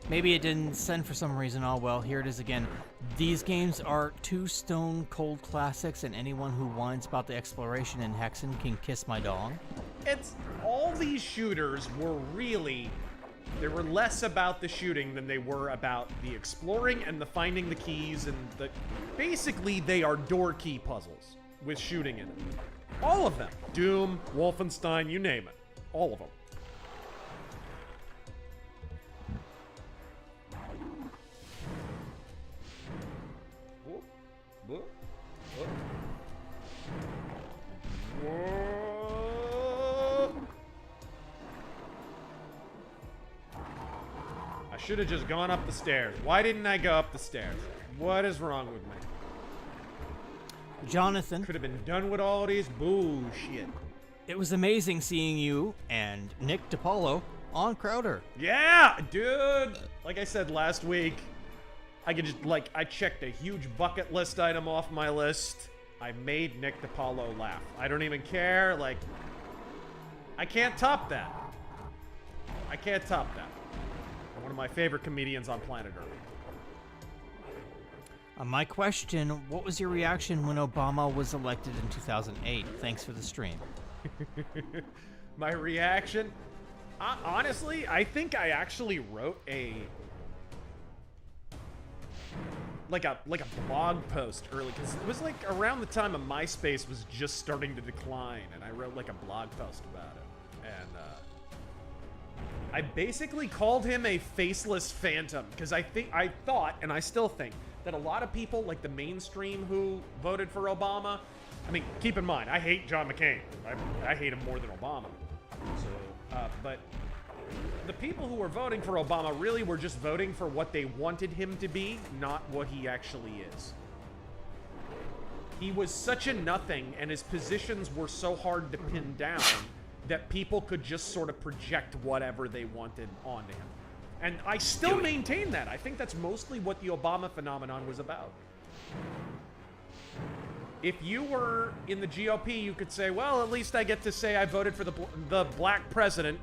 Maybe it didn't send for some reason. Oh well, here it is again. These games are 2 stone cold classics, and anyone who whines about the exploration in Hexen can kiss my dog. It's all these shooters were really, they were less about the shooting than they were about the exploring and the finding the keys and the, basically they are door key puzzles with shooting in it. All of them. Doom, Wolfenstein, you name it. All of them. I should have just gone up the stairs. Why didn't I go up the stairs? What is wrong with me? Jonathan. Could have been done with all this bullshit. It was amazing seeing you and Nick DiPaolo on Crowder. Yeah, dude. Like I said last week, I could just, like, I checked a huge bucket list item off my list. I made Nick DiPaolo laugh. I don't even care. Like, I can't top that. I can't top that. One of my favorite comedians on planet Earth. My question, what was your reaction when Obama was elected in 2008? Thanks for the stream. My reaction? Honestly, I think I actually wrote a blog post early, because it was like around the time of MySpace was just starting to decline, and I wrote like a blog post about it. And I basically called him a faceless phantom, because I thought, and I still think, that a lot of people, like the mainstream who voted for Obama, I mean, keep in mind, I hate John McCain. I hate him more than Obama. So, but the people who were voting for Obama really were just voting for what they wanted him to be, not what he actually is. He was such a nothing, and his positions were so hard to pin down that people could just sort of project whatever they wanted onto him. And I still maintain that. I think that's mostly what the Obama phenomenon was about. If you were in the GOP, you could say, well, at least I get to say I voted for the black president,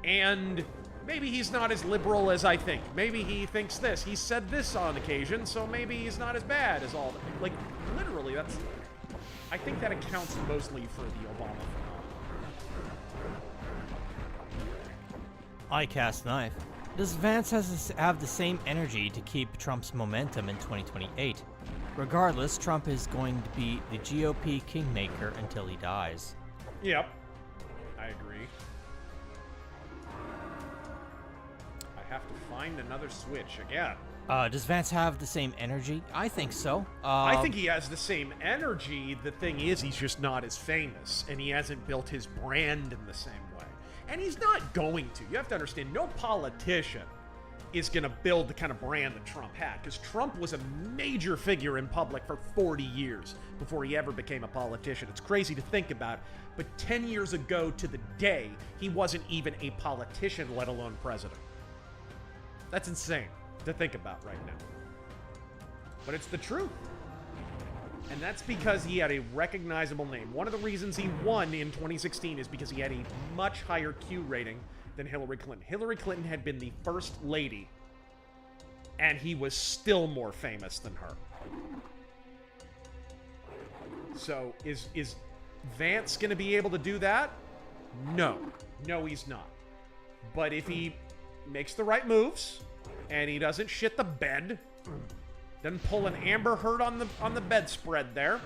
and maybe he's not as liberal as I think. Maybe he thinks this. He said this on occasion, so maybe he's not as bad as all that. Like, literally, that's... I think that accounts mostly for the Obama phenomenon. I cast knife. Does Vance have the same energy to keep Trump's momentum in 2028? Regardless, Trump is going to be the GOP kingmaker until he dies. Yep. I agree. I have to find another switch again. Does Vance have the same energy? I think so. I think he has the same energy. The thing is, he's just not as famous, and he hasn't built his brand in the same way. And he's not going to. You have to understand, no politician is going to build the kind of brand that Trump had, because Trump was a major figure in public for 40 years before he ever became a politician. It's crazy to think about, but 10 years ago to the day, he wasn't even a politician, let alone president. That's insane to think about right now. But it's the truth. And that's because he had a recognizable name. One of the reasons he won in 2016 is because he had a much higher Q rating than Hillary Clinton. Hillary Clinton had been the first lady, and he was still more famous than her. So, is Vance going to be able to do that? No. No, he's not. But if he makes the right moves, and he doesn't shit the bed, doesn't pull an Amber Heard on the bedspread there,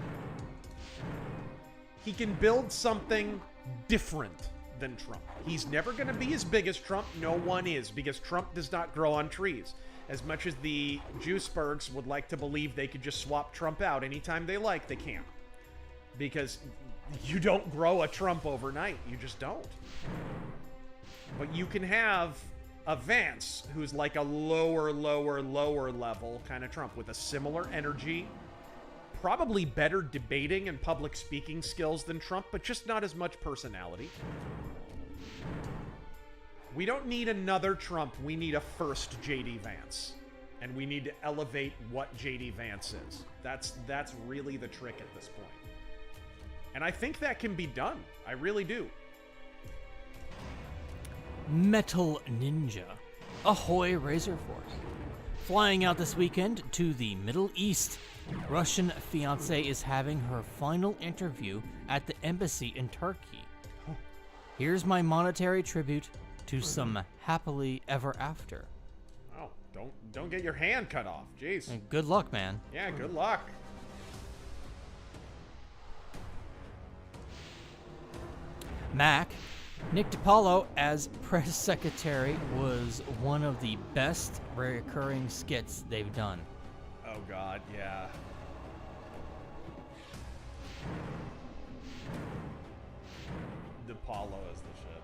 he can build something different than Trump. He's never going to be as big as Trump. No one is, because Trump does not grow on trees. As much as the Juicebergs would like to believe they could just swap Trump out anytime they like, they can't. Because you don't grow a Trump overnight. You just don't. But you can have a Vance who's like a lower level kind of Trump with a similar energy, probably better debating and public speaking skills than Trump, but just not as much personality. We don't need another Trump. We need a first J.D. Vance. And we need to elevate what J.D. Vance is. That's really the trick at this point. And I think that can be done. I really do. Metal Ninja. Ahoy, Razor Force. Flying out this weekend to the Middle East. Russian fiancé is having her final interview at the embassy in Turkey. Here's my monetary tribute to some happily ever after. Oh, don't get your hand cut off. Jeez. Good luck, man. Yeah, good luck. Mac. Nick DiPaolo as press secretary was one of the best recurring skits they've done. Oh God, yeah. DiPaolo is the shit.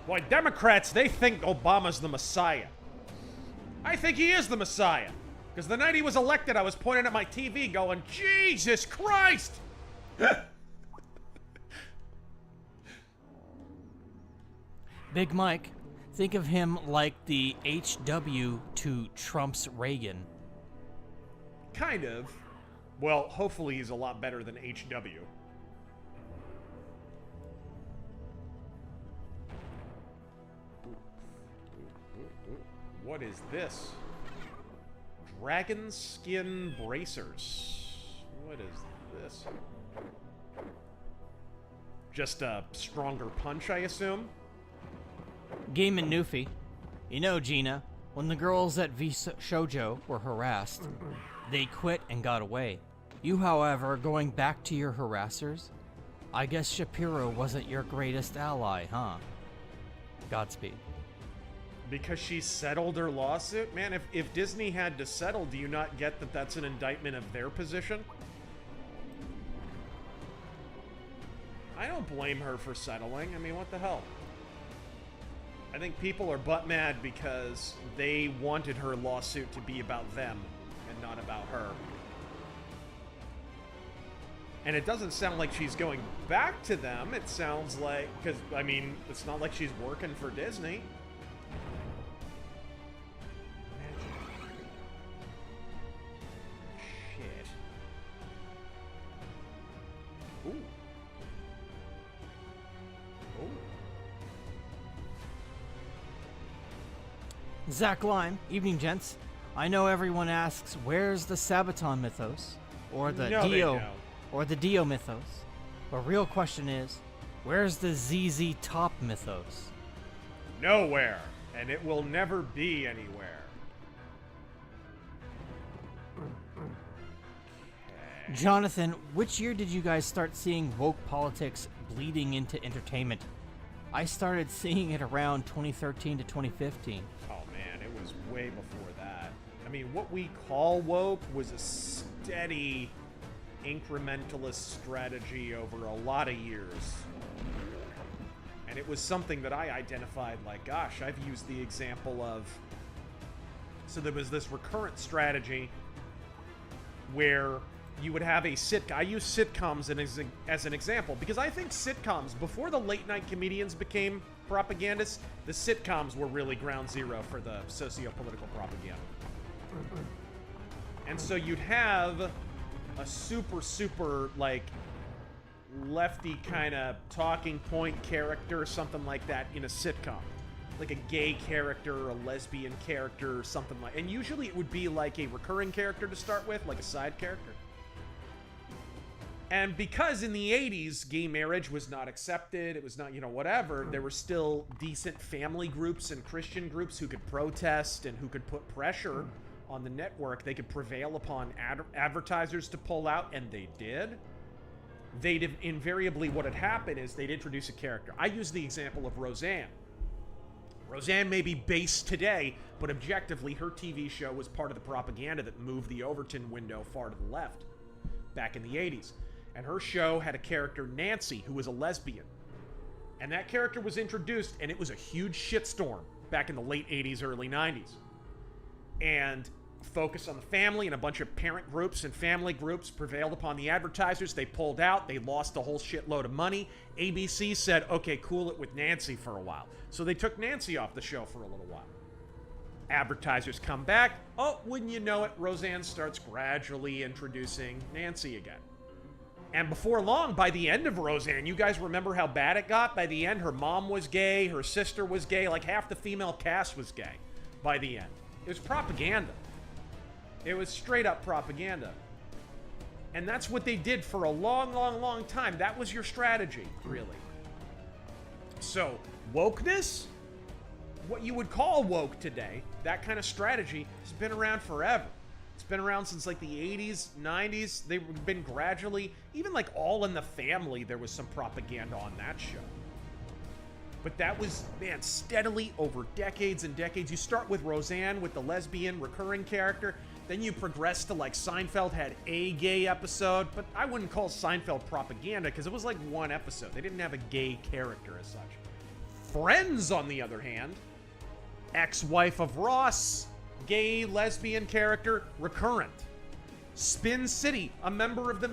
Boy, Democrats, they think Obama's the Messiah. I think he is the Messiah. Because the night he was elected, I was pointing at my TV going, Jesus Christ! Big Mike, think of him like the HW to Trump's Reagan. Kind of. Well, hopefully he's a lot better than HW. What is this? Dragon skin bracers. What is this? Just a stronger punch, I assume? Game and Newfie. You know, Gina, when the girls at V Shoujo were harassed, they quit and got away. You, however, going back to your harassers? I guess Shapiro wasn't your greatest ally, huh? Godspeed. Because she settled her lawsuit? Man, if Disney had to settle, do you not get that that's an indictment of their position? I don't blame her for settling. I mean, what the hell? I think people are butt mad because they wanted her lawsuit to be about them and not about her. And it doesn't sound like she's going back to them. It sounds like, because, I mean, it's not like she's working for Disney. Shit. Ooh. Ooh. Zach Lime, evening gents. I know everyone asks, where's the Sabaton mythos? Or the Dio mythos. But real question is, where's the ZZ Top mythos? Nowhere. And it will never be anywhere. Jonathan, which year did you guys start seeing woke politics bleeding into entertainment? I started seeing it around 2013 to 2015. Oh man, it was way before that. I mean, what we call woke was a steady incrementalist strategy over a lot of years. And it was something that I identified like, gosh, I've used the example of... So there was this recurrent strategy where you would have a sitcom. I use sitcoms as an example because I think sitcoms, before the late night comedians became propagandists, the sitcoms were really ground zero for the socio-political propaganda. And so you'd have a super, like, lefty kind of talking point character or something like that in a sitcom. Like a gay character or a lesbian character or something like... And usually it would be like a recurring character to start with, like a side character. And because in the 80s, gay marriage was not accepted, it was not, whatever, there were still decent family groups and Christian groups who could protest and who could put pressure on the network. They could prevail upon advertisers to pull out, and they did. They'd invariably, what had happened is they'd introduce a character. I use the example of Roseanne. Roseanne may be base today, but objectively, her TV show was part of the propaganda that moved the Overton window far to the left back in the 80s. And her show had a character, Nancy, who was a lesbian. And that character was introduced, and it was a huge shitstorm back in the late 80s, early 90s. And focused on the family, and a bunch of parent groups and family groups prevailed upon the advertisers. They pulled out. They lost a whole shitload of money. ABC said, okay, cool it with Nancy for a while. So they took Nancy off the show for a little while. Advertisers come back. Oh, wouldn't you know it, Roseanne starts gradually introducing Nancy again. And before long, by the end of Roseanne, you guys remember how bad it got? By the end, her mom was gay, her sister was gay, like half the female cast was gay by the end. It was propaganda. It was straight up propaganda. And that's what they did for a long time. That was your strategy, really. So, wokeness? What you would call woke today, that kind of strategy, has been around forever. It's been around since like the 80s, 90s. They've been gradually, even like All in the Family, there was some propaganda on that show. But that was, man, steadily over decades and decades. You start with Roseanne with the lesbian recurring character. Then you progress to like Seinfeld had a gay episode. But I wouldn't call Seinfeld propaganda because it was like one episode. They didn't have a gay character as such. Friends, on the other hand, ex-wife of Ross, gay, lesbian character, recurrent. Spin City, a member of the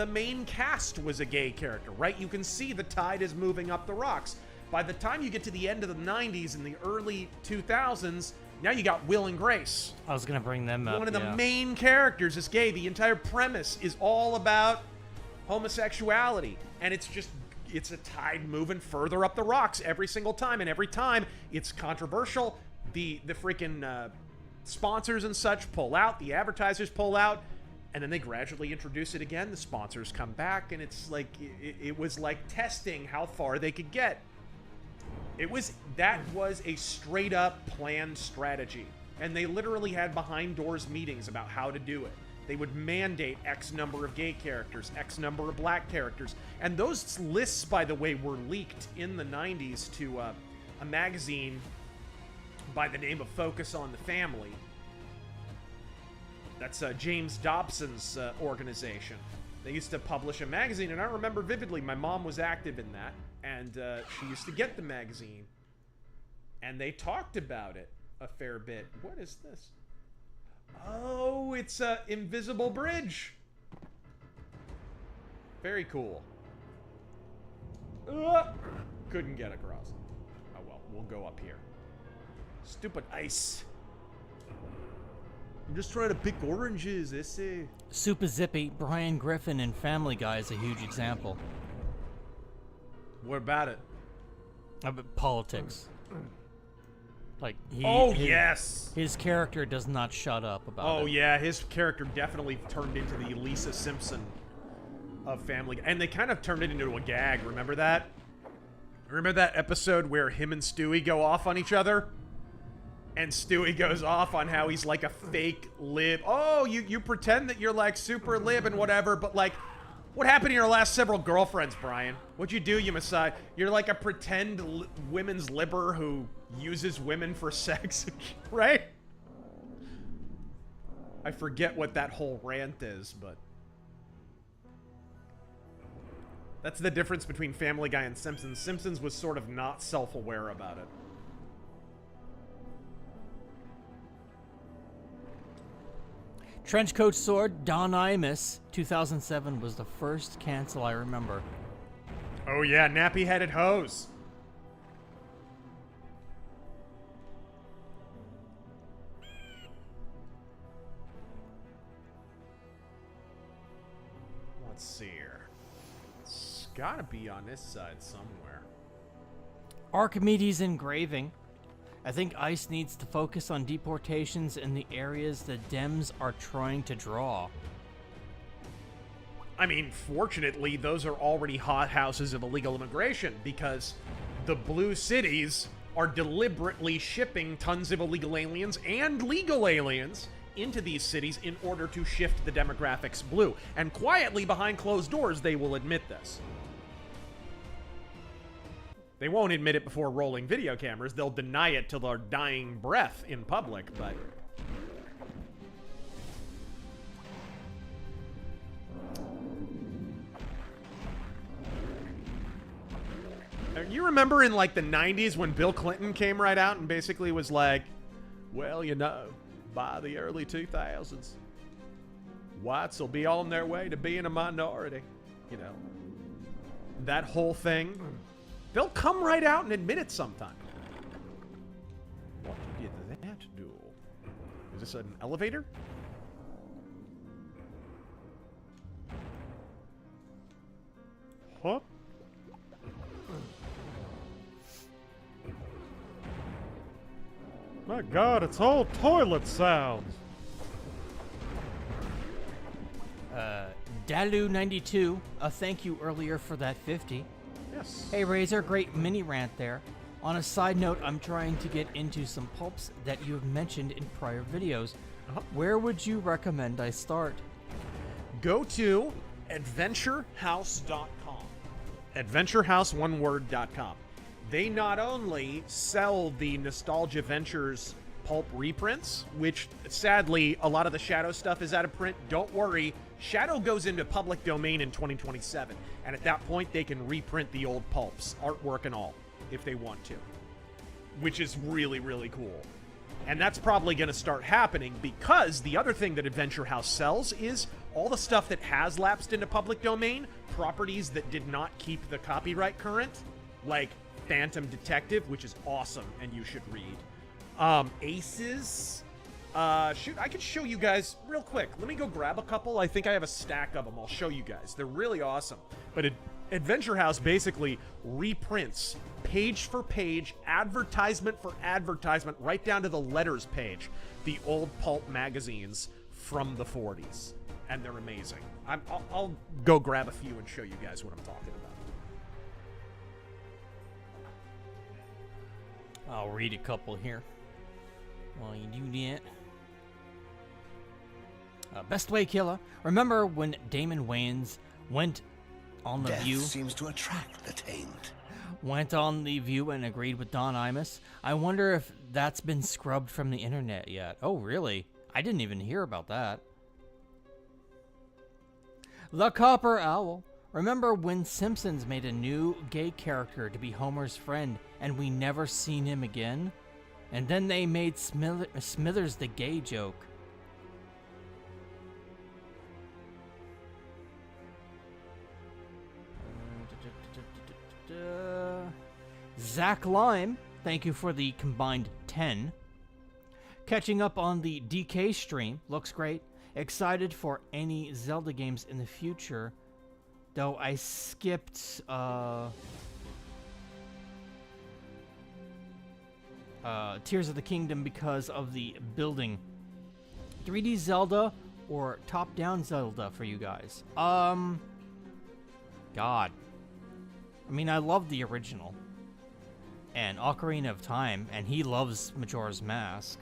main cast was a gay character, right? You can see the tide is moving up the rocks. By the time you get to the end of the 90s and the early 2000s, now you got Will and Grace. I was going to bring them up. One of the main characters is gay. The entire premise is all about homosexuality. And it's a tide moving further up the rocks every single time. And every time it's controversial. The freaking sponsors and such pull out. The advertisers pull out. And then they gradually introduce it again. The sponsors come back. And it's like, it was like testing how far they could get. That was a straight up planned strategy. And they literally had behind doors meetings about how to do it. They would mandate X number of gay characters, X number of black characters. And those lists, by the way, were leaked in the 90s to a magazine by the name of Focus on the Family. That's James Dobson's organization. They used to publish a magazine, and I remember vividly, my mom was active in that, and she used to get the magazine, and they talked about it a fair bit. What is this? Oh, it's a invisible bridge. Very cool. Couldn't get across. Oh well, we'll go up here. Stupid ice. I'm just trying to pick oranges, esse. Super Zippy, Brian Griffin in Family Guy is a huge example. What about it? About politics. Like yes! His character does not shut up about it. Oh yeah, his character definitely turned into the Lisa Simpson of Family Guy. And they kind of turned it into a gag, remember that? Remember that episode where him and Stewie go off on each other? And Stewie goes off on how he's like a fake lib. Oh, you pretend that you're like super lib and whatever, but like, what happened to your last several girlfriends, Brian? What'd you do, you Messiah? You're like a pretend women's libber who uses women for sex, right? I forget what that whole rant is, but that's the difference between Family Guy and Simpsons. Simpsons was sort of not self-aware about it. Trenchcoat Sword, Don Imus, 2007 was the first cancel I remember. Oh yeah, nappy-headed hose. Let's see here. It's gotta be on this side somewhere. Archimedes Engraving. I think ICE needs to focus on deportations in the areas the Dems are trying to draw. I mean, fortunately, those are already hothouses of illegal immigration because the blue cities are deliberately shipping tons of illegal aliens and legal aliens into these cities in order to shift the demographics blue. And quietly, behind closed doors, they will admit this. They won't admit it before rolling video cameras. They'll deny it till their dying breath in public, but... You remember in, like, the 90s when Bill Clinton came right out and basically was like, well, you know, by the early 2000s, whites will be on their way to being a minority. You know, that whole thing. They'll come right out and admit it sometime. What did that do? Is this an elevator? Huh? My God, it's all toilet sounds. Dalu92, a thank you earlier for that 50. Yes. Hey Razor, great mini rant there. On a side note, I'm trying to get into some pulps that you have mentioned in prior videos. Where would you recommend I start? Go to adventurehouse.com. Adventurehouse1word.com. They not only sell the Nostalgia Ventures pulp reprints, which sadly a lot of the Shadow stuff is out of print. Don't worry, Shadow goes into public domain in 2027, and at that point they can reprint the old pulps, artwork and all, if they want to, which is really, really cool. And that's probably going to start happening because the other thing that Adventure House sells is all the stuff that has lapsed into public domain, properties that did not keep the copyright current, like Phantom Detective, which is awesome and you should read. Aces. Shoot, I could show you guys real quick. Let me go grab a couple. I think I have a stack of them. I'll show you guys. They're really awesome. But Adventure House basically reprints page for page, advertisement for advertisement, right down to the letters page, the old pulp magazines from the 40s. And they're amazing. I'll go grab a few and show you guys what I'm talking about. I'll read a couple here while you do that. Best Way Killer. Remember when Damon Wayans went on The View? Seems to attract the taint. Went on The View and agreed with Don Imus. I wonder if that's been scrubbed from the internet yet. Oh, really? I didn't even hear about that. The Copper Owl. Remember when Simpsons made a new gay character to be Homer's friend and we never seen him again? And then they made Smithers the gay joke. Zach Lime, thank you for the combined 10. Catching up on the DK stream, looks great. Excited for any Zelda games in the future, though I skipped Tears of the Kingdom because of the building. 3D Zelda or top-down Zelda for you guys? God. I mean, I love the original. And Ocarina of Time, and he loves Majora's Mask.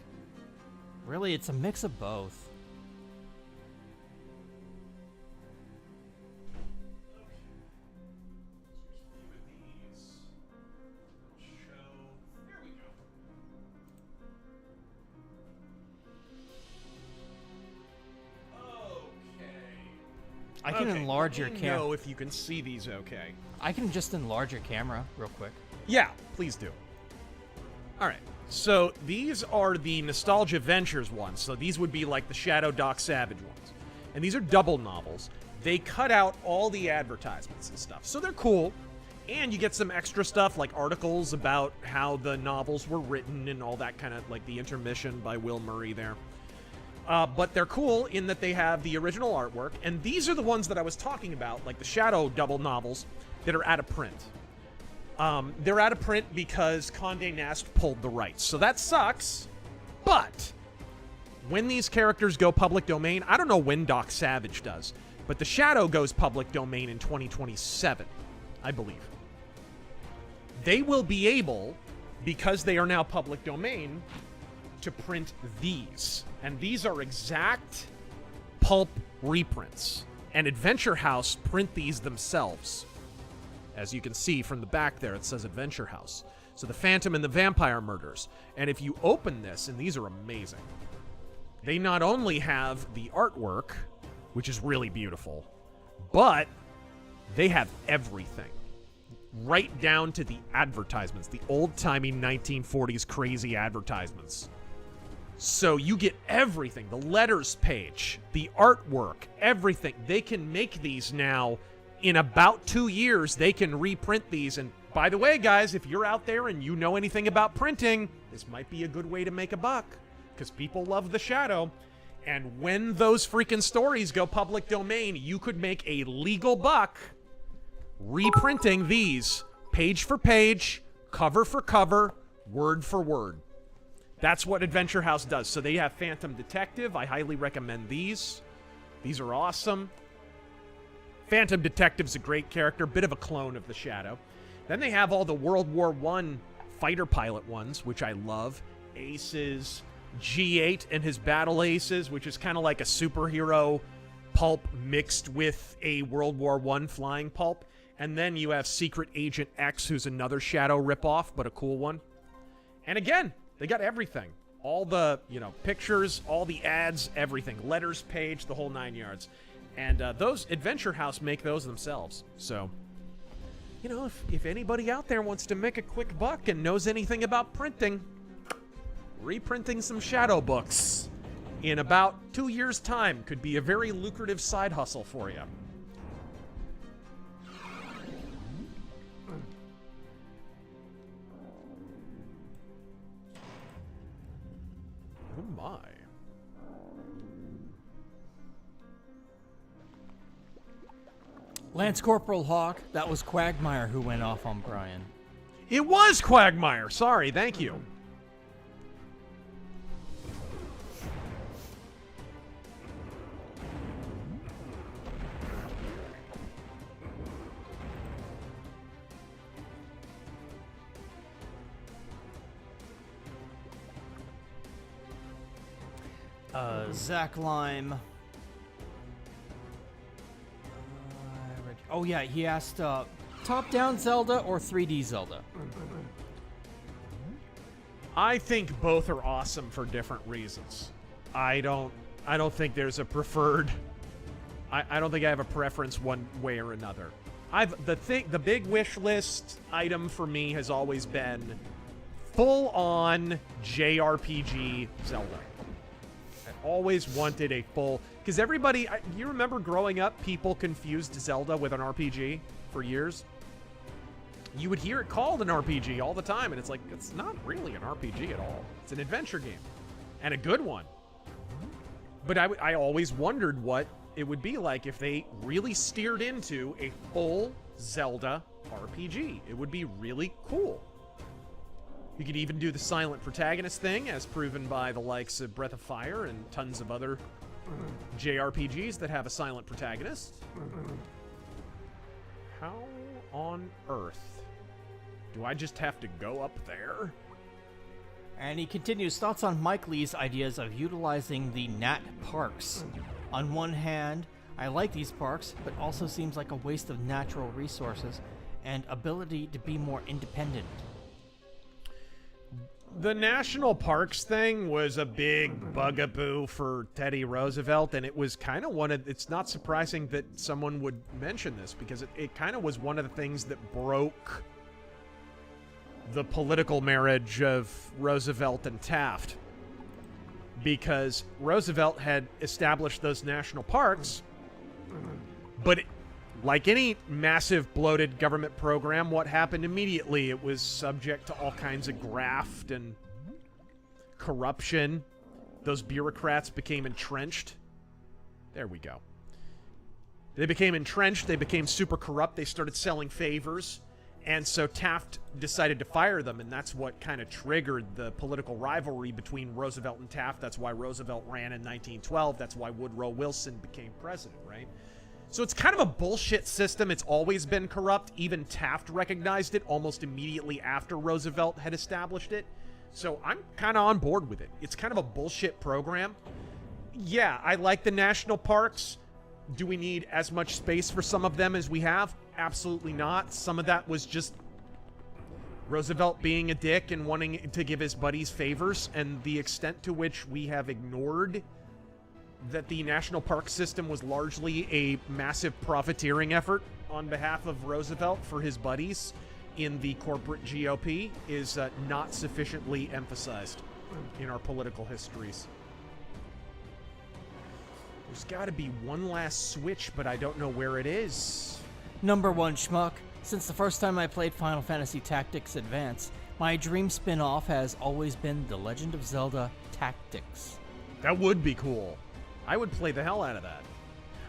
Really, it's a mix of both. I can enlarge your camera. Know if you can see these okay. I can just enlarge your camera real quick. Yeah, please do. All right. So these are the Nostalgia Ventures ones. So these would be like the Shadow Doc Savage ones. And these are double novels. They cut out all the advertisements and stuff. So they're cool. And you get some extra stuff like articles about how the novels were written and all that kind of, like the intermission by Will Murray there. But they're cool in that they have the original artwork, and these are the ones that I was talking about, like the Shadow double novels, that are out of print. They're out of print because Condé Nast pulled the rights, so that sucks, but when these characters go public domain, I don't know when Doc Savage does, but the Shadow goes public domain in 2027, I believe. They will be able, because they are now public domain, to print these. And these are exact pulp reprints. And Adventure House print these themselves. As you can see from the back there, it says Adventure House. So the Phantom and the Vampire Murders. And if you open this, and these are amazing, they not only have the artwork, which is really beautiful, but they have everything. Right down to the advertisements, the old-timey 1940s crazy advertisements. So you get everything, the letters page, the artwork, everything. They can make these now. In about 2 years, they can reprint these. And by the way, guys, if you're out there and you know anything about printing, this might be a good way to make a buck, because people love the Shadow. And when those freaking stories go public domain, you could make a legal buck reprinting these page for page, cover for cover, word for word. That's what Adventure House does. So they have Phantom Detective. I highly recommend these. These are awesome. Phantom Detective's a great character, bit of a clone of the Shadow. Then they have all the World War I fighter pilot ones, which I love. Aces, G8 and his Battle Aces, which is kind of like a superhero pulp mixed with a World War I flying pulp. And then you have Secret Agent X, who's another Shadow ripoff, but a cool one. And again, they got everything. All the, pictures, all the ads, everything. Letters page, the whole 9 yards. And those Adventure House make those themselves. So, if anybody out there wants to make a quick buck and knows anything about printing, reprinting some Shadow books in about 2 years' time could be a very lucrative side hustle for you. Oh my. Lance Corporal Hawk, that was Quagmire who went off on Brian. It was Quagmire. Sorry, thank you. Zach Lime. Oh yeah, he asked top-down Zelda or 3D Zelda. I think both are awesome for different reasons. I don't think there's a preferred. I don't think I have a preference one way or another. The big wish list item for me has always been full-on JRPG Zelda. I always wanted a full, because everybody, you remember growing up, people confused Zelda with an RPG for years? You would hear it called an RPG all the time, and it's like, it's not really an RPG at all. It's an adventure game, and a good one. But I always wondered what it would be like if they really steered into a full Zelda RPG. It would be really cool. You could even do the silent protagonist thing, as proven by the likes of Breath of Fire and tons of other JRPGs that have a silent protagonist. How on earth do I just have to go up there? And he continues, thoughts on Mike Lee's ideas of utilizing the Nat parks. On one hand, I like these parks, but also seems like a waste of natural resources and ability to be more independent. The national parks thing was a big bugaboo for Teddy Roosevelt, and it was kind of it's not surprising that someone would mention this, because it kind of was one of the things that broke the political marriage of Roosevelt and Taft. Because Roosevelt had established those national parks, but like any massive bloated government program, what happened immediately? It was subject to all kinds of graft and corruption. Those bureaucrats became entrenched. There we go. They became entrenched. They became super corrupt. They started selling favors. And so Taft decided to fire them, and that's what kind of triggered the political rivalry between Roosevelt and Taft. That's why Roosevelt ran in 1912. That's why Woodrow Wilson became president, right? So it's kind of a bullshit system. It's always been corrupt. Even Taft recognized it almost immediately after Roosevelt had established it. So I'm kind of on board with it. It's kind of a bullshit program. Yeah, I like the national parks. Do we need as much space for some of them as we have? Absolutely not. Some of that was just Roosevelt being a dick and wanting to give his buddies favors, and the extent to which we have ignored that the national park system was largely a massive profiteering effort on behalf of Roosevelt for his buddies in the corporate GOP is not sufficiently emphasized in our political histories. There's got to be one last switch, but I don't know where it is. Number one schmuck. Since the first time I played Final Fantasy Tactics Advance, my dream spin-off has always been The Legend of Zelda Tactics. That would be cool. I would play the hell out of that.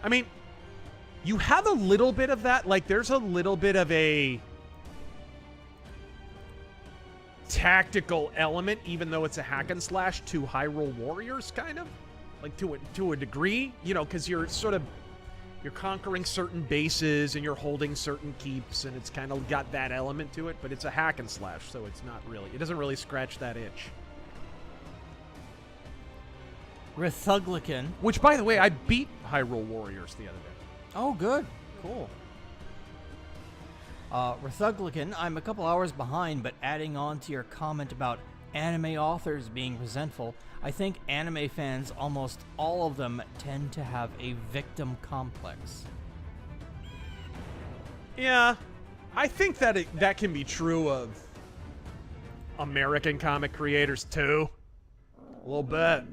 I mean, you have a little bit of that. Like, there's a little bit of a tactical element, even though it's a hack and slash, to Hyrule Warriors, kind of. Like, to a degree, you know, because you're conquering certain bases and you're holding certain keeps, and it's kind of got that element to it, but it's a hack and slash, so it's not really, it doesn't really scratch that itch. Rethuglican. Which, by the way, I beat Hyrule Warriors the other day. Oh, good. Cool. Rethuglican, I'm a couple hours behind, but adding on to your comment about anime authors being resentful, I think anime fans, almost all of them, tend to have a victim complex. Yeah, I think that that can be true of American comic creators too. A little bit.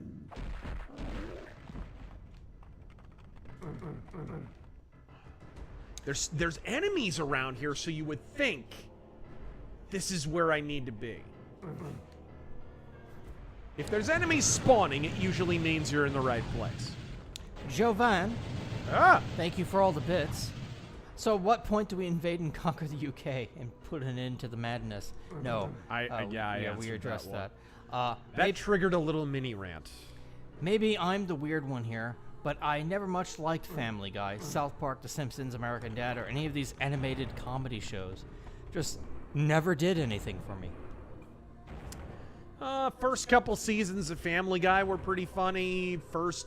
There's enemies around here, so you would think this is where I need to be. If there's enemies spawning, it usually means you're in the right place. Jovan, thank you for all the bits. So at what point do we invade and conquer the UK and put an end to the madness? No. We addressed that. That triggered a little mini rant. Maybe I'm the weird one here, but I never much liked Family Guy, South Park, The Simpsons, American Dad, or any of these animated comedy shows. Just never did anything for me. First couple seasons of Family Guy were pretty funny. First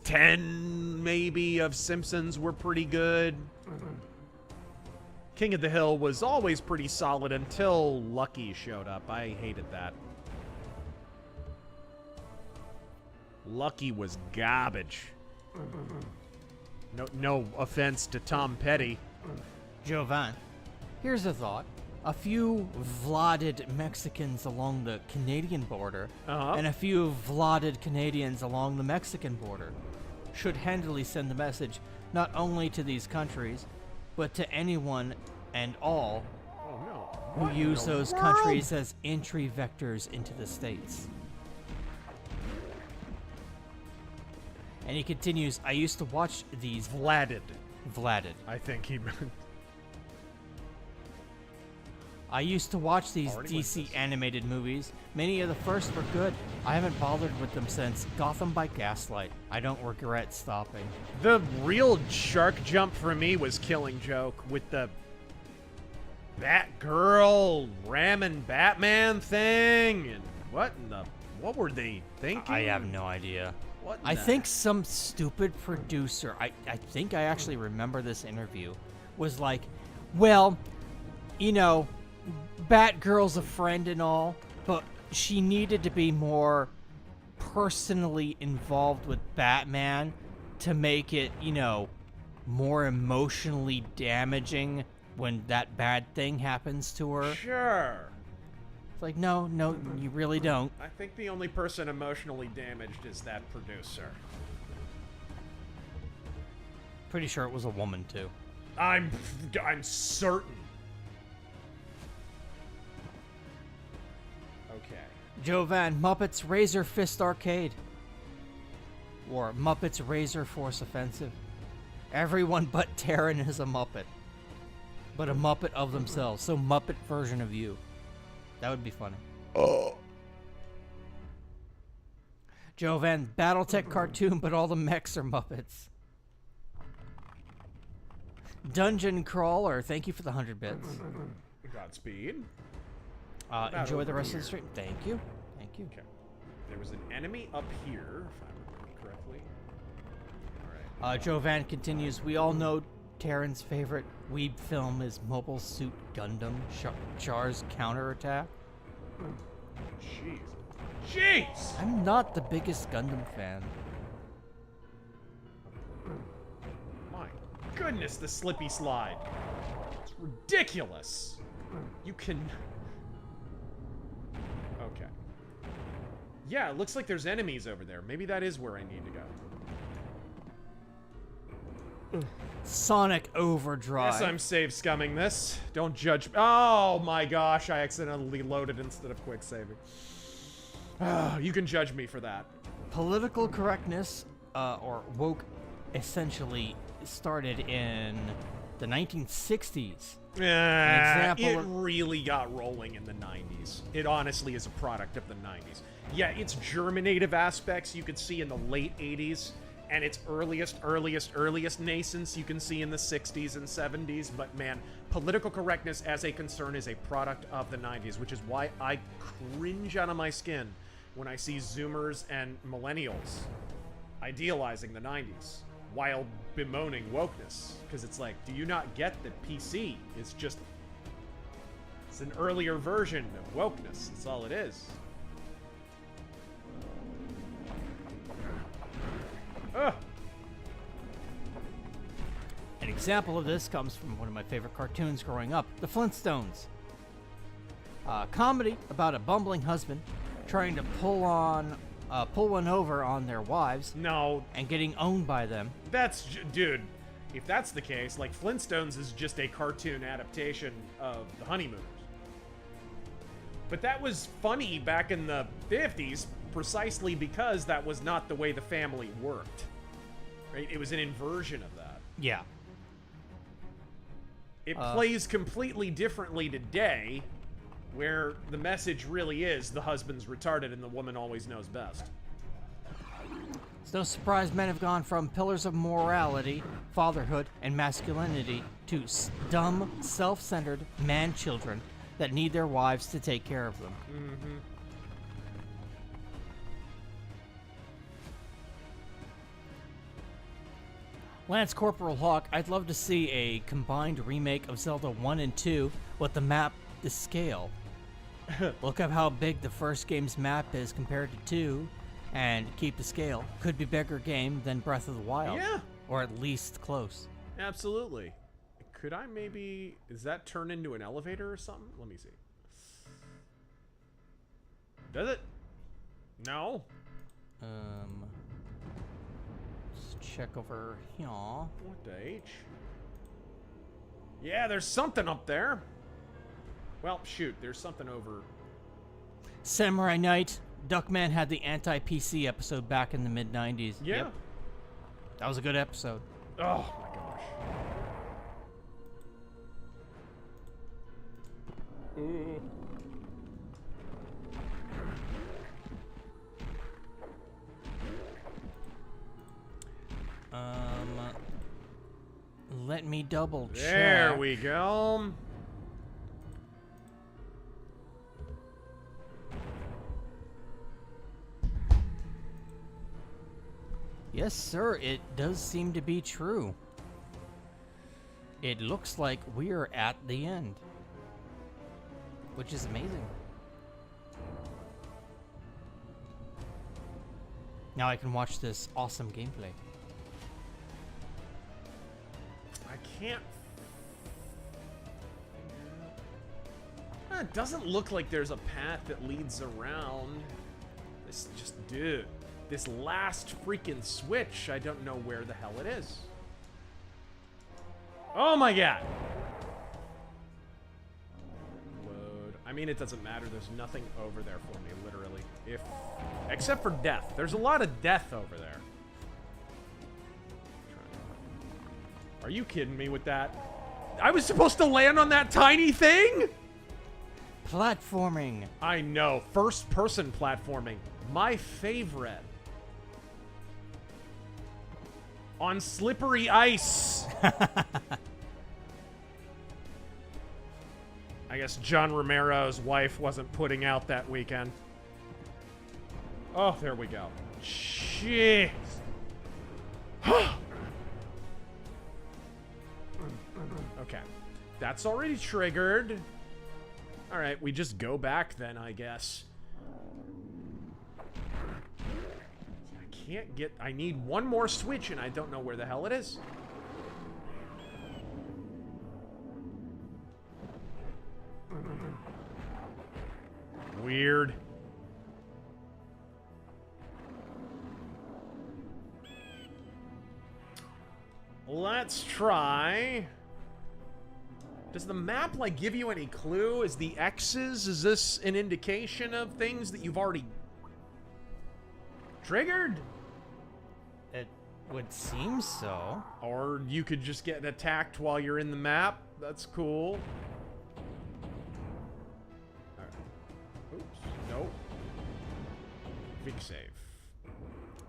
10 maybe of Simpsons were pretty good. King of the Hill was always pretty solid until Lucky showed up. I hated that. Lucky was garbage. No offense to Tom Petty. Jovan, here's a thought. A few Vladed Mexicans along the Canadian border and a few Vladed Canadians along the Mexican border should handily send the message not only to these countries, but to anyone and all who use those countries as entry vectors into the States. And he continues, I used to watch these... Vladed. I think he meant... I used to watch these DC animated movies. Many of the first were good. I haven't bothered with them since. Gotham by Gaslight. I don't regret stopping. The real shark jump for me was Killing Joke with the Batgirl ramming Batman thing. And what were they thinking? I have no idea. What I think some stupid producer, I think I actually remember this interview, was like, well, you know, Batgirl's a friend and all, but she needed to be more personally involved with Batman to make it, you know, more emotionally damaging when that bad thing happens to her. Sure. It's like, no, you really don't. I think the only person emotionally damaged is that producer. Pretty sure it was a woman, too. I'm certain. Okay. Jovan, Muppets RazorFist Arcade. Or Muppets Razor Force Offensive. Everyone but Terran is a Muppet. But a Muppet of themselves. So Muppet version of you. That would be funny. Oh. Jovan, Battletech cartoon, but all the mechs are Muppets. Dungeon Crawler, thank you for the 100 bits. Godspeed. Enjoy the rest of the stream. Thank you. Thank you. Okay. There was an enemy up here, if I remember correctly. All right. Jovan continues, we all know Terran's favorite weeb film is Mobile Suit Gundam, Char's Counterattack. Jeez! I'm not the biggest Gundam fan. My goodness, the slippy slide. It's ridiculous. You can... Okay. Yeah, it looks like there's enemies over there. Maybe that is where I need to go. Sonic Overdrive. Yes, I'm save scumming this. Don't judge. Oh my gosh, I accidentally loaded instead of quick saving. You can judge me for that. Political correctness, or woke, essentially started in the 1960s. It really got rolling in the 90s. It honestly is a product of the 90s. Yeah, its germinative aspects you could see in the late 80s, and its earliest nascence you can see in the 60s and 70s, but man, political correctness as a concern is a product of the 90s, which is why I cringe out of my skin when I see Zoomers and Millennials idealizing the 90s while bemoaning wokeness, because it's like, do you not get that PC is just... It's an earlier version of wokeness, that's all it is. Ugh. An example of this comes from one of my favorite cartoons growing up, The Flintstones. Comedy about a bumbling husband trying to pull one over on their wives. No. And getting owned by them. Dude, if that's the case, like, Flintstones is just a cartoon adaptation of The Honeymooners. But that was funny back in the 50s, precisely because that was not the way the family worked. Right? It was an inversion of that. Yeah. It plays completely differently today, where the message really is the husband's retarded and the woman always knows best. It's no surprise men have gone from pillars of morality, fatherhood, and masculinity to dumb, self-centered man-children that need their wives to take care of them. Mm-hmm. Lance Corporal Hawk, I'd love to see a combined remake of Zelda 1 and 2 with the map to scale. Look up how big the first game's map is compared to 2, and keep the scale. Could be bigger game than Breath of the Wild. Yeah. Or at least close. Absolutely. Could I maybe... Does that turn into an elevator or something? Let me see. Does it? No. Let's check over here. What the H? Yeah, there's something up there. Well, shoot, there's something over... Samurai Knight. Duckman had the anti-PC episode back in the mid-90s. Yeah. Yep. That was a good episode. Oh, my gosh. Ooh. Let me double check. There we go. Yes, sir, it does seem to be true. It looks like we're at the end, which is amazing. Now I can watch this awesome gameplay. I can't... It doesn't look like there's a path that leads around. This just... Dude. This last freaking switch, I don't know where the hell it is. Oh my god! Load. I mean, it doesn't matter. There's nothing over there for me, literally. Except for death. There's a lot of death over there. Are you kidding me with that? I was supposed to land on that tiny thing? Platforming. I know. First-person platforming. My favorite. On slippery ice. I guess John Romero's wife wasn't putting out that weekend. Oh, there we go. Jeez. Okay. That's already triggered. Alright, we just go back then, I guess. Can't get... I need one more switch, and I don't know where the hell it is. Weird. Let's try... Does the map, like, give you any clue? Is the X's... Is this an indication of things that you've already... triggered? It would seem so. Or you could just get attacked while you're in the map. That's cool. Alright. Oops. Nope. Quick save.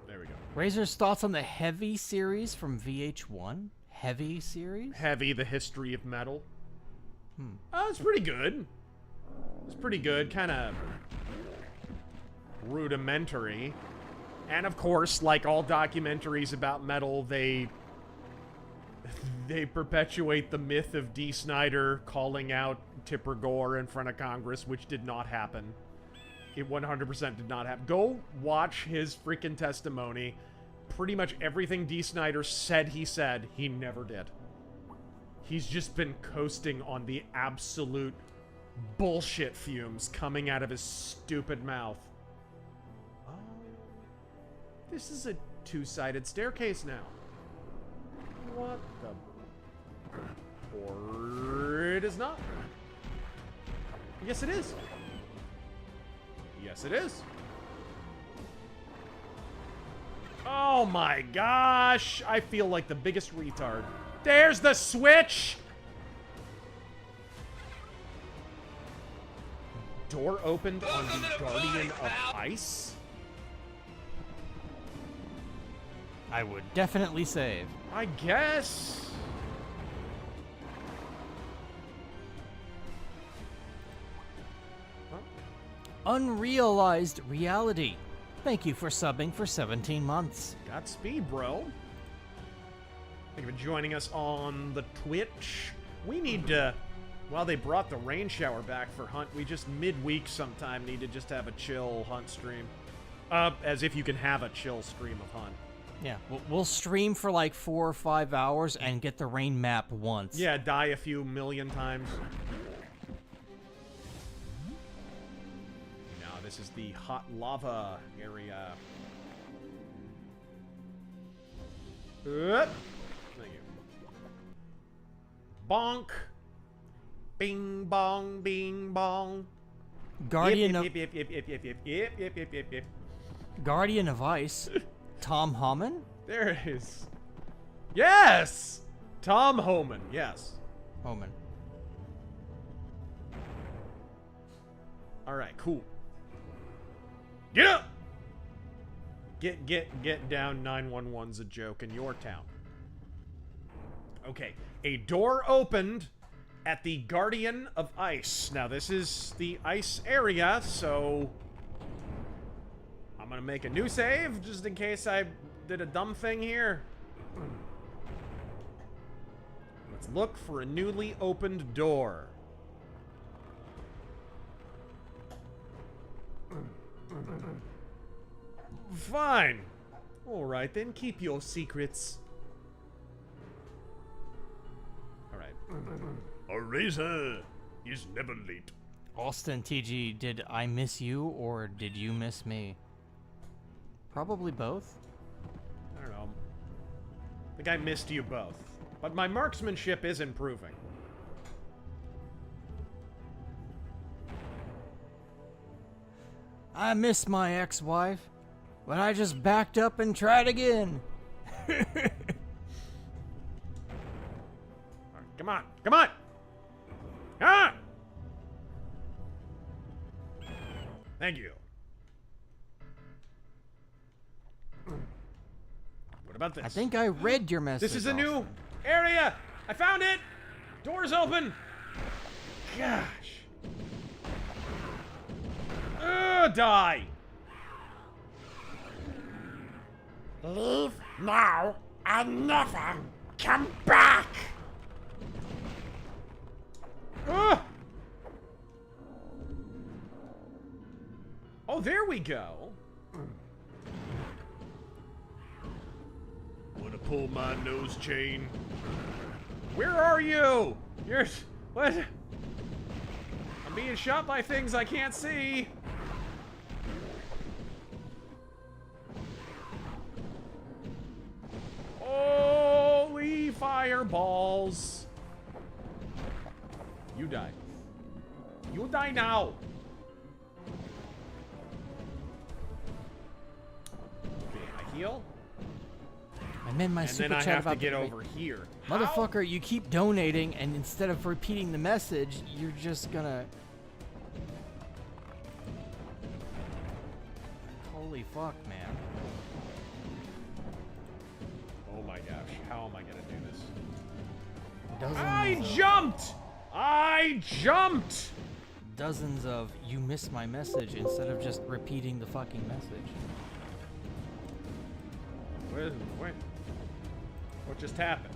There we go. Razor's thoughts on the Heavy series from VH1? Heavy series? Heavy, the history of metal. Oh, it's pretty good. It's pretty good. Kind of rudimentary. And of course, like all documentaries about metal, they perpetuate the myth of Dee Snider calling out Tipper Gore in front of Congress, which did not happen. It 100% did not happen. Go watch his freaking testimony. Pretty much everything Dee Snider said, he never did. He's just been coasting on the absolute bullshit fumes coming out of his stupid mouth. Oh, this is a two-sided staircase now. What the... Or it is not. Yes, it is. Yes, it is. Oh my gosh. I feel like the biggest retard. There's the switch. Door opened on the Guardian of Ice? I would definitely save. I guess. Unrealized reality. Thank you for subbing for 17 months. Godspeed, bro. Thank you for joining us on the Twitch. We need to... Well, they brought the rain shower back for Hunt. We just midweek sometime need to just have a chill Hunt stream. As if you can have a chill stream of Hunt. Yeah, we'll stream for like 4 or 5 hours and get the rain map once. Yeah, die a few million times. Now, this is the hot lava area. Thank you. Bonk. Bing bong, bing bong. Guardian of Yip. Guardian of Ice. Tom Homan? There it is. Yes! Tom Homan, yes. Homan. Alright, cool. Get up! Get down. 911's a joke in your town. Okay, a door opened at the Guardian of Ice. Now, this is the ice area, so I'm gonna make a new save, just in case I did a dumb thing here. Let's look for a newly opened door. Fine. Alright then, keep your secrets. Alright. A razor is never late. Austin TG, did I miss you or did you miss me? Probably both. I don't know. I think I missed you both. But my marksmanship is improving. I miss my ex-wife, but I just backed up and tried again. Alright, come on! Come on! Come on! Thank you. What about this? I think I read your message. This is a new area! I found it! Door's open! Gosh. Die! Leave now and never come back! Oh, there we go. Wanna pull my nose chain? Where are you? You're... What? I'm being shot by things I can't see. Holy fireballs. You die. You die now. Okay, I heal. I'm in my And super then I chat have to about get the over here. Motherfucker, you keep donating, and instead of repeating the message, you're just gonna... Holy fuck, man. Oh my gosh, how am I gonna do this? Dozens, I jumped! I jumped! Dozens of you missed my message instead of just repeating the fucking message. Wait. What just happened?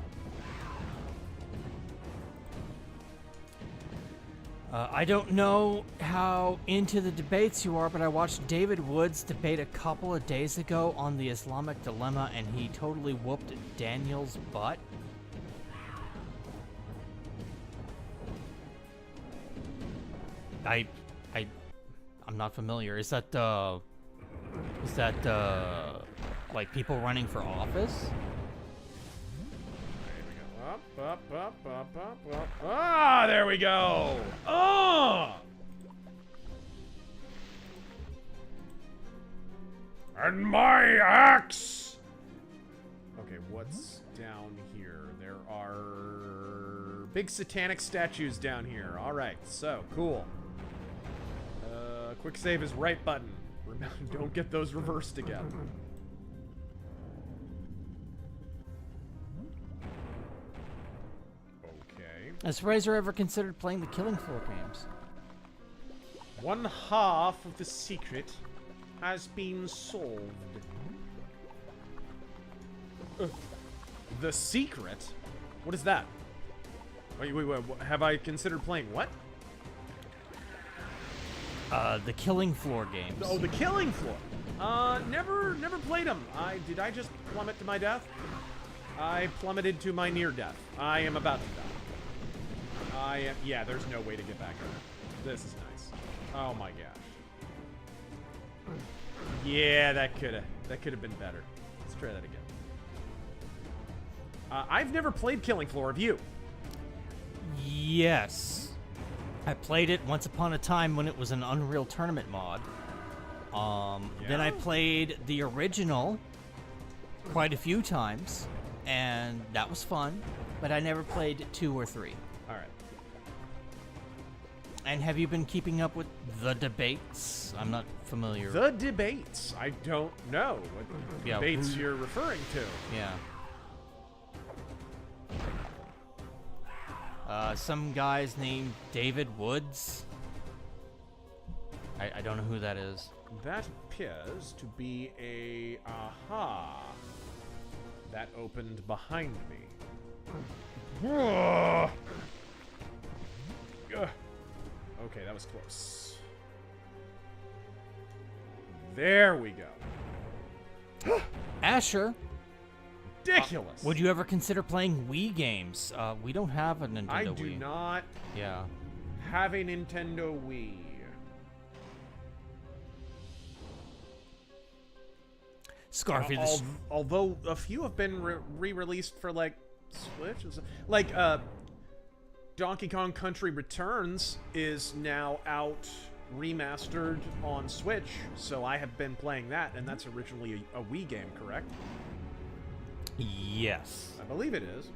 I don't know how into the debates you are, but I watched David Woods debate a couple of days ago on the Islamic dilemma, and he totally whooped Daniel's butt. I'm not familiar. Is that like people running for office? Up. Ah, there we go. Oh! And my axe! Okay, what's down here? There are big satanic statues down here. All right, so cool. Quick save is right button. Remember, don't get those reversed again. Okay. Has Razor ever considered playing the Killing Floor games? One half of the secret has been solved. The secret? What is that? Wait, have I considered playing what? The Killing Floor games. Oh, the Killing Floor. Never played them. Did I just plummet to my death? I plummeted to my near death. I am about to die. Yeah, there's no way to get back there. This is nice. Oh my gosh. Yeah, that could have been better. Let's try that again. I've never played Killing Floor. Have you? Yes. I played it once upon a time when it was an Unreal Tournament mod. Then I played the original quite a few times, and that was fun, but I never played 2 or 3. All right. And have you been keeping up with the debates? I'm not familiar. The debates? I don't know what debates you're referring to. Yeah. Some guys named David Woods. I don't know who that is. That appears to be a aha that opened behind me. Okay, that was close. There we go. Asher. Ridiculous. Would you ever consider playing Wii games? We don't have a Nintendo Wii. I do not have a Nintendo Wii. Scarfy. Although a few have been re-released for like Switch, like Donkey Kong Country Returns is now out remastered on Switch, so I have been playing that, and that's originally a Wii game, correct? Yes. I believe it is.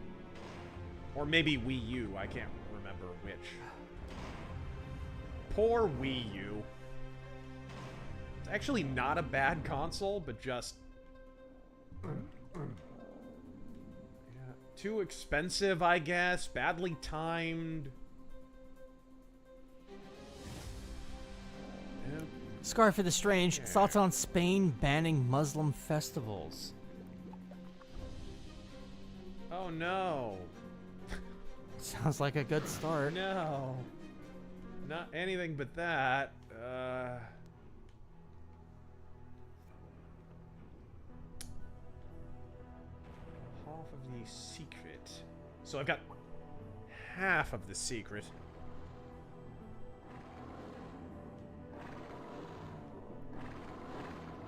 Or maybe Wii U, I can't remember which. Poor Wii U. It's actually not a bad console, but just... too expensive, I guess. Badly timed. Scarfy the Strange, thoughts on Spain banning Muslim festivals? Oh no. Sounds like a good start. No. Not anything but that. Half of the secret. So I've got half of the secret.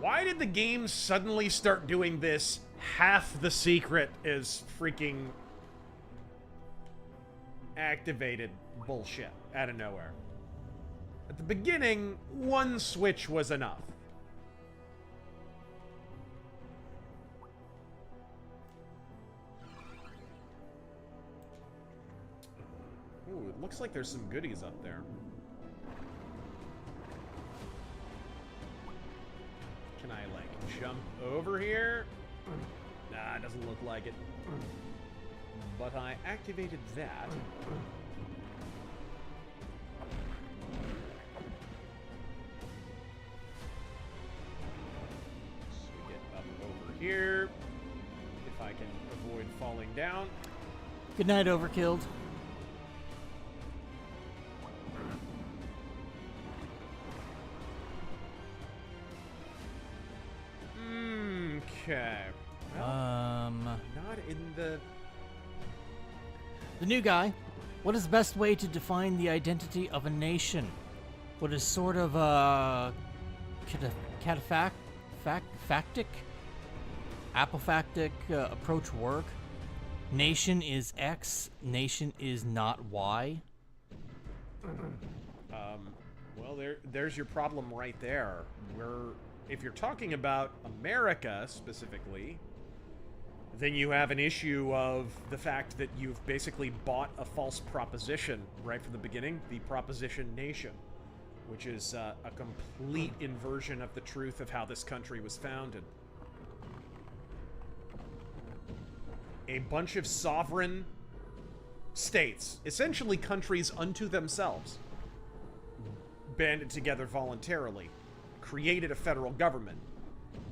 Why did the game suddenly start doing this? Half the secret is freaking activated bullshit out of nowhere. At the beginning, one switch was enough. Ooh, it looks like there's some goodies up there. Can I, like, jump over here? Nah, it doesn't look like it. But I activated that. So we get up over here. If I can avoid falling down. Good night, Overkilled. Okay. Well, not in the... The new guy. What is the best way to define the identity of a nation? Would a sort of apopactic approach work? Nation is X, nation is not Y. Well, there's your problem right there. If you're talking about America specifically, then you have an issue of the fact that you've basically bought a false proposition right from the beginning, the proposition nation, which is a complete inversion of the truth of how this country was founded. A bunch of sovereign states, essentially countries unto themselves, banded together voluntarily, created a federal government,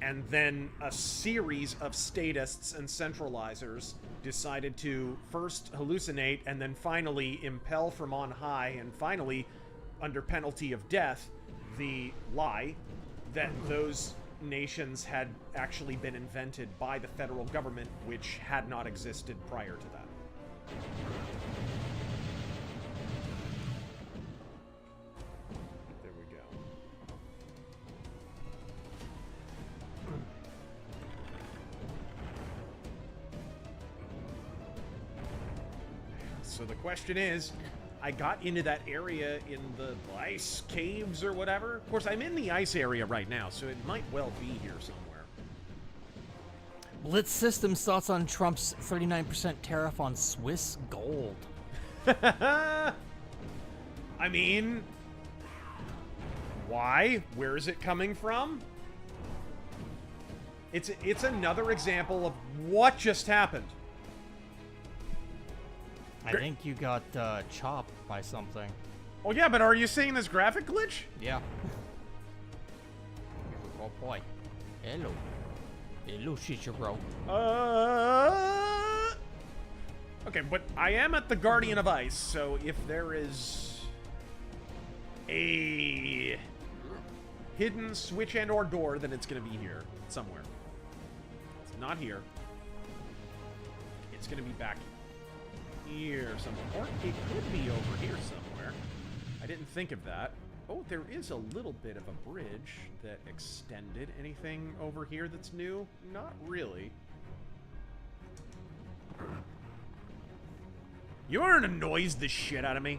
and then a series of statists and centralizers decided to first hallucinate and then finally impel from on high and finally, under penalty of death, the lie that those nations had actually been invented by the federal government, which had not existed prior to that. There we go. So the question is, I got into that area in the ice caves or whatever. Of course, I'm in the ice area right now, so it might well be here somewhere. Blitz Systems thoughts on Trump's 39% tariff on Swiss gold. I mean, why? Where is it coming from? It's another example of what just happened. I think you got chopped by something. Oh yeah, but are you seeing this graphic glitch? Yeah. Oh boy. Hello. Hello, Shichiro. Okay, but I am at the Guardian of Ice, so if there is a hidden switch and or door, then it's gonna be here somewhere. It's not here. It's gonna be back here somewhere. Or it could be over here somewhere. I didn't think of that. Oh, there is a little bit of a bridge that extended. Anything over here that's new? Not really. You aren't annoys the shit out of me.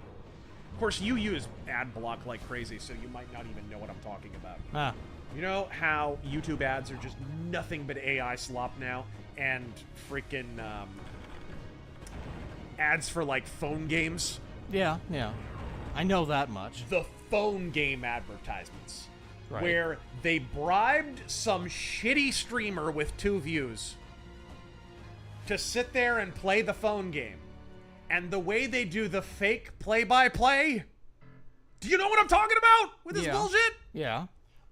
Of course, you use ad block like crazy, so you might not even know what I'm talking about. Ah. You know how YouTube ads are just nothing but AI slop now? And freaking, ads for, like, phone games? Yeah, yeah. I know that much. The phone game advertisements. Right. Where they bribed some shitty streamer with 2 views to sit there and play the phone game. And the way they do the fake play-by-play... Do you know what I'm talking about with this bullshit? Yeah.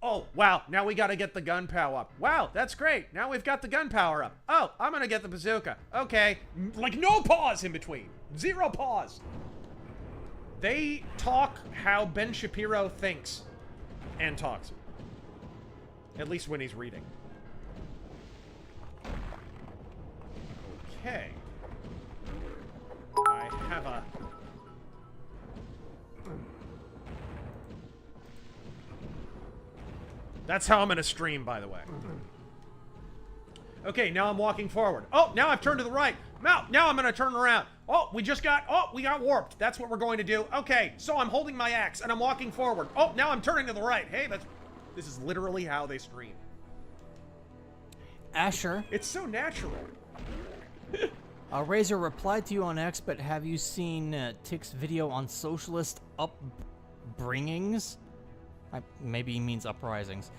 Oh, wow, now we gotta get the gunpowder up. Wow, that's great. Now we've got the gunpowder up. Oh, I'm gonna get the bazooka. Okay. Like, no pause in between. 0 pause. They talk how Ben Shapiro thinks and talks. At least when he's reading. Okay. I have a... That's how I'm gonna stream, by the way. Okay, now I'm walking forward. Oh, now I've turned to the right. Now I'm gonna turn around. Oh, we got warped. That's what we're going to do. Okay, so I'm holding my axe and I'm walking forward. Oh, now I'm turning to the right. Hey, this is literally how they stream. Asher. It's so natural. Razor replied to you on X, but have you seen Tick's video on socialist upbringings? Maybe he means uprisings.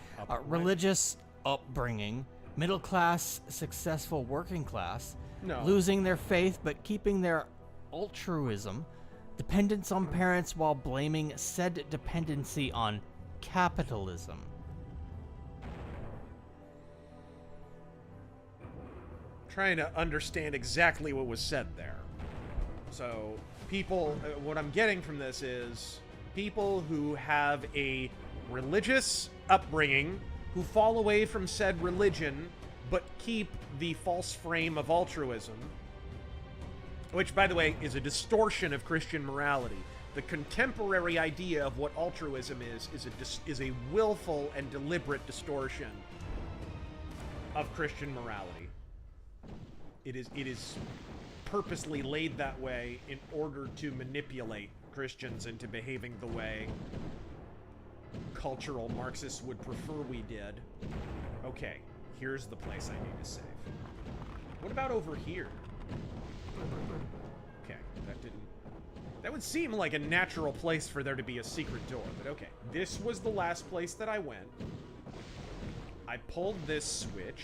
Religious upbringing, middle class, successful working class, losing their faith but keeping their altruism, dependence on parents while blaming said dependency on capitalism. Trying to understand exactly what was said there. So, people, what I'm getting from this is people who have a religious upbringing, who fall away from said religion, but keep the false frame of altruism, which, by the way, is a distortion of Christian morality. The contemporary idea of what altruism is a willful and deliberate distortion of Christian morality. It is purposely laid that way in order to manipulate Christians into behaving the way cultural Marxists would prefer we did. Okay, here's the place I need to save. What about over here? Okay, that would seem like a natural place for there to be a secret door, but okay. This was the last place that I went. I pulled this switch.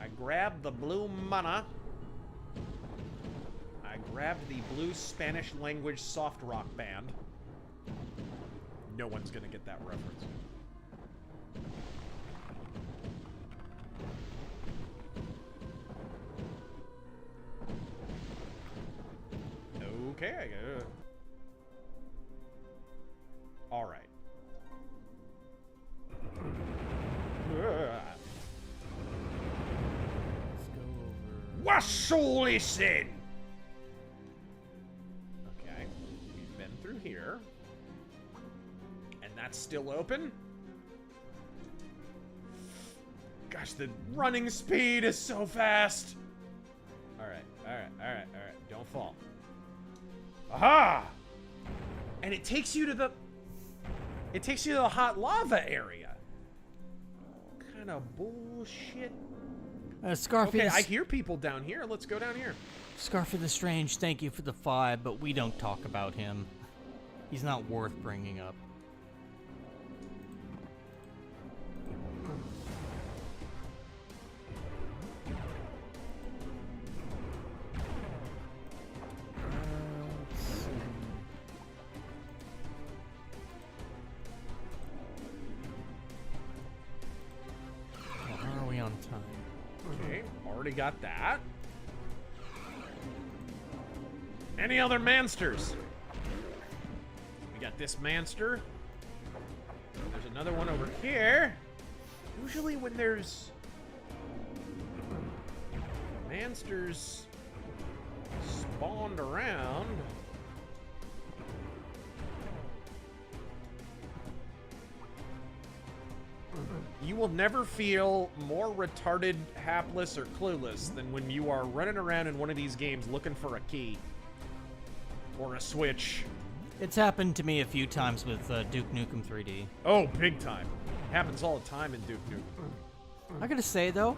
I grabbed the blue mana. I grabbed the blue Spanish language soft rock band. No one's gonna get that reference. Okay, I get it. All right. What'll listen? Okay, we've been through here. And that's still open? Gosh, the running speed is so fast. Alright. Don't fall. Aha! And it takes you to the... It takes you to the hot lava area. What kind of bullshit? Scarfy. Okay, I hear people down here. Let's go down here. Scarfy the Strange, thank you for the 5, but we don't talk about him. He's not worth bringing up. How are we on time? Okay, already got that. Any other mansters? We got this manster. There's another one over here. Usually when there's mansters spawned around, you will never feel more retarded, hapless, or clueless than when you are running around in one of these games looking for a key. Or a switch. It's happened to me a few times with Duke Nukem 3D. Oh, big time. Happens all the time in Duke Nukem. I gotta say, though,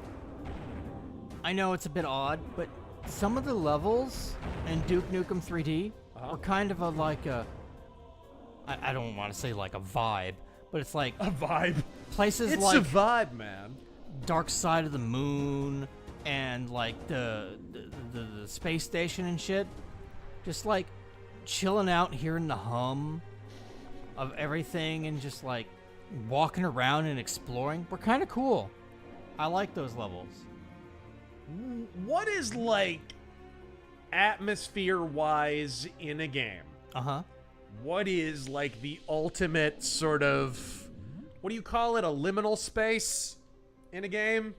I know it's a bit odd, but some of the levels in Duke Nukem 3D are kind of like a... I don't want to say like a vibe, but it's like... A vibe? Places it's like... It's a vibe, man. Dark Side of the Moon and like the space station and shit. Just like chilling out, hearing the hum of everything and just like walking around and exploring were kind of cool. I like those levels. What is like atmosphere-wise in a game? What is like the ultimate sort of, what do you call it, a liminal space in a game?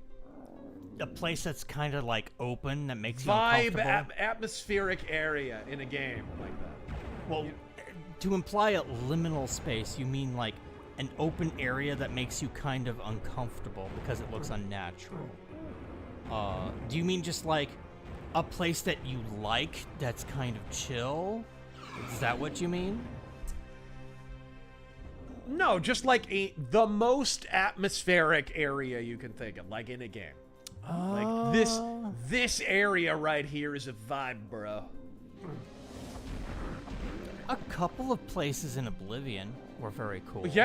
A place that's kind of like open that makes you vibe, uncomfortable. Atmospheric area in a game like that. Well, to imply a liminal space, you mean like an open area that makes you kind of uncomfortable because it looks unnatural. Do you mean just like a place that you like that's kind of chill? Is that what you mean? No, just like the most atmospheric area you can think of, like in a game. Like this area right here is a vibe, bro. A couple of places in Oblivion were very cool. Yeah,